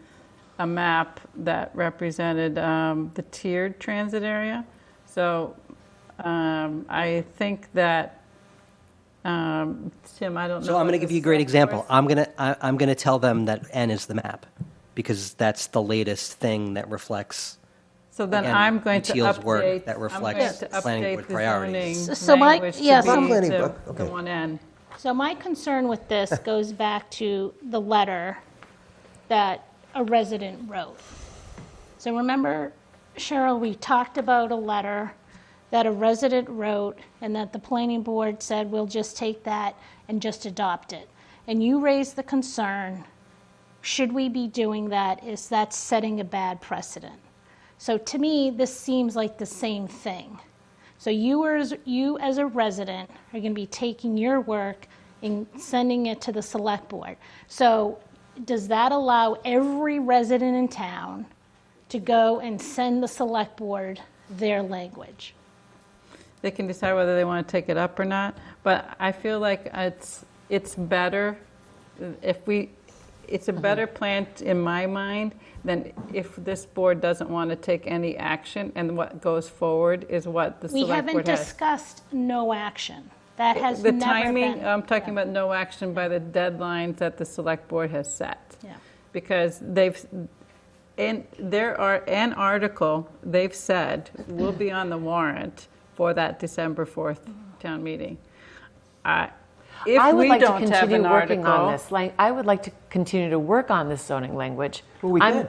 Speaker 3: a map that represented the tiered transit area. So I think that, Tim, I don't know.
Speaker 14: So I'm
Speaker 3: what
Speaker 14: going to give
Speaker 3: the
Speaker 14: you a great
Speaker 3: select
Speaker 14: example.
Speaker 3: board's-
Speaker 14: I'm going to tell them that N is the map because that's the latest thing that reflects.
Speaker 3: So then
Speaker 14: again,
Speaker 3: I'm going to
Speaker 14: ETL's work
Speaker 3: update,
Speaker 14: that
Speaker 3: I'm
Speaker 14: reflects
Speaker 3: going to
Speaker 14: planning
Speaker 3: update
Speaker 14: board
Speaker 3: the
Speaker 14: priorities.
Speaker 3: zoning
Speaker 11: So my-
Speaker 3: language to
Speaker 11: yeah,
Speaker 3: be
Speaker 11: so-
Speaker 2: Planning
Speaker 3: to
Speaker 2: book,
Speaker 3: the
Speaker 2: okay.
Speaker 3: one N.
Speaker 11: So my concern with this goes back to the letter that a resident wrote. So remember, Cheryl, we talked about a letter that a resident wrote and that the planning board said, we'll just take that and just adopt it. And you raised the concern, should we be doing that? Is that setting a bad precedent? So to me, this seems like the same thing. So you as a resident are going to be taking your work and sending it to the select board. So does that allow every resident in town to go and send the select board their language?
Speaker 3: They can decide whether they want to take it up or not, but I feel like it's better it's a better plan in my mind than if this board doesn't want to take any action and what goes forward is what the
Speaker 11: We
Speaker 3: select
Speaker 11: haven't
Speaker 3: board has.
Speaker 11: discussed no action. That has
Speaker 3: The
Speaker 11: never
Speaker 3: timing,
Speaker 11: been.
Speaker 3: I'm talking about no action by the deadlines that the select board has set.
Speaker 11: Yeah.
Speaker 3: Because there are an article they've said will be on the warrant for that December 4th town meeting. If
Speaker 1: I would
Speaker 3: we
Speaker 1: like to
Speaker 3: don't have
Speaker 1: continue
Speaker 3: an
Speaker 1: working on
Speaker 3: article,
Speaker 1: this. I would like to continue to work on this zoning language.
Speaker 2: Well, we
Speaker 1: I'm-
Speaker 2: can.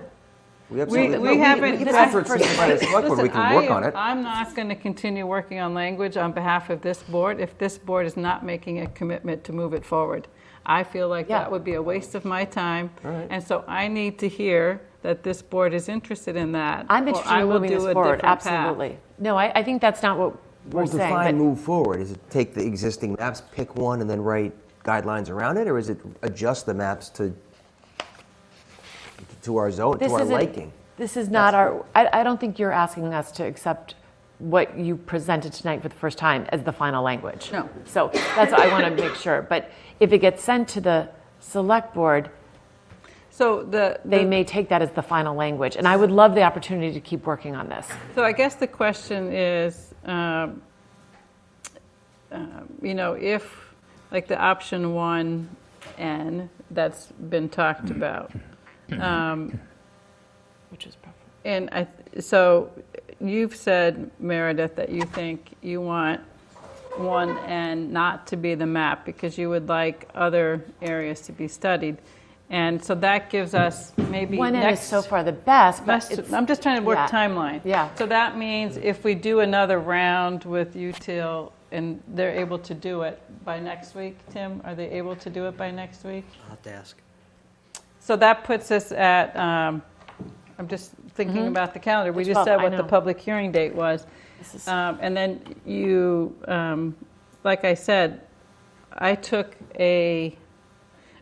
Speaker 2: We absolutely.
Speaker 3: we haven't.
Speaker 2: Even
Speaker 1: this
Speaker 2: after
Speaker 1: is
Speaker 2: it's seen by the select board, we can work on it.
Speaker 3: I'm not going to continue working on language on behalf of this board if this board is not making a commitment to move it forward. I feel like
Speaker 1: Yeah.
Speaker 3: that would be a waste of my time.
Speaker 2: All right.
Speaker 3: And so I need to hear that this board is interested in that.
Speaker 1: I'm
Speaker 3: or
Speaker 1: interested
Speaker 3: I
Speaker 1: in
Speaker 3: will
Speaker 1: moving
Speaker 3: do
Speaker 1: this
Speaker 3: a
Speaker 1: forward,
Speaker 3: different path.
Speaker 1: absolutely. No, I think that's not what we're
Speaker 2: Well,
Speaker 1: saying.
Speaker 2: define
Speaker 1: but-
Speaker 2: move forward. Is it take the existing maps, pick one, and then write guidelines around it, or is it adjust the maps to our zone, to our
Speaker 1: isn't-
Speaker 2: liking?
Speaker 1: This is not our, I don't think you're asking us to accept what you presented tonight for the first time as the final language.
Speaker 3: No.
Speaker 1: So that's what I want to make sure. But if it gets sent to the select board,
Speaker 3: So
Speaker 1: they may take that as the final language. And I would love the opportunity to keep working on this.
Speaker 3: So I guess the question is, if, like the option 1N that's been talked about.
Speaker 1: Which is preferable.
Speaker 3: And so you've said, Meredith, that you think you want 1N not to be the map because you would like other areas to be studied. And so that gives us maybe
Speaker 1: One end
Speaker 3: next.
Speaker 1: is so far the best, but
Speaker 3: Best-
Speaker 1: it's,
Speaker 3: I'm just trying to work
Speaker 1: yeah.
Speaker 3: timeline.
Speaker 1: Yeah.
Speaker 3: So that means if we do another round with UTIL and they're able to do it by next week, Tim, are they able to do it by next week?
Speaker 14: I'll have to ask.
Speaker 3: So that puts us at, I'm just thinking about the calendar. We
Speaker 1: The
Speaker 3: just
Speaker 1: 12th,
Speaker 3: said
Speaker 1: I
Speaker 3: what the
Speaker 1: know.
Speaker 3: public hearing date was.
Speaker 1: This is-
Speaker 3: And then you, like I said, I took a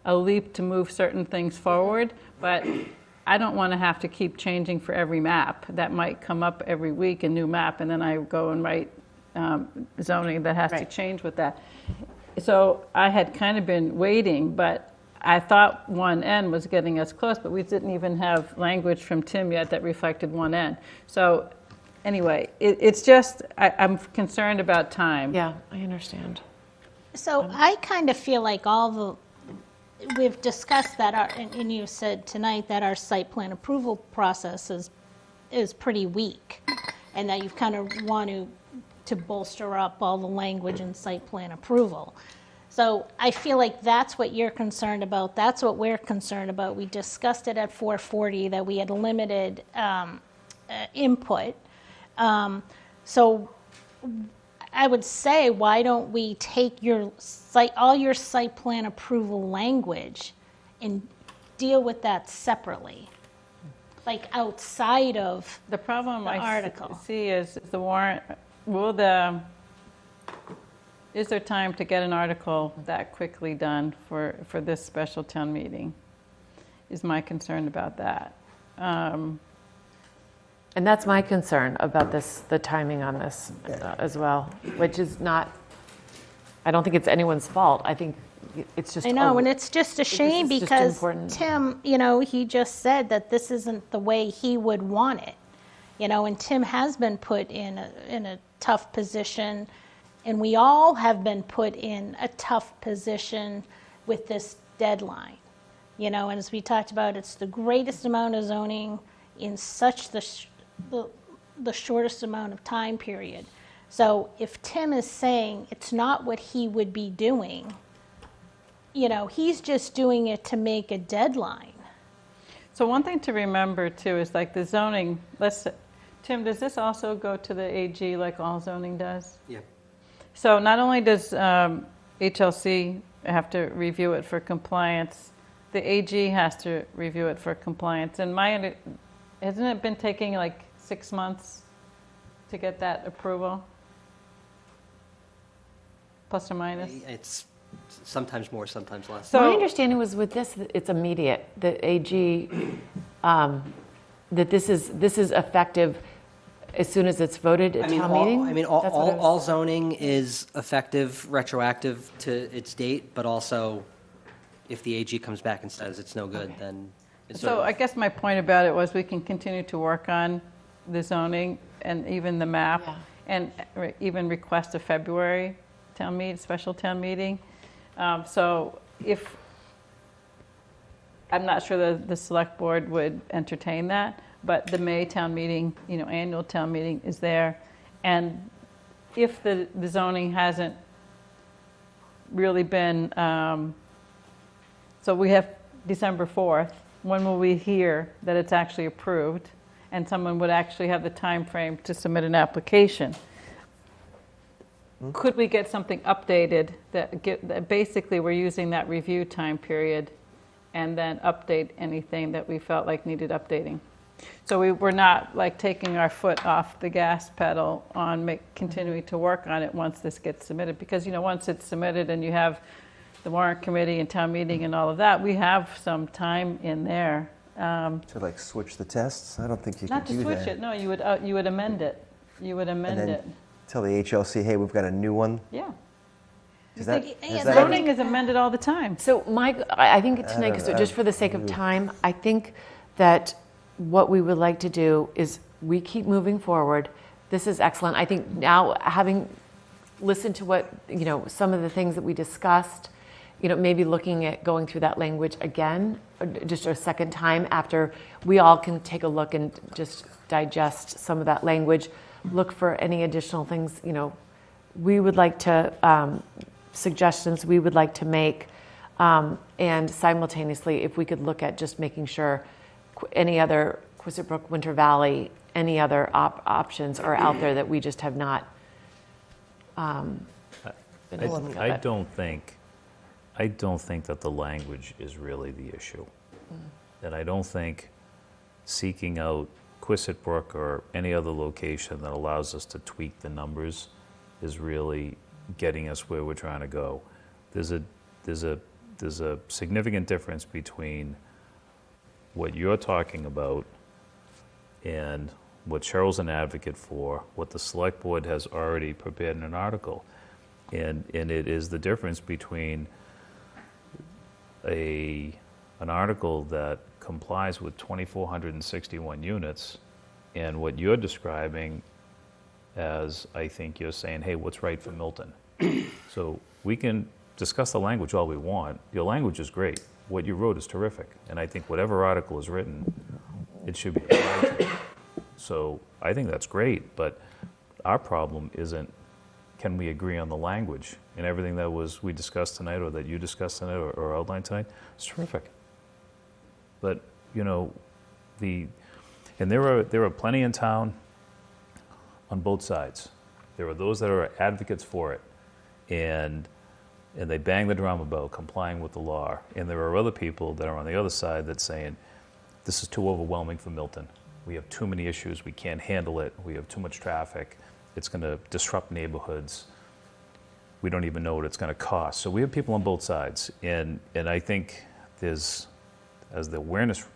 Speaker 3: leap to move certain things forward, but I don't want to have to keep changing for every map. That might come up every week, a new map, and then I go and write zoning that has to
Speaker 1: Right.
Speaker 3: change with that. So I had kind of been waiting, but I thought 1N was getting us close, but we didn't even have language from Tim yet that reflected 1N. So anyway, it's just, I'm concerned about time.
Speaker 1: Yeah, I understand.
Speaker 11: So I kind of feel like we've discussed that, and you said tonight that our site plan approval process is pretty weak, and that you've kind of want to bolster up all the language in site plan approval. So I feel like that's what you're concerned about. That's what we're concerned about. We discussed it at 4:40 that we had limited input. So I would say, why don't we take all your site plan approval language and deal with that separately, like outside of
Speaker 3: The problem
Speaker 11: the
Speaker 3: I
Speaker 11: article?
Speaker 3: see is the warrant, Is there time to get an article that quickly done for this special town meeting? Is my concern about that.
Speaker 1: And that's my concern about this, the timing on this as well, which is not, I don't think it's anyone's fault. I think it's just.
Speaker 11: I know, and it's just a shame
Speaker 1: it's just
Speaker 11: because
Speaker 1: important.
Speaker 11: Tim, he just said that this isn't the way he would want it. And Tim has been put in a tough position, and we all have been put in a tough position with this deadline. And as we talked about, it's the greatest amount of zoning in such the shortest amount of time period. So if Tim is saying it's not what he would be doing, he's just doing it to make a deadline.
Speaker 3: So one thing to remember too is like the zoning, Tim, does this also go to the AG like all zoning does?
Speaker 14: Yeah.
Speaker 3: So not only does HLC have to review it for compliance, the AG has to review it for compliance. And hasn't it been taking like 6 months to get that approval? Plus or minus?
Speaker 14: It's sometimes more, sometimes less.
Speaker 1: My understanding was with this, that it's immediate. The AG, that this is effective as soon as it's voted at town meeting.
Speaker 14: All zoning is effective, retroactive to its date, but also if the AG comes back and says it's no good, then it's
Speaker 3: So I guess my point about it was we can continue to work on the zoning and even the map and even request a February special town meeting. So if, I'm not sure the select board would entertain that, but the May town meeting, annual town meeting is there. And if the zoning hasn't really been, so we have December 4th, when will we hear that it's actually approved? And someone would actually have the time frame to submit an application. Could we get something updated that basically we're using that review time period and then update anything that we felt like needed updating? So we're not like taking our foot off the gas pedal on continuing to work on it once this gets submitted. Because, once it's submitted and you have the warrant committee and town meeting and all of that, we have some time in there.
Speaker 2: To switch the tests? I don't think you
Speaker 3: Not
Speaker 2: can
Speaker 3: to
Speaker 2: do that.
Speaker 3: switch it, no, you would amend it. You would amend
Speaker 2: And then
Speaker 3: it.
Speaker 2: tell the HLC, hey, we've got a new one.
Speaker 3: Yeah.
Speaker 2: Is that,
Speaker 3: Zoning is amended all the time.
Speaker 1: So I think tonight, so just for the sake of time, I think that what we would like to do is we keep moving forward. This is excellent. I think now, having listened to what, some of the things that we discussed, maybe looking at going through that language again, just a second time after we all can take a look and just digest some of that language, look for any additional things, we would like to, suggestions we would like to make, and simultaneously, if we could look at just making sure any other Quistit Brook, Winter Valley, any other options are out there that we just have not been able to look
Speaker 4: I
Speaker 1: at.
Speaker 4: don't think that the language is really the issue. And I don't think seeking out Quistit Brook or any other location that allows us to tweak the numbers is really getting us where we're trying to go. There's a significant difference between what you're talking about and what Cheryl's an advocate for, what the select board has already prepared in an article. And it is the difference between an article that complies with 2,461 units and what you're describing as, I think you're saying, hey, what's right for Milton? So we can discuss the language all we want. Your language is great. What you wrote is terrific. And I think whatever article is written, it should be applied to. So I think that's great, but our problem isn't, can we agree on the language? And everything that we discussed tonight, or that you discussed tonight, or outlined tonight, is terrific. But, and there are plenty in town on both sides. There are those that are advocates for it, and they bang the drum about complying with the law. And there are other people that are on the other side that's saying, this is too overwhelming for Milton. We have too many issues. We can't handle it. We have too much traffic. It's going to disrupt neighborhoods. we don't even know what it's going to cost. So we have people on both sides, and I think there's, as the awareness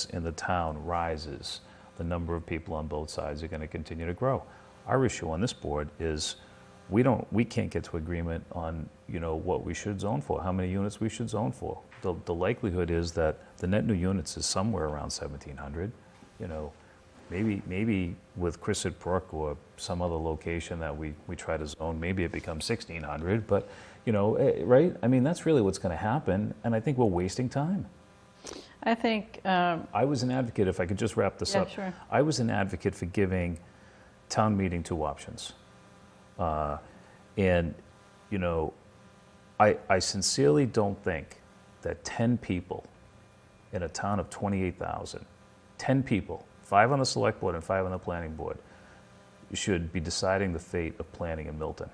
Speaker 4: in the town rises, the number of people on both sides are going to continue to grow. Our issue on this board is we can't get to agreement on, what we should zone for, how many units we should zone for. The likelihood is that the net new units is somewhere around 1,700. Maybe with Crissett Brook or some other location that we try to zone, maybe it becomes 1,600. But right? I mean, that's really what's going to happen, and I think we're wasting time.
Speaker 3: I think.
Speaker 4: I was an advocate, if I could just wrap this up.
Speaker 3: Sure.
Speaker 4: I was an advocate for giving town meeting 2 options. And, I sincerely don't think that 10 people in a town of 28,000, 10 people, 5 on the select board and 5 on the planning board, should be deciding the fate of planning in Milton.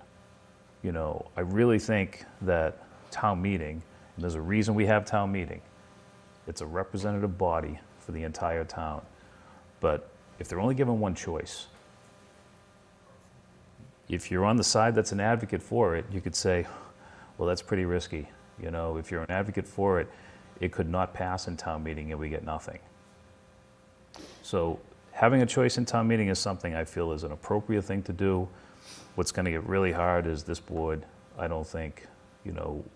Speaker 4: I really think that town meeting, and there's a reason we have town meeting, it's a representative body for the entire town. But if they're only given one choice, if you're on the side that's an advocate for it, you could say, well, that's pretty risky. If you're an advocate for it, it could not pass in town meeting and we get nothing. So having a choice in town meeting is something I feel is an appropriate thing to do. What's going to get really hard is this board, I don't think,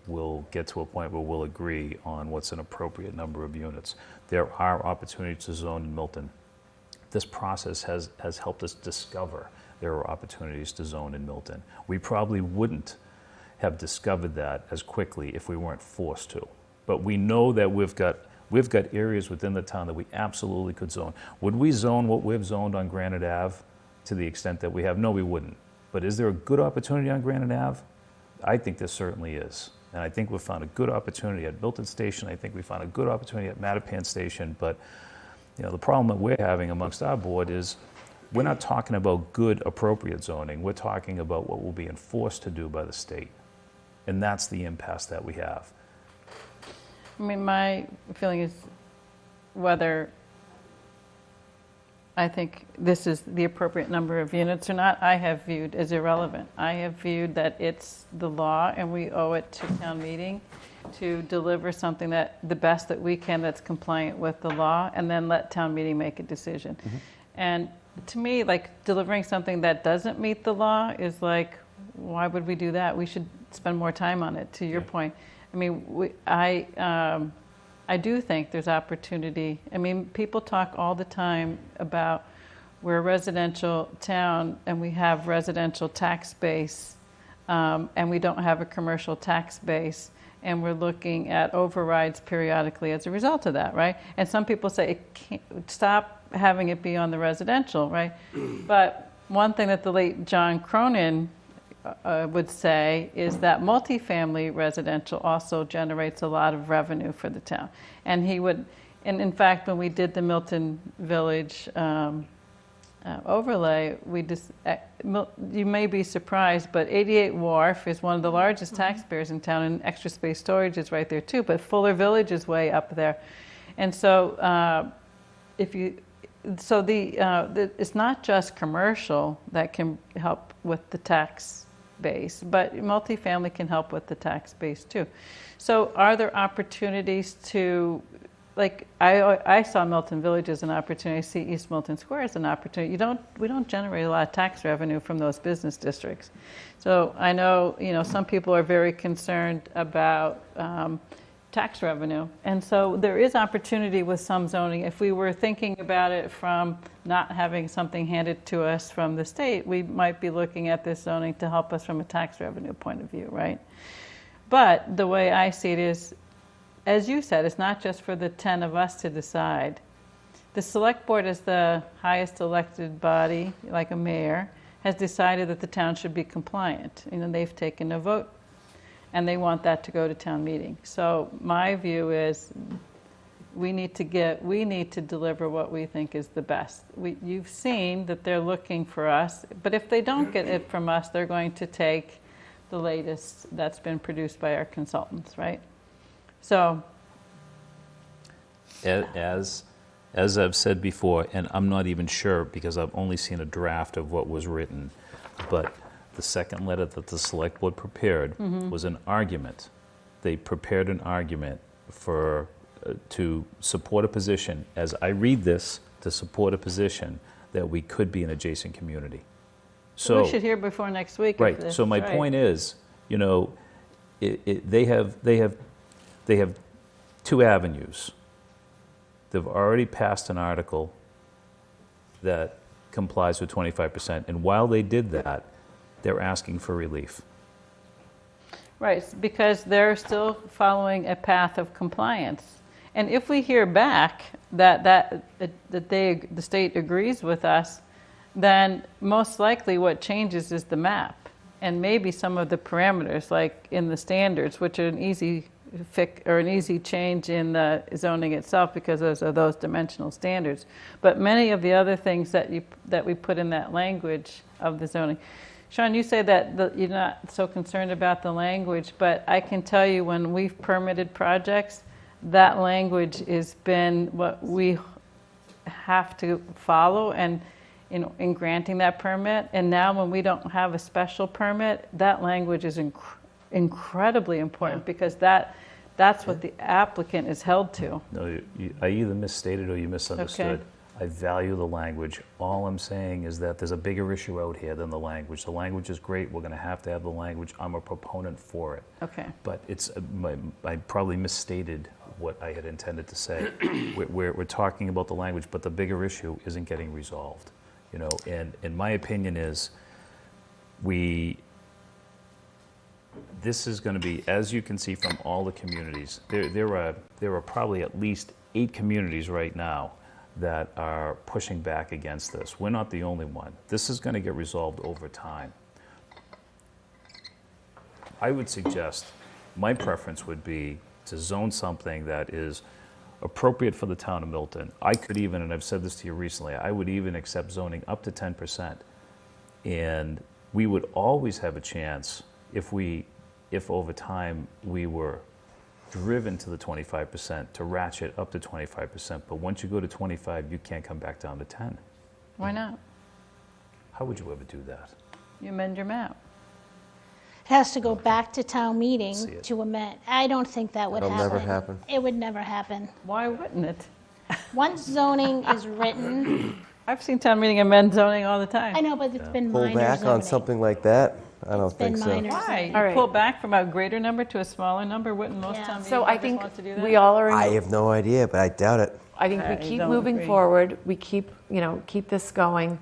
Speaker 4: we'll get to a point where we'll agree on what's an appropriate number of units. There are opportunities to zone in Milton. This process has helped us discover there are opportunities to zone in Milton. We probably wouldn't have discovered that as quickly if we weren't forced to. But we know that we've got areas within the town that we absolutely could zone. Would we zone what we've zoned on Granite Ave to the extent that we have? No, we wouldn't. But is there a good opportunity on Granite Ave? I think there certainly is. And I think we've found a good opportunity at Milton Station. I think we found a good opportunity at Mattapan Station. But the problem that we're having amongst our board is we're not talking about good, appropriate zoning. We're talking about what we're being forced to do by the state. And that's the impasse that we have.
Speaker 3: I mean, my feeling is whether I think this is the appropriate number of units or not, I have viewed as irrelevant. I have viewed that it's the law and we owe it to town meeting to deliver something that the best that we can that's compliant with the law, and then let town meeting make a decision. Mm-hmm. And to me, like, delivering something that doesn't meet the law is like, why would we do that? We should spend more time on it, to your point. I mean, I do think there's opportunity. I mean, people talk all the time about we're a residential town and we have residential tax base, and we don't have a commercial tax base, and we're looking at overrides periodically as a result of that, right? And some people say, it can't, stop having it be on the residential, right? But one thing that the late John Cronin would say is that multifamily residential also generates a lot of revenue for the town. And he would, and in fact, when we did the Milton Village overlay, you may be surprised, but 88 Wharf is one of the largest taxpayers in town, and Extra Space Storage is right there too, but Fuller Village is way up there. And so it's not just commercial that can help with the tax base, but multifamily can help with the tax base too. So are there opportunities to, like, I saw Milton Village as an opportunity, I see East Milton Square as an opportunity. We don't generate a lot of tax revenue from those business districts. So I know, some people are very concerned about tax revenue. And so there is opportunity with some zoning. If we were thinking about it from not having something handed to us from the state, we might be looking at this zoning to help us from a tax revenue point of view, right? But the way I see it is, as you said, it's not just for the 10 of us to decide. The select board, as the highest elected body, like a mayor, has decided that the town should be compliant. They've taken a vote, and they want that to go to town meeting. So my view is we need to deliver what we think is the best. You've seen that they're looking for us, but if they don't get it from us, they're going to take the latest that's been produced by our consultants, right? So,
Speaker 4: as I've said before, and I'm not even sure because I've only seen a draft of what was written, but The second letter that the select board prepared was an argument. They prepared an argument for, to support a position, as I read this, to support a position that we could be an adjacent community. So
Speaker 3: we should hear before next week.
Speaker 4: right. So my point is, you know, they have two avenues. They've already passed an article that complies with 25%, and while they did that, they're asking for relief.
Speaker 3: Right, because they're still following a path of compliance. And if we hear back that the state agrees with us, then most likely what changes is the map and maybe some of the parameters, like in the standards, which are an easy fix or an easy change in the zoning itself because those are those dimensional standards. But many of the other things that we put in that language of the zoning. Sean, you say that you're not so concerned about the language, but I can tell you when we've permitted projects, that language has been what we have to follow and in granting that permit. And now when we don't have a special permit, that language is incredibly important because that's what the applicant is held to.
Speaker 4: No, I either misstated or you misunderstood.
Speaker 3: Okay.
Speaker 4: I value the language. All I'm saying is that there's a bigger issue out here than the language. The language is great. We're going to have the language. I'm a proponent for it.
Speaker 3: Okay.
Speaker 4: But I probably misstated what I had intended to say. We're talking about the language, but the bigger issue isn't getting resolved. You know, and my opinion is this is going to be, as you can see from all the communities, there are probably at least 8 communities right now that are pushing back against this. We're not the only one. This is going to get resolved over time. I would suggest, my preference would be to zone something that is appropriate for the town of Milton. I could even, and I've said this to you recently, I would even accept zoning up to 10%. And we would always have a chance if over time we were driven to the 25%, to ratchet up to 25%. But once you go to 25, you can't come back down to 10.
Speaker 3: Why not?
Speaker 4: How would you ever do that?
Speaker 3: You amend your map.
Speaker 11: It has to go back to town meeting
Speaker 4: See it.
Speaker 11: to amend. I don't think that would
Speaker 2: That'll
Speaker 11: happen.
Speaker 2: never happen.
Speaker 11: It would never happen.
Speaker 3: Why wouldn't it?
Speaker 11: Once zoning is written,
Speaker 3: I've seen town meeting amend zoning all the time.
Speaker 11: I know, but it's been
Speaker 2: Pull
Speaker 11: minor
Speaker 2: back
Speaker 11: zoning.
Speaker 2: on something like that? I don't think
Speaker 11: been
Speaker 2: so.
Speaker 11: minor.
Speaker 3: Why?
Speaker 1: All
Speaker 3: You
Speaker 1: right.
Speaker 3: pull back from a greater number to a smaller number? Wouldn't most
Speaker 11: Yeah.
Speaker 3: town meeting
Speaker 1: So I
Speaker 3: members
Speaker 1: think
Speaker 3: want to do that?
Speaker 1: we all are.
Speaker 2: I have no idea, but I doubt it.
Speaker 1: I think we
Speaker 3: I
Speaker 1: keep
Speaker 3: don't
Speaker 1: moving
Speaker 3: agree.
Speaker 1: forward. We keep this going.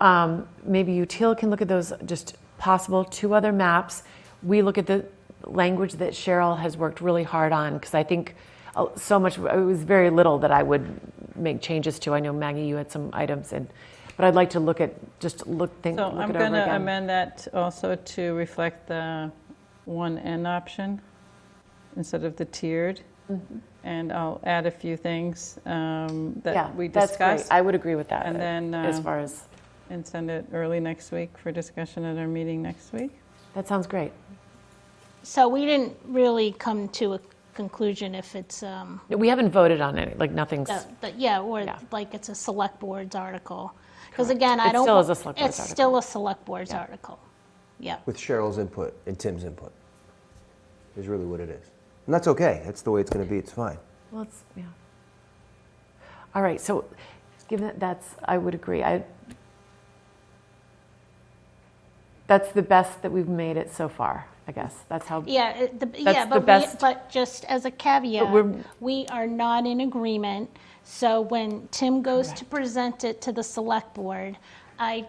Speaker 1: Maybe Util can look at those just possible 2 other maps. We look at the language that Cheryl has worked really hard on because I think so much. It was very little that I would make changes to. I know Maggie, you had some items, but I'd like to look at
Speaker 3: So
Speaker 1: it
Speaker 3: I'm
Speaker 1: over
Speaker 3: going to
Speaker 1: again.
Speaker 3: amend that also to reflect the 1N option instead of the tiered. And I'll add a few things that we
Speaker 1: that's
Speaker 3: discussed.
Speaker 1: great. I would agree with that.
Speaker 3: And then
Speaker 1: as far as
Speaker 3: and send it early next week for discussion at our meeting next week.
Speaker 1: that sounds great.
Speaker 11: So we didn't really come to a conclusion if it's,
Speaker 1: We haven't voted on it. Like nothing's.
Speaker 11: like it's a select board's article. Because again, I
Speaker 1: It
Speaker 11: don't.
Speaker 1: still is a select board's
Speaker 11: It's
Speaker 1: article.
Speaker 11: still a select board's article. Yeah.
Speaker 2: With Cheryl's input and Tim's input is really what it is. And that's okay. That's the way it's going to be. It's fine.
Speaker 1: Well, it's, yeah. All right, so given that I would agree. That's the best that we've made it so far, I guess. That's how.
Speaker 11: Yeah,
Speaker 1: the best.
Speaker 11: but just as a caveat,
Speaker 1: we're-
Speaker 11: we are not in agreement. So when Tim goes to present it to the select board, I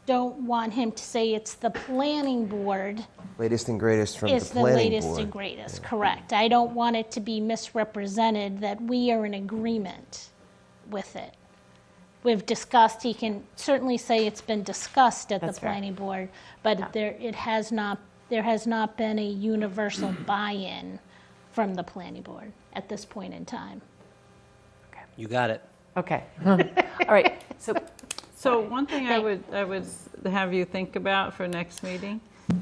Speaker 11: don't want him to say it's the planning board
Speaker 2: Latest and greatest from the
Speaker 11: is the
Speaker 2: planning
Speaker 11: latest
Speaker 2: board.
Speaker 11: and greatest, correct. I don't want it to be misrepresented that we are in agreement with it. We've discussed, he can certainly say it's been discussed at the
Speaker 1: That's fair.
Speaker 11: planning board, but there has not been a universal buy-in from the planning board at this point in time.
Speaker 14: You got it.
Speaker 1: Okay. All right.
Speaker 3: So one thing I would have you think about for next meeting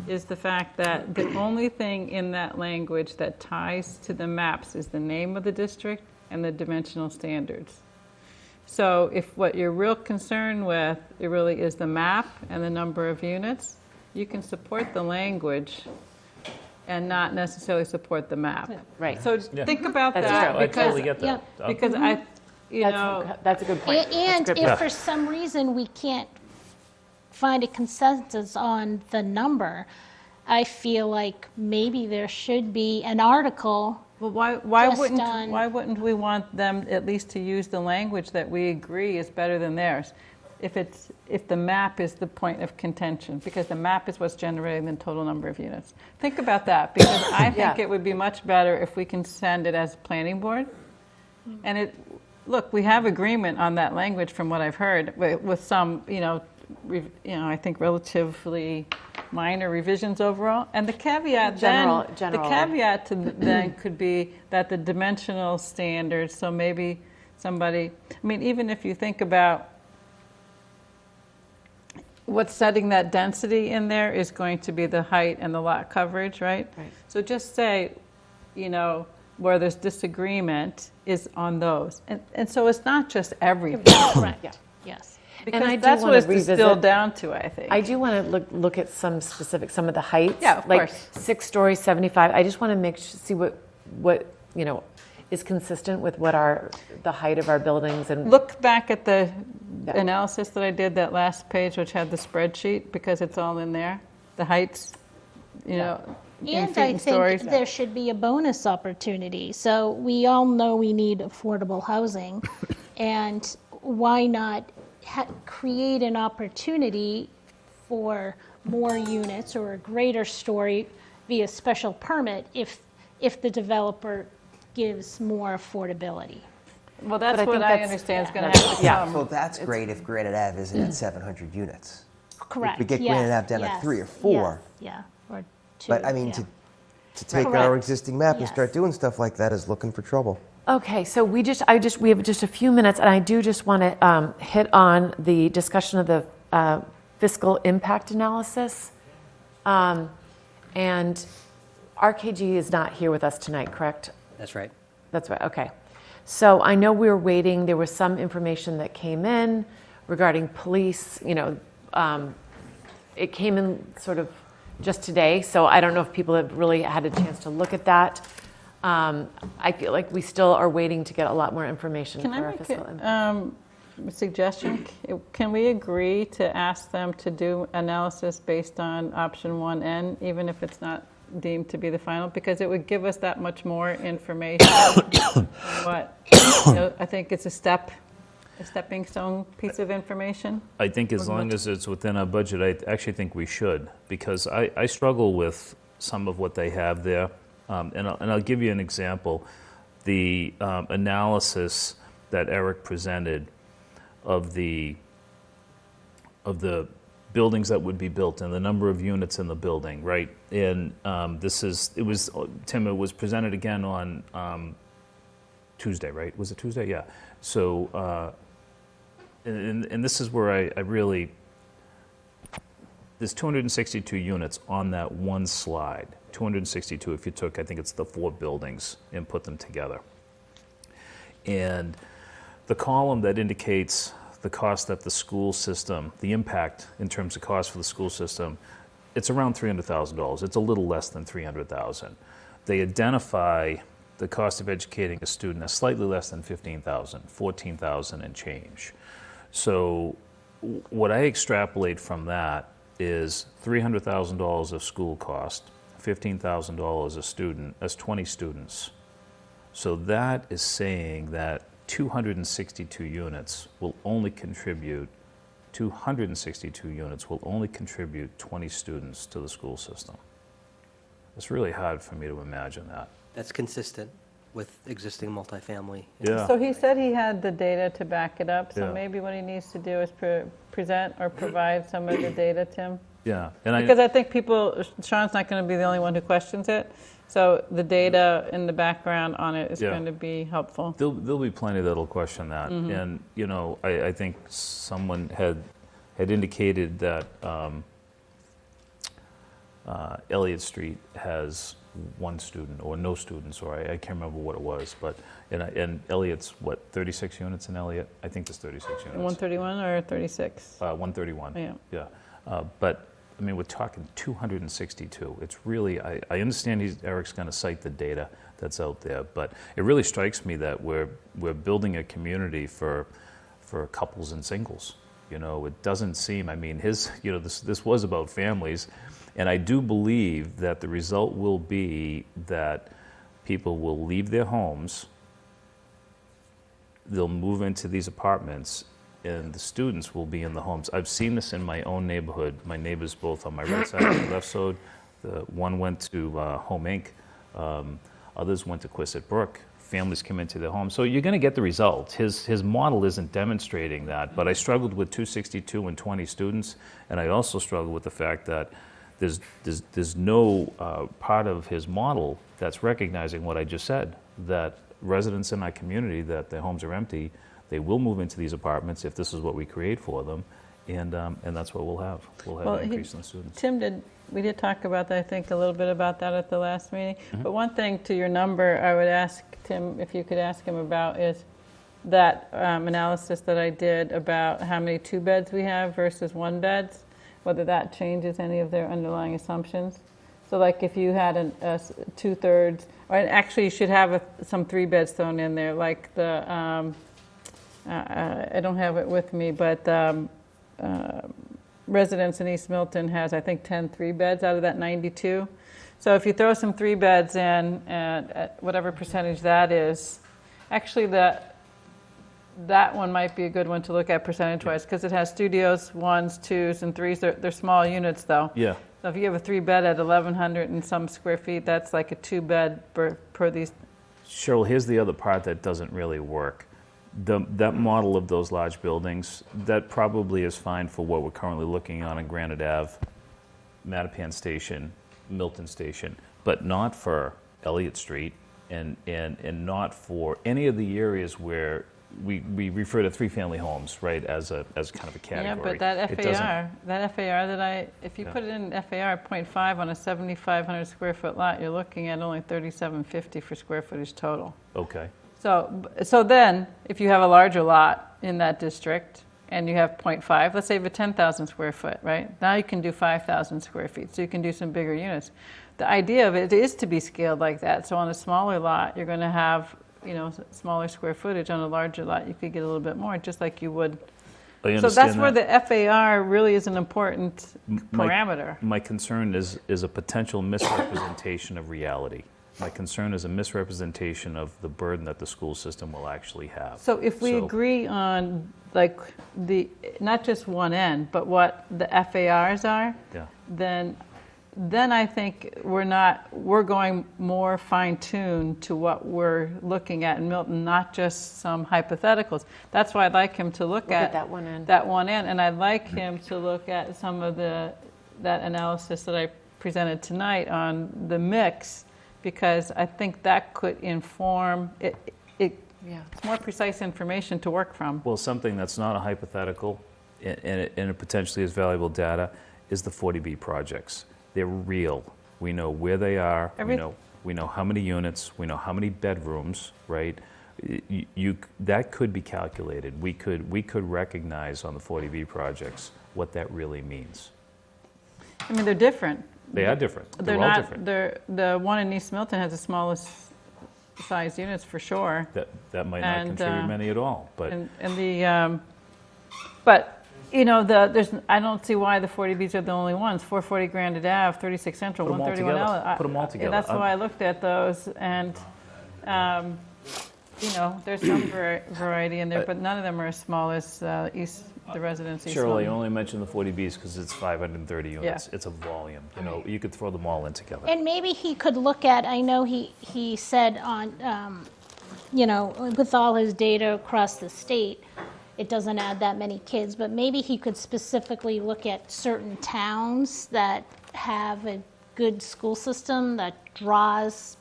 Speaker 3: is the fact that the only thing in that language that ties to the maps is the name of the district and the dimensional standards. So if what you're real concerned with, it really is the map and the number of units, you can support the language and not necessarily support the map.
Speaker 1: Right.
Speaker 3: So
Speaker 4: Yeah.
Speaker 3: think about
Speaker 1: That's
Speaker 3: that.
Speaker 1: true.
Speaker 4: I
Speaker 3: because-
Speaker 4: totally get that.
Speaker 3: Because
Speaker 1: That's a good point.
Speaker 11: And
Speaker 1: That's a good
Speaker 11: if
Speaker 1: point.
Speaker 11: for some reason we can't find a consensus on the number, I feel like maybe there should be an article.
Speaker 3: Well, why
Speaker 11: Just
Speaker 3: wouldn't
Speaker 11: on-
Speaker 3: why wouldn't we want them at least to use the language that we agree is better than theirs? If the map is the point of contention, because the map is what's generating the total number of units. Think about that, because I think it would be much better if we can send it as a planning board. And look, we have agreement on that language from what I've heard, with some, I think relatively minor revisions overall. And the caveat
Speaker 1: General.
Speaker 3: the caveat to then could be that the dimensional standards, so maybe somebody, even if you think about what's setting that density in there is going to be the height and the lot coverage, right?
Speaker 1: Right.
Speaker 3: So just say, where there's disagreement is on those. And so it's not just everything.
Speaker 11: Correct.
Speaker 1: Yeah.
Speaker 11: Yes.
Speaker 3: Because
Speaker 1: And I do
Speaker 3: that's
Speaker 1: wanna
Speaker 3: what it's
Speaker 1: revisit-
Speaker 3: distilled down to, I think.
Speaker 1: I do want to look at some of the heights.
Speaker 3: Yeah, of
Speaker 1: like
Speaker 3: course.
Speaker 1: 6 stories, 75. I just want to see what is consistent with what the height of our buildings and
Speaker 3: Look back at the analysis that I did, that last page, which had the spreadsheet, because it's all in there. The heights, in
Speaker 11: And
Speaker 3: feet
Speaker 11: I
Speaker 3: and
Speaker 11: think
Speaker 3: stories.
Speaker 11: there should be a bonus opportunity. So we all know we need affordable housing. And why not create an opportunity for more units or a greater story via special permit if the developer gives more affordability?
Speaker 3: Well, that's
Speaker 1: But I
Speaker 3: what
Speaker 1: think
Speaker 3: I
Speaker 1: that's-
Speaker 3: understand is going
Speaker 1: yeah.
Speaker 3: to have to
Speaker 1: Yeah.
Speaker 3: come.
Speaker 2: So that's great if Granite Ave isn't at 700 units.
Speaker 11: Correct.
Speaker 2: If we get
Speaker 11: yes,
Speaker 2: Granite Ave down
Speaker 11: yes,
Speaker 2: at 3 or 4.
Speaker 11: Yes, yeah, or 2.
Speaker 2: But I mean,
Speaker 11: yeah.
Speaker 2: to take our
Speaker 11: Correct.
Speaker 2: existing map and
Speaker 11: Yes.
Speaker 2: start doing stuff like that is looking for trouble.
Speaker 1: Okay, so we have just a few minutes, and I do just want to hit on the discussion of the fiscal impact analysis. And RKG is not here with us tonight, correct?
Speaker 14: That's right.
Speaker 1: That's right, okay. So I know we were waiting, there was some information that came in regarding police, it came in sort of just today, so I don't know if people have really had a chance to look at that. I feel like we still are waiting to get a lot more information
Speaker 3: Can
Speaker 1: for
Speaker 3: I
Speaker 1: our
Speaker 3: make
Speaker 1: fiscal impact.
Speaker 3: a suggestion? Can we agree to ask them to do analysis based on option 1N, even if it's not deemed to be the final? Because it would give us that much more information. I think it's a stepping stone piece of information.
Speaker 4: I think as long as it's within our budget, I actually think we should, because I struggle with some of what they have there. And I'll give you an example. The analysis that Eric presented of the buildings that would be built and the number of units in the building, right? And Tim, it was presented again on Tuesday, right? Was it Tuesday? Yeah. So, and this is where I really, there's 262 units on that one slide. 262 if you took, I think it's the 4 buildings and put them together. And the column that indicates the cost that the school system, the impact in terms of cost for the school system, it's around $300,000. It's a little less than $300,000. They identify the cost of educating a student as slightly less than $15,000, $14,000 and change. So what I extrapolate from that is $300,000 of school cost, $15,000 a student, that's 20 students. So that is saying that 262 units will only contribute 20 students to the school system. It's really hard for me to imagine that.
Speaker 14: That's consistent with existing multifamily.
Speaker 4: Yeah.
Speaker 3: So he said he had the data to back it up, so
Speaker 4: Yeah.
Speaker 3: maybe what he needs to do is present or provide some of the data, Tim?
Speaker 4: Yeah.
Speaker 3: Because I think Sean's not going to be the only one who questions it, so the data in the background on it is
Speaker 4: Yeah.
Speaker 3: going to be helpful.
Speaker 4: There'll be plenty that'll question that. And, I think someone had indicated that Elliott Street has 1 student or no students, or I can't remember what it was, but, and Elliott's, 36 units in Elliott? I think there's 36 units.
Speaker 3: 131 or 36?
Speaker 4: 131.
Speaker 3: Yeah.
Speaker 4: Yeah. But I mean, we're talking 262. It's really, I understand Eric's going to cite the data that's out there, but it really strikes me that we're building a community for couples and singles. You know, it doesn't seem, I mean, this was about families, and I do believe that the result will be that people will leave their homes, they'll move into these apartments, and the students will be in the homes. I've seen this in my own neighborhood. My neighbors both on my right side and my left side. One went to Home Inc. Others went to Quistit Brook. Families come into their homes. So you're going to get the result. His model isn't demonstrating that, but I struggled with 262 and 20 students, and I also struggled with the fact that there's no part of his model that's recognizing what I just said, that residents in our community, that their homes are empty, they will move into these apartments if this is what we create for them, and that's what we'll have. We'll have an increase in the students.
Speaker 3: We did talk about that, I think, a little bit about that at the last meeting. But one thing to your number, I would ask Tim, if you could ask him about, is that analysis that I did about how many 2-beds we have versus 1-beds, whether that changes any of their underlying assumptions. So like if you had a 2/3, or actually you should have some 3-beds thrown in there, like the, I don't have it with me, but residents in East Milton has, I think, 10 3-beds out of that 92. So if you throw some 3-beds in, at whatever percentage that is, actually that one might be a good one to look at percentage-wise, because it has studios, 1s, 2s, and 3s. They're small units, though.
Speaker 4: Yeah.
Speaker 3: So if you have a 3-bed at 1,100 and some square feet, that's like a 2-bed per these.
Speaker 4: Cheryl, here's the other part that doesn't really work. That model of those large buildings, that probably is fine for what we're currently looking on in Granite Ave, Mattapan Station, Milton Station, but not for Elliott Street and not for any of the areas where we refer to 3-family homes, right, as kind of a category.
Speaker 3: Yeah, but that FAR, if you put it in FAR 0.5 on a 7,500 square foot lot, you're looking at only $37.50 for square footage total.
Speaker 4: Okay.
Speaker 3: So then, if you have a larger lot in that district and you have 0.5, let's say you have a 10,000 square foot, right? Now you can do 5,000 square feet, so you can do some bigger units. The idea of it is to be scaled like that. So on a smaller lot, you're going to have, smaller square footage. On a larger lot, you could get a little bit more, just like you would. So that's where the FAR really is an important parameter.
Speaker 4: My concern is a potential misrepresentation of reality. My concern is a misrepresentation of the burden that the school system will actually have.
Speaker 3: So if we agree on like not just one end, but what the FARs are, then I think we're going more fine-tuned to what we're looking at in Milton, not just some hypotheticals. That's why I'd like him to look at
Speaker 1: that one end.
Speaker 3: And I'd like him to look at some of that analysis that I presented tonight on the mix, because I think that could inform it. It's more precise information to work from.
Speaker 4: Well, something that's not a hypothetical and it potentially is valuable data is the 40B projects. They're real. We know where they are. We know how many units. We know how many bedrooms. Right? That could be calculated. We could recognize on the 40B projects what that really means.
Speaker 3: I mean, they're different.
Speaker 4: They are different.
Speaker 3: They're
Speaker 4: all
Speaker 3: not.
Speaker 4: different.
Speaker 3: The one in East Milton has the smallest size units for sure.
Speaker 4: That might not contribute many at all. But I don't see why the 40Bs are the only ones. 440 Granite Ave, 36 Central, 131 Ella. Put them all together.
Speaker 3: That's why I looked at those, and there's some variety in there, but none of them are as small as the residents.
Speaker 4: Cheryl, I only mentioned the 40Bs because it's 530 units.
Speaker 3: Yeah.
Speaker 4: It's a volume. You could throw them all in together.
Speaker 11: And maybe he could look at, I know he said on, with all his data across the state, it doesn't add that many kids, but maybe he could specifically look at certain towns that have a good school system that draws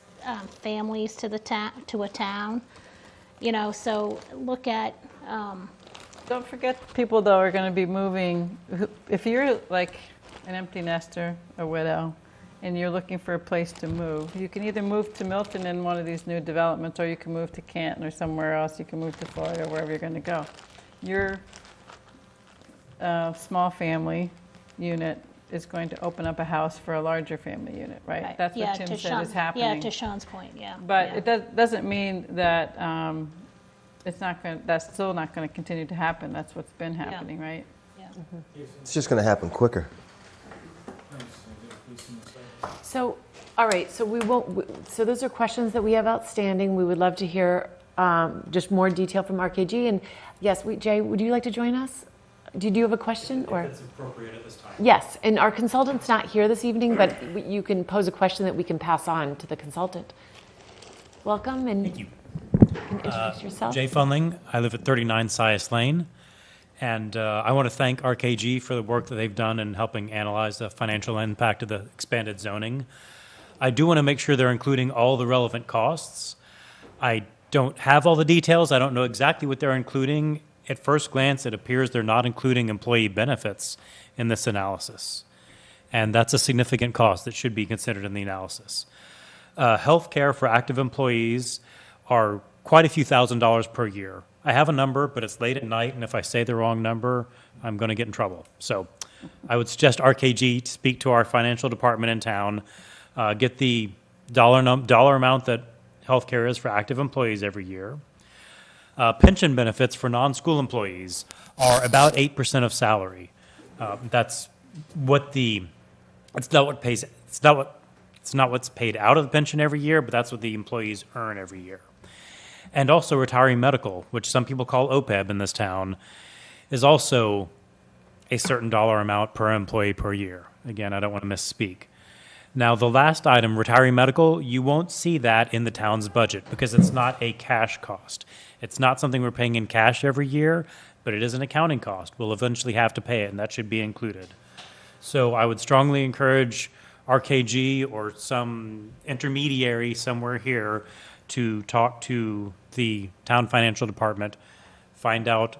Speaker 11: families to a town. So look at.
Speaker 3: Don't forget people, though, are going to be moving. If you're like an empty nester, a widow, and you're looking for a place to move, you can either move to Milton in one of these new developments, or you can move to Canton or somewhere else. You can move to Florida, wherever you're going to go. Your small family unit is going to open up a house for a larger family unit, right? That's
Speaker 11: Yeah,
Speaker 3: what Tim
Speaker 11: to
Speaker 3: said
Speaker 11: Sean-
Speaker 3: is happening.
Speaker 11: Yeah, to Sean's point, yeah.
Speaker 3: But
Speaker 11: yeah.
Speaker 3: it doesn't mean that it's not going. That's still not going to continue to happen. That's what's been happening, right?
Speaker 11: Yeah.
Speaker 2: It's just going to happen quicker.
Speaker 1: So, all right, so we won't, so those are questions that we have outstanding. We would love to hear just more detail from RKG. And yes, Jay, would you like to join us? Did you have a question? Or?
Speaker 19: If it's appropriate at this time.
Speaker 1: Yes, and our consultant's not here this evening, but you can pose a question that we can pass on to the consultant. Welcome, and
Speaker 19: Thank you.
Speaker 1: Introduce yourself.
Speaker 19: Jay Funling. I live at 39 Sias Lane. And I want to thank RKG for the work that they've done in helping analyze the financial impact of the expanded zoning. I do want to make sure they're including all the relevant costs. I don't have all the details. I don't know exactly what they're including. At first glance, it appears they're not including employee benefits in this analysis. And that's a significant cost that should be considered in the analysis. Health care for active employees are quite a few $1,000s per year. I have a number, but it's late at night, and if I say the wrong number, I'm going to get in trouble. So I would suggest RKG to speak to our financial department in town, get the dollar amount that healthcare is for active employees every year. Pension benefits for non-school employees are about 8% of salary. That's what it's not what's paid out of the pension every year, but that's what the employees earn every year. And also retiree medical, which some people call OPEB in this town, is also a certain dollar amount per employee per year. Again, I don't want to misspeak. Now, the last item, retiree medical, you won't see that in the town's budget because it's not a cash cost. It's not something we're paying in cash every year, but it is an accounting cost. We'll eventually have to pay it, and that should be included. So I would strongly encourage RKG or some intermediary somewhere here to talk to the town financial department, find out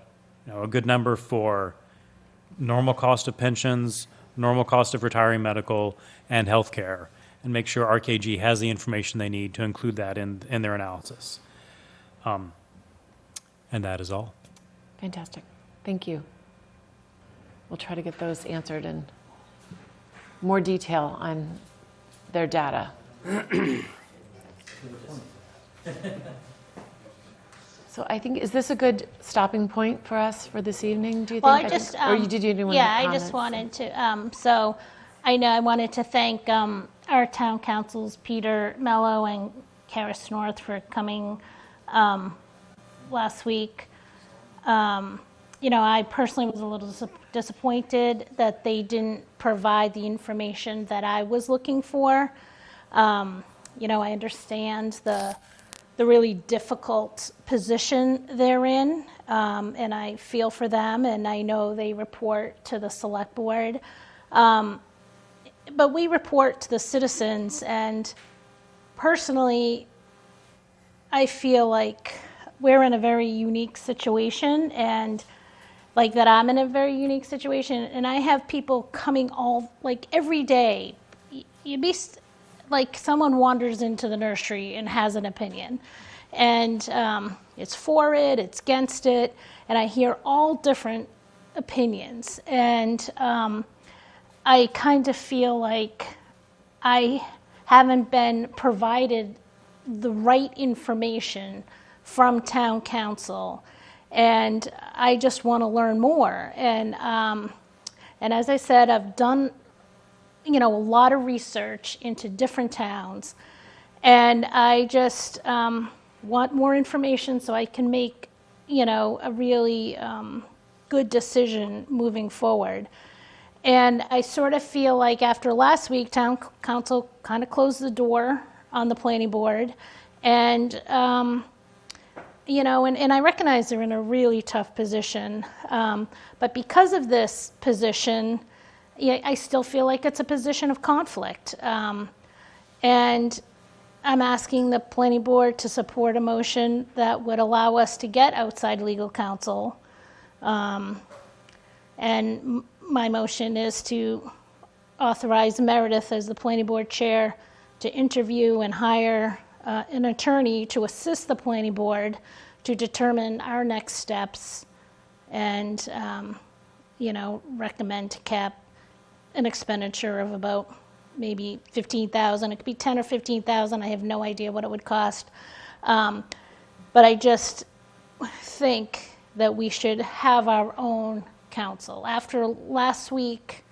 Speaker 19: a good number for normal cost of pensions, normal cost of retiree medical, and health care, and make sure RKG has the information they need to include that in their analysis. And that is all.
Speaker 1: Fantastic. Thank you. We'll try to get those answered in more detail on their data. So I think, is this a good stopping point for us for this evening, do you
Speaker 11: Well,
Speaker 1: think?
Speaker 11: I just,
Speaker 1: or did you want
Speaker 11: yeah,
Speaker 1: to
Speaker 11: I just wanted to, so I know I wanted to thank our town councils, Peter Mello and Karis North, for coming last week. I personally was a little disappointed that they didn't provide the information that I was looking for. I understand the really difficult position they're in, and I feel for them, and I know they report to the select board. But we report to the citizens, and personally, I feel like we're in a very unique situation, and like that I'm in a very unique situation, and I have people coming every day. You'd be like someone wanders into the nursery and has an opinion, and it's for it, it's against it, and I hear all different opinions, and I kind of feel like I haven't been provided the right information from town council, and I just want to learn more. And as I said, I've done a lot of research into different towns, and I just want more information so I can make a really good decision moving forward. And I sort of feel like after last week, town council kind of closed the door on the planning board, and and I recognize they're in a really tough position, but because of this position, I still feel like it's a position of conflict. And I'm asking the planning board to support a motion that would allow us to get outside legal counsel. And my motion is to authorize Meredith as the planning board chair to interview and hire an attorney to assist the planning board to determine our next steps and, recommend to cap an expenditure of about maybe 15,000. It could be 10 or 15,000. I have no idea what it would cost. But I just think that we should have our own council. After last week,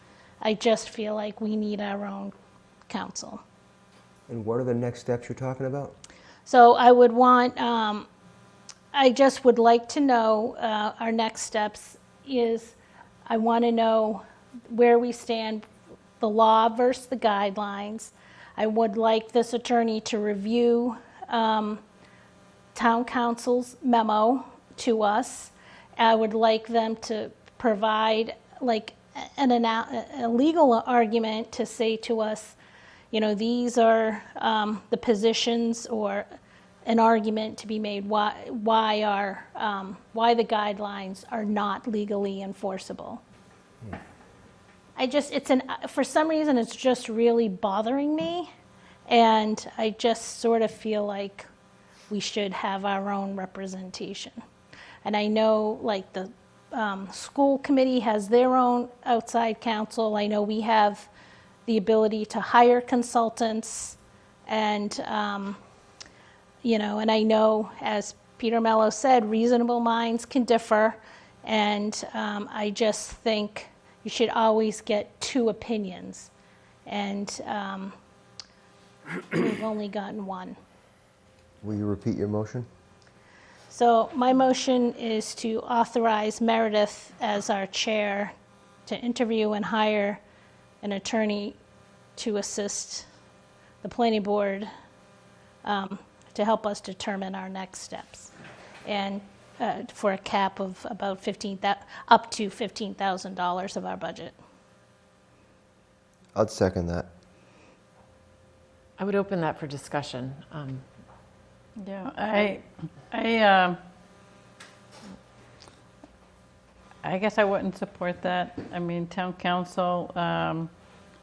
Speaker 11: I just feel like we need our own council.
Speaker 2: And what are the next steps you're talking about?
Speaker 11: So I would want, I just would like to know, our next steps is, I want to know where we stand, the law versus the guidelines. I would like this attorney to review town council's memo to us. I would like them to provide like a legal argument to say to us, you know, these are the positions, or an argument to be made why the guidelines are not legally enforceable. For some reason, it's just really bothering me, and I just sort of feel like we should have our own representation. And I know, like, the school committee has their own outside counsel. I know we have the ability to hire consultants, and you know, and I know, as Peter Mello said, reasonable minds can differ, and I just think you should always get two opinions, and we've only gotten one.
Speaker 2: Will you repeat your motion?
Speaker 11: So my motion is to authorize Meredith as our chair to interview and hire an attorney to assist the planning board to help us determine our next steps, and for a cap of about up to $15,000 of our budget.
Speaker 2: I'd second that.
Speaker 1: I would open that for discussion.
Speaker 3: Yeah, I guess I wouldn't support that. I mean, town council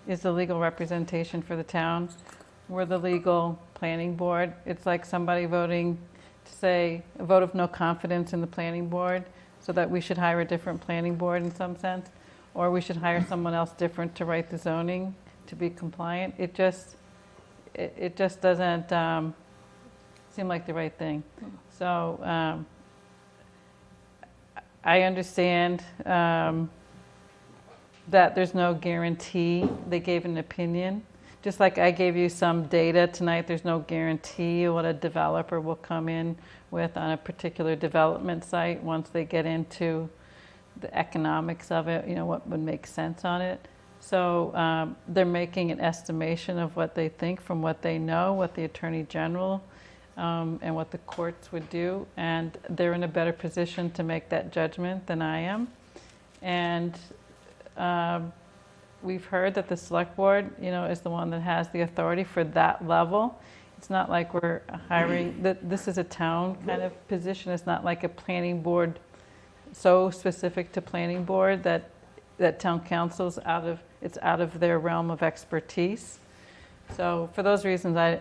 Speaker 3: is the legal representation for the town. We're the legal planning board. It's like somebody voting to say a vote of no confidence in the planning board, so that we should hire a different planning board in some sense, or we should hire someone else different to write the zoning to be compliant. It just doesn't seem like the right thing. So I understand that there's no guarantee. They gave an opinion. Just like I gave you some data tonight, there's no guarantee what a developer will come in with on a particular development site once they get into the economics of it, you know, what would make sense on it. So they're making an estimation of what they think from what they know, what the Attorney General and what the courts would do, and they're in a better position to make that judgment than I am. And we've heard that the select board, you know, is the one that has the authority for that level. It's not like we're hiring, this is a town kind of position. It's not like a planning board so specific to planning board that town council's out of their realm of expertise. So for those reasons, I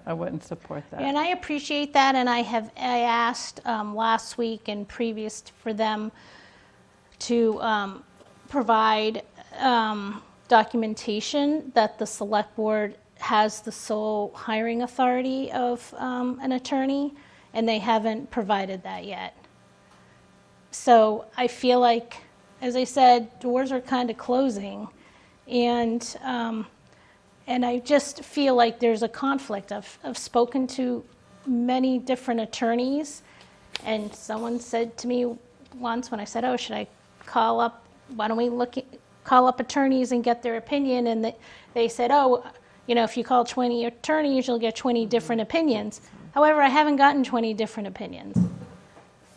Speaker 3: wouldn't support that.
Speaker 11: And I appreciate that, and I asked last week and previous for them to provide documentation that the select board has the sole hiring authority of an attorney, and they haven't provided that yet. So I feel like, as I said, doors are kind of closing, and I just feel like there's a conflict. I've spoken to many different attorneys, and someone said to me once when I said, oh, should I call up, why don't we call up attorneys and get their opinion? And they said, oh, you know, if you call 20 attorneys, you'll get 20 different opinions. However, I haven't gotten 20 different opinions.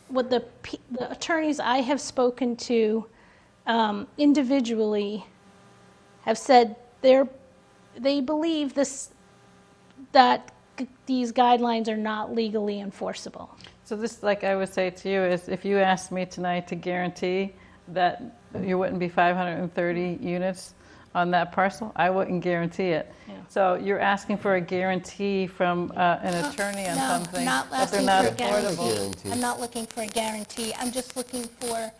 Speaker 11: What the attorneys I have spoken to individually have said they believe that these guidelines are not legally enforceable.
Speaker 3: So this, like I would say to you, is if you asked me tonight to guarantee that you wouldn't be 530 units on that parcel, I wouldn't guarantee it. Yeah. So you're asking for a guarantee from an attorney on something that they're not affordable.
Speaker 11: I'm not looking for a guarantee. I'm just looking for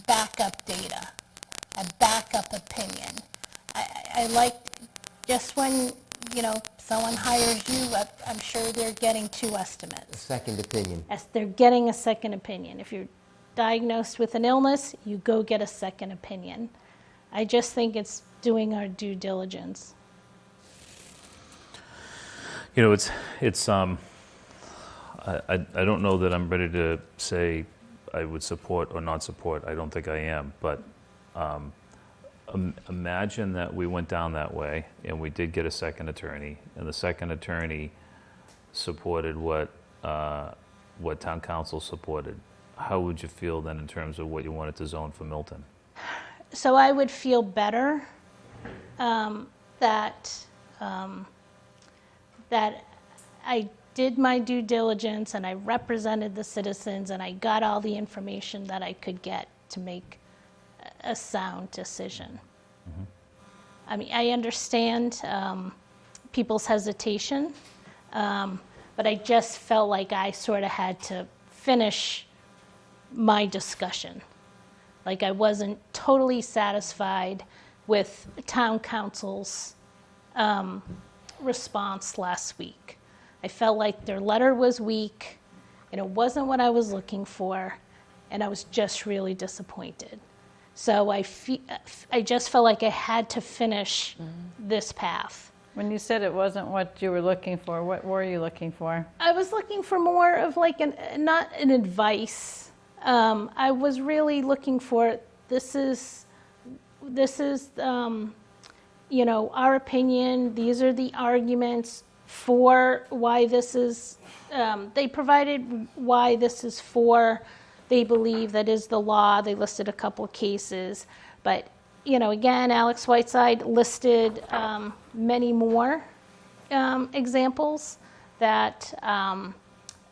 Speaker 11: backup data. a backup opinion. I like, just when, someone hires you, I'm sure they're getting two estimates.
Speaker 2: Second opinion.
Speaker 11: As they're getting a second opinion. If you're diagnosed with an illness, you go get a second opinion. I just think it's doing our due diligence.
Speaker 4: It's I don't know that I'm ready to say I would support or not support. I don't think I am, but imagine that we went down that way and we did get a second attorney, and the second attorney supported what town council supported. How would you feel then in terms of what you wanted to zone for Milton?
Speaker 11: So I would feel better that I did my due diligence and I represented the citizens and I got all the information that I could get to make a sound decision.
Speaker 4: Mm-hmm.
Speaker 11: I mean, I understand people's hesitation, but I just felt like I sort of had to finish my discussion. Like I wasn't totally satisfied with town council's response last week. I felt like their letter was weak, and it wasn't what I was looking for, and I was just really disappointed. So I just felt like I had to finish this path.
Speaker 3: When you said it wasn't what you were looking for, what were you looking for?
Speaker 11: I was looking for more of like not an advice. I was really looking for, this is our opinion. These are the arguments for why this is, they provided why this is for, they believe that is the law. They listed a couple of cases. But, again, Alex Whiteside listed many more examples that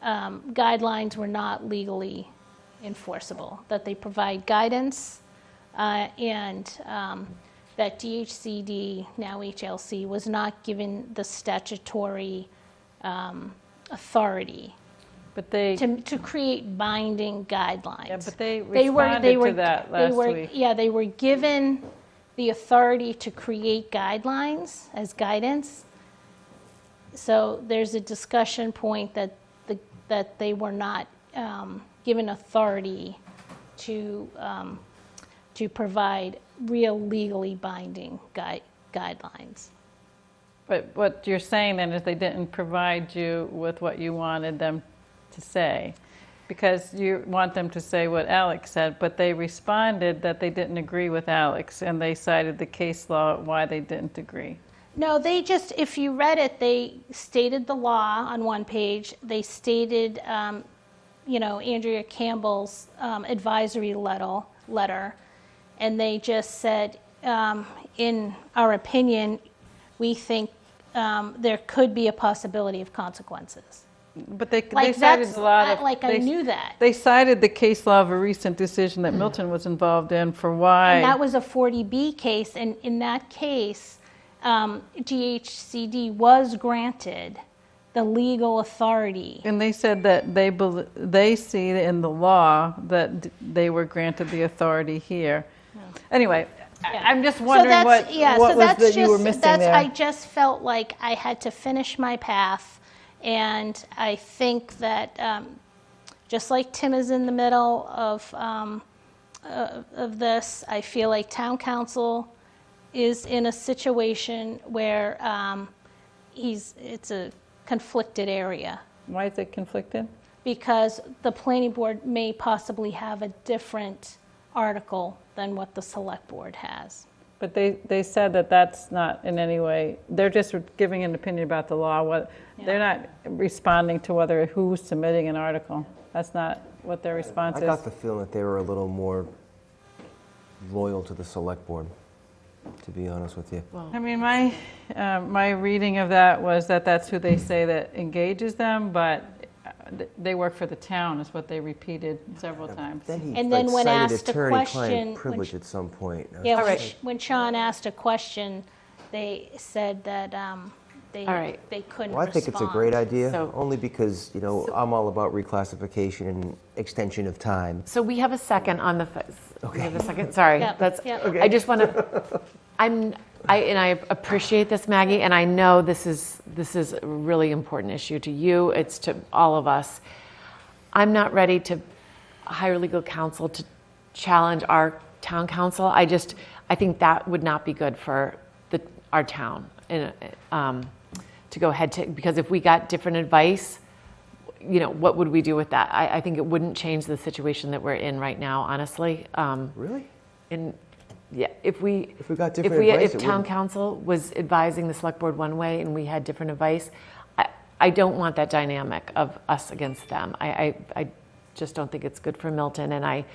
Speaker 11: guidelines were not legally enforceable, that they provide guidance, and that DHCD, now HLC, was not given the statutory authority to create binding guidelines.
Speaker 3: Yeah, but they responded to that last week.
Speaker 11: Yeah, they were given the authority to create guidelines as guidance. So there's a discussion point that they were not given authority to provide real legally binding guidelines.
Speaker 3: But what you're saying then is they didn't provide you with what you wanted them to say, because you want them to say what Alex said, but they responded that they didn't agree with Alex, and they cited the case law why they didn't agree.
Speaker 11: No, they just, if you read it, they stated the law on one page. They stated, Andrea Campbell's advisory letter, and they just said, in our opinion, we think there could be a possibility of consequences.
Speaker 3: But they
Speaker 11: Like,
Speaker 3: cited
Speaker 11: that's,
Speaker 3: a lot of.
Speaker 11: I knew that.
Speaker 3: They cited the case law of a recent decision that Milton was involved in for why.
Speaker 11: And that was a 40B case, and in that case, GHCD was granted the legal authority.
Speaker 3: And they said that they see in the law that they were granted the authority here. Anyway, I'm just wondering what was that you were missing there.
Speaker 11: I just felt like I had to finish my path, and I think that just like Tim is in the middle of this, I feel like town council is in a situation where it's a conflicted area.
Speaker 3: Why is it conflicted?
Speaker 11: Because the planning board may possibly have a different article than what the select board has.
Speaker 3: But they said that that's not in any way, they're just giving an opinion about the law. They're not responding to who's submitting an article. That's not what their response is.
Speaker 2: I got the feeling that they were a little more loyal to the select board, to be honest with you.
Speaker 3: I mean, my reading of that was that that's who they say that engages them, but they work for the town, is what they repeated several times.
Speaker 11: And then when asked a question,
Speaker 2: privilege at some point.
Speaker 11: Yeah, when Sean asked a question, they said that they,
Speaker 1: All right.
Speaker 11: they couldn't
Speaker 2: Well, I think it's a great
Speaker 11: respond.
Speaker 2: idea,
Speaker 1: So-
Speaker 2: only because, I'm all about reclassification and extension of time.
Speaker 1: So we have a second on the, we have a second, sorry.
Speaker 11: Yep,
Speaker 1: That's,
Speaker 11: yep.
Speaker 1: I just want to, and I appreciate this, Maggie, and I know this is a really important issue to you, it's to all of us. I'm not ready to hire legal counsel to challenge our town council. I think that would not be good for our town, to go ahead to, because if we got different advice, what would we do with that? I think it wouldn't change the situation that we're in right now, honestly.
Speaker 2: Really?
Speaker 1: Yeah, if we
Speaker 2: got different advice,
Speaker 1: if
Speaker 2: it
Speaker 1: town
Speaker 2: wouldn't-
Speaker 1: council was advising the select board one way and we had different advice, I don't want that dynamic of us against them. I just don't think it's good for Milton, and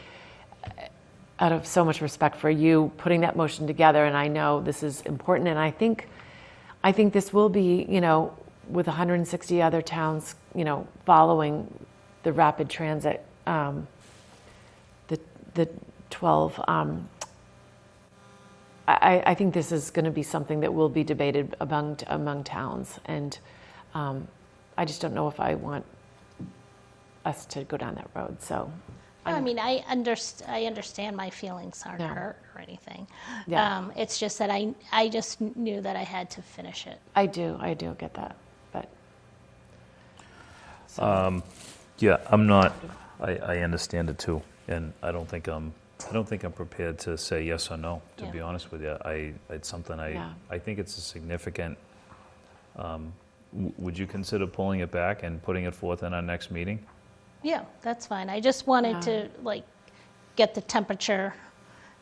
Speaker 1: out of so much respect for you putting that motion together, and I know this is important, and I think this will be, with 160 other towns, following the rapid transit, the 12. I think this is going to be something that will be debated among towns, and I just don't know if I want us to go down that road. So,
Speaker 11: No, I mean, I understand my feelings aren't hurt or anything.
Speaker 1: Yeah.
Speaker 11: It's just that I just knew that I had to finish it.
Speaker 1: I do get that, but
Speaker 4: Yeah, I'm not, I understand it too, and I don't think I'm prepared to say yes or no, to be honest with you. It's something I think it's a significant, would you consider pulling it back and putting it forth in our next meeting?
Speaker 11: Yeah, that's fine. I just wanted to get the temperature,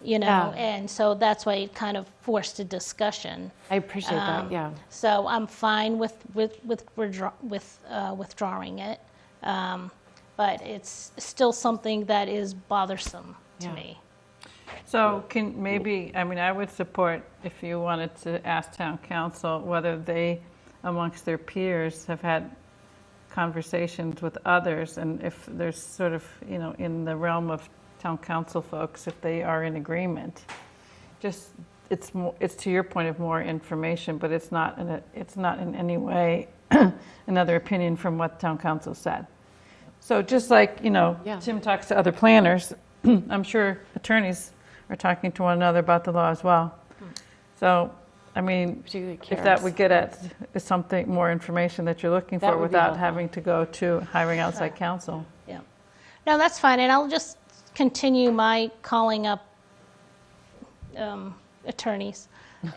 Speaker 11: and so that's why it kind of forced a discussion.
Speaker 1: I appreciate that. Yeah.
Speaker 11: So I'm fine with withdrawing it, but it's still something that is bothersome to me.
Speaker 3: So I would support if you wanted to ask town council whether they, amongst their peers, have had conversations with others, and if there's sort of, in the realm of town council folks, if they are in agreement. Just, it's to your point of more information, but it's not in any way another opinion from what town council said. So just like, Tim talks to other planners, I'm sure attorneys are talking to one another about the law as well. So, I mean, if that would get at something more information that you're looking
Speaker 1: That
Speaker 3: for
Speaker 1: would be
Speaker 3: without
Speaker 1: helpful.
Speaker 3: having to go to hiring outside counsel.
Speaker 11: Yeah. No, that's fine, and I'll just continue my calling up attorneys,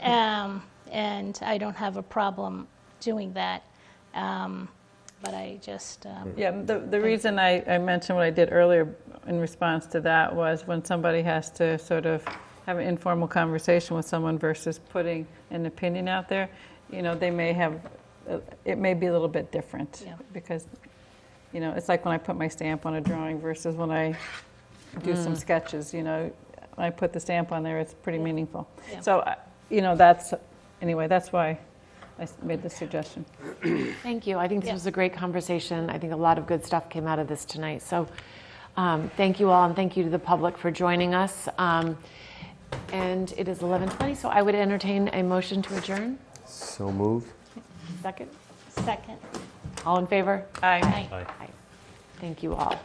Speaker 11: and I don't have a problem doing that. But I just...
Speaker 3: The reason I mentioned what I did earlier in response to that was when somebody has to sort of have an informal conversation with someone versus putting an opinion out there, they may have, it may be a little bit different. Because, it's like when I put my stamp on a drawing versus when I do some sketches, when I put the stamp on there, it's pretty meaningful.
Speaker 11: Yeah.
Speaker 3: So, that's why I made this suggestion.
Speaker 1: Thank you. I think this was a great conversation. I think a lot of good stuff came out of this tonight. So thank you all, and thank you to the public for joining us. And it is 11:20, so I would entertain a motion to adjourn.
Speaker 2: So moved.
Speaker 1: Second?
Speaker 11: Second.
Speaker 1: All in favor?
Speaker 3: Aye.
Speaker 1: Aye. Thank you all.